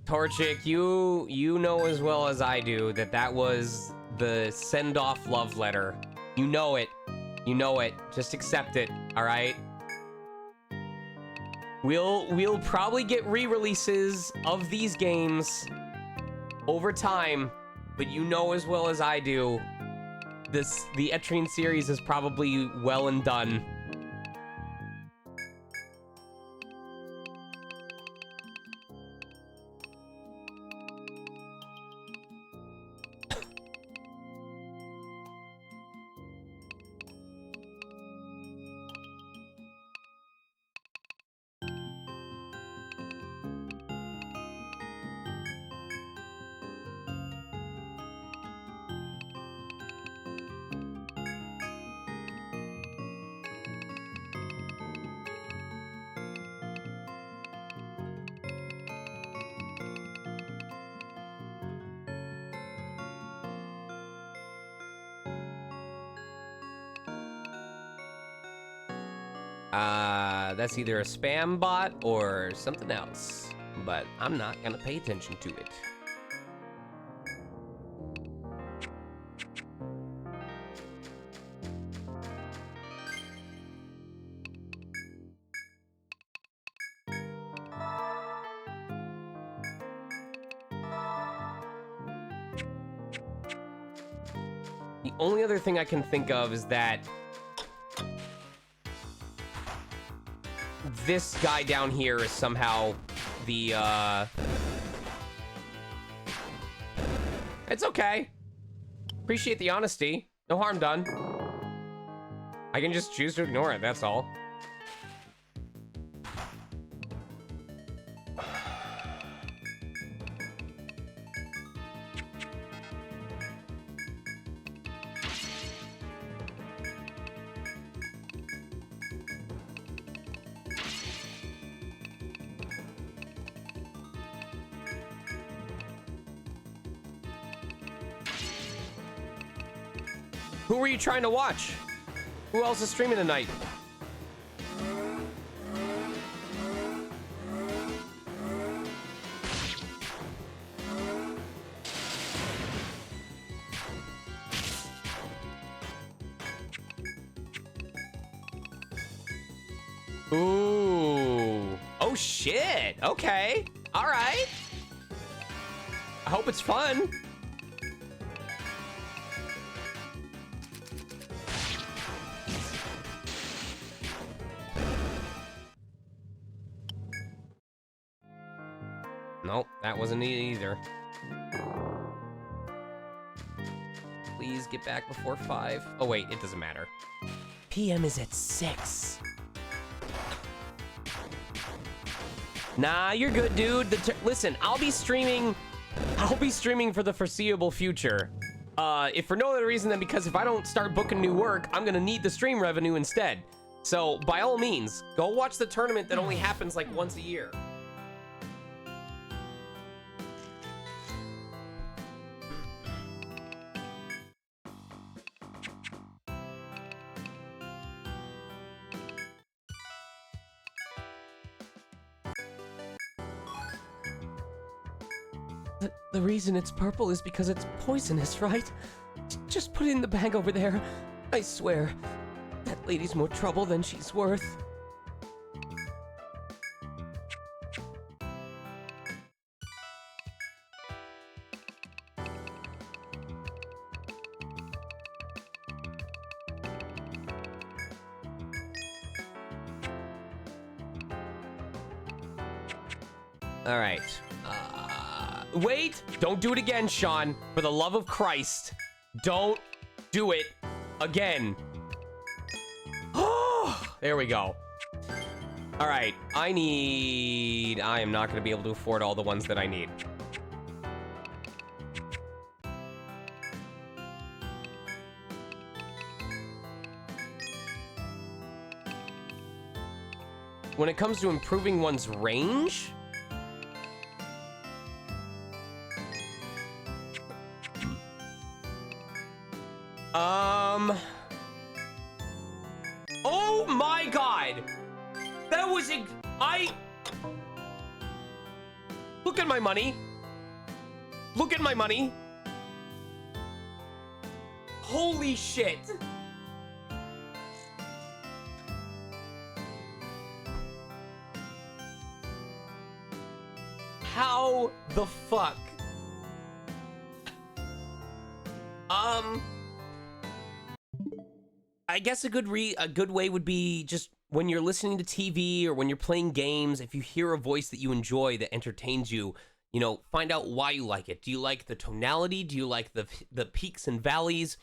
Torchic, you know as well as I do that that was the send-off love letter. You know it. You know it. Just accept it, all right? We'll probably get re-releases of these games over time, but you know as well as I do, the ETRIAN series is probably well and done. That's either a spam bot or something else, but I'm not gonna pay attention to it. The only other thing I can think of is that this guy down here is somehow the, It's okay. Appreciate the honesty. No harm done. I can just choose to ignore it, that's all. Who were you trying to watch? Who else is streaming tonight? Ooh. Oh shit. Okay. All right. I hope it's fun. Nope, that wasn't it either. Please get back before 5. Oh wait, it doesn't matter. PM is at 6. Nah, you're good, dude. Listen, I'll be streaming for the foreseeable future. If for no other reason than because if I don't start booking new work, I'm gonna need the stream revenue instead. So, by all means, go watch the tournament that only happens like once a year. The reason it's purple is because it's poisonous, right? Just put it in the bag over there. I swear, that lady's more trouble than she's worth. All right. Wait! Don't do it again, Sean. For the love of Christ. Don't do it again. Oh, there we go. All right. I am not going to be able to afford all the ones that I need. When it comes to improving one's range... Oh my god! That was Look at my money. Look at my money. Holy shit. How the fuck? I guess a good way would be just when you're listening to TV or when you're playing games, if you hear a voice that you enjoy that entertains you, you know, find out why you like it. Do you like the tonality? Do you like the peaks and valleys?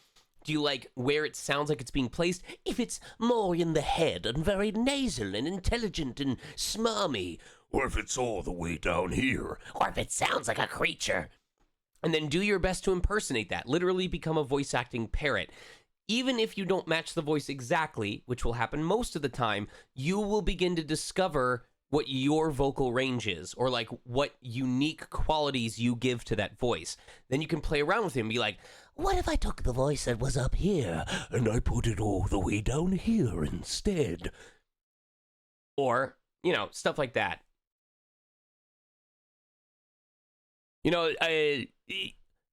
Do you like where it sounds like it's being placed? If it's more in the head and very nasal and intelligent and smarmy, or if it's all the way down here, or if it sounds like a creature. And then do your best to impersonate that. Literally become a voice acting parrot. Even if you don't match the voice exactly, which will happen most of the time, you will begin to discover what your vocal range is, or like what unique qualities you give to that voice. Then you can play around with it and be like, what if I took the voice that was up here and I put it all the way down here instead? Or, you know, stuff like that. You know,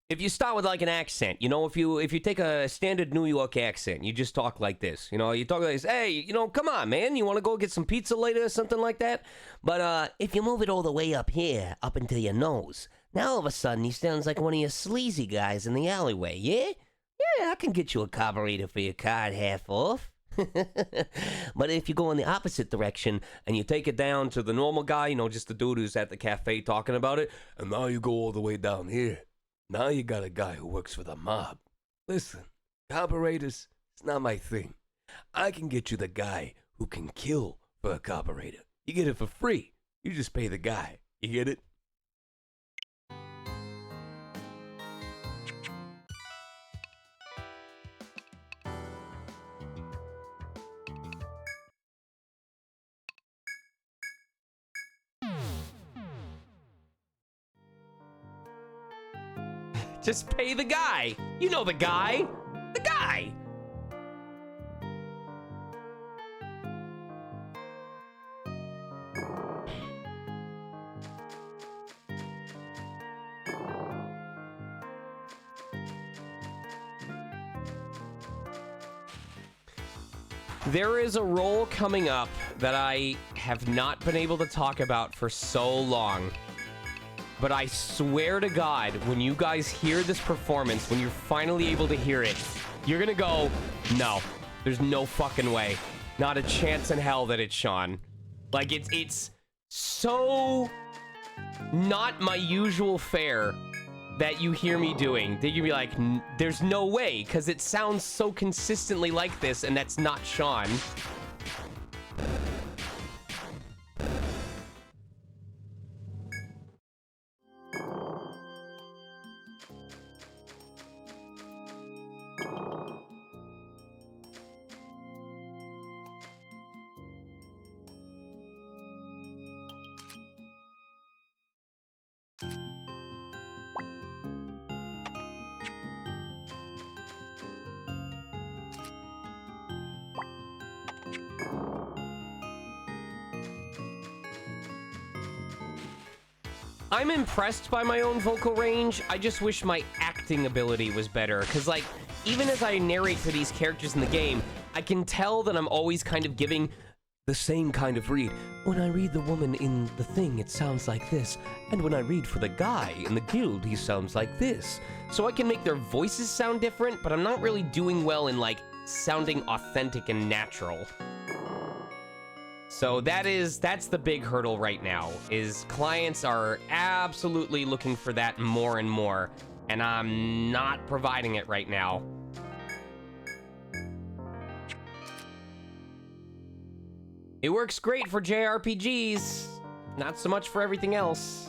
if you start with like an accent, you know, if you take a standard New York accent, you just talk like this. You know, you talk like this, hey, you know, come on, man, you want to go get some pizza later or something like that? But if you move it all the way up here, up into your nose, now all of a sudden he sounds like one of your sleazy guys in the alleyway, yeah? Yeah, I can get you a carburetor for your car at half off. But if you go in the opposite direction and you take it down to the normal guy, you know, just the dude who's at the cafe talking about it, and now you go all the way down here. Now you got a guy who works for the mob. Listen, carburetors, it's not my thing. I can get you the guy who can kill for a carburetor. You get it for free. You just pay the guy. You get it? Just pay the guy. You know the guy. The guy. There is a role coming up that I have not been able to talk about for so long. But I swear to God, when you guys hear this performance, when you're finally able to hear it, you're gonna go, no, there's no fucking way. Not a chance in hell that it's Sean. Like, it's so not my usual fare that you hear me doing. That you'd be like, there's no way, because it sounds so consistently like this, and that's not Sean. I'm impressed by my own vocal range. I just wish my acting ability was better. Because, like, even as I narrate for these characters in the game, I can tell that I'm always kind of giving the same kind of read. When I read the woman in the thing, it sounds like this. And when I read for the guy in the guild, he sounds like this. So I can make their voices sound different, but I'm not really doing well in, like, sounding authentic and natural. So that's the big hurdle right now, is clients are absolutely looking for that more and more, and I'm not providing it right now. It works great for JRPGs, not so much for everything else.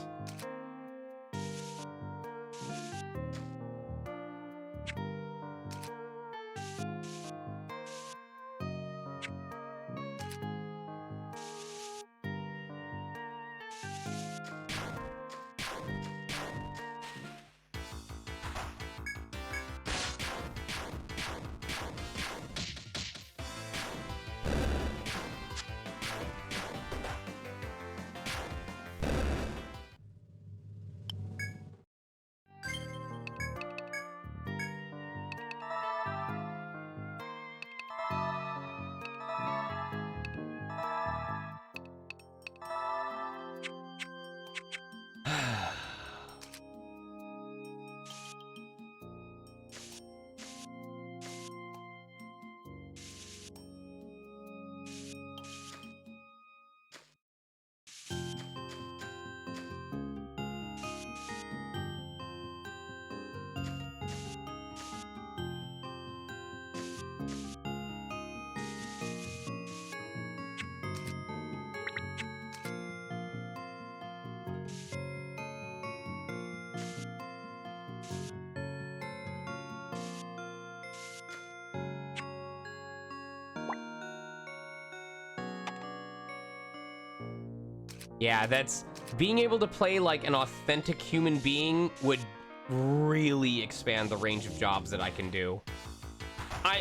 Yeah, that's... Being able to play like an authentic human being would really expand the range of jobs that I can do.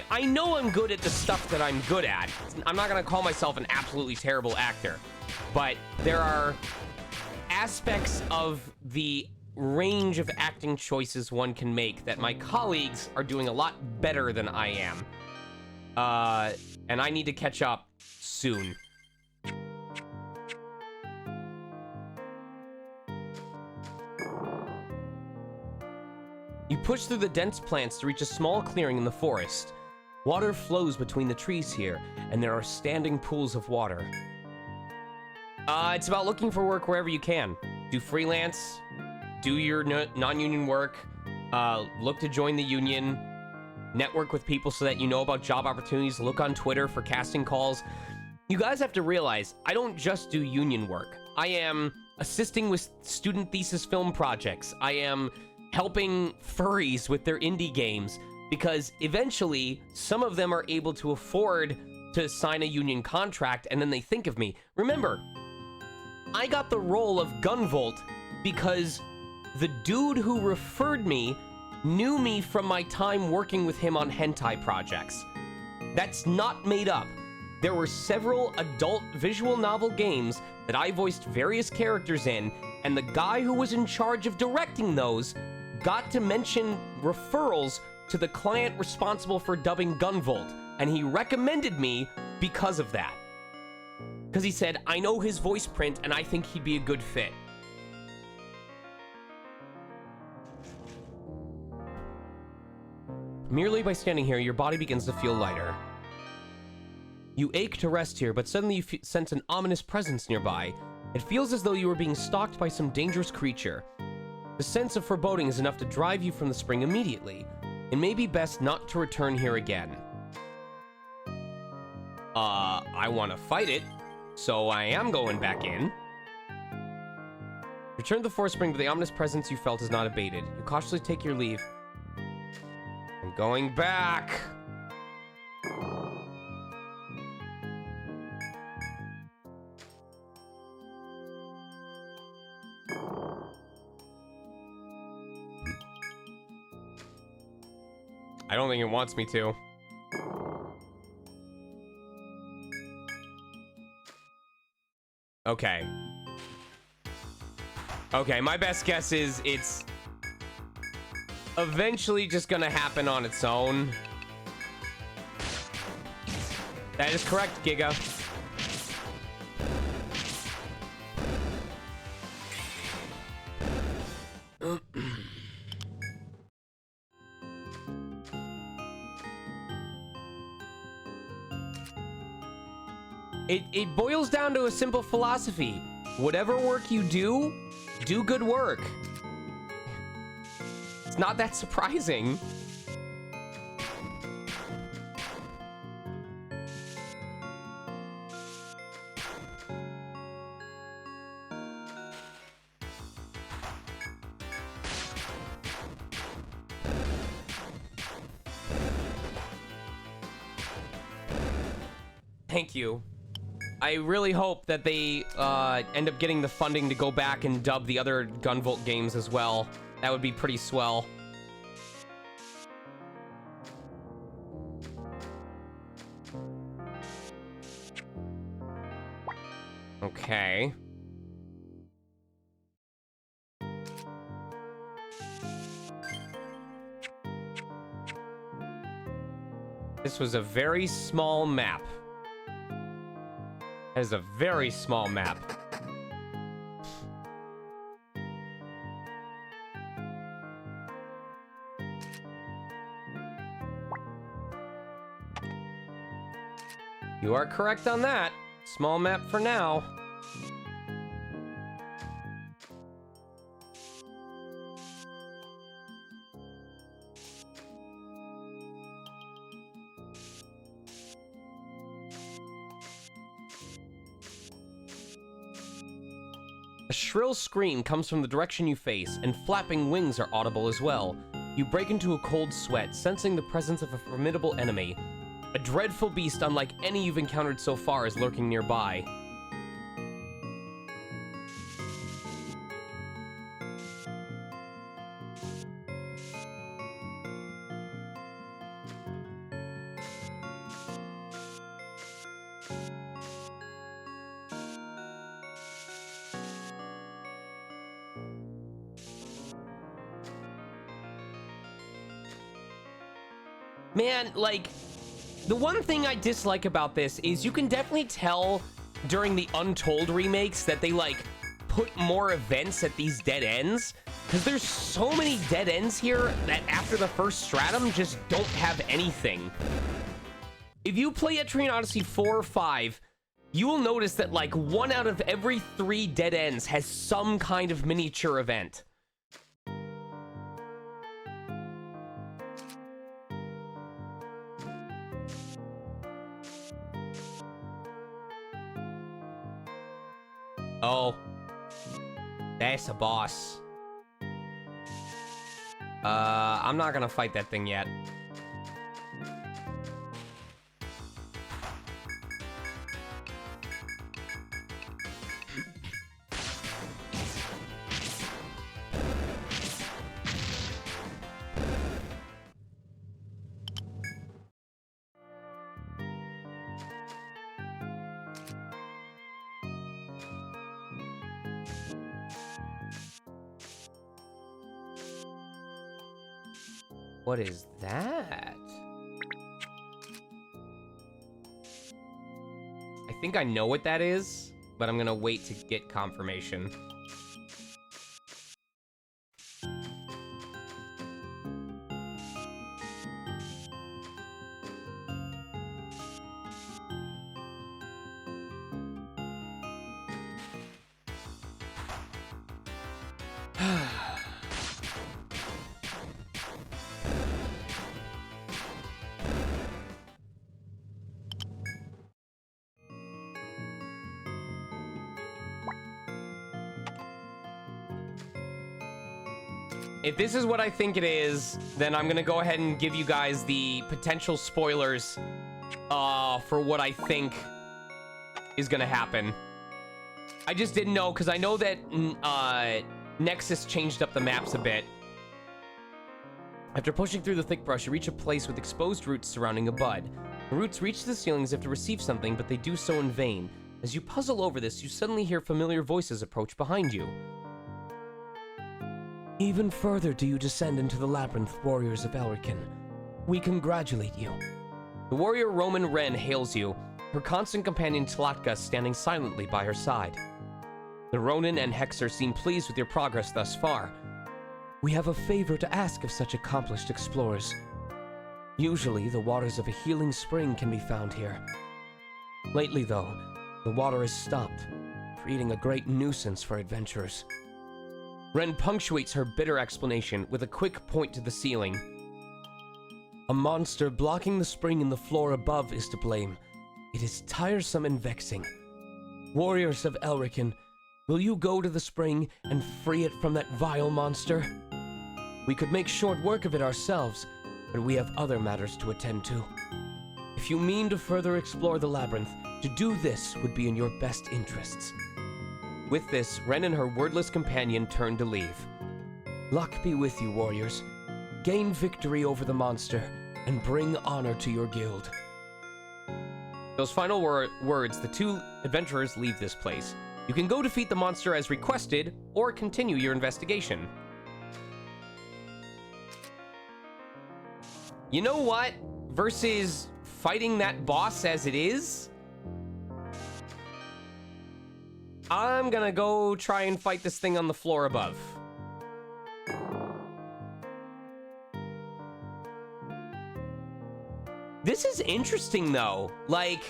I know I'm good at the stuff that I'm good at. I'm not going to call myself an absolutely terrible actor. But there are aspects of the range of acting choices one can make that my colleagues are doing a lot better than I am. And I need to catch up soon. You push through the dense plants to reach a small clearing in the forest. Water flows between the trees here, and there are standing pools of water. It's about looking for work wherever you can. Do freelance, do your non-union work, look to join the union, network with people so that you know about job opportunities, look on Twitter for casting calls. You guys have to realize, I don't just do union work. I am assisting with student thesis film projects. I am helping furries with their indie games, because eventually some of them are able to afford to sign a union contract, and then they think of me. Remember, I got the role of Gunvolt because the dude who referred me knew me from my time working with him on hentai projects. That's not made up. There were several adult visual novel games that I voiced various characters in, and the guy who was in charge of directing those got to mention referrals to the client responsible for dubbing Gunvolt, and he recommended me because of that. Because he said, I know his voice print, and I think he'd be a good fit. Merely by standing here, your body begins to feel lighter. You ache to rest here, but suddenly you sense an ominous presence nearby. It feels as though you were being stalked by some dangerous creature. The sense of foreboding is enough to drive you from the spring immediately. It may be best not to return here again. I want to fight it, so I am going back in. Return to the forest spring, but the ominous presence you felt is not abated. You cautiously take your leave. I'm going back. I don't think it wants me to. Okay. Okay, my best guess is it's eventually just gonna happen on its own. That is correct, Giga. It boils down to a simple philosophy. Whatever work you do good work. It's not that surprising. Thank you. I really hope that they end up getting the funding to go back and dub the other Gunvolt games as well. That would be pretty swell. Okay. This was a very small map. That is a very small map. You are correct on that. Small map for now. A shrill scream comes from the direction you face, and flapping wings are audible as well. You break into a cold sweat, sensing the presence of a formidable enemy. A dreadful beast unlike any you've encountered so far is lurking nearby. Man, like, the one thing I dislike about this is you can definitely tell during the Untold remakes that they, like, put more events at these dead ends. Because there's so many dead ends here that after the first stratum just don't have anything. If you play ETRIAN Odyssey 4 or 5, you will notice that, like, 1 out of every 3 dead ends has some kind of miniature event. Oh. That's a boss. I'm not gonna fight that thing yet. What is that? I think I know what that is, but I'm gonna wait to get confirmation. If this is what I think it is, then I'm gonna go ahead and give you guys the potential spoilers for what I think is gonna happen. I just didn't know, because I know that Nexus changed up the maps a bit. After pushing through the thick brush, you reach a place with exposed roots surrounding a bud. The roots reach the ceiling as if to receive something, but they do so in vain. As you puzzle over this, you suddenly hear familiar voices approach behind you. Even further do you descend into the labyrinth, warriors of Elrican. We congratulate you. The warrior Roman Wren hails you, her constant companion Tlatka standing silently by her side. The Ronin and Hexer seem pleased with your progress thus far. We have a favor to ask of such accomplished explorers. Usually, the waters of a healing spring can be found here. Lately, though, the water has stopped, creating a great nuisance for adventurers. Wren punctuates her bitter explanation with a quick point to the ceiling. A monster blocking the spring in the floor above is to blame. It is tiresome and vexing. Warriors of Elrican, will you go to the spring and free it from that vile monster? We could make short work of it ourselves, but we have other matters to attend to. If you mean to further explore the labyrinth, to do this would be in your best interests. With this, Wren and her wordless companion turn to leave. Luck be with you, warriors. Gain victory over the monster, and bring honor to your guild. Those final words, the two adventurers leave this place. You can go defeat the monster as requested, or continue your investigation. You know what? Versus fighting that boss as it is, I'm gonna go try and fight this thing on the floor above. This is interesting, though. Like,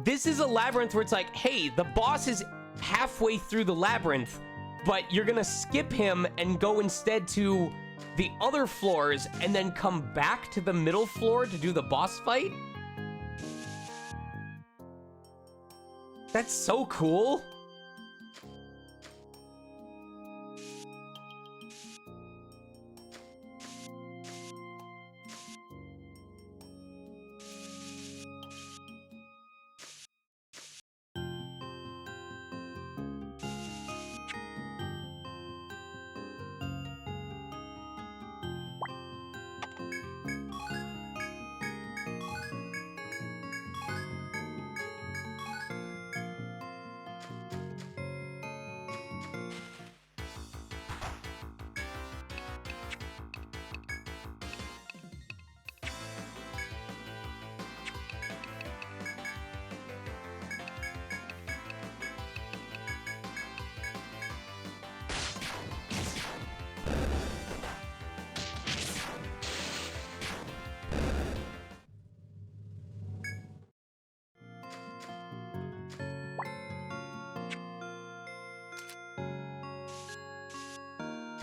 this is a labyrinth where it's like, hey, the boss is halfway through the labyrinth, but you're gonna skip him and go instead to the other floors and then come back to the middle floor to do the boss fight? That's so cool.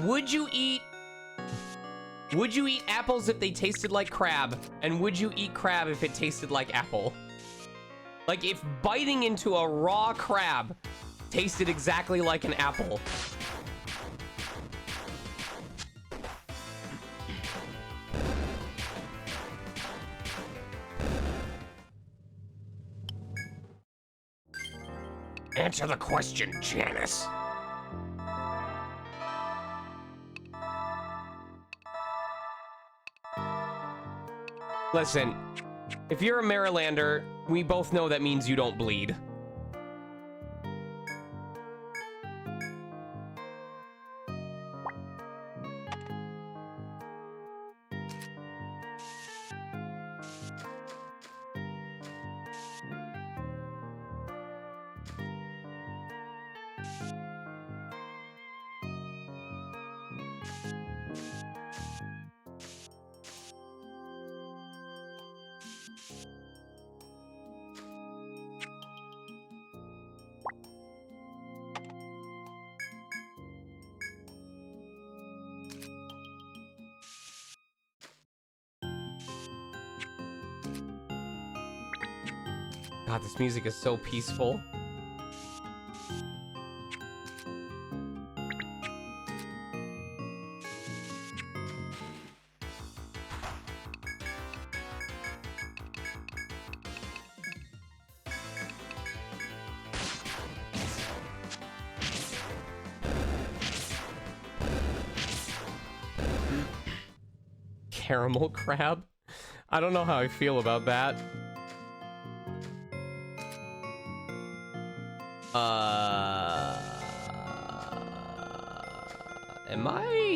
Would you eat apples if they tasted like crab? And would you eat crab if it tasted like apple? Like, if biting into a raw crab tasted exactly like an apple. Answer the question, Janice. Listen, if you're a Marylander, we both know that means you don't bleed. God, this music is so peaceful. Caramel crab? I don't know how I feel about that.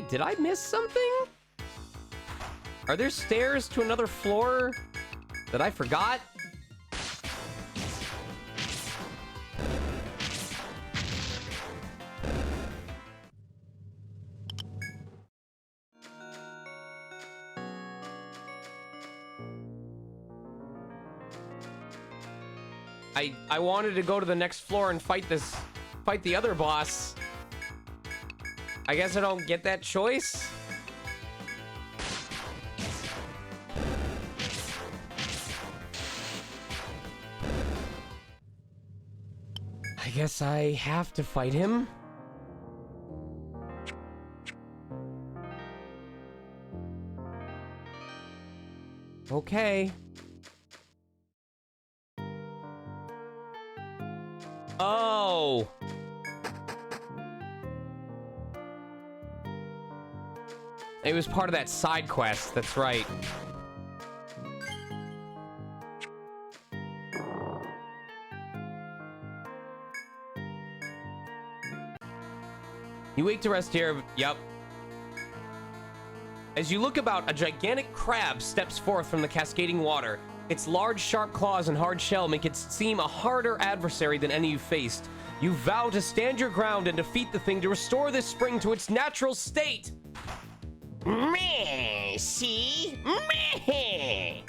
Did I miss something? Are there stairs to another floor that I forgot? I wanted to go to the next floor and fight the other boss. I guess I don't get that choice. I guess I have to fight him. Okay. Oh. It was part of that side quest, that's right. You wake to rest here, yep. As you look about, a gigantic crab steps forth from the cascading water. Its large, sharp claws and hard shell make it seem a harder adversary than any you've faced. You vow to stand your ground and defeat the thing to restore this spring to its natural state. Meh, see? Meh.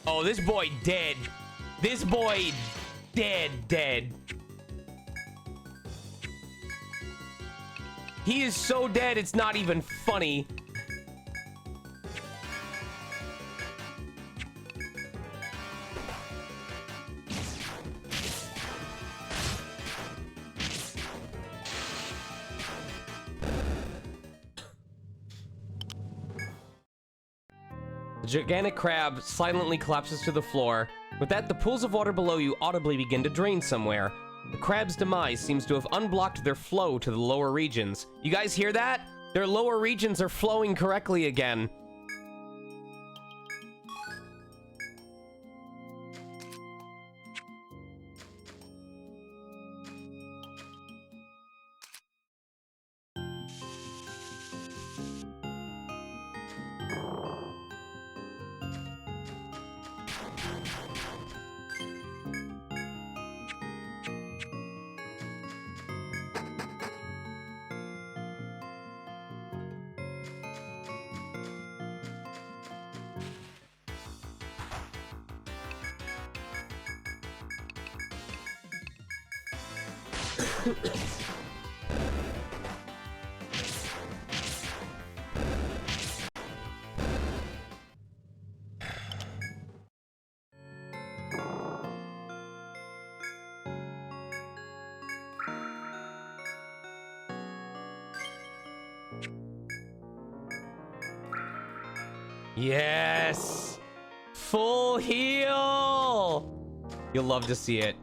Oh, this boy dead. This boy dead. He is so dead, it's not even funny. The gigantic crab silently collapses to the floor. With that, the pools of water below you audibly begin to drain somewhere. The crab's demise seems to have unblocked their flow to the lower regions. You guys hear that? Their lower regions are flowing correctly again. Yes! Full heal! You'll love to see it.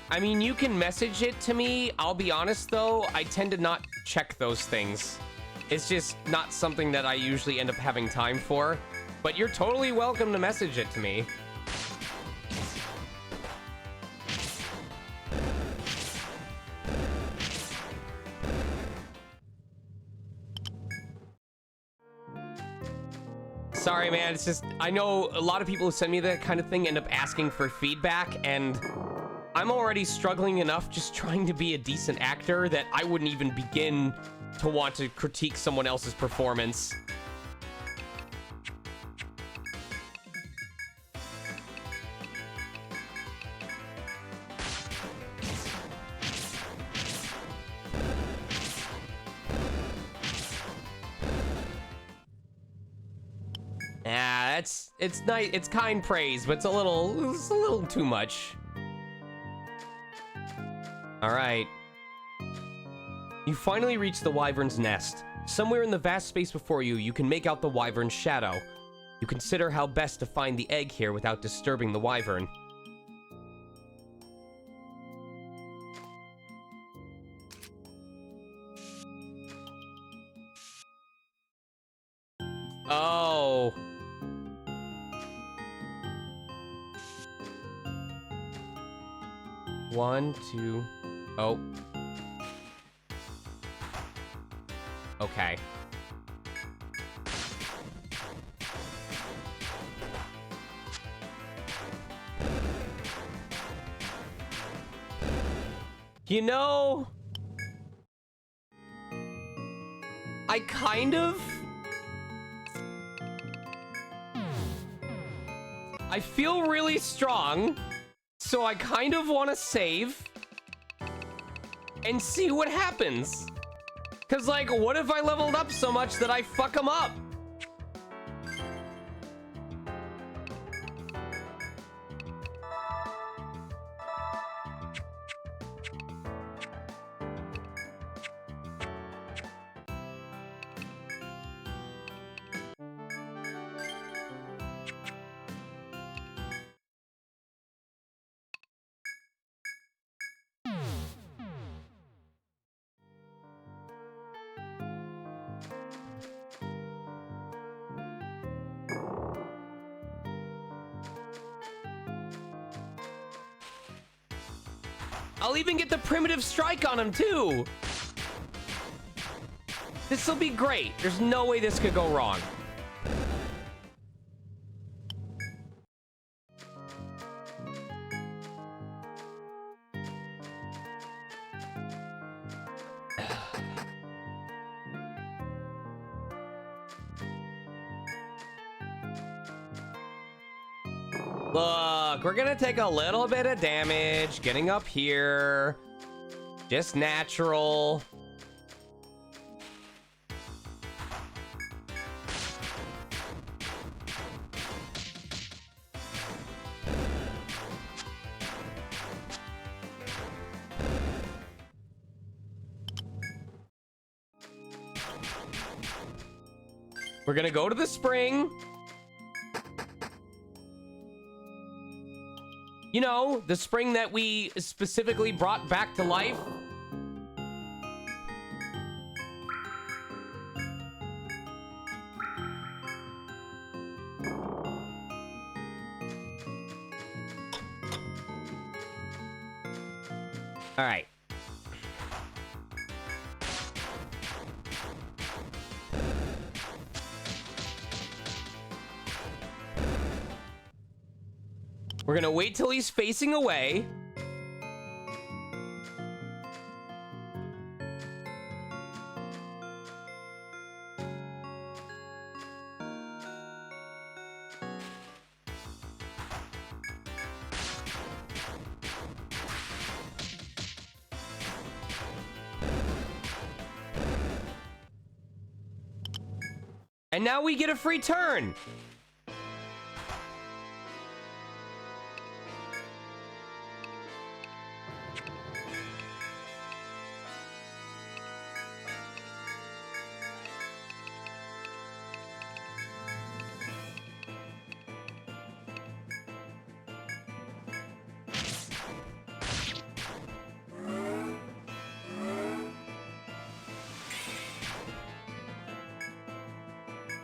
I mean, you can message it to me. I'll be honest, though, I tend to not check those things. It's just not something that I usually end up having time for. But you're totally welcome to message it to me. Sorry, man. It's just, I know a lot of people who send me that kind of thing end up asking for feedback, and I'm already struggling enough just trying to be a decent actor that I wouldn't even begin to want to critique someone else's performance. Yeah, it's nice. It's kind praise, but it's a little too much. All right. You finally reach the wyvern's nest. Somewhere in the vast space before you, you can make out the wyvern's shadow. You consider how best to find the egg here without disturbing the wyvern. Oh. One, two. Oh. Okay. You know, I kind of... I feel really strong, so I kind of want to save and see what happens. Because, like, what if I leveled up so much that I fuck them up? I'll even get the primitive strike on him, too. This'll be great. There's no way this could go wrong. Look, we're gonna take a little bit of damage getting up here. Just natural. We're gonna go to the spring. You know, the spring that we specifically brought back to life. All right. We're gonna wait till he's facing away. And now we get a free turn.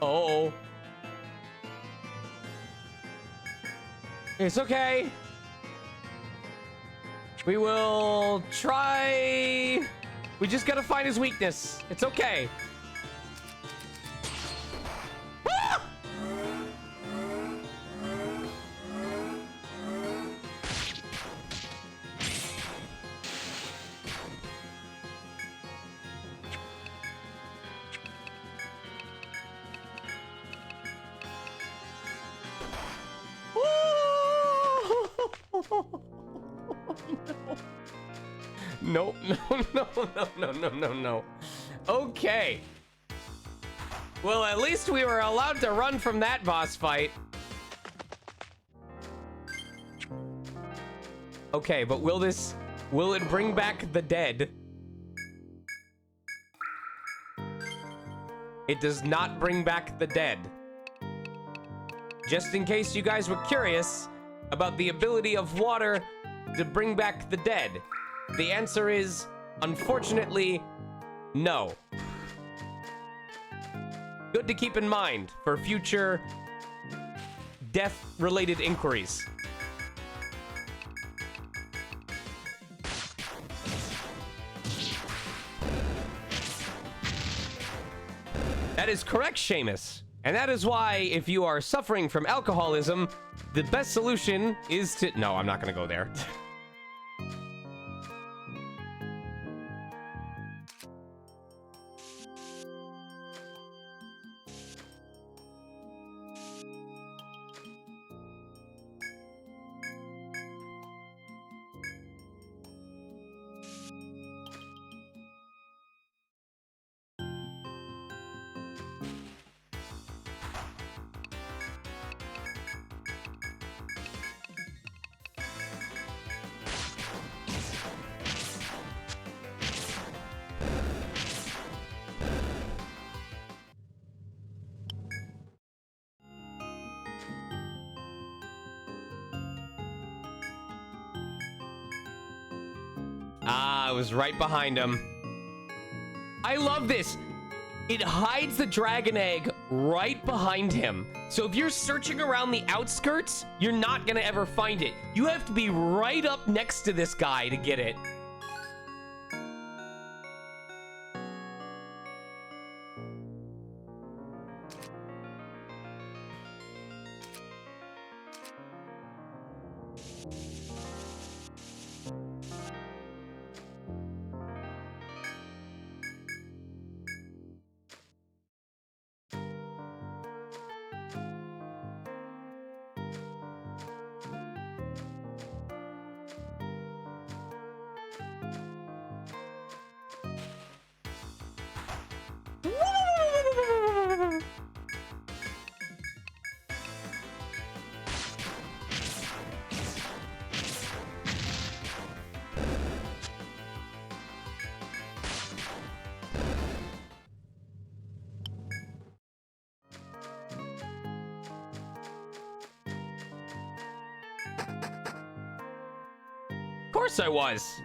Oh. It's okay. We will try. We just gotta find his weakness. It's okay. Ah! No, no. Okay. Well, at least we were allowed to run from that boss fight. Okay, but will it bring back the dead? It does not bring back the dead. Just in case you guys were curious about the ability of water to bring back the dead, the answer is, unfortunately, no. Good to keep in mind for future death-related inquiries. That is correct, Seamus. And that is why, if you are suffering from alcoholism, the best solution is to... No, I'm not gonna go there. Ah, I was right behind him. I love this. It hides the dragon egg right behind him. So if you're searching around the outskirts, you're not gonna ever find it. You have to be right up next to this guy to get it. Of course I was.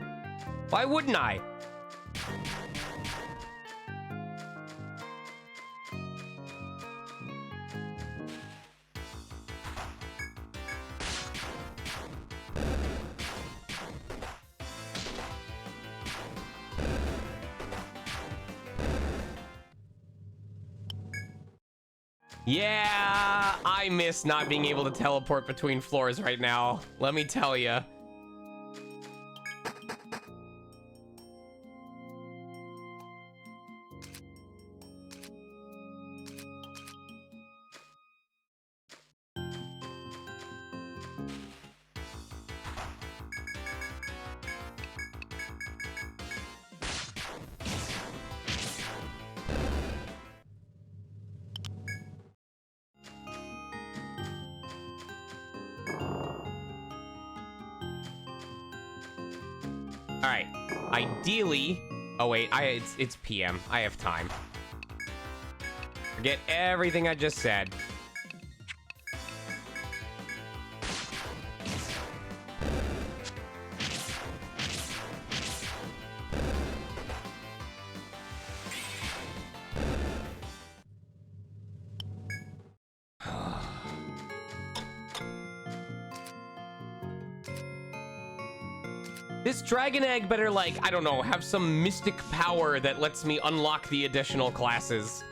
Why wouldn't I? Yeah, I miss not being able to teleport between floors right now. Let me tell you. All right. Ideally, oh wait, it's PM. I have time. Forget everything I just said. This dragon egg better, like, I don't know, have some mystic power that lets me unlock the additional classes.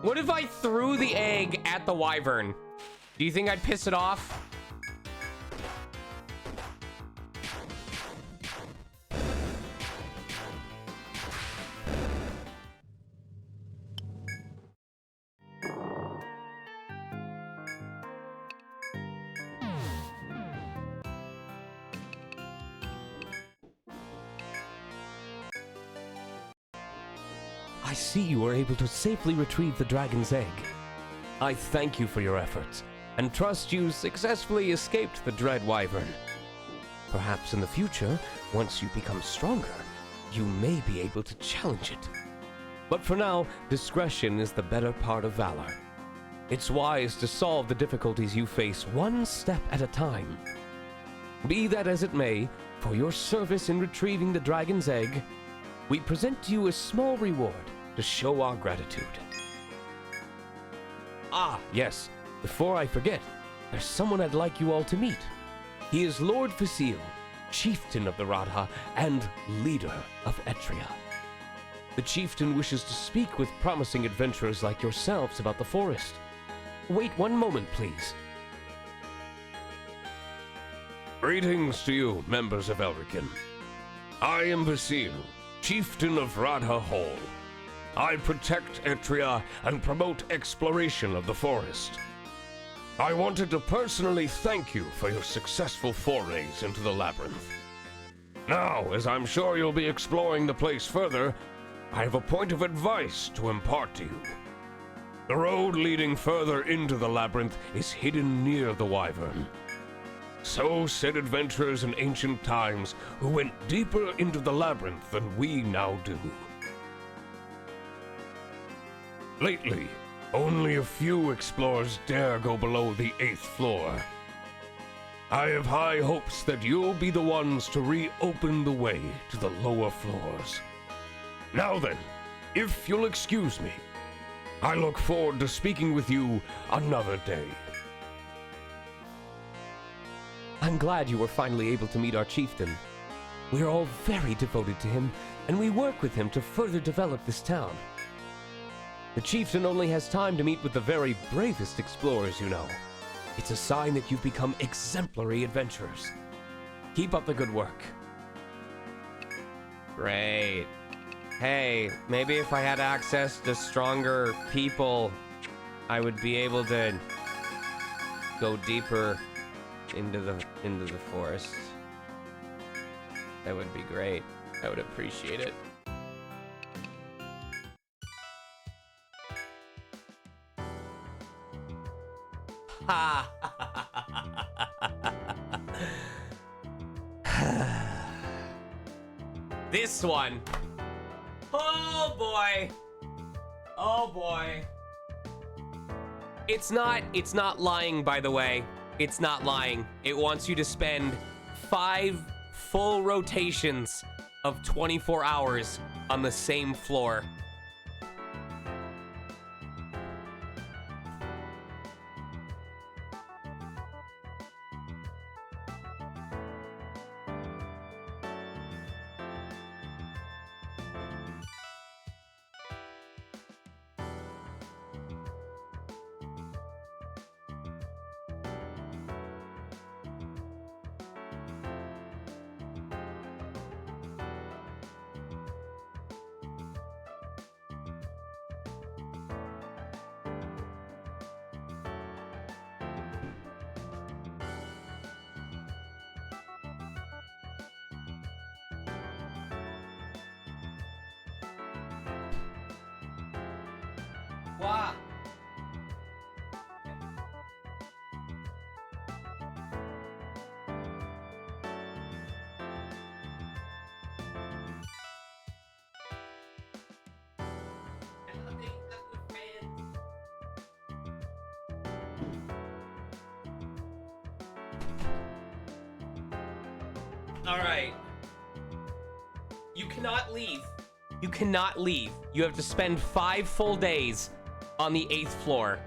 What if I threw the egg at the wyvern? Do you think I'd piss it off? I see you were able to safely retrieve the dragon's egg. I thank you for your efforts, and trust you successfully escaped the dread wyvern. Perhaps in the future, once you become stronger, you may be able to challenge it. But for now, discretion is the better part of valor. It's wise to solve the difficulties you face one step at a time. Be that as it may, for your service in retrieving the dragon's egg, we present to you a small reward to show our gratitude. Ah, yes, before I forget, there's someone I'd like you all to meet. He is Lord Facile, chieftain of the Radha and leader of Etria. The chieftain wishes to speak with promising adventurers like yourselves about the forest. Wait one moment, please. Greetings to you, members of Elrican. I am Basile, chieftain of Radha Hall. I protect Etria and promote exploration of the forest. I wanted to personally thank you for your successful forays into the labyrinth. Now, as I'm sure you'll be exploring the place further, I have a point of advice to impart to you. The road leading further into the labyrinth is hidden near the wyvern. So said adventurers in ancient times who went deeper into the labyrinth than we now do. Lately, only a few explorers dare go below the 8th floor. I have high hopes that you'll be the ones to reopen the way to the lower floors. Now then, if you'll excuse me, I look forward to speaking with you another day. I'm glad you were finally able to meet our chieftain. We're all very devoted to him, and we work with him to further develop this town. The chieftain only has time to meet with the very bravest explorers, you know. It's a sign that you've become exemplary adventurers. Keep up the good work. Great. Hey, maybe if I had access to stronger people, I would be able to go deeper into the forest. That would be great. I would appreciate it. Ha! This one. Oh boy. Oh boy. It's not lying, by the way. It's not lying. It wants you to spend 5 full rotations of 24 hours on the same floor. Wow. All right. You cannot leave. You cannot leave. You have to spend 5 full days on the 8th floor.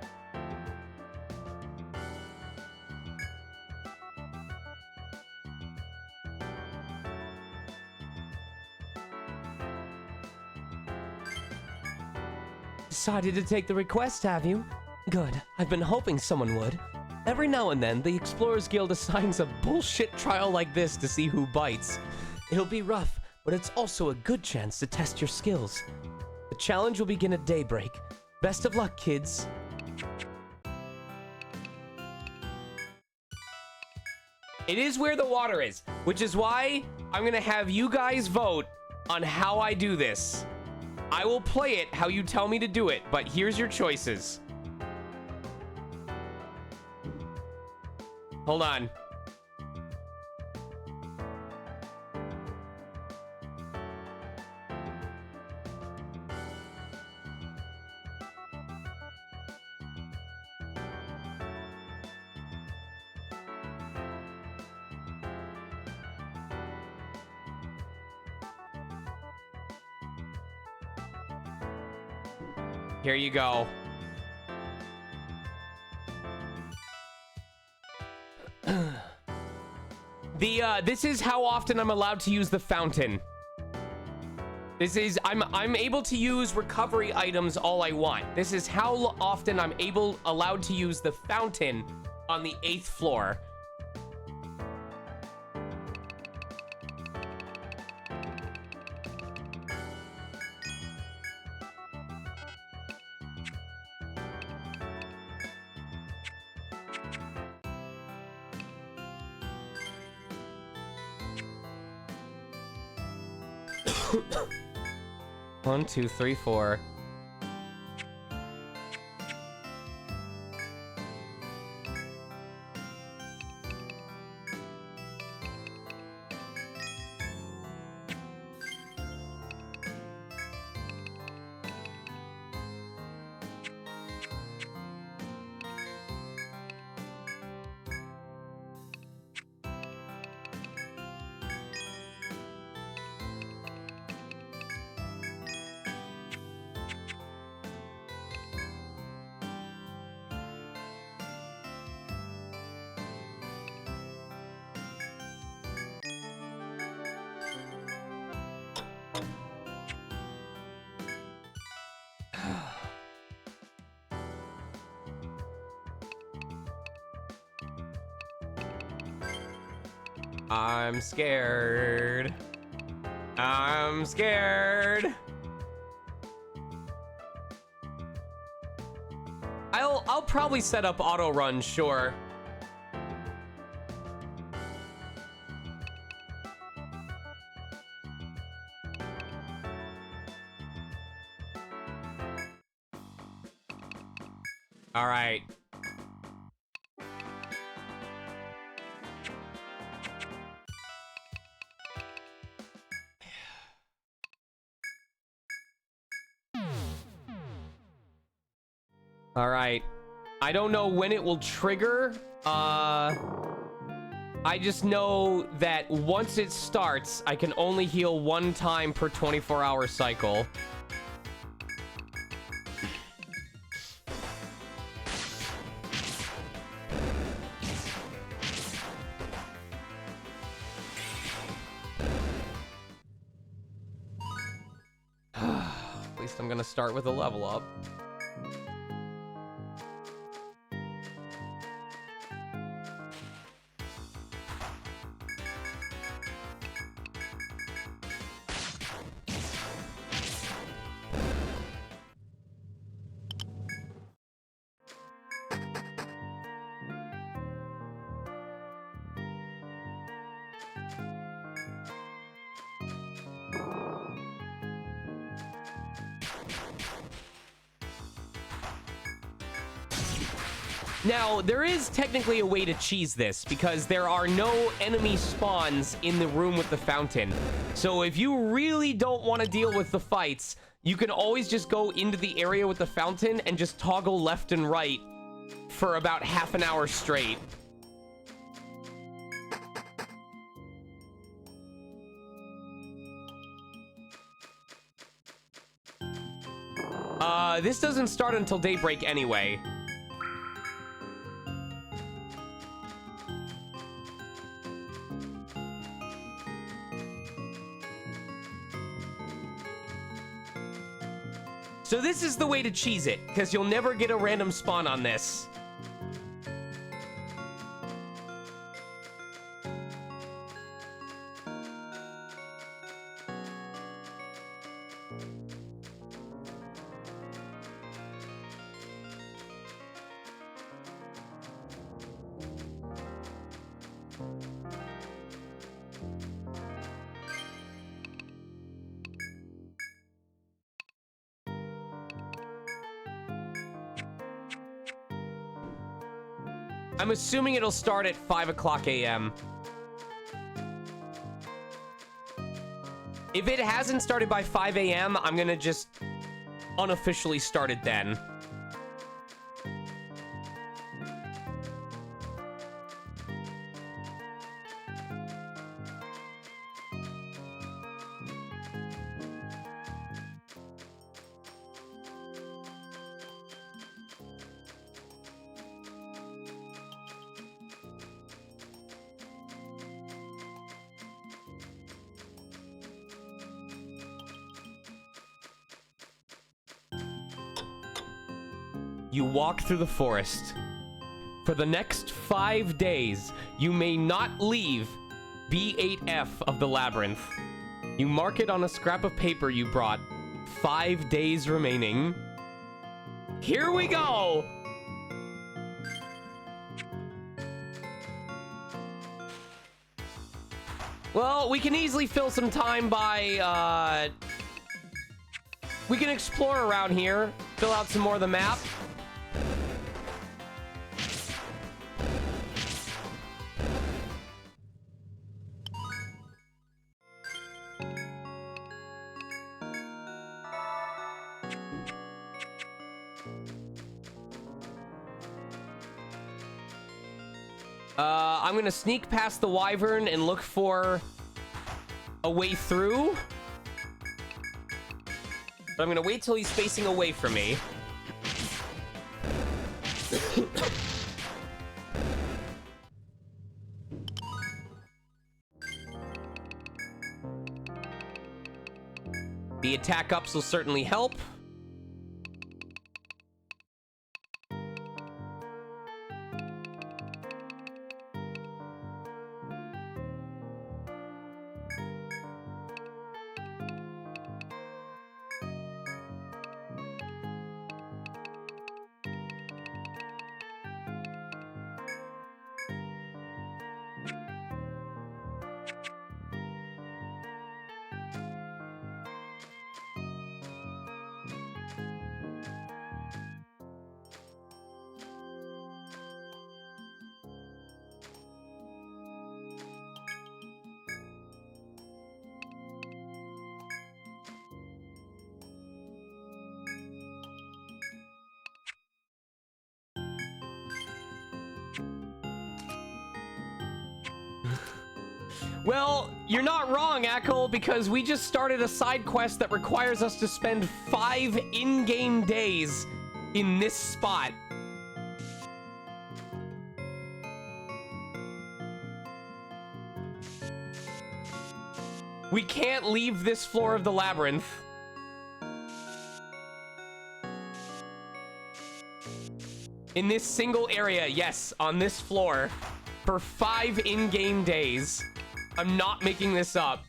Decided to take the request, have you? Good. I've been hoping someone would. Every now and then, the Explorers Guild assigns a bullshit trial like this to see who bites. It'll be rough, but it's also a good chance to test your skills. The challenge will begin at daybreak. Best of luck, kids. It is where the water is, which is why I'm gonna have you guys vote on how I do this. I will play it how you tell me to do it, but here's your choices. Hold on. Here you go. This is how often I'm allowed to use the fountain. This is, I'm able to use recovery items all I want. This is how often I'm allowed to use the fountain on the 8th floor. One, two, three, four. I'm scared. I'm scared. I'll probably set up auto run, sure. All right. All right. I don't know when it will trigger. I just know that once it starts, I can only heal one time per 24-hour cycle. At least I'm gonna start with a level up. Now, there is technically a way to cheese this, because there are no enemy spawns in the room with the fountain. So if you really don't want to deal with the fights, you can always just go into the area with the fountain and just toggle left and right for about half an hour straight. This doesn't start until daybreak anyway. So this is the way to cheese it, because you'll never get a random spawn on this. I'm assuming it'll start at 5 o'clock a.m. If it hasn't started by 5 a.m., I'm gonna just unofficially start it then. You walk through the forest. For the next 5 days, you may not leave B8F of the labyrinth. You mark it on a scrap of paper you brought. 5 days remaining. Here we go! Well, we can easily fill some time by, we can explore around here, fill out some more of the map. I'm gonna sneak past the wyvern and look for a way through. But I'm gonna wait till he's facing away from me. The attack ups will certainly help. Well, you're not wrong, Ackle, because we just started a side quest that requires us to spend 5 in-game days in this spot. We can't leave this floor of the labyrinth. In this single area, yes, on this floor, for 5 in-game days. I'm not making this up.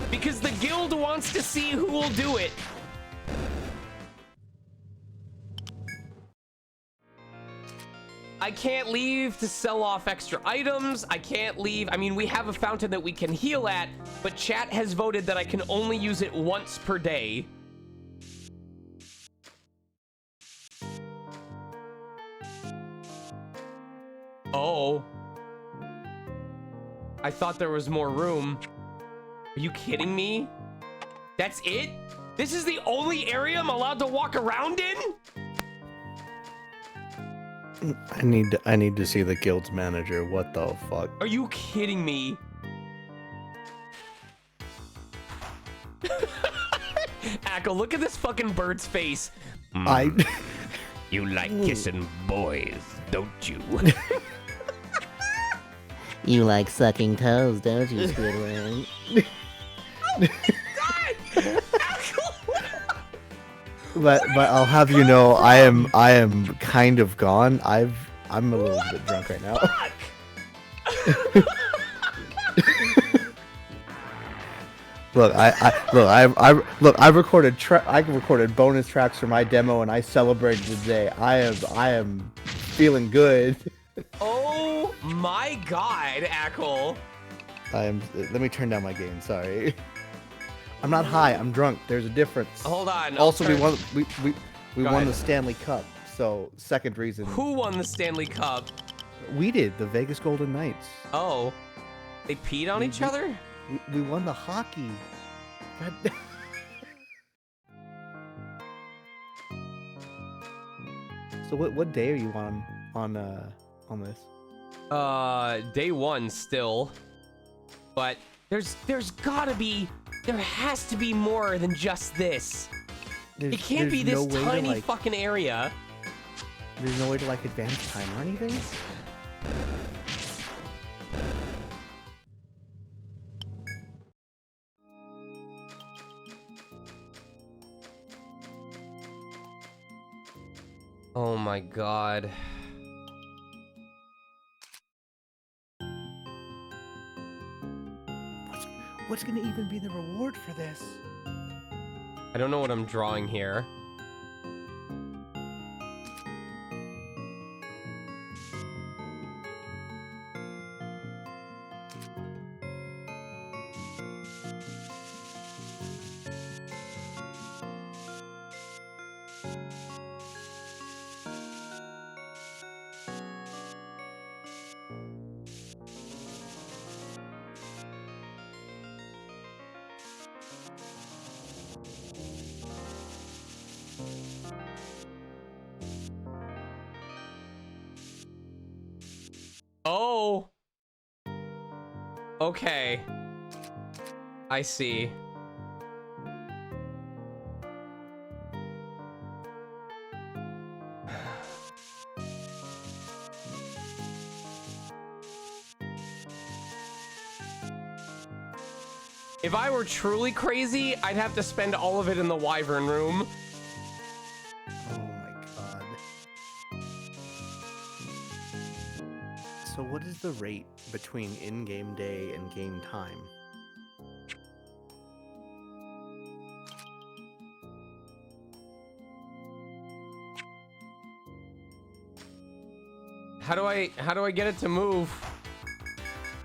Because the guild wants to see who will do it. I can't leave to sell off extra items. I can't leave. I mean, we have a fountain that we can heal at, but chat has voted that I can only use it once per day. Oh. I thought there was more room. Are you kidding me? That's it? This is the only area I'm allowed to walk around in? I need to see the guild's manager. What the fuck? Are you kidding me? Ackle, look at this fucking bird's face. You like kissing boys, don't you? You like sucking toes, don't you, Squidward? But I'll have you know, I am kind of gone. I'm a little bit drunk right now. Look, I've recorded bonus tracks for my demo, and I celebrated today. I am feeling good. Oh my god, Ackle. Let me turn down my gain. Sorry. I'm not high. I'm drunk. There's a difference. Hold on. Also, we won ahead. the Stanley Cup. So second reason. Who won the Stanley Cup? We did. The Vegas Golden Knights. Oh, they peed on each other? We won the hockey. God. So what day are you on this? Day 1 still. But there has to be more than just this. It can't be this tiny fucking area. There's no way to like advance time or anything? Oh my god. What's gonna even be the reward for this? I don't know what I'm drawing here. Oh. Okay. I see. If I were truly crazy, I'd have to spend all of it in the Wyvern room. Oh my god. So what is the rate between in-game day and game time? How do I get it to move?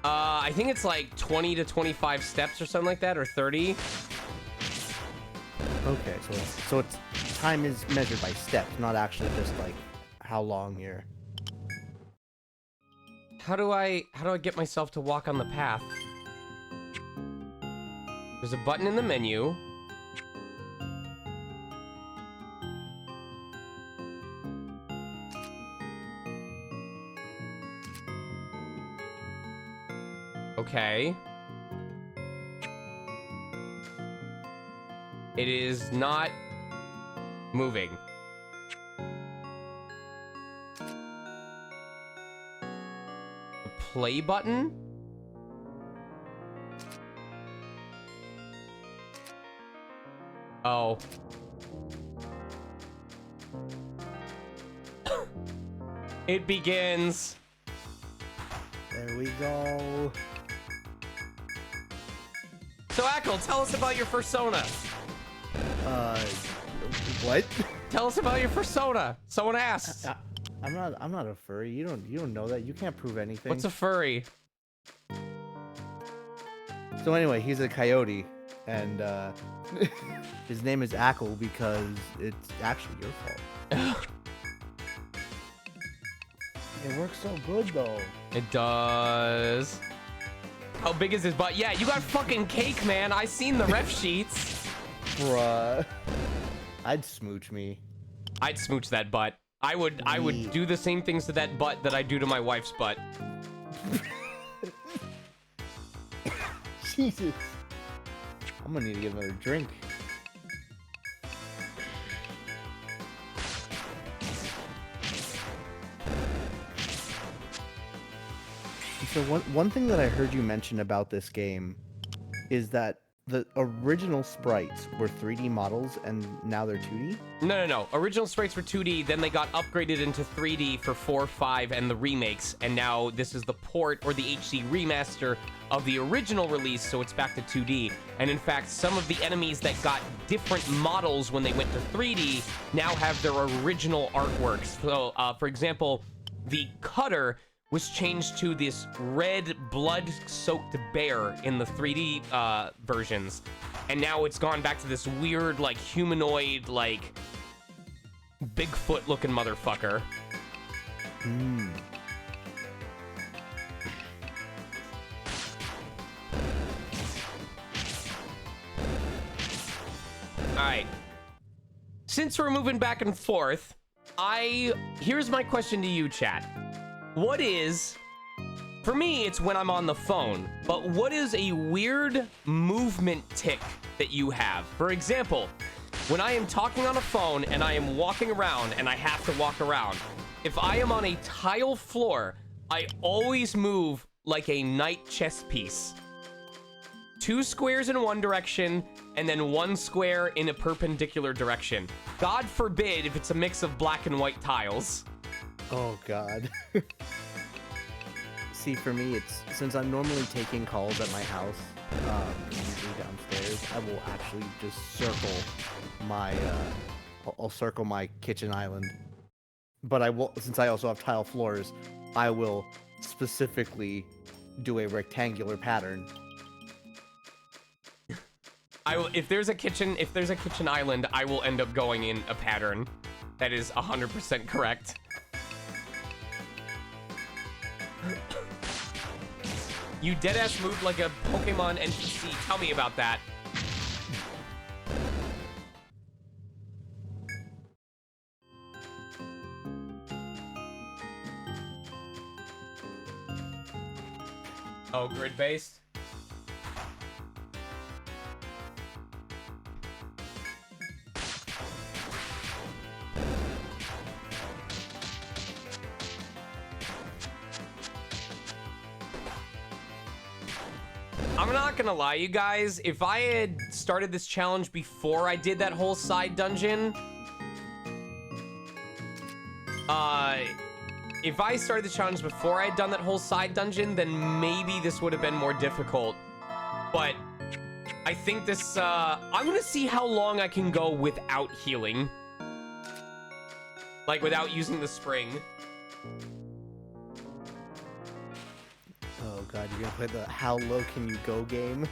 I think it's like 20 to 25 steps or something like that, or 30. Okay, so it's time is measured by steps, not actually just like how long you're. How do I get myself to walk on the path? There's a button in the menu. Okay. It is not moving. The play button? Oh. It begins. There we go. So, Ackle, tell us about your persona. What? Tell us about your persona. Someone asked. I'm not a furry. You don't know that. You can't prove anything. What's a furry? So anyway, he's a coyote, and his name is Ackle because it's actually your fault. It works so good though. It does. How big is his butt? Yeah, you got fucking cake, man. I seen the ref sheets. Bruh. I'd smooch me. I'd smooch that butt. I would do the same things to that butt that I do to my wife's butt. Jesus. I'm gonna need to get another drink. So one thing that I heard you mention about this game is that the original sprites were 3D models and now they're 2D? No. Original sprites were 2D, then they got upgraded into 3D for 4, 5, and the remakes, and now this is the port or the HD remaster of the original release, so it's back to 2D. And in fact, some of the enemies that got different models when they went to 3D now have their original artworks. So, for example, the cutter was changed to this red blood-soaked bear in the 3D versions. And now it's gone back to this weird, like, humanoid, like, Bigfoot-looking motherfucker. Hmm. Alright. Since we're moving back and forth, here's my question to you, chat. What is, for me, it's when I'm on the phone, but what is a weird movement tick that you have? For example, when I am talking on a phone and I am walking around and I have to walk around, if I am on a tile floor, I always move like a knight chess piece. 2 squares in one direction and then 1 square in a perpendicular direction. God forbid if it's a mix of black and white tiles. Oh god. See, for me, it's since I'm normally taking calls at my house, usually downstairs, I will actually just circle my, I'll circle my kitchen island. But I will, since I also have tile floors, I will specifically do a rectangular pattern. If there's a kitchen island, I will end up going in a pattern. That is 100% correct. You deadass moved like a Pokemon NPC. Tell me about that. Oh, grid-based? I'm not gonna lie, you guys. If I had started this challenge before I did that whole side dungeon, if I started the challenge before I had done that whole side dungeon, then maybe this would have been more difficult. But I think this, I'm gonna see how long I can go without healing. Like, without using the spring. Oh god, you're gonna play the how low can you go game?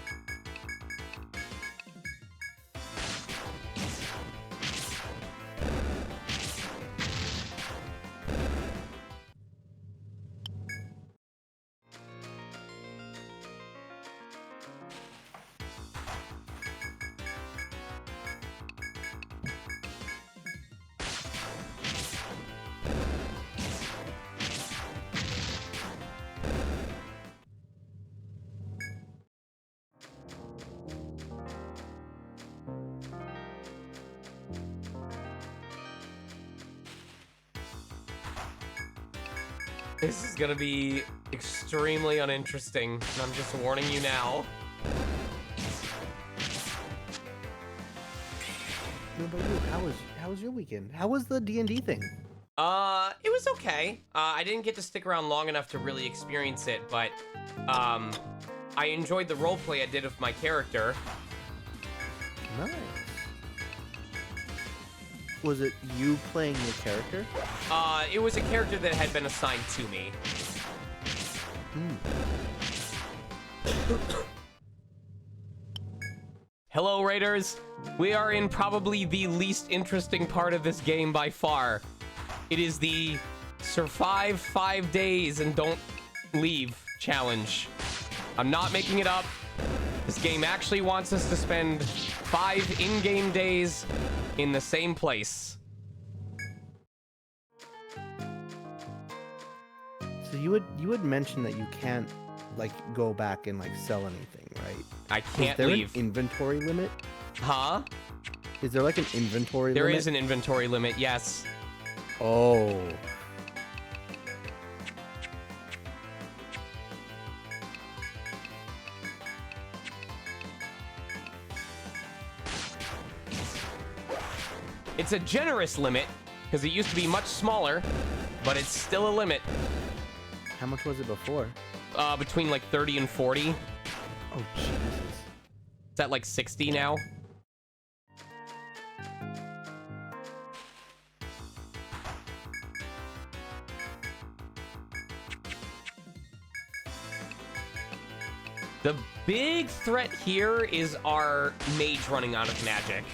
This is gonna be extremely uninteresting, and I'm just warning you now. What about you? How was your weekend? How was the D&D thing? It was okay. I didn't get to stick around long enough to really experience it, but, I enjoyed the roleplay I did with my character. Nice. Was it you playing your character? It was a character that had been assigned to me. Hello, Raiders. We are in probably the least interesting part of this game by far. It is the survive 5 days and don't leave challenge. I'm not making it up. This game actually wants us to spend 5 in-game days in the same place. So you would mention that you can't like go back and like sell anything, right? I can't Is there leave. an inventory limit? Huh? Is there like an inventory There limit? is an inventory limit, yes. Oh. It's a generous limit, because it used to be much smaller, but it's still a limit. How much was it before? Between like 30 and 40. Oh, Jesus. It's at like 60 now. The big threat here is our mage running out of magic.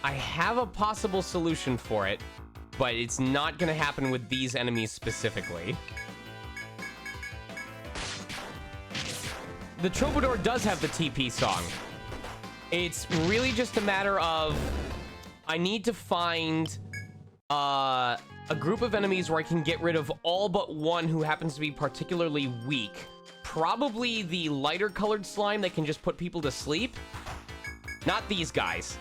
I have a possible solution for it, but it's not going to happen with these enemies specifically. The Troubadour does have the TP song. It's really just a matter of I need to find a group of enemies where I can get rid of all but one who happens to be particularly weak. Probably the lighter colored slime that can just put people to sleep. Not these guys.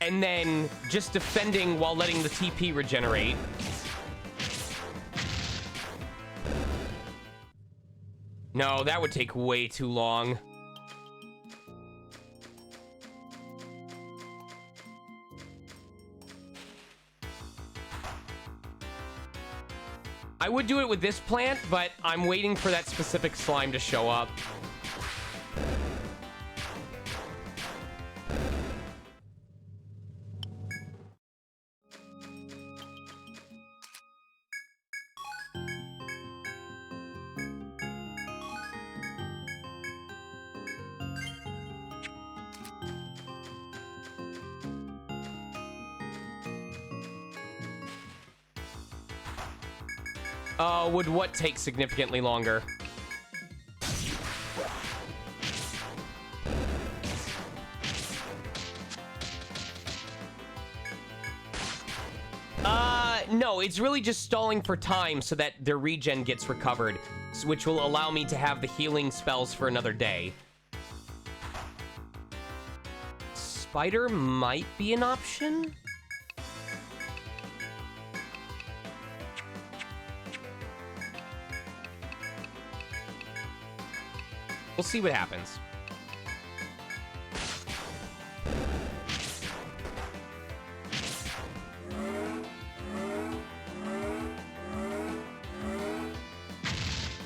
And then just defending while letting the TP regenerate. No, that would take way too long. I would do it with this plant, but I'm waiting for that specific slime to show up. Would what take significantly longer? No, it's really just stalling for time so that their regen gets recovered, which will allow me to have the healing spells for another day. Spider might be an option? We'll see what happens.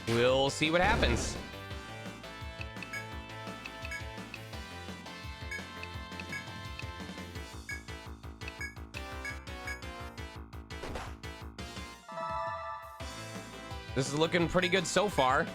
We'll see what happens. This is looking pretty good so far.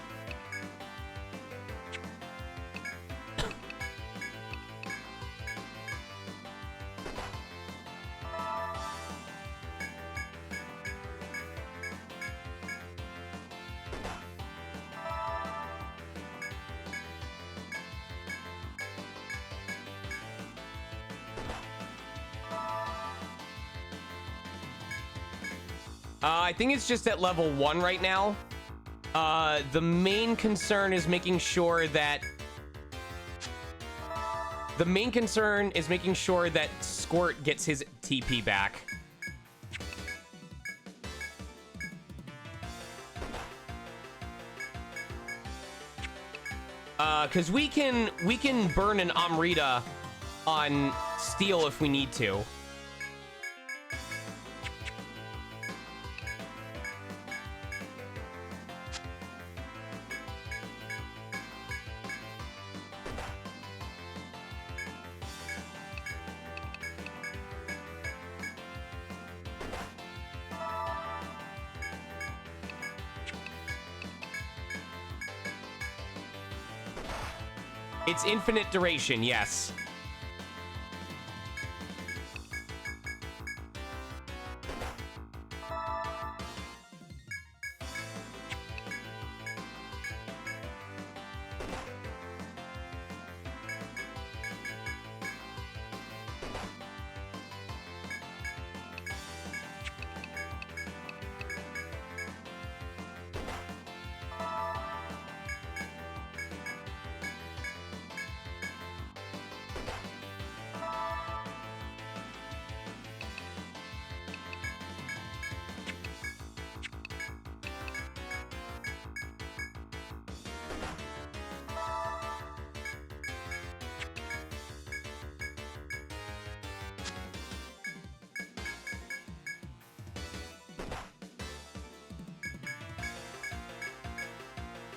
I think it's just at level 1 right now. The main concern is making sure that... Squirt gets his TP back. Because we can burn an Amrita on steel if we need to. It's infinite duration, yes.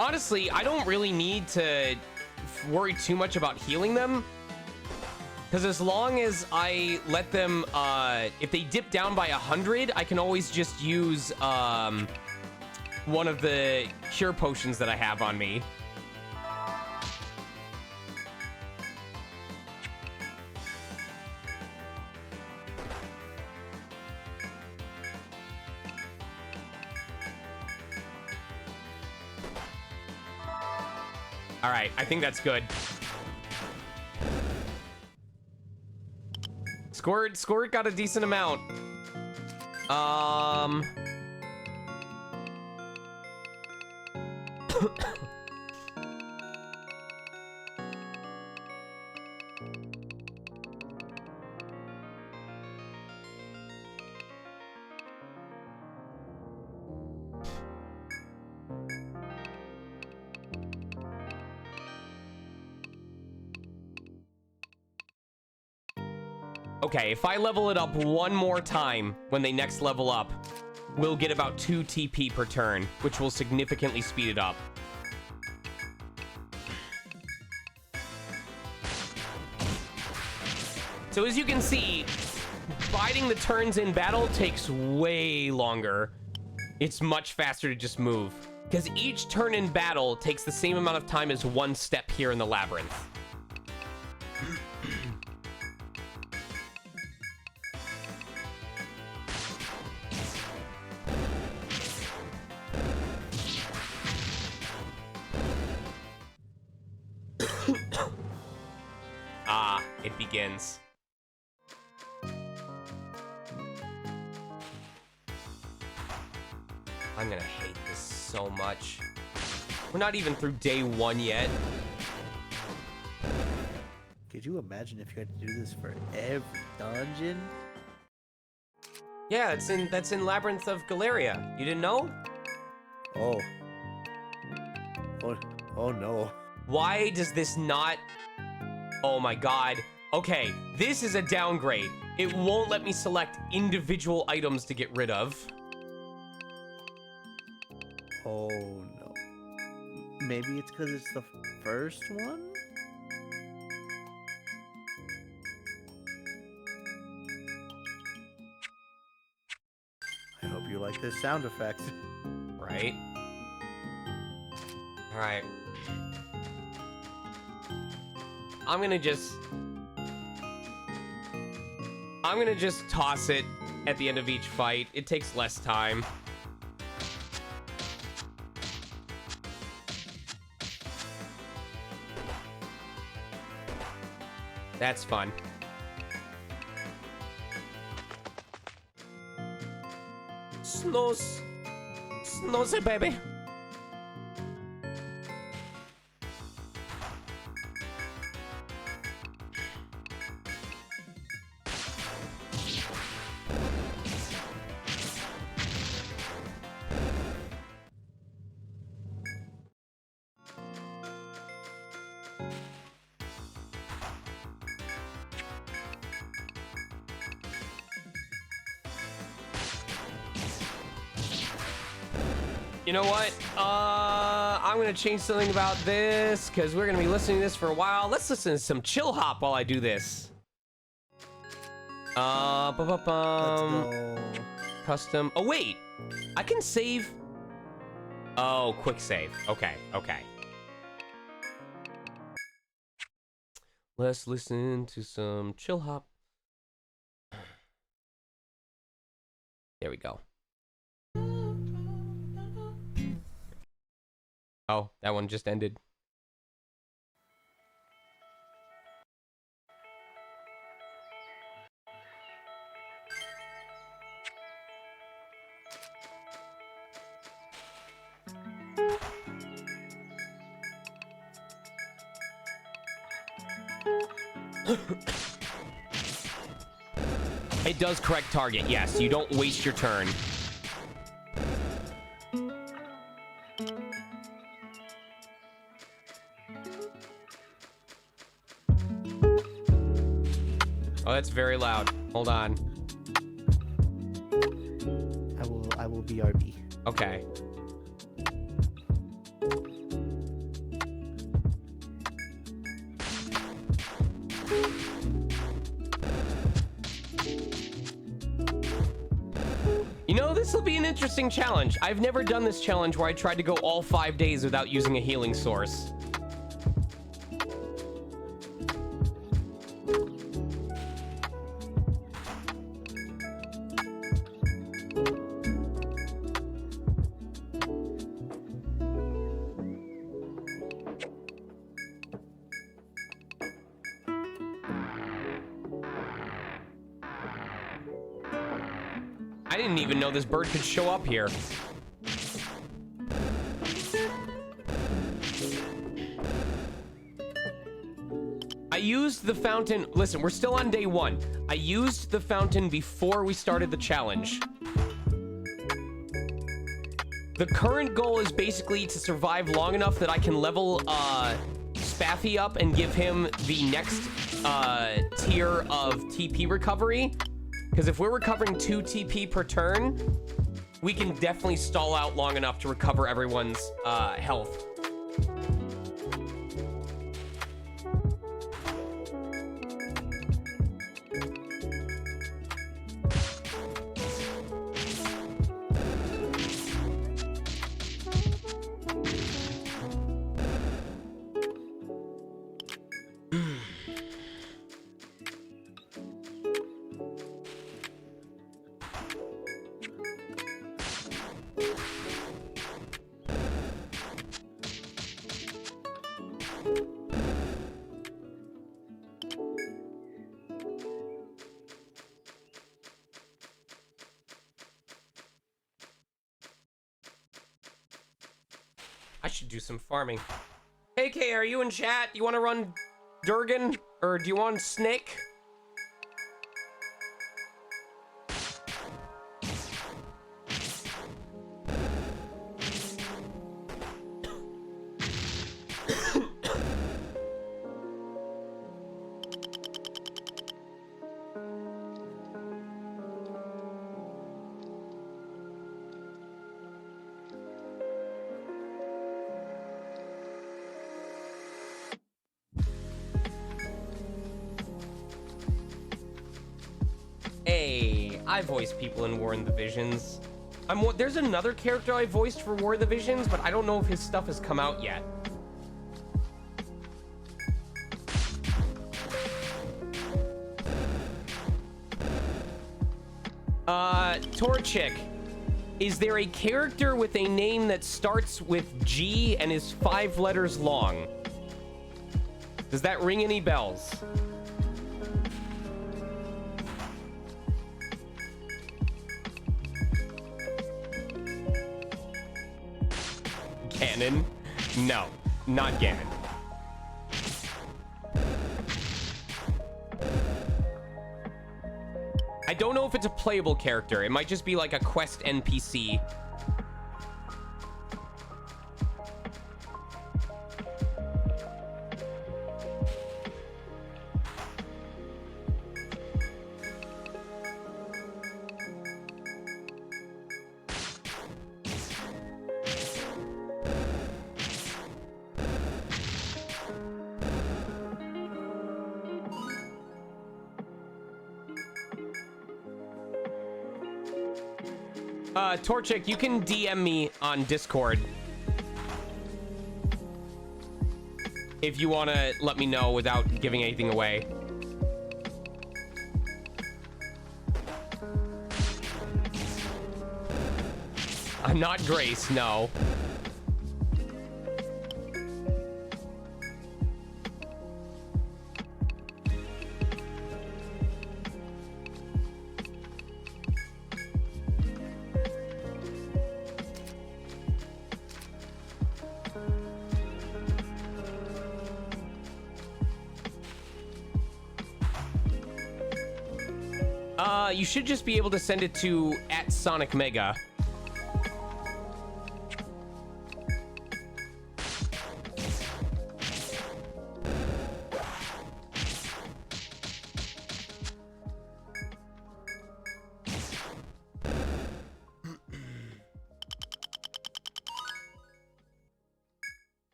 Honestly, I don't really need to worry too much about healing them. Because as long as I let them, if they dip down by 100, I can always just use one of the cure potions that I have on me. All right, I think that's good. Squirt got a decent amount. Okay, if I level it up one more time when they next level up, we'll get about 2 TP per turn, which will significantly speed it up. So as you can see, biding the turns in battle takes way longer. It's much faster to just move, because each turn in battle takes the same amount of time as one step here in the labyrinth. Ah, it begins. I'm gonna hate this so much. We're not even through day 1 yet. Could you imagine if you had to do this for every dungeon? Yeah, that's in Labyrinth of Galeria. You didn't know? Oh. Oh no. Why does this not... Oh my god. Okay, this is a downgrade. It won't let me select individual items to get rid of. Oh no. Maybe it's because it's the first one? I hope you like this sound effect. Right? Alright. I'm gonna just toss it at the end of each fight. It takes less time. That's fun. Snooze. Snoozy, baby. You know what? I'm gonna change something about this because we're gonna be listening to this for a while. Let's listen to some chill hop while I do this. Let's go. Custom. Oh wait, I can save. Oh, quick save. Okay, okay. Let's listen to some chill hop. There we go. Oh, that one just ended. It does correct target, yes. You don't waste your turn. Oh, that's very loud. Hold on. I will BRB. Okay. You know, this will be an interesting challenge. I've never done this challenge where I tried to go all 5 days without using a healing source. I didn't even know this bird could show up here. I used the fountain. Listen, we're still on day 1. I used the fountain before we started the challenge. The current goal is basically to survive long enough that I can level Spaffy up and give him the next tier of TP recovery. Because if we're recovering 2 TP per turn, we can definitely stall out long enough to recover everyone's health. I should do some farming. Hey, Kay, are you in chat? You want to run Durgan? Or do you want Snake? Hey, I voice people in War in the Visions. There's another character I voiced for War of the Visions, but I don't know if his stuff has come out yet. Torchic, is there a character with a name that starts with G and is 5 letters long? Does that ring any bells? Ganon? No, not Ganon. I don't know if it's a playable character. It might just be like a quest NPC. Torchic, you can DM me on Discord if you want to let me know without giving anything away. I'm not Grace, no. You should just be able to send it to @sonicmega.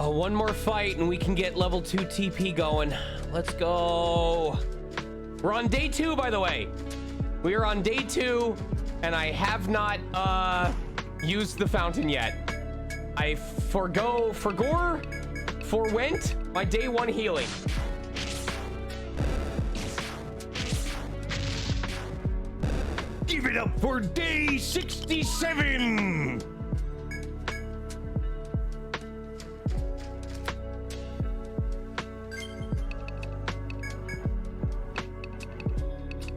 One more fight and we can get level 2 TP going. Let's go. We're on day 2, by the way. We are on day 2 and I have not used the fountain yet. I forwent my day 1 healing. Give it up for day 67!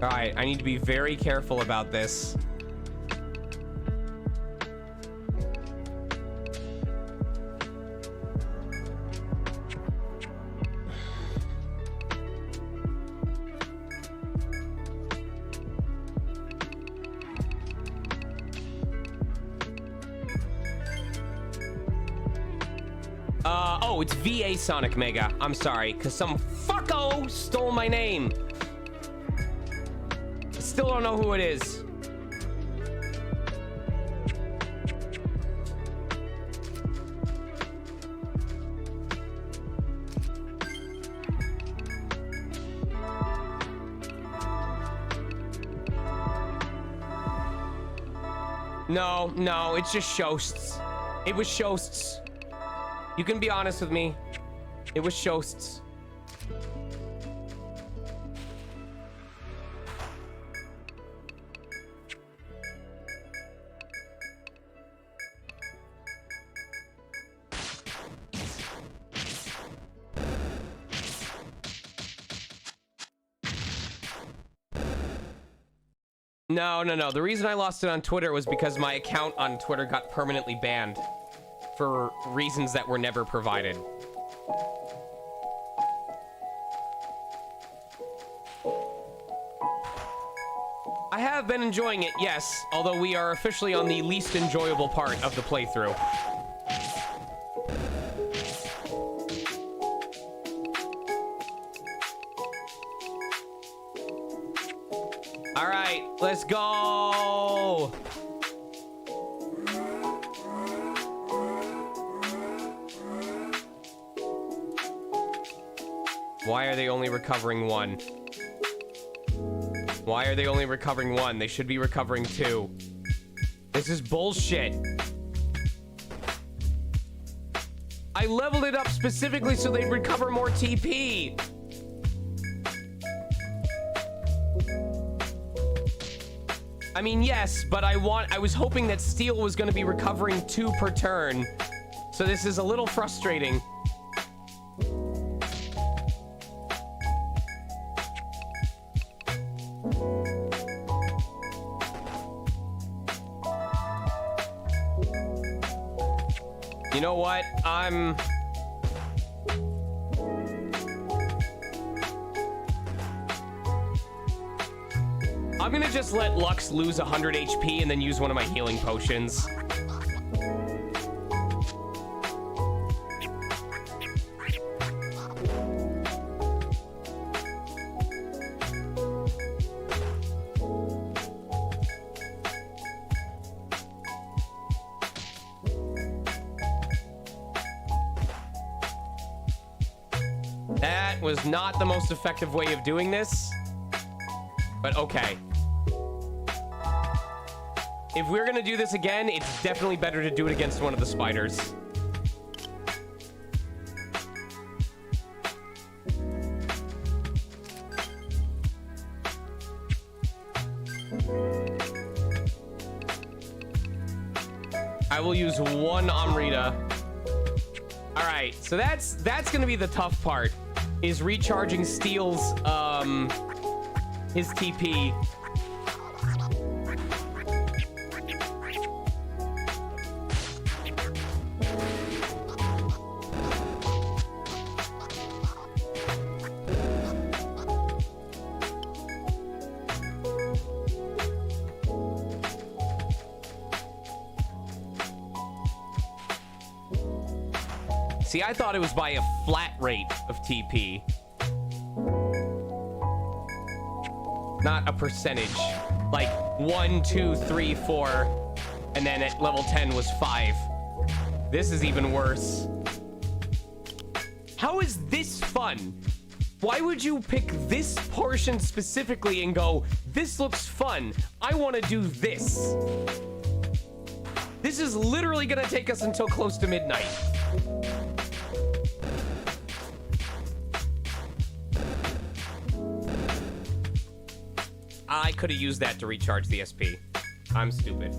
All right, I need to be very careful about this. Oh, it's VA Sonic Mega. I'm sorry, because some fucko stole my name. Still don't know who it is. No, it's just Shosts. It was Shosts. You can be honest with me. It was Shosts. No. The reason I lost it on Twitter was because my account on Twitter got permanently banned for reasons that were never provided. I have been enjoying it, yes, although we are officially on the least enjoyable part of the playthrough. All right, let's go. Why are they only recovering 1? Why are they only recovering 1? They should be recovering 2. This is bullshit. I leveled it up specifically so they'd recover more TP. I mean, yes, but I was hoping that steel was going to be recovering 2 per turn. So this is a little frustrating. You know what? I'm gonna just let Lux lose 100 HP and then use one of my healing potions. That was not the most effective way of doing this, but okay. If we're gonna do this again, it's definitely better to do it against one of the spiders. I will use one Amrita. All right, so that's gonna be the tough part, is recharging Steel's his TP. See, I thought it was by a flat rate of TP. Not a percentage. Like 1, 2, 3, 4, and then at level 10 was 5. This is even worse. How is this fun? Why would you pick this portion specifically and go, this looks fun, I want to do this? This is literally gonna take us until close to midnight. I could have used that to recharge the SP. I'm stupid.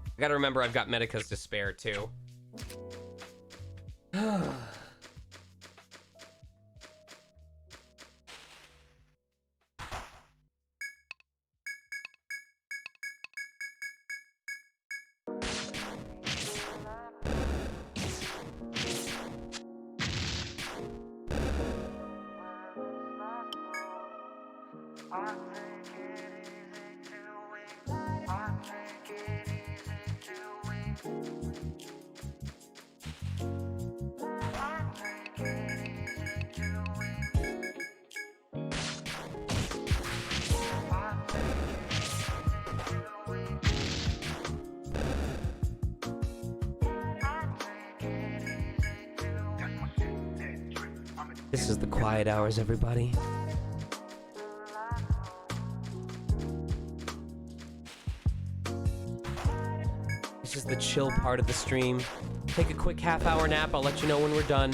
I gotta remember I've got Medicas to spare too. This is the quiet hours, everybody. This is the chill part of the stream. Take a quick half-hour nap. I'll let you know when we're done.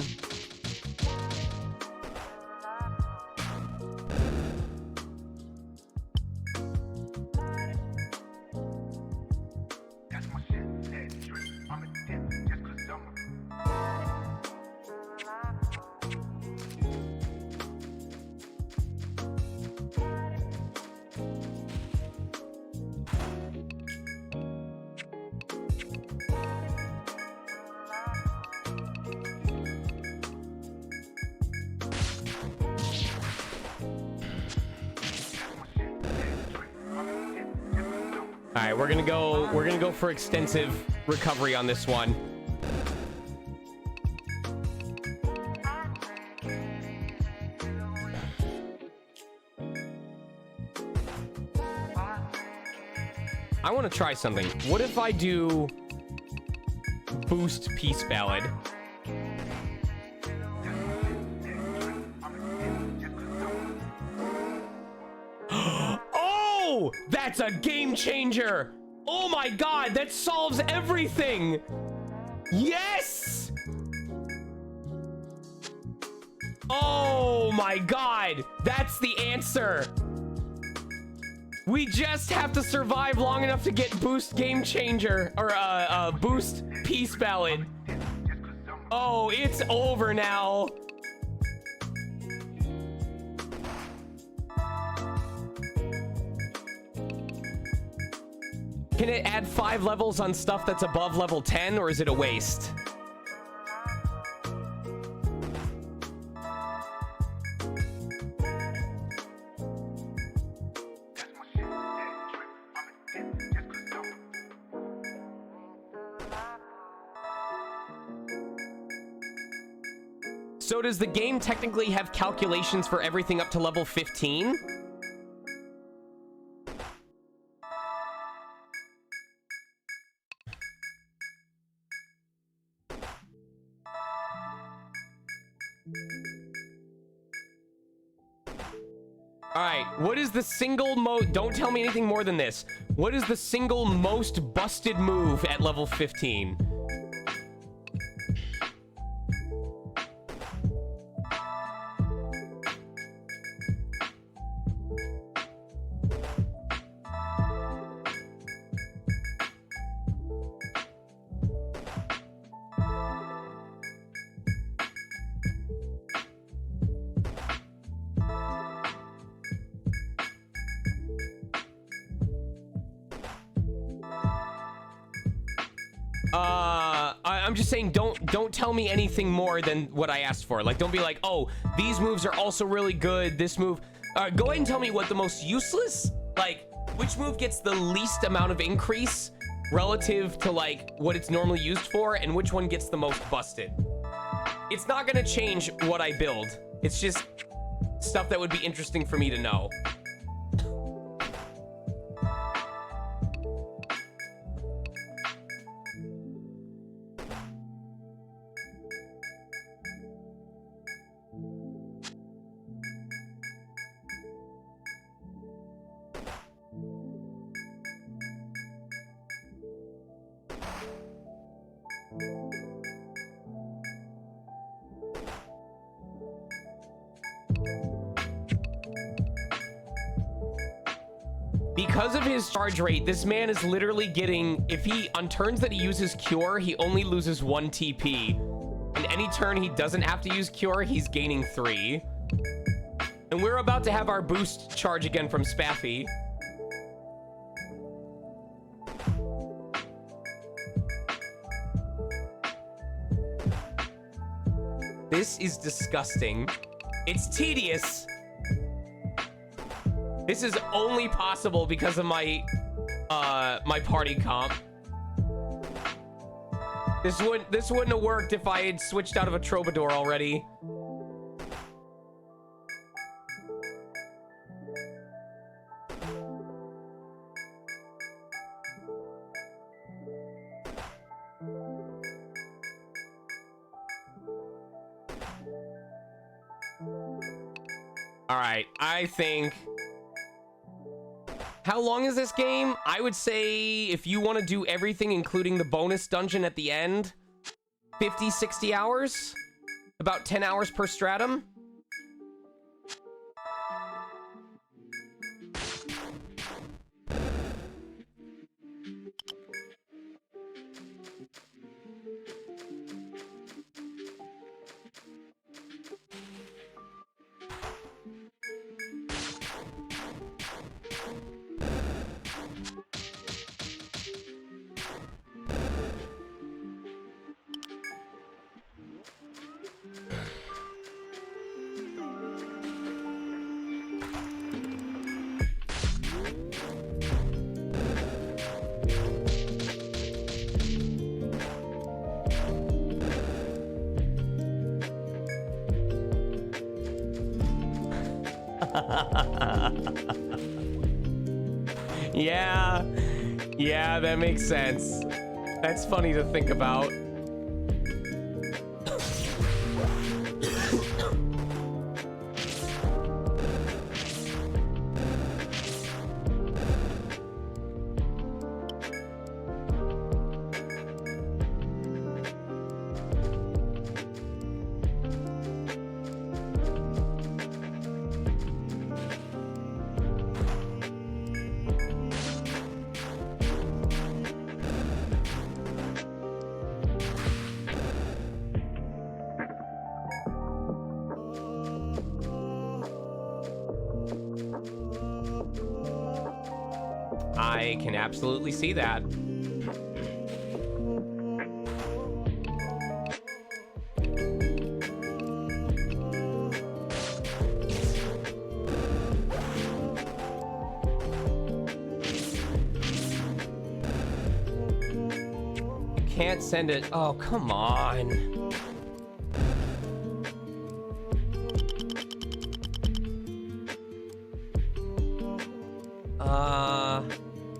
All right, we're gonna go for extensive recovery on this one. I want to try something. What if I do boost peace ballad? Oh, that's a game changer. Oh my god, that solves everything. Yes. Oh my god, that's the answer. We just have to survive long enough to get boost game changer or boost peace ballad. Oh, it's over now. Can it add 5 levels on stuff that's above level 10, or is it a waste? So does the game technically have calculations for everything up to level 15? Alright, what is the single don't tell me anything more than this. What is the single most busted move at level 15? I'm just saying, don't tell me anything more than what I asked for. Like, don't be like, oh, these moves are also really good. This move. Go ahead and tell me what the most useless, like, which move gets the least amount of increase relative to like what it's normally used for, and which one gets the most busted. It's not gonna change what I build. It's just stuff that would be interesting for me to know. Because of his charge rate, this man is literally getting, if he, on turns that he uses Cure, he only loses 1 TP. And any turn he doesn't have to use Cure, he's gaining 3. And we're about to have our boost charge again from Spaffy. This is disgusting. It's tedious. This is only possible because of my my party comp. This wouldn't have worked if I had switched out of a Troubadour already. All right, I think. How long is this game? I would say if you want to do everything, including the bonus dungeon at the end, 50, 60 hours? About 10 hours per stratum? Yeah, Yeah, that makes sense. That's funny to think about. I can absolutely see that. You can't send it. Oh, come on.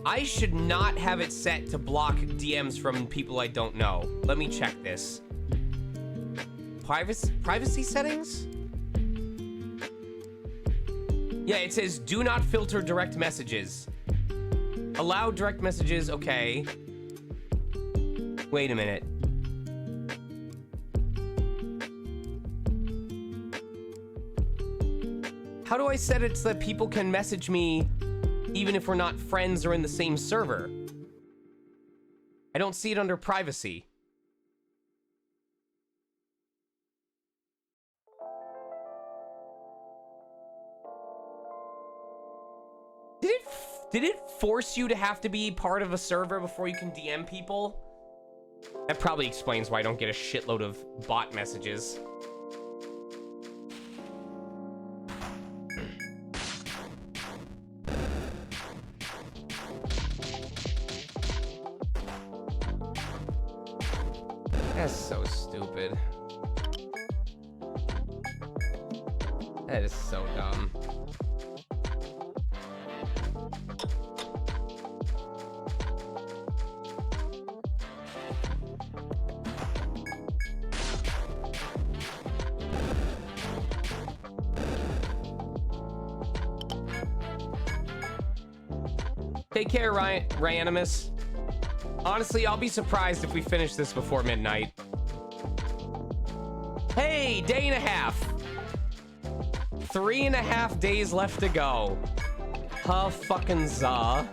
I should not have it set to block DMs from people I don't know. Let me check this. Privacy settings? Yeah, it says do not filter direct messages. Allow direct messages, okay. Wait a minute. How do I set it so that people can message me even if we're not friends or in the same server? I don't see it under privacy. Did it force you to have to be part of a server before you can DM people? That probably explains why I don't get a shitload of bot messages. That's so stupid. That is so dumb. Take care, Ryanimus. Honestly, I'll be surprised if we finish this before midnight. Hey, day and a half. 3.5 days left to go. Huh fucking za.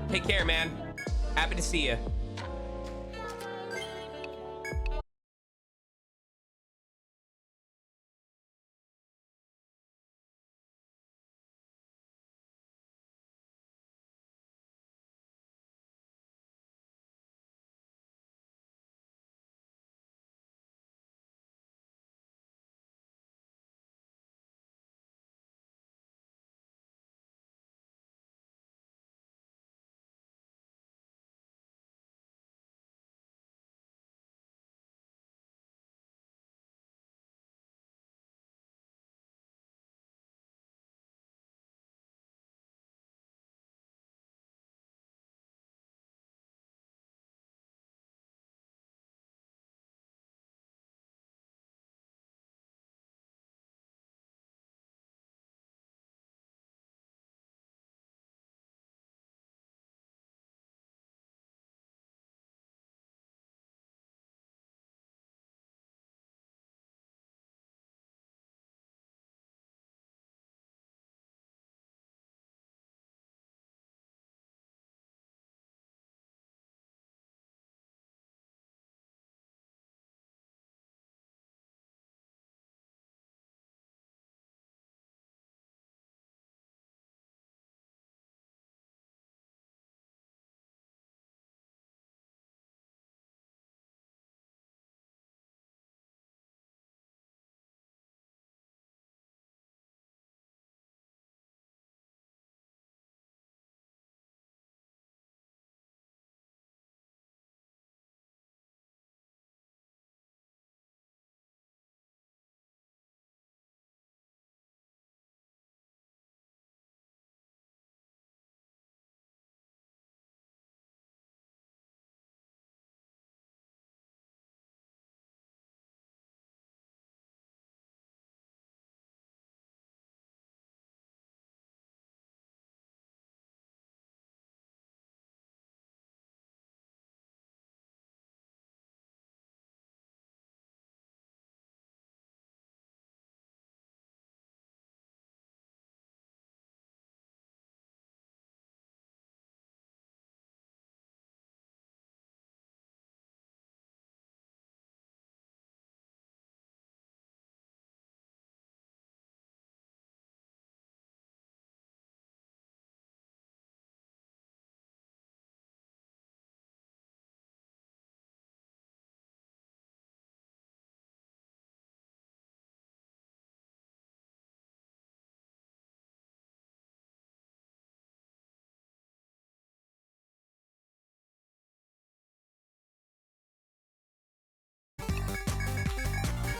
Take care, man. Happy to see you.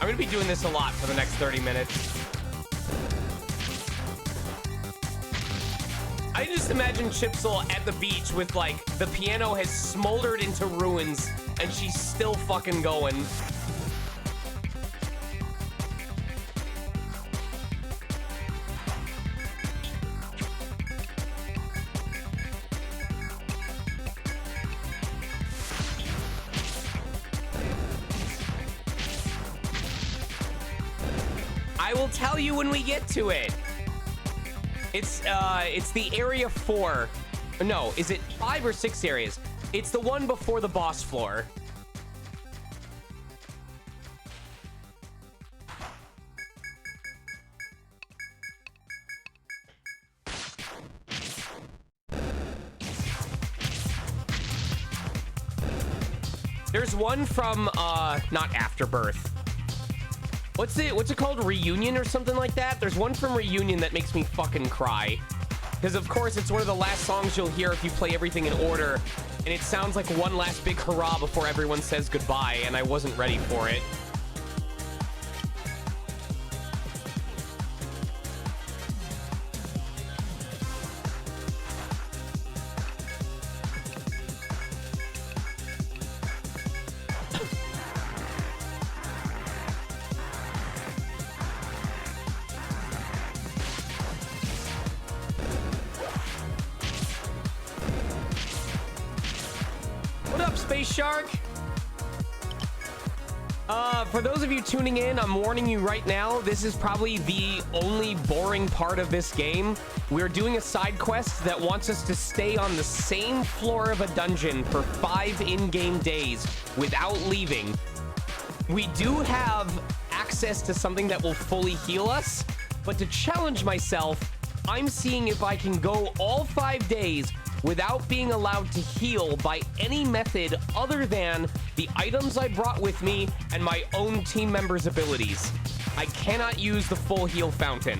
I'm gonna be doing this a lot for the next 30 minutes. I just imagine Chipsel at the beach with, like, the piano has smoldered into ruins and she's still fucking going. I will tell you when we get to it. It's the area 4. No, is it 5 or 6 areas? It's the one before the boss floor. There's one from not Afterbirth. What's it called? Reunion or something like that? There's one from Reunion that makes me fucking cry. Because of course it's one of the last songs you'll hear if you play everything in order. And it sounds like one last big hurrah before everyone says goodbye, and I wasn't ready for it. Space Shark. For those of you tuning in, I'm warning you right now, this is probably the only boring part of this game. We're doing a side quest that wants us to stay on the same floor of a dungeon for 5 in-game days without leaving. We do have access to something that will fully heal us, but to challenge myself, I'm seeing if I can go all 5 days without being allowed to heal by any method other than the items I brought with me and my own team members' abilities. I cannot use the full heal fountain.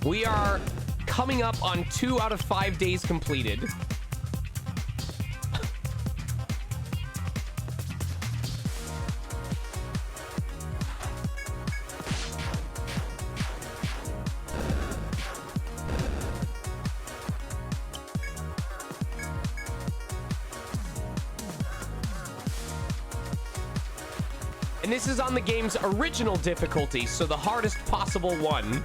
We are coming up on 2 out of 5 days completed. And this is on the game's original difficulty, so the hardest possible one.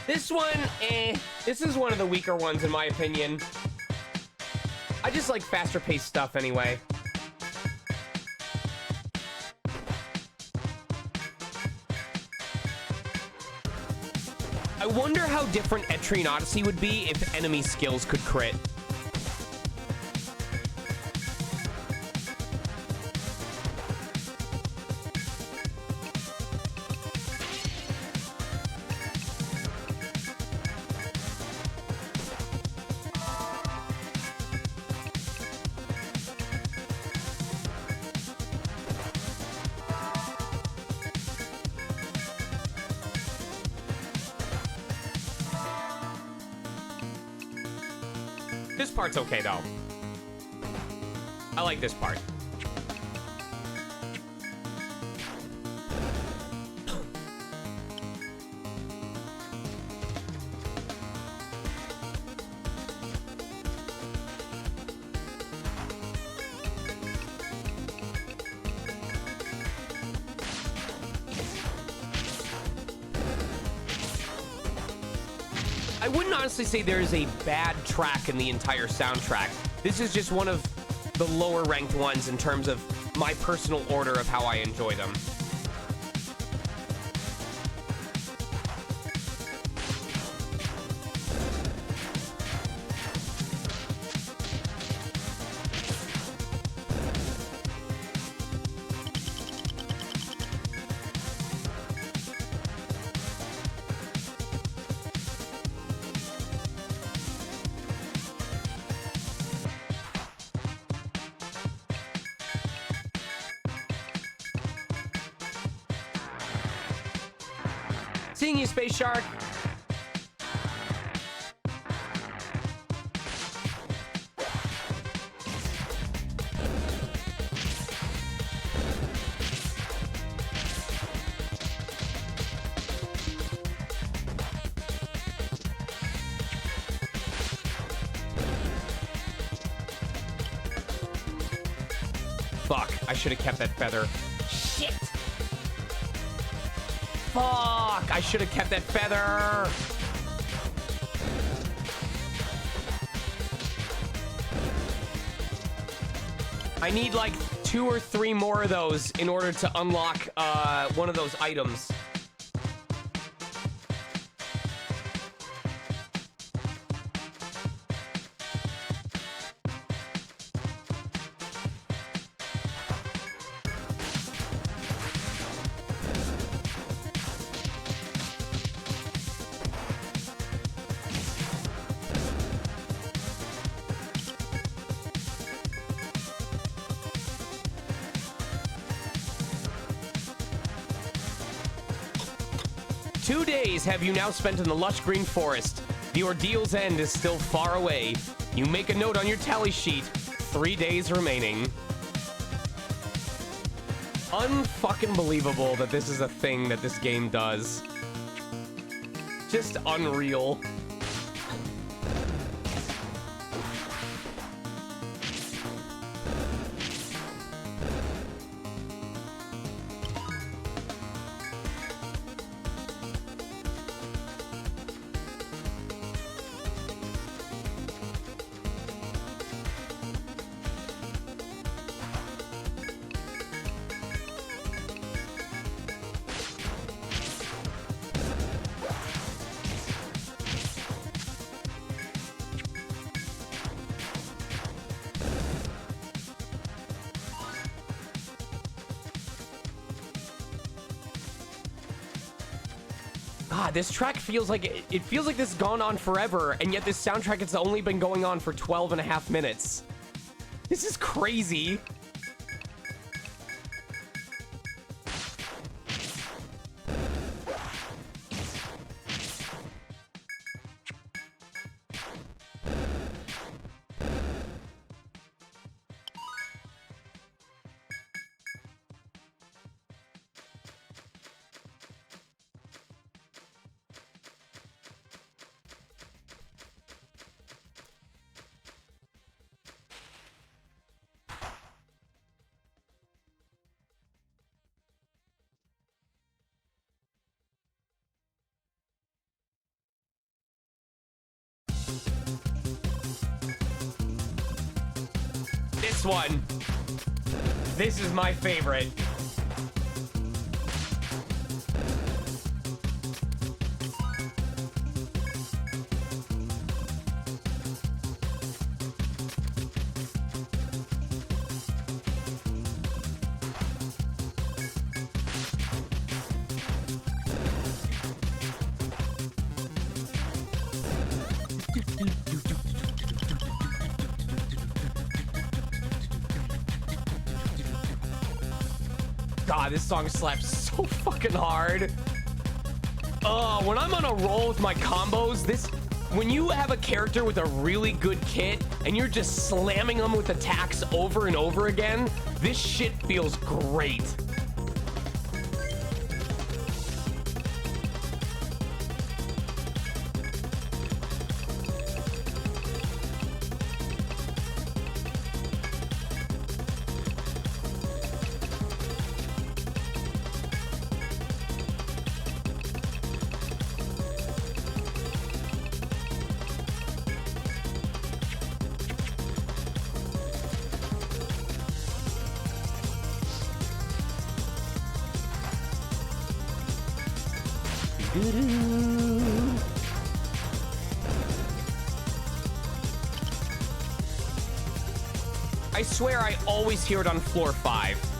This one, this is one of the weaker ones in my opinion. I just like faster paced stuff anyway. I wonder how different ETRIAN Odyssey would be if enemy skills could crit. This part's okay, though. I like this part. I wouldn't honestly say there is a bad track in the entire soundtrack. This is just one of the lower ranked ones in terms of my personal order of how I enjoy them. Seeing you, Space Shark. Fuck, I should have kept that feather. Shit! Fuck! I should have kept that feather! I need like 2 or 3 more of those in order to unlock one of those items. Two days have you now spent in the lush green forest. The ordeal's end is still far away. You make a note on your tally sheet. 3 days remaining. Unfucking believable that this is a thing that this game does. Just unreal. God, this track feels like it feels like this has gone on forever, and yet this soundtrack has only been going on for 12 and a half minutes. This is crazy. this one. This is my favorite. God, this song slaps so fucking hard. When I'm on a roll with my combos, when you have a character with a really good kit and you're just slamming them with attacks over and over again, this shit feels great. I swear I always hear it on floor 5.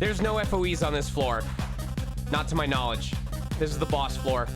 There's no FOEs on this floor. Not to my knowledge. This is the boss floor.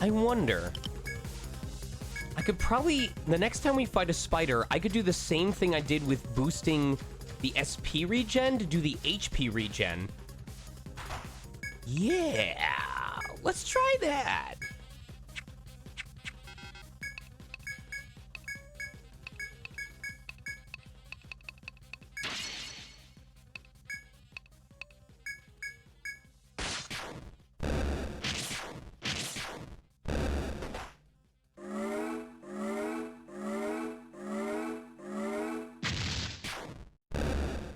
I wonder. I could probably, the next time we fight a spider, I could do the same thing I did with boosting the SP regen to do the HP regen. Yeah, let's try that.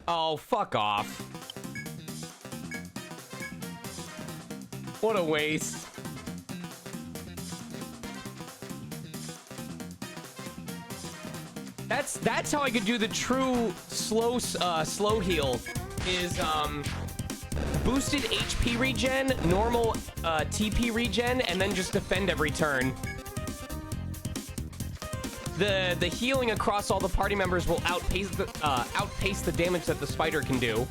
Oh, fuck off. What a waste. That's how I could do the true slow heal is boosted HP regen, normal TP regen, and then just defend every turn. The healing across all the party members will outpace the damage that the spider can do.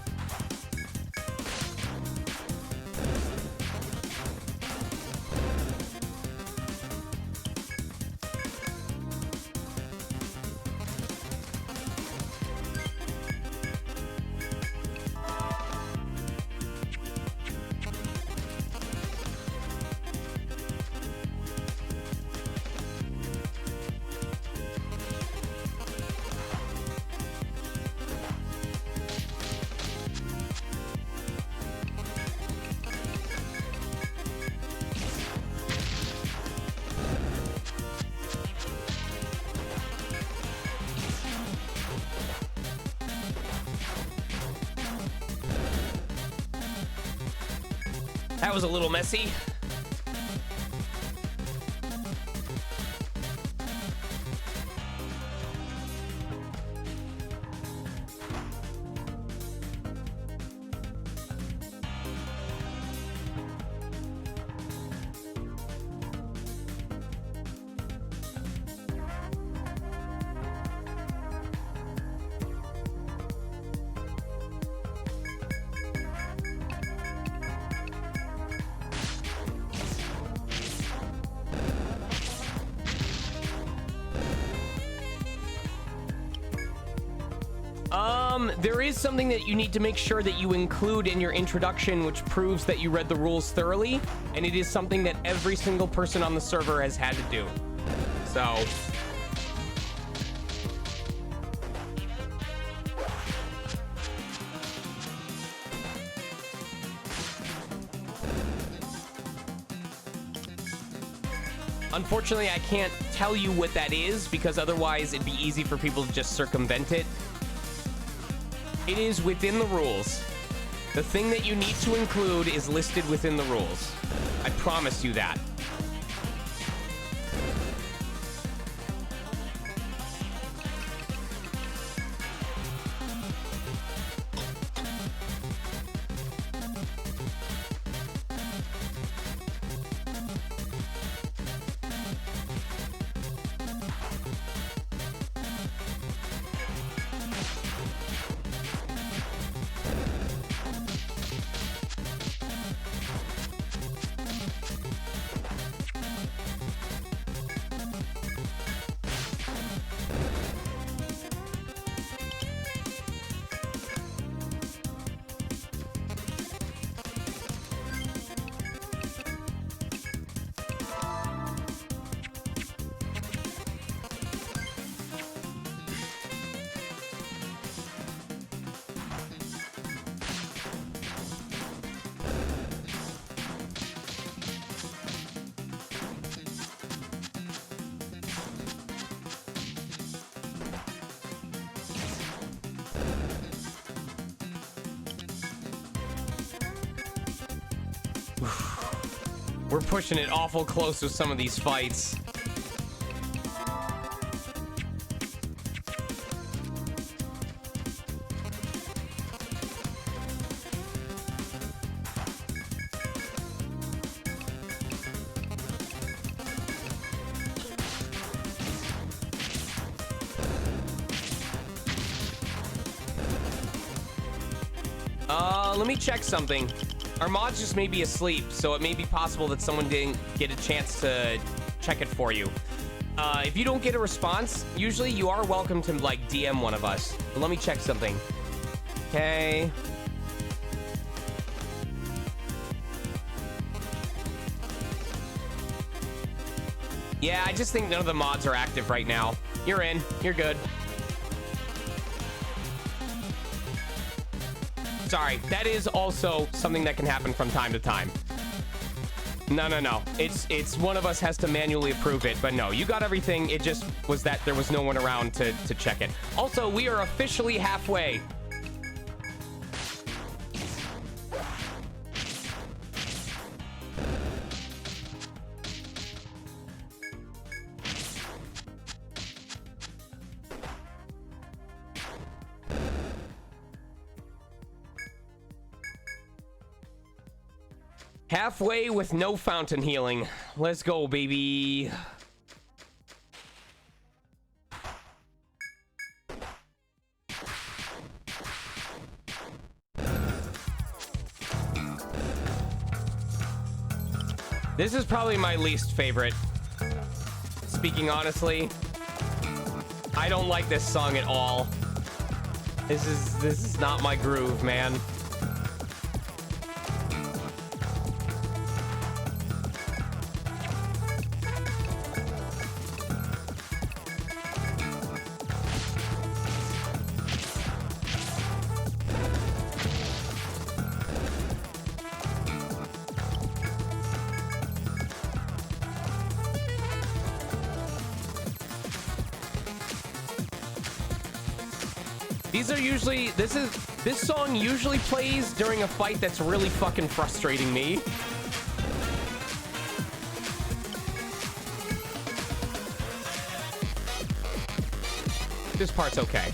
That was a little messy. There is something that you need to make sure that you include in your introduction, which proves that you read the rules thoroughly, and it is something that every single person on the server has had to do. So... unfortunately, I can't tell you what that is, because otherwise it'd be easy for people to just circumvent it. It is within the rules. The thing that you need to include is listed within the rules. I promise you that. We're pushing it awful close with some of these fights. Let me check something. Our mods just may be asleep, so it may be possible that someone didn't get a chance to check it for you. If you don't get a response, usually you are welcome to, like, DM one of us. But let me check something. Okay. Yeah, I just think none of the mods are active right now. You're in. You're good. Sorry, that is also something that can happen from time to time. No. It's one of us has to manually approve it, but no, you got everything. It just was that there was no one around to check it. Also, we are officially halfway. Halfway with no fountain healing. Let's go, baby. This is probably my least favorite. Speaking honestly, I don't like this song at all. This is not my groove, man. These are usually, this song usually plays during a fight that's really fucking frustrating me. This part's okay.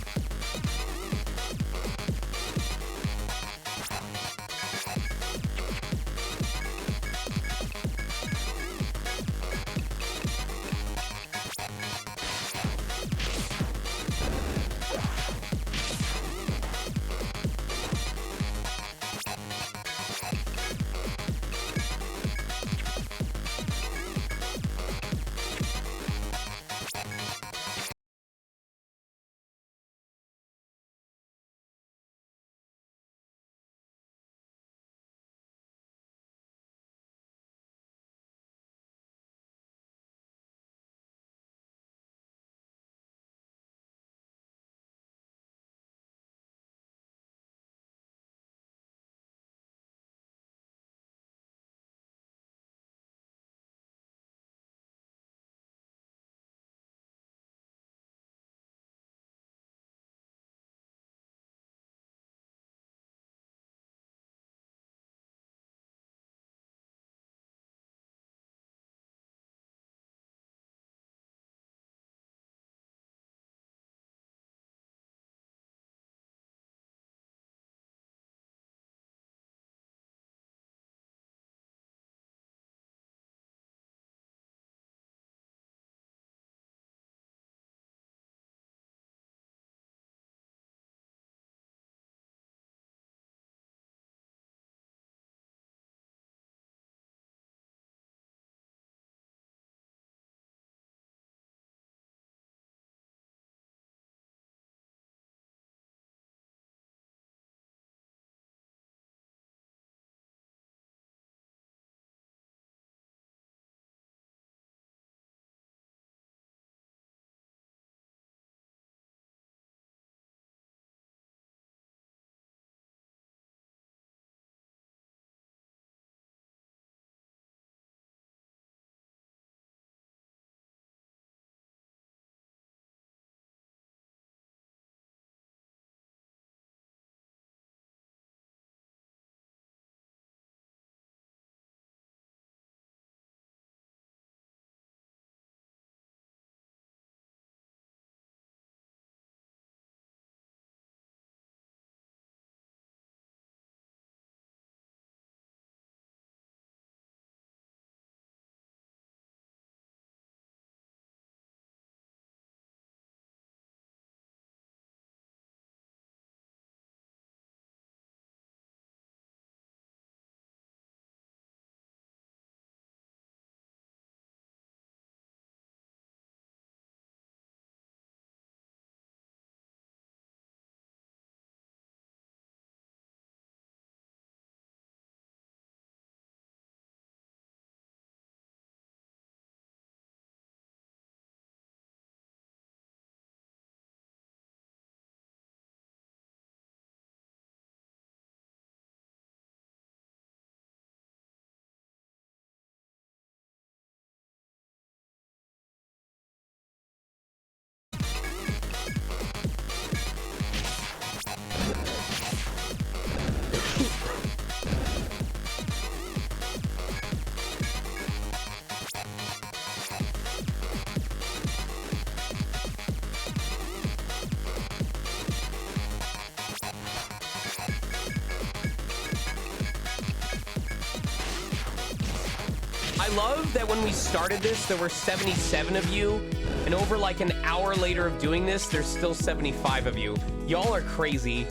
I love that when we started this, there were 77 of you, and over like an hour later of doing this, there's still 75 of you. Y'all are crazy.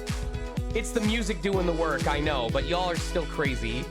It's the music doing the work, I know, but y'all are still crazy.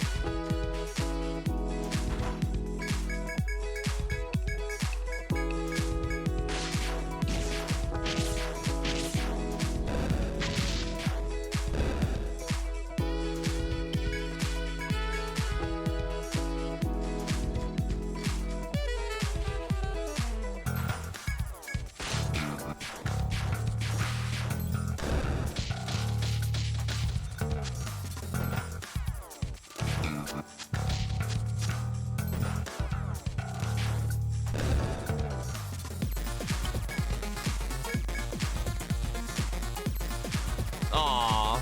Aw.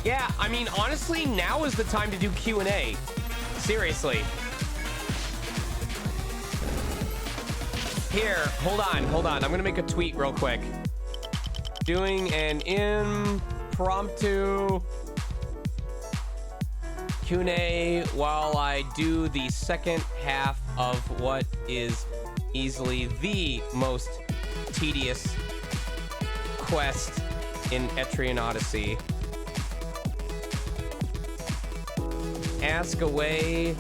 Yeah, I mean, honestly, now is the time to do Q&A. Seriously. Here, hold on. I'm gonna make a tweet real quick. Doing an impromptu Q&A while I do the second half of what is easily the most tedious quest in ETRIAN Odyssey. Ask away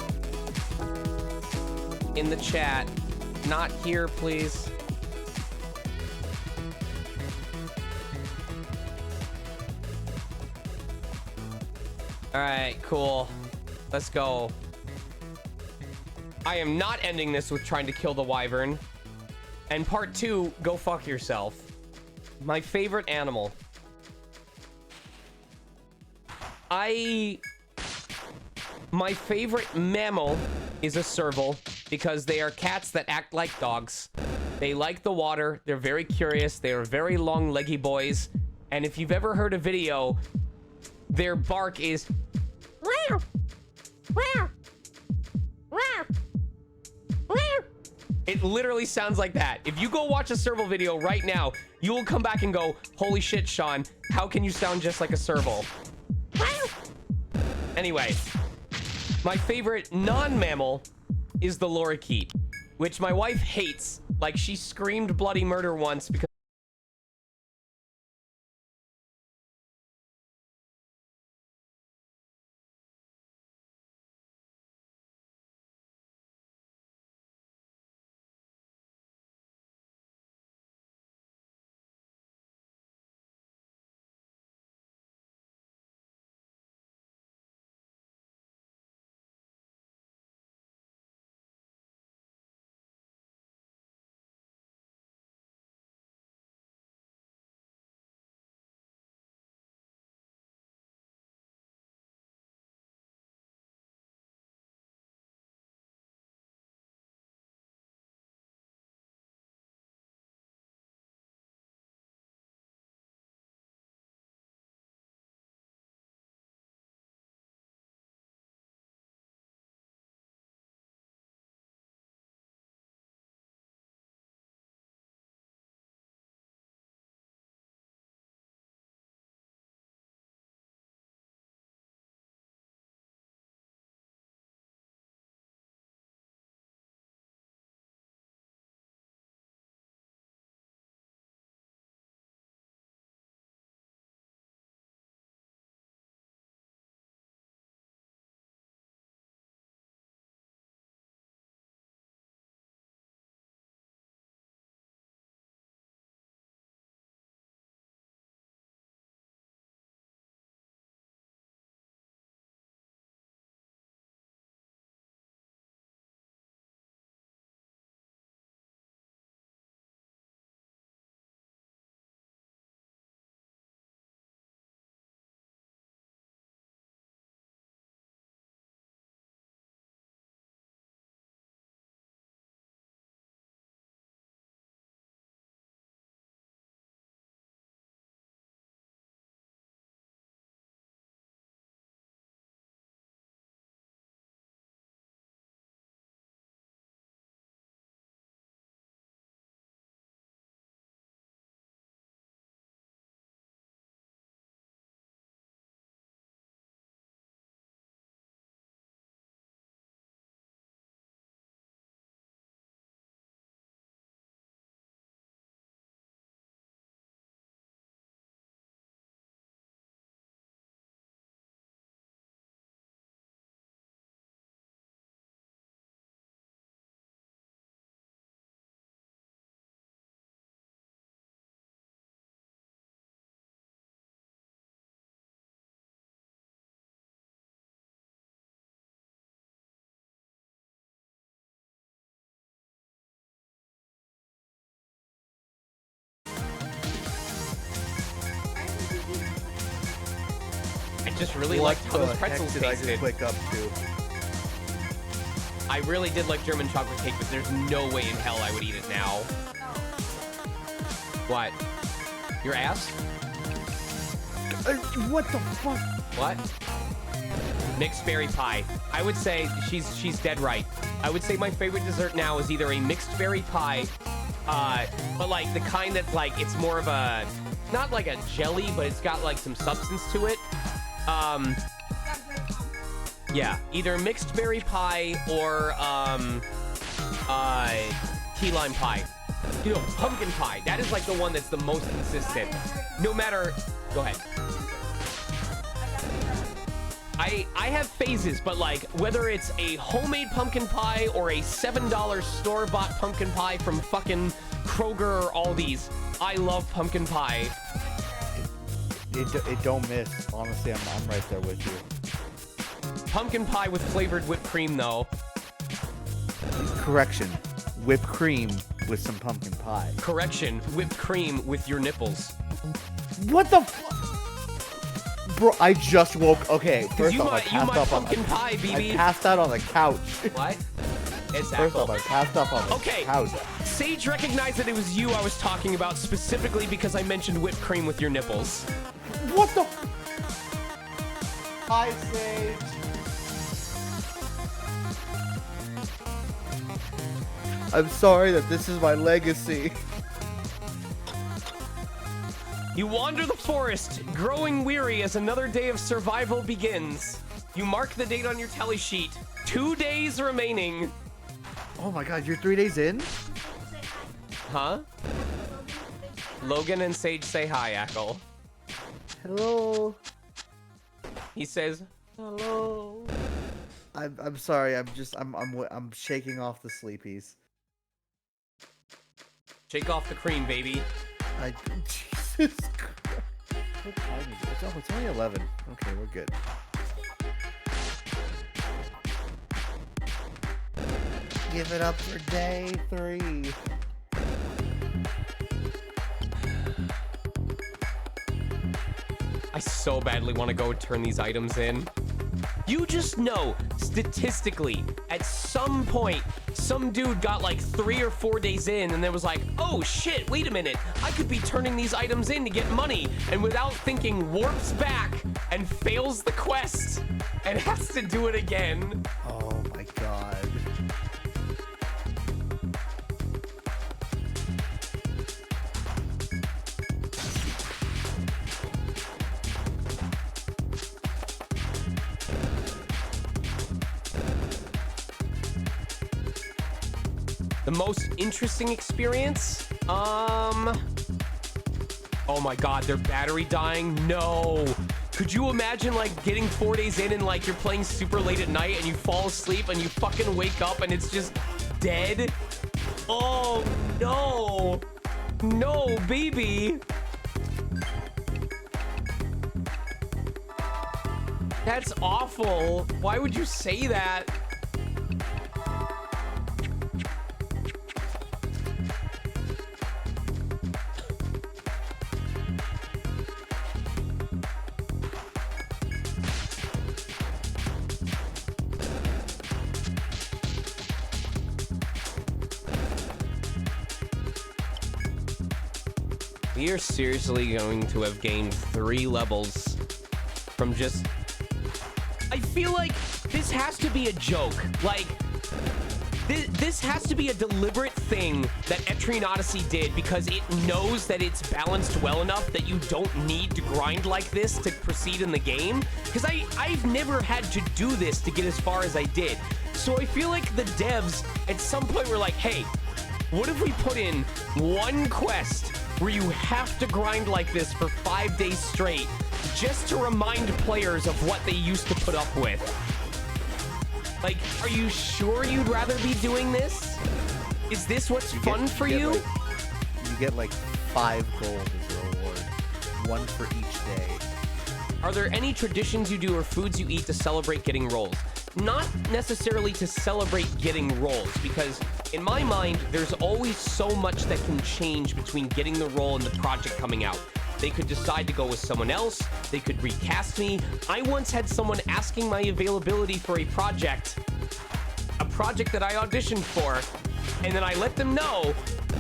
in the chat. Not here, please. All right, cool. Let's go. I am not ending this with trying to kill the wyvern. And part 2, go fuck yourself. My favorite animal. My favorite mammal is a serval because they are cats that act like dogs. They like the water. They're very curious. They are very long leggy boys. And if you've ever heard a video, their bark is wow, wow, wow, wow. It literally sounds like that. If you go watch a serval video right now, you will come back and go, holy shit, Sean, how can you sound just like a serval? Anyway, my favorite non-mammal is the lorikeet, which my wife hates. Like, she screamed bloody murder once because just really What liked how the those pretzels heck did I just tasted. click up to? I really did like German chocolate cake, but there's no way in hell I would eat it now. What? Your ass? What the fuck? What? Mixed berry pie. I would say she's dead right. I would say my favorite dessert now is either a mixed berry pie, but like the kind that's like it's more of a not like a jelly, but it's got like some substance to it. Yeah, either mixed berry pie or key lime pie. You know, pumpkin pie. That is like the one that's the most consistent. No matter. Go ahead. I have phases, but like whether it's a homemade pumpkin pie or a $7 store-bought pumpkin pie from fucking Kroger or Aldi's, I love pumpkin pie. It don't miss. Honestly, I'm right there with you. Pumpkin pie with flavored whipped cream, though. Correction. Whipped cream with some pumpkin pie. Correction, whipped cream with your nipples. What the fuck? Bro, I just woke. Okay, first You off, I might passed up on. pumpkin pie, I BB. passed out on the couch. What? It's First apple. off, I passed up on the Okay, couch. Sage recognized that it was you I was talking about specifically because I mentioned whipped cream with your nipples. What the? Hi, Sage. I'm sorry that this is my legacy. You wander the forest, growing weary as another day of survival begins. You mark the date on your tally sheet. 2 days remaining. Oh my god, you're 3 days in? Huh? Logan and Sage say hi, Ackle. Hello. He says, hello. I'm sorry. I'm shaking off the sleepies. Shake off the cream, baby. Jesus Christ. What time is it? Oh, it's only 11. Okay, we're good. Give it up for day 3. I so badly want to go turn these items in. You just know, statistically, at some point, some dude got like 3 or 4 days in and then was like, oh shit, wait a minute, I could be turning these items in to get money, and without thinking warps back and fails the quest and has to do it again. Oh my god. The most interesting experience? Oh my god, their battery dying? No. Could you imagine like getting 4 days in and like you're playing super late at night and you fall asleep and you fucking wake up and it's just dead? Oh no. No, baby. That's awful. Why would you say that? We are seriously going to have gained 3 levels from just... I feel like this has to be a joke. Like, this has to be a deliberate thing that ETRIAN Odyssey did because it knows that it's balanced well enough that you don't need to grind like this to proceed in the game. Because I've never had to do this to get as far as I did. So I feel like the devs at some point were like, hey, what if we put in one quest where you have to grind like this for 5 days straight just to remind players of what they used to put up with? Like, are you sure you'd rather be doing this? Is this what's fun for you? You get like 5 gold as a reward. 1 for each day. Are there any traditions you do or foods you eat to celebrate getting rolls? Not necessarily to celebrate getting rolls, because in my mind, there's always so much that can change between getting the roll and the project coming out. They could decide to go with someone else. They could recast me. I once had someone asking my availability for a project that I auditioned for, and then I let them know,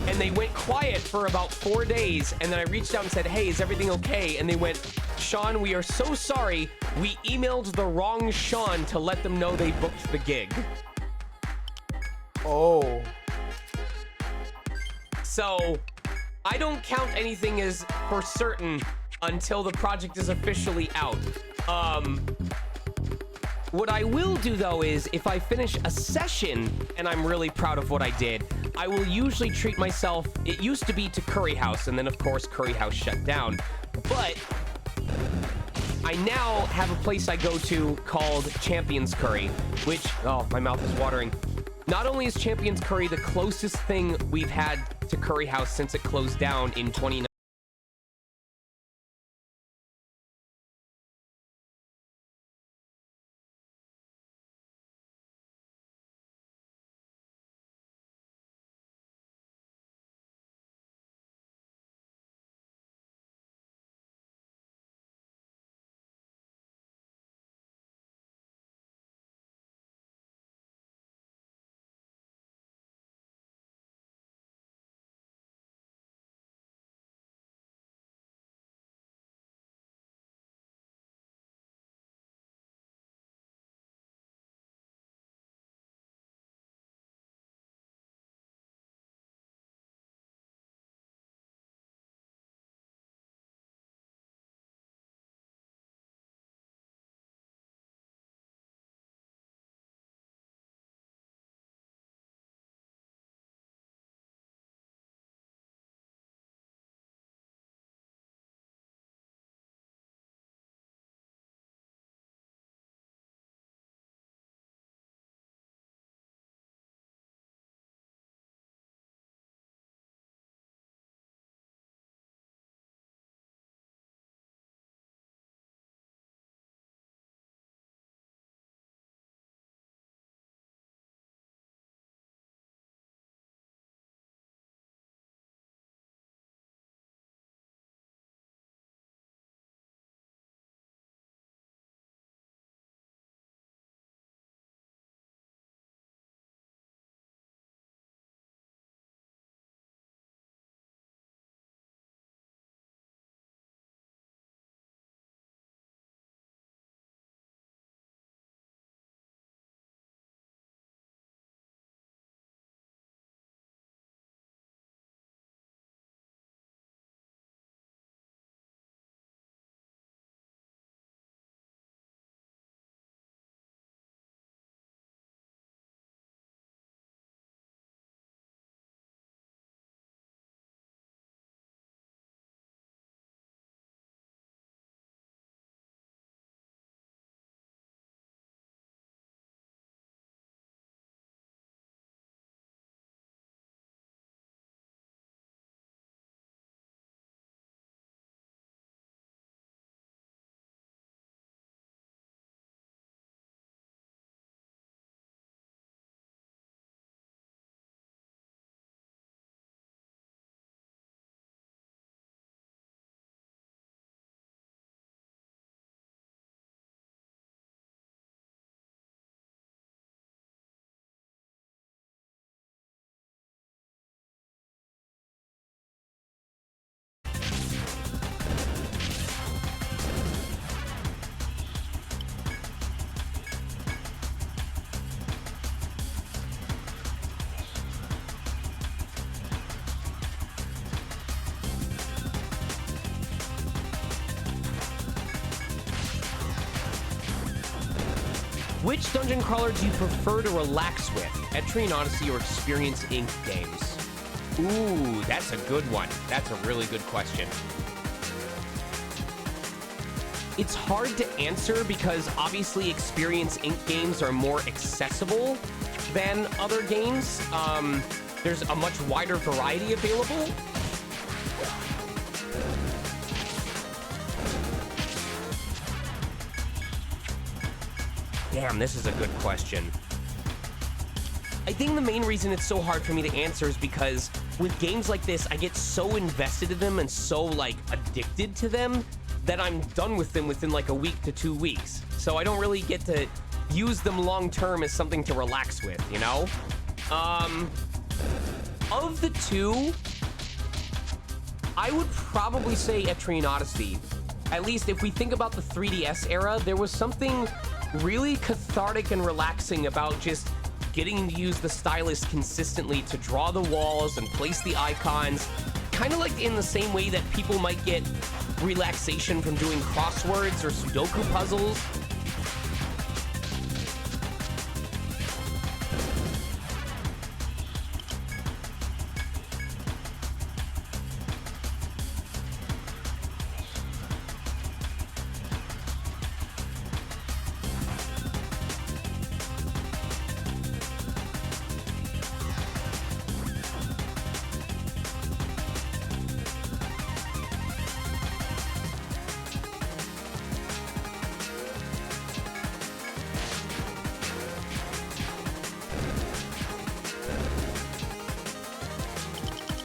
and they went quiet for about 4 days, and then I reached out and said, hey, is everything okay? And they went, Sean, we are so sorry. We emailed the wrong Sean to let them know they booked the gig. Oh. So I don't count anything as for certain until the project is officially out. What I will do, though, is if I finish a session and I'm really proud of what I did, I will usually treat myself. It used to be to Curry House, and then, of course, Curry House shut down. But I now have a place I go to called Champions Curry, which, oh, my mouth is watering. Not only is Champions Curry the closest thing we've had to Curry House since it closed down in 2019, which dungeon crawler do you prefer to relax with? ETRIAN Odyssey or Experience Inc. games? Ooh, that's a good one. That's a really good question. It's hard to answer because obviously Experience Inc. games are more accessible than other games. There's a much wider variety available. Damn, this is a good question. I think the main reason it's so hard for me to answer is because with games like this, I get so invested in them and so like addicted to them that I'm done with them within like a week to 2 weeks. So I don't really get to use them long term as something to relax with, you know? Of the two, I would probably say ETRIAN Odyssey. At least if we think about the 3DS era, there was something really cathartic and relaxing about just getting to use the stylus consistently to draw the walls and place the icons. Kind of like in the same way that people might get relaxation from doing crosswords or Sudoku puzzles.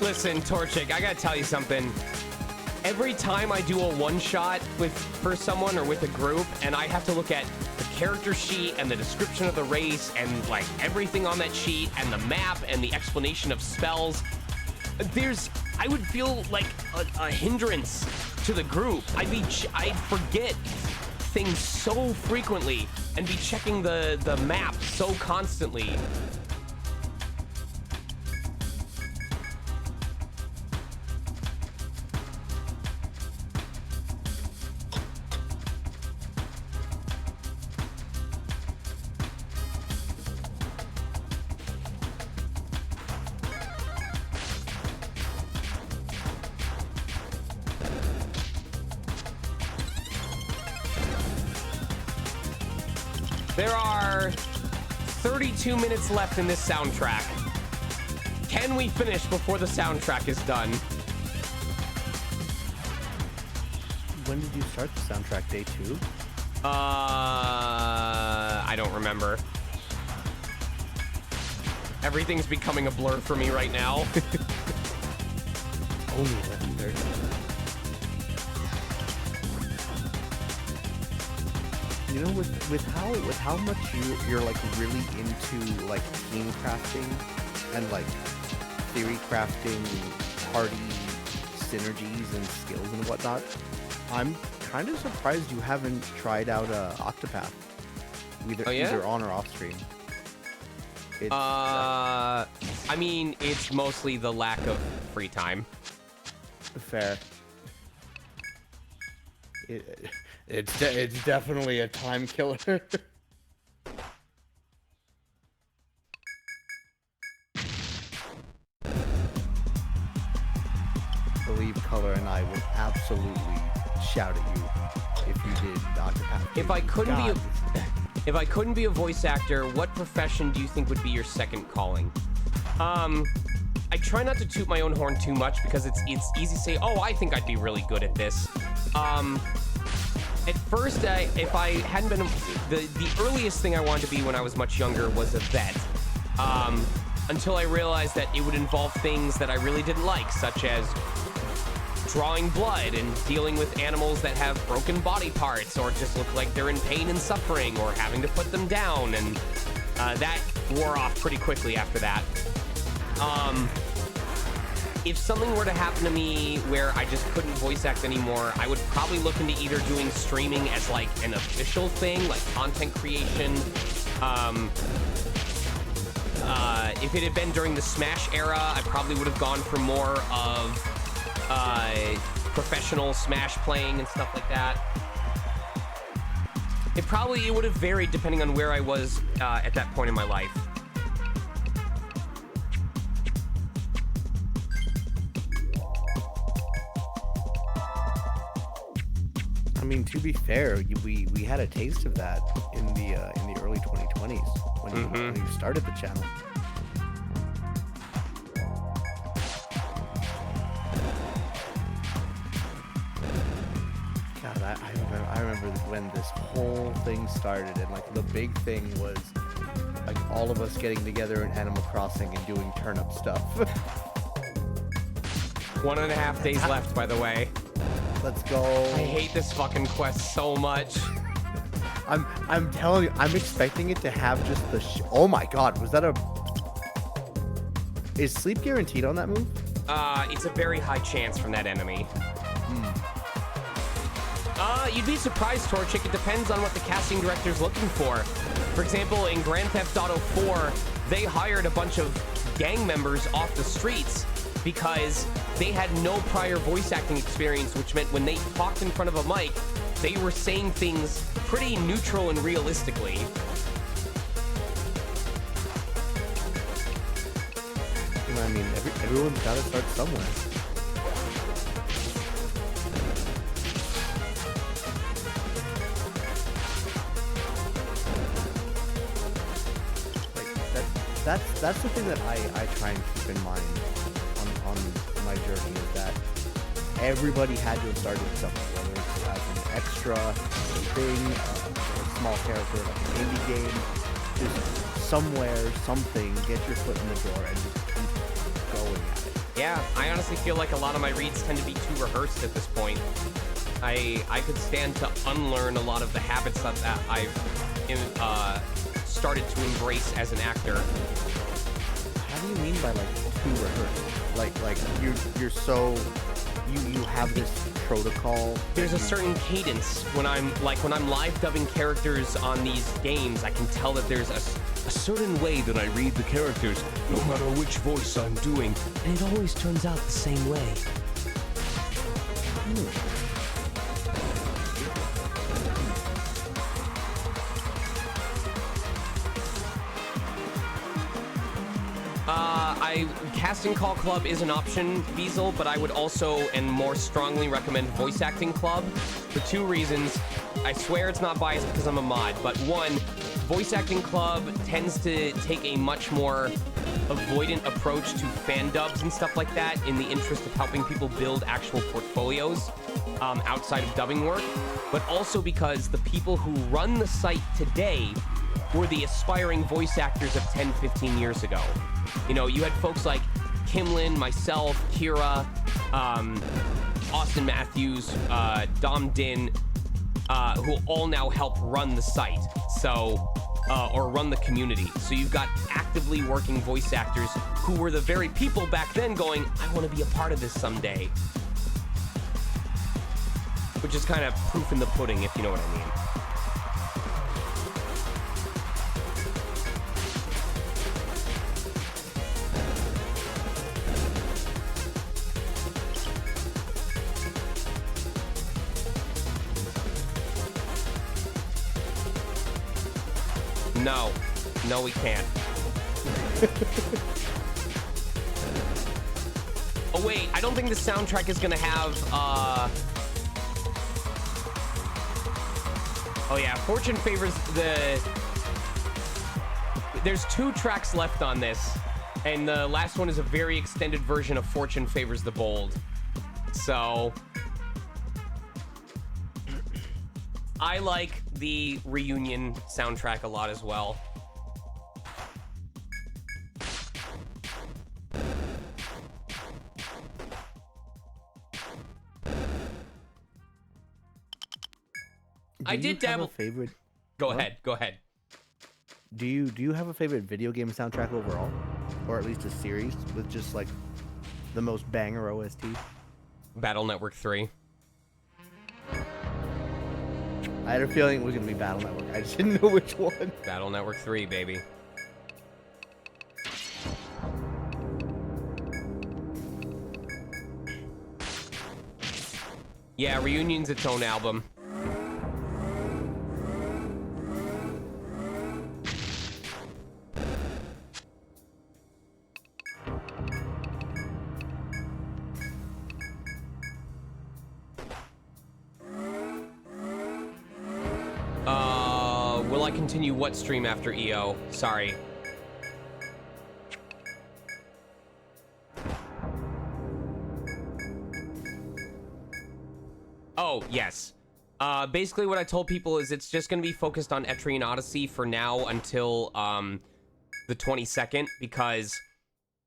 Listen, Torchic, I gotta tell you something. Every time I do a one-shot for someone or with a group, and I have to look at the character sheet and the description of the race and like everything on that sheet and the map and the explanation of spells, I would feel like a hindrance to the group. I'd forget things so frequently and be checking the map so constantly. There are 32 minutes left in this soundtrack. Can we finish before the soundtrack is done? When did you start the soundtrack? Day 2? I don't remember. Everything's becoming a blur for me right now. Only 11:30. You know, with how much you're like really into like team crafting and like theory crafting, party synergies and skills and whatnot, I'm kind of surprised you haven't tried out Octopath, either on or off stream. It's, I mean, it's mostly the lack of free time. Fair. It's definitely a time killer. Believe Color and I would absolutely shout at you if you did Octopath. If I couldn't be a voice actor, what profession do you think would be your second calling? I try not to toot my own horn too much because it's easy to say, oh, I think I'd be really good at this. At first, if I hadn't been, the earliest thing I wanted to be when I was much younger was a vet. Until I realized that it would involve things that I really didn't like, such as drawing blood and dealing with animals that have broken body parts or just look like they're in pain and suffering or having to put them down, and that wore off pretty quickly after that. If something were to happen to me where I just couldn't voice act anymore, I would probably look into either doing streaming as like an official thing, like content creation. If it had been during the Smash era, I probably would have gone for more of professional Smash playing and stuff like that. It would have varied depending on where I was at that point in my life. I mean, to be fair, we had a taste of that in the early 2020s when you started the channel. God, I remember when this whole thing started, and like the big thing was like all of us getting together in Animal Crossing and doing turnip stuff. 1.5 days left, by the way. Let's go. I hate this fucking quest so much. I'm telling you, I'm expecting it to have just the oh my god, was that a... Is sleep guaranteed on that move? It's a very high chance from that enemy. You'd be surprised, Torchic. It depends on what the casting director's looking for. For example, in Grand Theft Auto 4, they hired a bunch of gang members off the streets because they had no prior voice acting experience, which meant when they talked in front of a mic, they were saying things pretty neutral and realistically. I mean, everyone's got to start somewhere. Like that's the thing that I try and keep in mind on my journey, is that everybody had to have started somewhere, whether it's as an extra, a thing, a small character, like an indie game, just somewhere, something, get your foot in the door and just keep going at it. Yeah, I honestly feel like a lot of my reads tend to be too rehearsed at this point. I could stand to unlearn a lot of the habits that I've started to embrace as an actor. How do you mean by like too rehearsed? Like you're so you have this protocol. There's a certain cadence when I'm live dubbing characters on these games. I can tell that there's a certain way that I read the characters, no matter which voice I'm doing, and it always turns out the same way. Casting Call Club is an option, Beazle, but I would also and more strongly recommend Voice Acting Club for two reasons. I swear it's not biased because I'm a mod, but one, Voice Acting Club tends to take a much more avoidant approach to fan dubs and stuff like that in the interest of helping people build actual portfolios outside of dubbing work, but also because the people who run the site today were the aspiring voice actors of 10, 15 years ago. You know, you had folks like Kimlin, myself, Kira, Austin Matthews, Dom Din, who all now help run the site, so, or run the community. So you've got actively working voice actors who were the very people back then going, I want to be a part of this someday. Which is kind of proof in the pudding, if you know what I mean. No, we can't. Oh wait, I don't think the soundtrack is gonna have, oh yeah, Fortune favors the... There's 2 tracks left on this, and the last one is a very extended version of Fortune Favors the Bold. So... I like the Reunion soundtrack a lot as well. I did dabble. Favorite? Go ahead. Do you have a favorite video game soundtrack overall, or at least a series with just like the most banger OST? Battle Network 3. I had a feeling it was gonna be Battle Network. I just didn't know which one. Battle Network 3, baby. Yeah, Reunion's its own album. Will I continue what stream after EO? Sorry. Oh, yes. Basically what I told people is it's just going to be focused on ETRIAN Odyssey for now until, the 22nd, because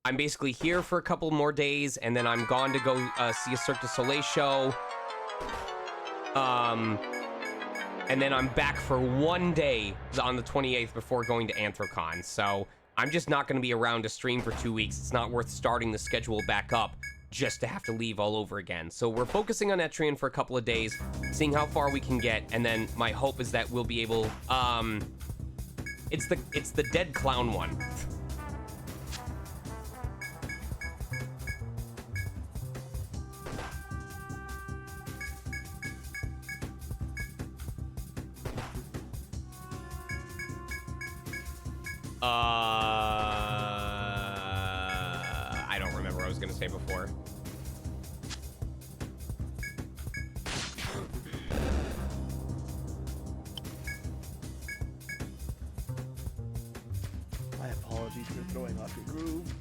I'm basically here for a couple more days, and then I'm gone to go see a Cirque du Soleil show. And then I'm back for 1 day on the 28th before going to Anthrocon. So I'm just not going to be around to stream for 2 weeks. It's not worth starting the schedule back up just to have to leave all over again. So we're focusing on ETRIAN for a couple of days, seeing how far we can get, and then my hope is that we'll be able... It's the dead clown one. I don't remember what I was gonna say before. My apologies for throwing off your groove.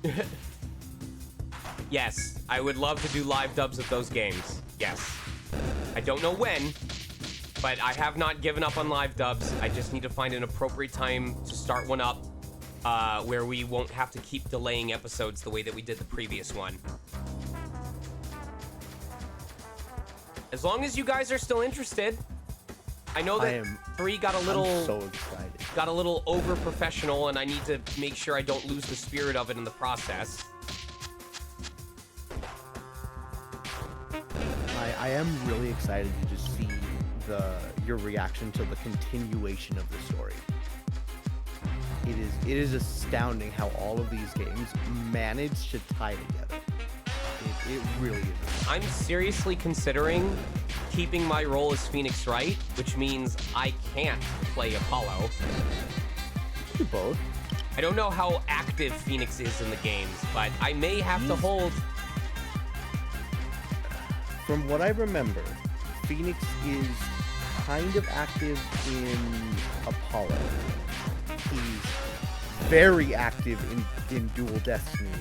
Yes, I would love to do live dubs of those games. Yes. I don't know when, but I have not given up on live dubs. I just need to find an appropriate time to start one up where we won't have to keep delaying episodes the way that we did the previous one. As long as you guys are still interested. I know that 3 got a little... I'm so excited. Got a little over-professional, and I need to make sure I don't lose the spirit of it in the process. I am really excited to just see your reaction to the continuation of the story. It is astounding how all of these games manage to tie together. It really is. I'm seriously considering keeping my role as Phoenix Wright, which means I can't play Apollo. You do both. I don't know how active Phoenix is in the games, but I may have to hold... From what I remember, Phoenix is kind of active in Apollo. He's very active in Dual Destinies.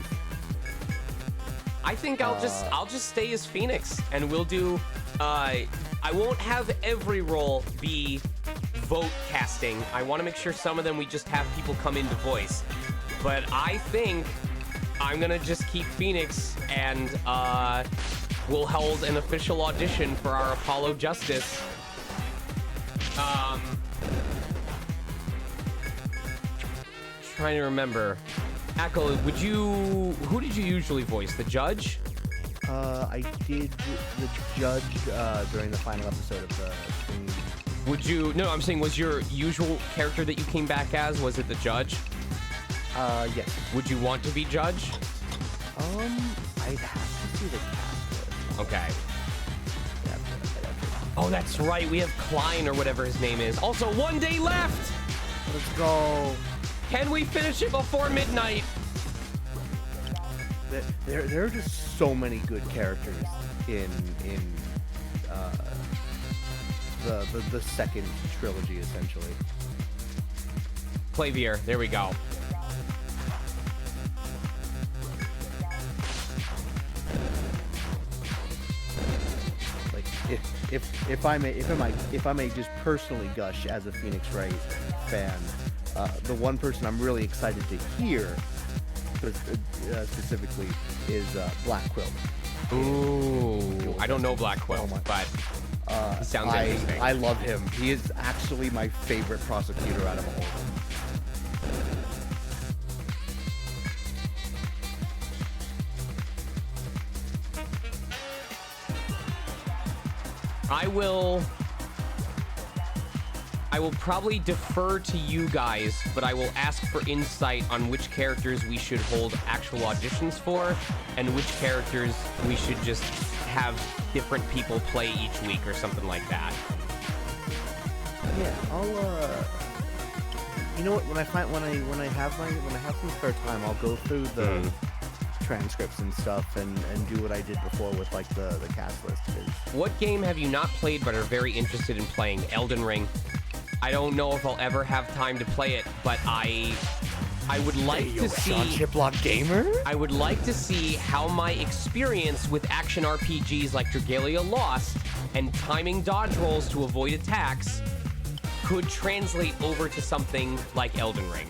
I think I'll just stay as Phoenix, and we'll do... I won't have every role be vote casting. I want to make sure some of them we just have people come in to voice. But I think I'm gonna just keep Phoenix, and we'll hold an official audition for our Apollo Justice. Trying to remember. Ackle, who did you usually voice? The judge? I did the judge during the final episode of the thing. Would you... No, I'm saying, was your usual character that you came back as, was it the judge? Yes. Would you want to be judge? I'd have to see the cast list. Okay. Yeah, Oh, that's right. We have Klein or whatever his name is. Also, 1 day left! let's go. Can we finish it before midnight? There are just so many good characters in the second trilogy, essentially. Clavier, there we go. Like if I may just personally gush as a Phoenix Wright fan, the one person I'm really excited to hear specifically is Black Quilt. Ooh, I don't know Black Quilt, but he sounds interesting. I love him. He is actually my favorite prosecutor out of all of them. I will probably defer to you guys, but I will ask for insight on which characters we should hold actual auditions for and which characters we should just have different people play each week or something like that. Yeah, I'll you know what, when I have some spare time, I'll go through the transcripts and stuff and do what I did before with like the cast list. What game have you not played but are very interested in playing? Elden Ring. I don't know if I'll ever have time to play it, but I would like to see... Sean Chiplock Gamer? I would like to see how my experience with action RPGs like Dragalia Lost and timing dodge rolls to avoid attacks could translate over to something like Elden Ring.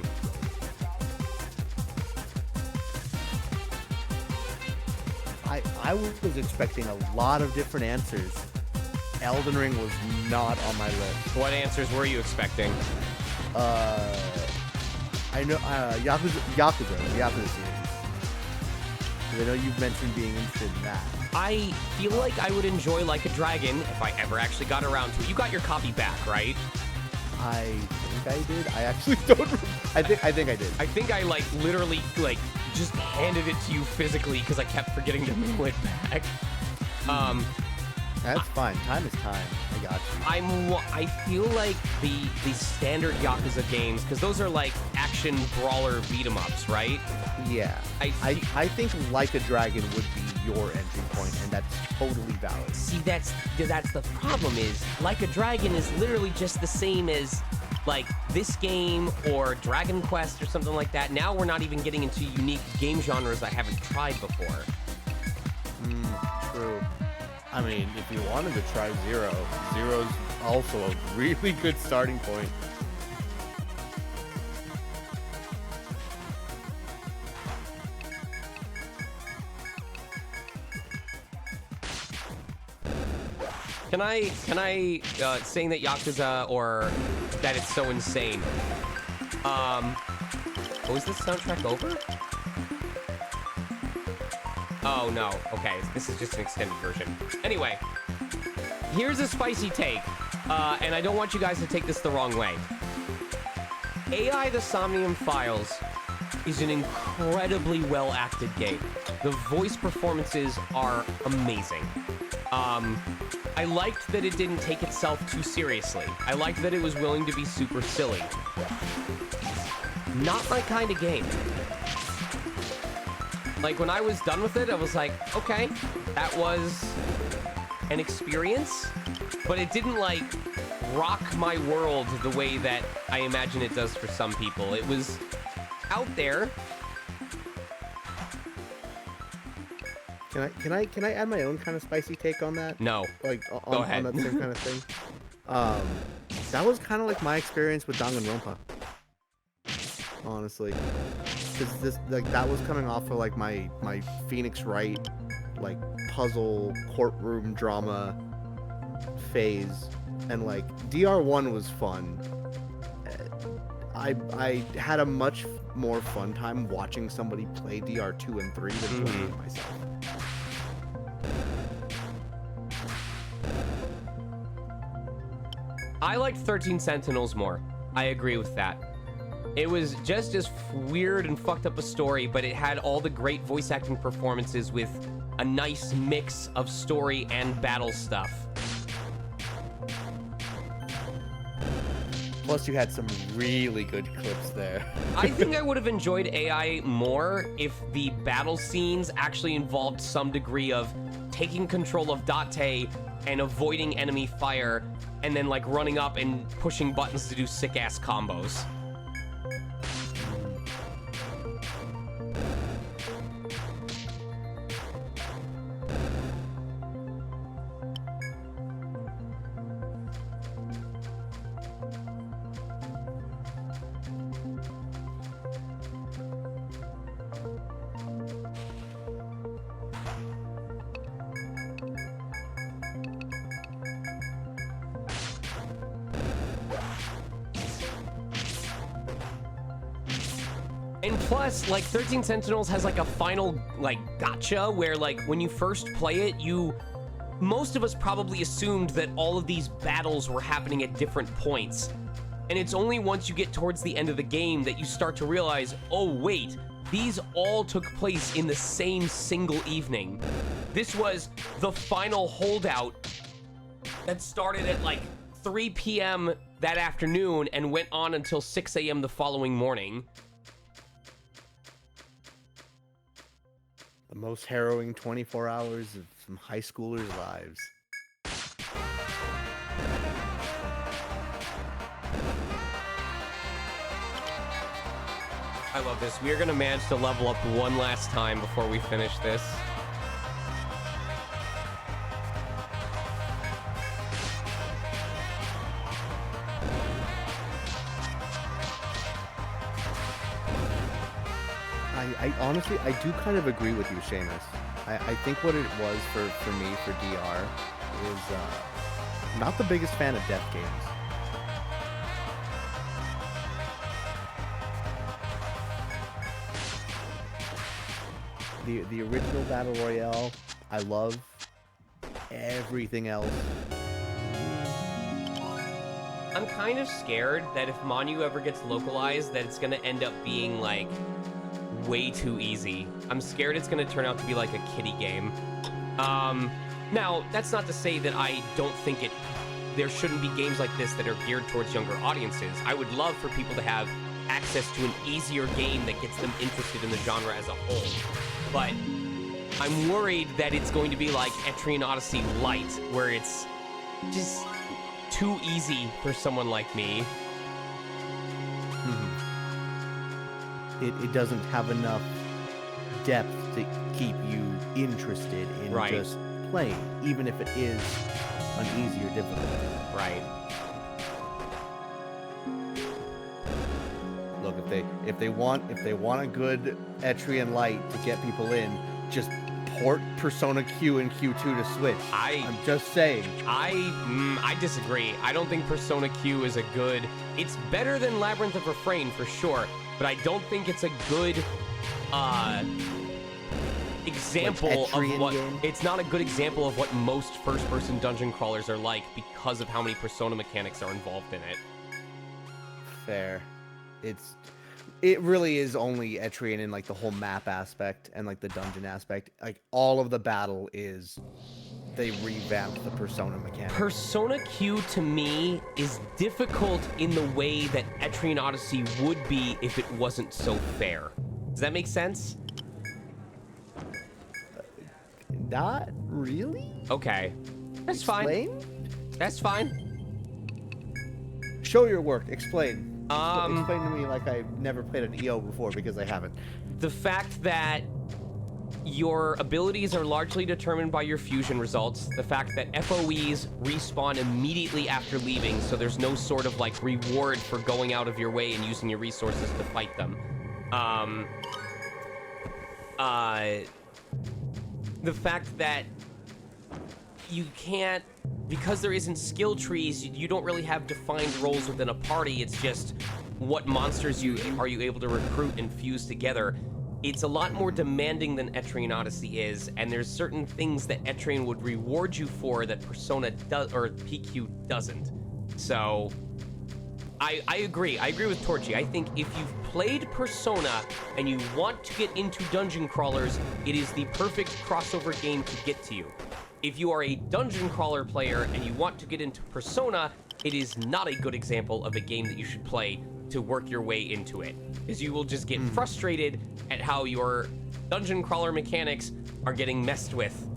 I was expecting a lot of different answers. Elden Ring was not on my list. What answers were you expecting? I know Yakuza series. I know you've mentioned being interested in that. I feel like I would enjoy Like a Dragon if I ever actually got around to it. You got your copy back, right? I think I did. I actually don't. I think I did. I think I literally just handed it to you physically because I kept forgetting to mail it back. That's fine. Time is time. I got you. I feel like the standard Yakuza games, because those are like action brawler beat 'em ups, right? Yeah. I think Like a Dragon would be your entry point, and that's totally valid. See, that's the problem is Like a Dragon is literally just the same as like this game or Dragon Quest or something like that. Now we're not even getting into unique game genres I haven't tried before. True. I mean, if you wanted to try Zero's also a really good starting point. Can I saying that Yakuza or that it's so insane? Was this soundtrack over? Oh no, okay, this is just an extended version. Anyway, here's a spicy take, and I don't want you guys to take this the wrong way. AI The Somnium Files is an incredibly well-acted game. The voice performances are amazing. I liked that it didn't take itself too seriously. I liked that it was willing to be super silly. Not my kind of game. Like, when I was done with it, I was like, okay, that was an experience, but it didn't, like, rock my world the way that I imagine it does for some people. It was out there. Can I add my own kind of spicy take on that? No. Like, Go ahead. on that same kind of thing? That was kind of like my experience with Danganronpa. Honestly. Because that was coming off of like my Phoenix Wright like puzzle courtroom drama phase, and like DR1 was fun. I had a much more fun time watching somebody play DR2 and 3 than playing it myself. I liked 13 Sentinels more. I agree with that. It was just as weird and fucked up a story, but it had all the great voice acting performances with a nice mix of story and battle stuff. Plus, you had some really good clips there. I think I would have enjoyed AI more if the battle scenes actually involved some degree of taking control of Date and avoiding enemy fire, and then like running up and pushing buttons to do sick-ass combos. And plus, like, 13 Sentinels has, like, a final, like, gotcha where, like, when you first play it, most of us probably assumed that all of these battles were happening at different points. And it's only once you get towards the end of the game that you start to realize, oh, wait, these all took place in the same single evening. This was the final holdout that started at, like, 3 p.m. that afternoon and went on until 6 a.m. the following morning. The most harrowing 24 hours of some high schoolers' lives. I love this. We are going to manage to level up one last time before we finish this. I honestly, I do kind of agree with you, Seamus. I think what it was for me for DR is not the biggest fan of death games. The original Battle Royale, I love. Everything else. I'm kind of scared that if Manu ever gets localized, that it's going to end up being, like, way too easy. I'm scared it's going to turn out to be like a kiddie game. Now, that's not to say that I don't think there shouldn't be games like this that are geared towards younger audiences. I would love for people to have access to an easier game that gets them interested in the genre as a whole. But I'm worried that it's going to be like ETRIAN Odyssey Lite, where it's just too easy for someone like me. It doesn't have enough depth to keep you interested in just playing, even if it is an easier difficulty. Right. Look, if they want a good ETRIAN Lite to get people in, just port Persona Q and Q2 to Switch. I'm just saying. I disagree. I don't think Persona Q is a good... It's better than Labyrinth of Refrain for sure, but I don't think it's a good example of what... Game? It's not a good example of what most first-person dungeon crawlers are like because of how many Persona mechanics are involved in it. Fair. It really is only ETRIAN in like the whole map aspect and like the dungeon aspect. Like all of the battle is they revamped the Persona mechanic. Persona Q to me is difficult in the way that ETRIAN Odyssey would be if it wasn't so fair. Does that make sense? Not really. Okay. That's fine. That's fine. Show your work. Explain. Explain to me like I've never played an EO before, because I haven't. The fact that your abilities are largely determined by your fusion results, the fact that FOEs respawn immediately after leaving, so there's no sort of like reward for going out of your way and using your resources to fight them. The fact that you can't, because there isn't skill trees, you don't really have defined roles within a party. It's just what monsters are you able to recruit and fuse together. It's a lot more demanding than ETRIAN Odyssey is, and there's certain things that ETRIAN would reward you for that Persona does, or PQ doesn't. So I agree. I agree with Torchy. I think if you've played Persona and you want to get into dungeon crawlers, it is the perfect crossover game to get to you. If you are a dungeon crawler player and you want to get into Persona, it is not a good example of a game that you should play to work your way into it, because you will just get frustrated at how your dungeon crawler mechanics are getting messed with.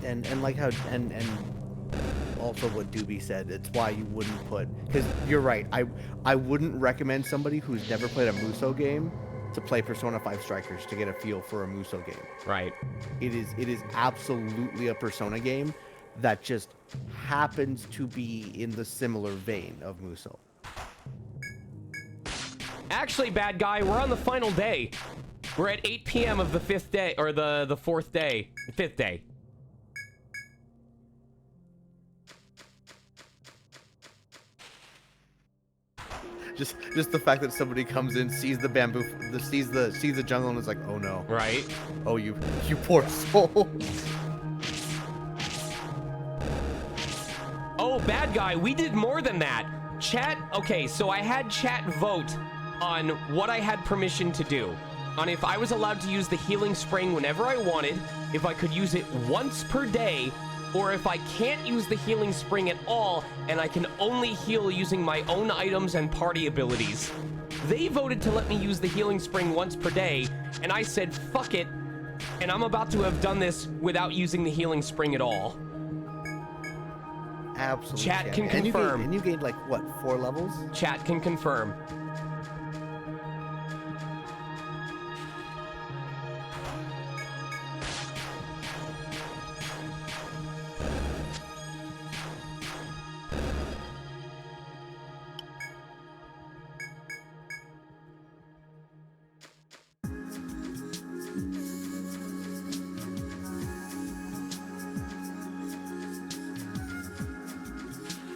And like how and also what Doobie said, it's why you wouldn't put, because you're right, I wouldn't recommend somebody who's never played a Musou game to play Persona 5 Strikers to get a feel for a Musou game. Right. It is absolutely a Persona game that just happens to be in the similar vein of Musou. Actually, bad guy, we're on the final day. We're at 8 p.m. of the fifth day, or the fourth day, the fifth day. Just the fact that somebody comes in, sees the bamboo, sees the jungle, and is like, oh no. Right. Oh, you poor soul. Oh, bad guy, we did more than that. Chat, okay, so I had chat vote on what I had permission to do. On if I was allowed to use the healing spring whenever I wanted, if I could use it once per day, or if I can't use the healing spring at all, and I can only heal using my own items and party abilities. They voted to let me use the healing spring once per day, and I said, fuck it, and I'm about to have done this without using the healing spring at all. Absolutely. Chat can confirm. And you gained like, what, 4 levels? Chat can confirm.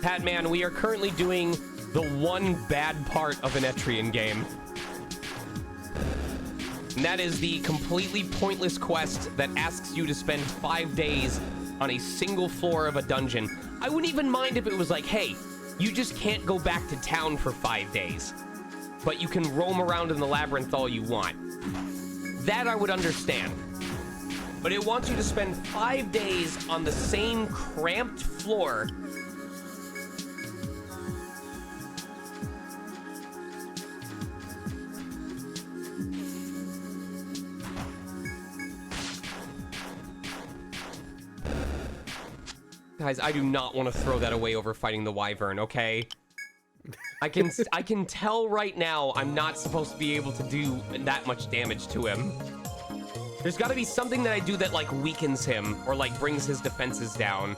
Patman, we are currently doing the one bad part of an ETRIAN game. And that is the completely pointless quest that asks you to spend 5 days on a single floor of a dungeon. I wouldn't even mind if it was like, hey, you just can't go back to town for 5 days, but you can roam around in the labyrinth all you want. That I would understand. But it wants you to spend 5 days on the same cramped floor. Guys, I do not want to throw that away over fighting the wyvern, okay? I can tell right now I'm not supposed to be able to do that much damage to him. There's got to be something that I do that, like, weakens him or, like, brings his defenses down.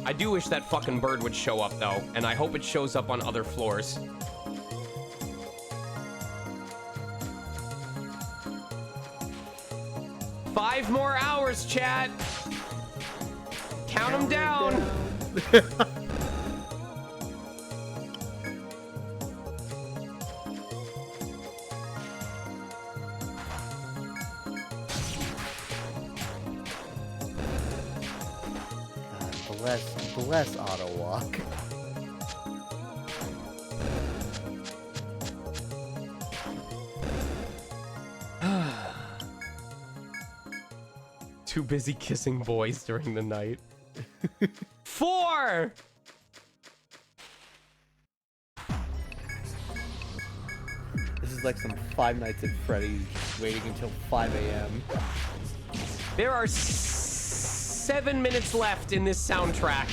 I do wish that fucking bird would show up, though, and I hope it shows up on other floors. Five more hours, chat. Count them down. Bless auto walk. Too busy kissing boys during the night. 4! This is like some Five Nights at Freddy's waiting until 5 a.m. There are 7 minutes left in this soundtrack.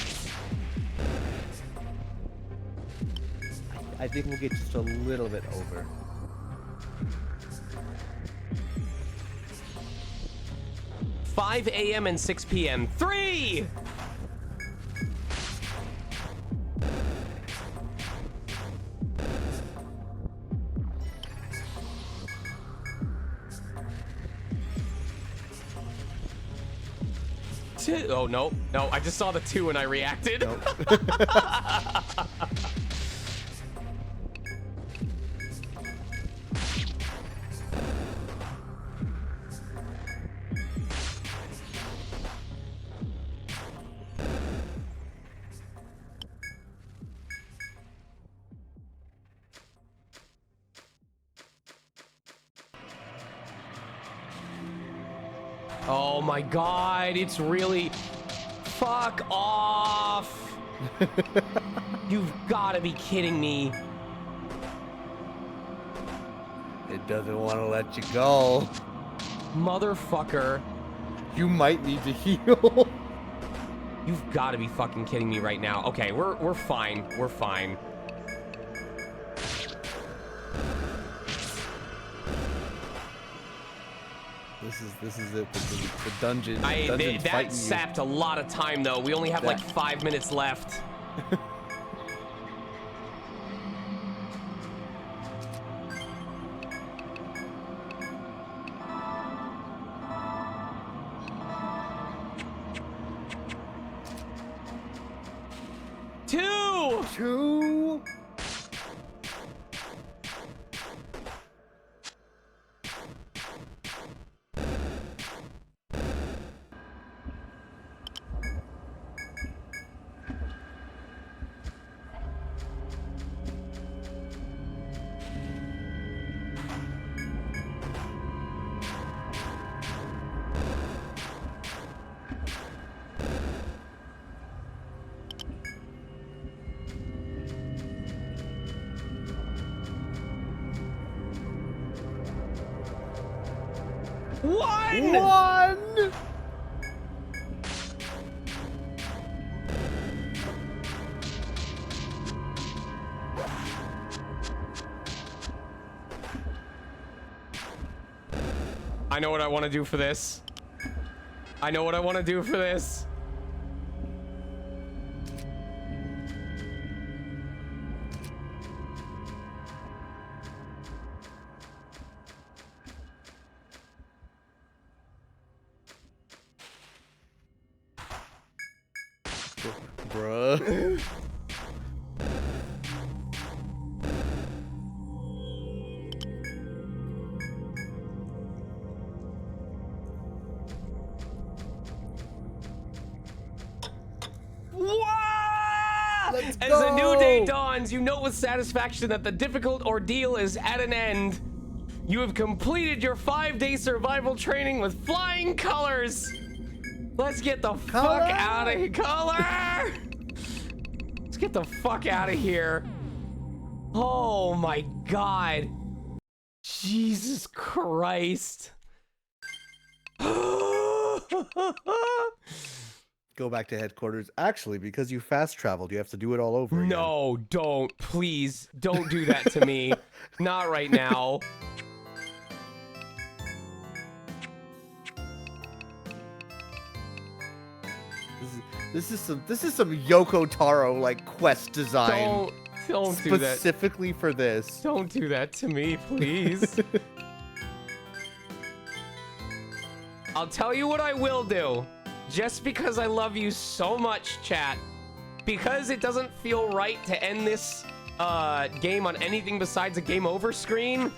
I think we'll get just a little bit over. $5 a.m. and 6 p.m. 3! Oh, no. No, I just saw the 2 and I reacted. Nope. Oh my god, it's really... Fuck off! You've gotta be kidding me. It doesn't want to let you go. Motherfucker. You might need to heal. You've gotta be fucking kidding me right now. Okay, we're fine. We're fine. This is it. The dungeon. That sapped a lot of time though. We only have like 5 minutes left. Two. One. I know what I want to do for this. I know what I want to do for this. Bruh. Let's As a new day go! dawns, you know with satisfaction that the difficult ordeal is at an end. You have completed your 5-day survival training with flying colors. Let's get the fuck out of here. Color! Let's get the fuck out of here. Oh my god. Jesus Christ. Go back to headquarters. Actually, because you fast traveled, you have to do it all over again. No, don't. Please, don't do that to me. Not right now. This is some Yoko Taro like quest design. Don't do that. Specifically for this. Don't do that to me, please. I'll tell you what I will do. Just because I love you so much, chat. Because it doesn't feel right to end this game on anything besides a game over screen,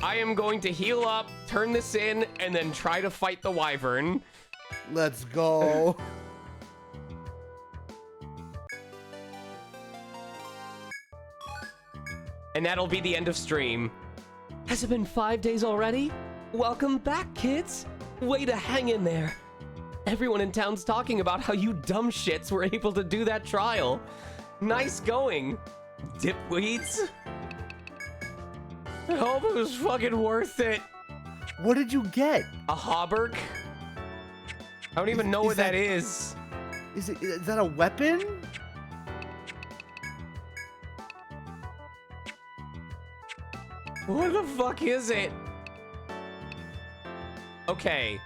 I am going to heal up, turn this in, and then try to fight the wyvern. Let's go. And that'll be the end of stream. Has it been 5 days already? Welcome back, kids. Way to hang in there. Everyone in town's talking about how you dumb shits were able to do that trial. Nice going, dipweeds. I hope it was fucking worth it. What did you get? A hauberk? I don't even know what that is. Is that a weapon? What the fuck is it? Okay.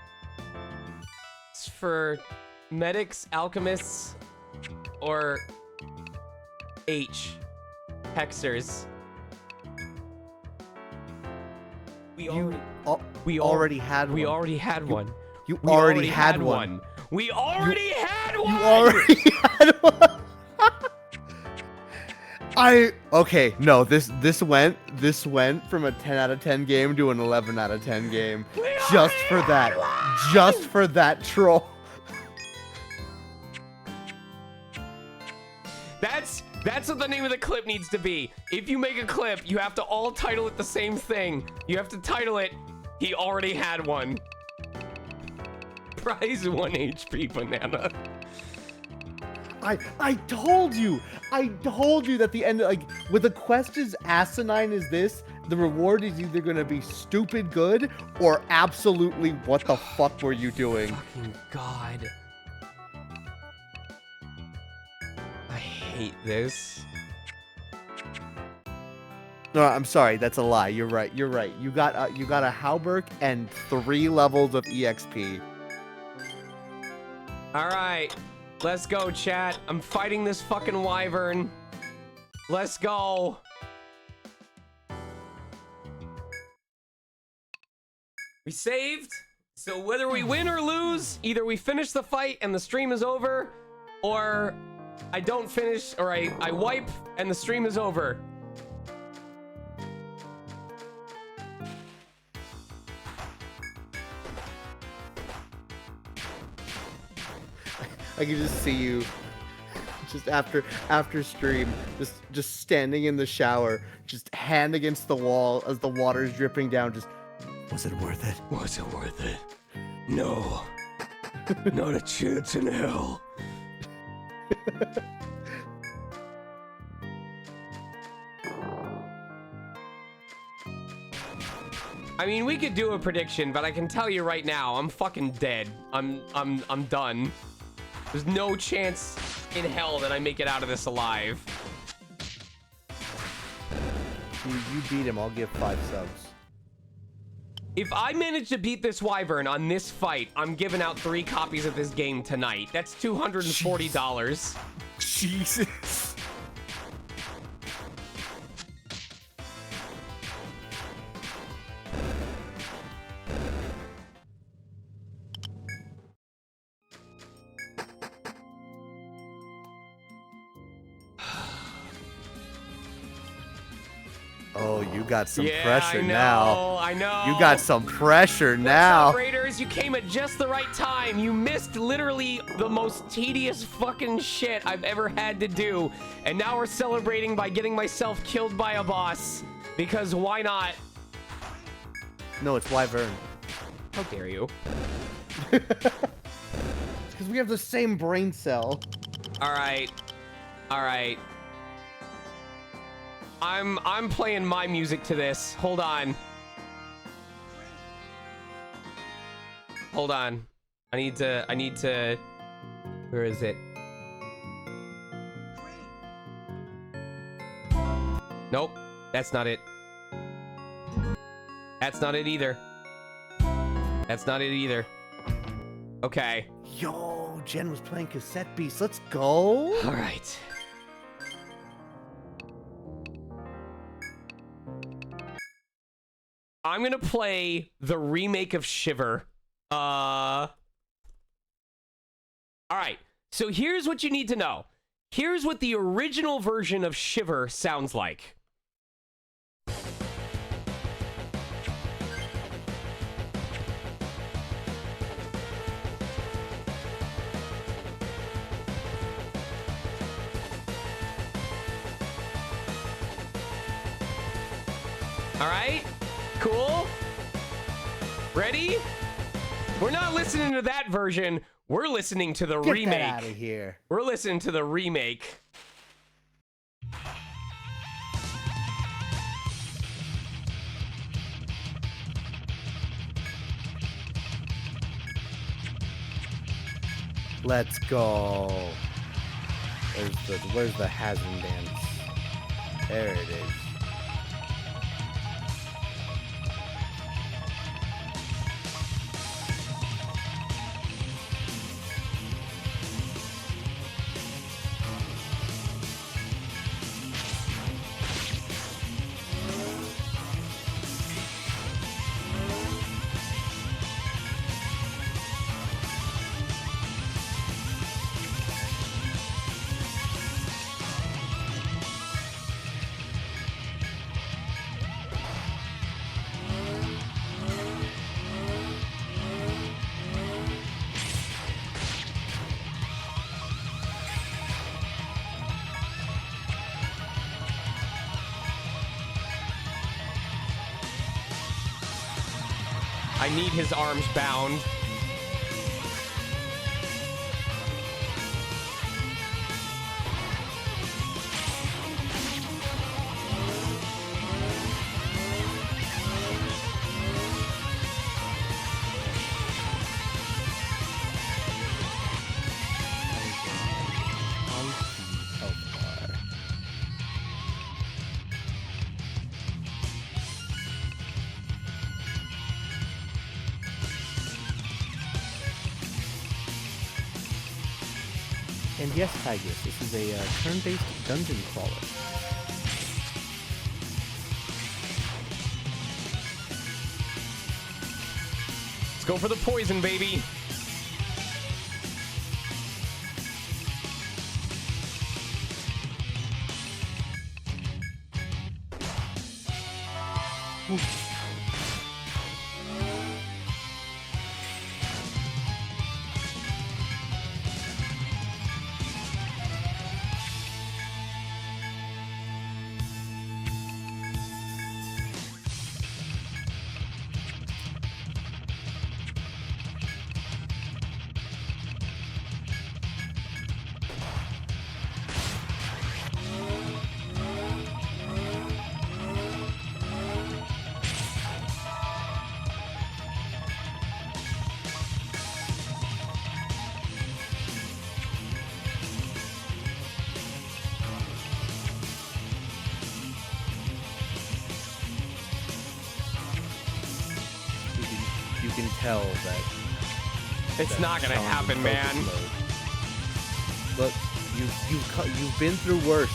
It's for medics, alchemists, or hexers. We already had one. You already had one. You already had one. Okay, no, this went from a 10 out of 10 game to an 11 out of 10 game. Just for that troll. That's what the name of the clip needs to be. If you make a clip, you have to all title it the same thing. You have to title it, he already had one. Prize 1 HP banana. I told you that the end, like, with a quest as asinine as this, the reward is either gonna be stupid good or absolutely what the fuck were you doing? Fucking God. I hate this. No, I'm sorry, that's a lie. You're right. You got a hauberk and 3 levels of EXP. All right, let's go, chat. I'm fighting this fucking wyvern. Let's go. We saved, so whether we win or lose, either we finish the fight and the stream is over, or I don't finish, or I wipe and the stream is over. I can just see you just after stream, just standing in the shower, just hand against the wall as the water's dripping down, just, was it worth it? Was it worth it? No. Not a chance in hell. I mean, we could do a prediction, but I can tell you right now, I'm fucking dead. I'm done. There's no chance in hell that I make it out of this alive. You beat him, I'll give 5 subs. If I manage to beat this wyvern on this fight, I'm giving out 3 copies of this game tonight. That's $240. Jesus. you got some Yeah, pressure I know, now. I know. You got some pressure What's now. up, Raiders? You came at just the right time. You missed literally the most tedious fucking shit I've ever had to do. And now we're celebrating by getting myself killed by a boss. Because why not? No, it's Wyvern. How dare you? Because we have the same brain cell. Alright. Alright. I'm playing my music to this. Hold on. Hold on. I need to where is it? Nope. That's not it. That's not it either. That's not it either. Okay. Yo, Jen was playing cassette beats. Let's go. All right. I'm gonna play the remake of Shiver. All right. So here's what you need to know. Here's what the original version of Shiver sounds like. All right, cool. Ready? We're not listening to that version. We're listening to the remake. Get that out of here. We're listening to the remake. Let's go. Where's the Hasm dance? There it is. I need his arms bound. And yes, Tigers, this is a turn-based dungeon crawler. Let's go for the poison, baby. You can tell that It's not gonna Sean's in happen, focus man. mode. Look, you've been through worse.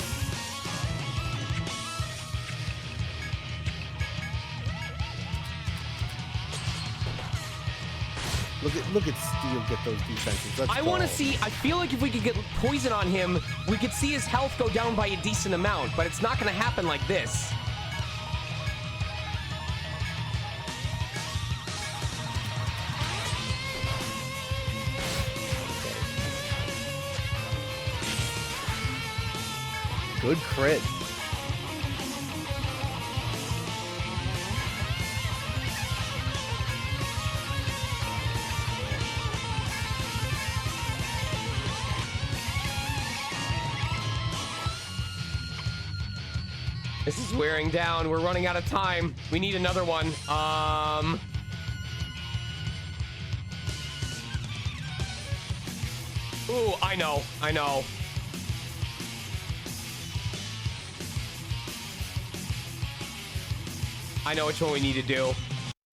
Look at Steel get those defenses. Let's I want to go. see. I feel like if we could get poison on him, we could see his health go down by a decent amount. But it's not gonna happen like this. Good crit. This is wearing down. We're running out of time. We need another one. Ooh, I know. I know which one we need to do.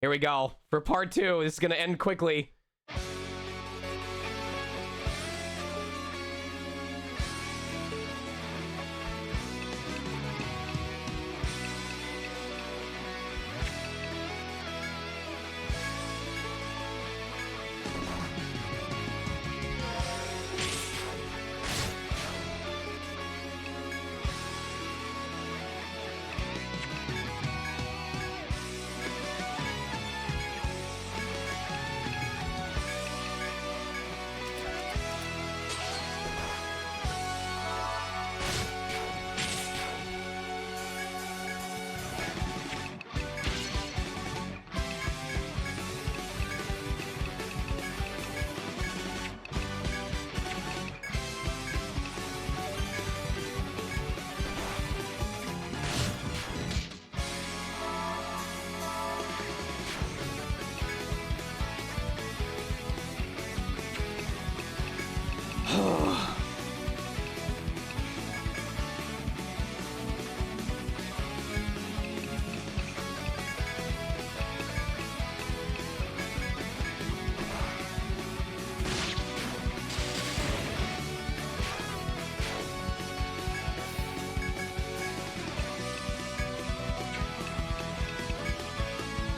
Here we go. For part 2, this is gonna end quickly.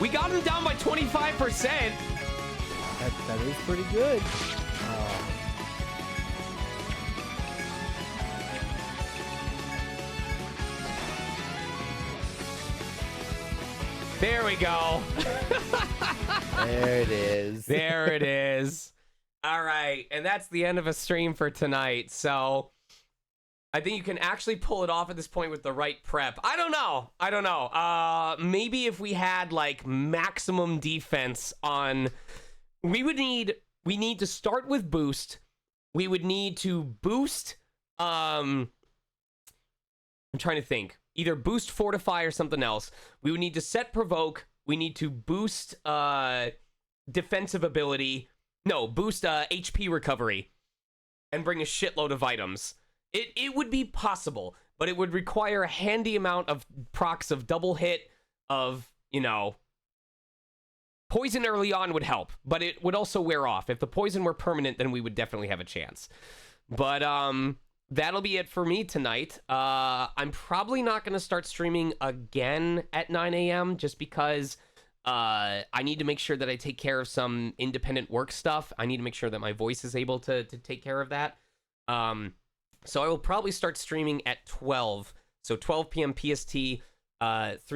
We got him down by 25%. That is pretty good. There we go. There it is. There it is. All right. And that's the end of a stream for tonight. So I think you can actually pull it off at this point with the right prep. I don't know. Maybe if we had like maximum defense on, we need to start with boost. We would need to boost, I'm trying to think. Either boost fortify or something else. We would need to set provoke. We need to boost defensive ability. No, boost HP recovery. And bring a shitload of items. It would be possible, but it would require a handy amount of procs of double hit of, you know, poison early on would help, but it would also wear off. If the poison were permanent, then we would definitely have a chance. But that'll be it for me tonight. I'm probably not going to start streaming again at 9 a.m. just because I need to make sure that I take care of some independent work stuff. I need to make sure that my voice is able to take care of that. So I will probably start streaming at 12. So 12 p.m. PST, 3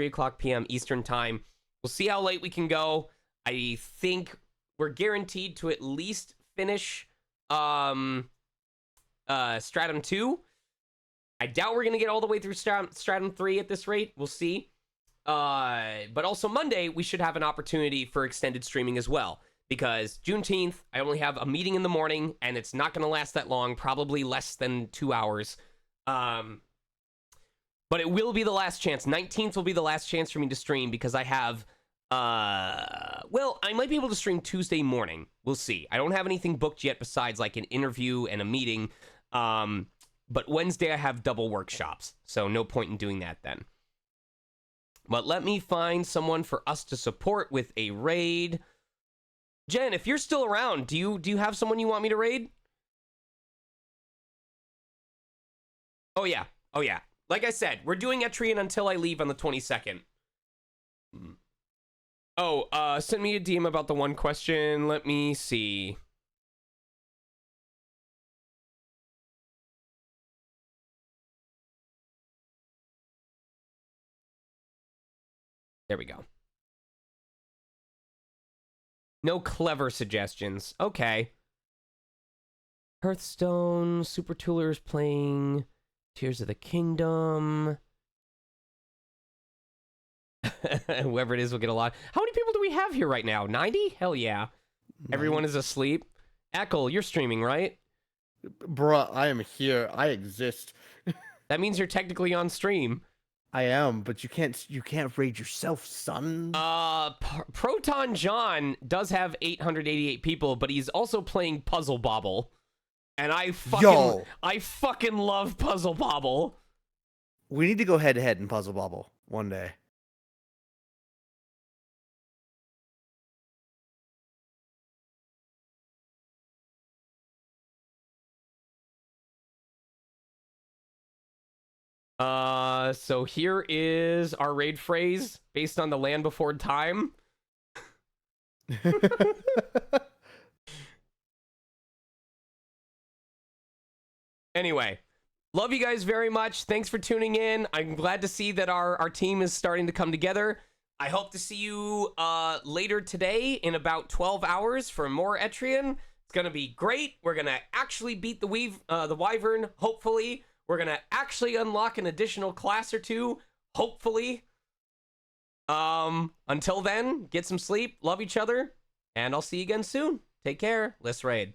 o'clock p.m. Eastern Time. We'll see how late we can go. I think we're guaranteed to at least finish Stratum 2. I doubt we're going to get all the way through Stratum 3 at this rate. We'll see. But also Monday, we should have an opportunity for extended streaming as well. Because Juneteenth, I only have a meeting in the morning, and it's not going to last that long, probably less than 2 hours. But it will be the last chance. 19th will be the last chance for me to stream, because I have, well, I might be able to stream Tuesday morning. We'll see. I don't have anything booked yet besides, like, an interview and a meeting. But Wednesday I have double workshops, so no point in doing that then. But let me find someone for us to support with a raid. Jen, if you're still around, do you have someone you want me to raid? Oh yeah. Like I said, we're doing ETRIAN until I leave on the 22nd. Oh, send me a DM about the one question. Let me see. There we go. No clever suggestions. Okay. Hearthstone, Super Toolers playing Tears of the Kingdom. Whoever it is will get a lot. How many people do we have here right now? 90? Hell yeah. Everyone is asleep. Eckle, you're streaming, right? Bruh, I am here. I exist. That means you're technically on stream. I am, but you can't raid yourself, son. Proton John does have 888 people, but he's also playing Puzzle Bobble. And I fucking love Puzzle Bobble. We need to go head to head in Puzzle Bobble one day. So here is our raid phrase based on the Land Before Time. Anyway, love you guys very much. Thanks for tuning in. I'm glad to see that our team is starting to come together. I hope to see you later today in about 12 hours for more ETRIAN. It's gonna be great. We're gonna actually beat the Wyvern, hopefully. We're gonna actually unlock an additional class or two, hopefully. Until then, get some sleep, love each other, and I'll see you again soon. Take care. Let's raid.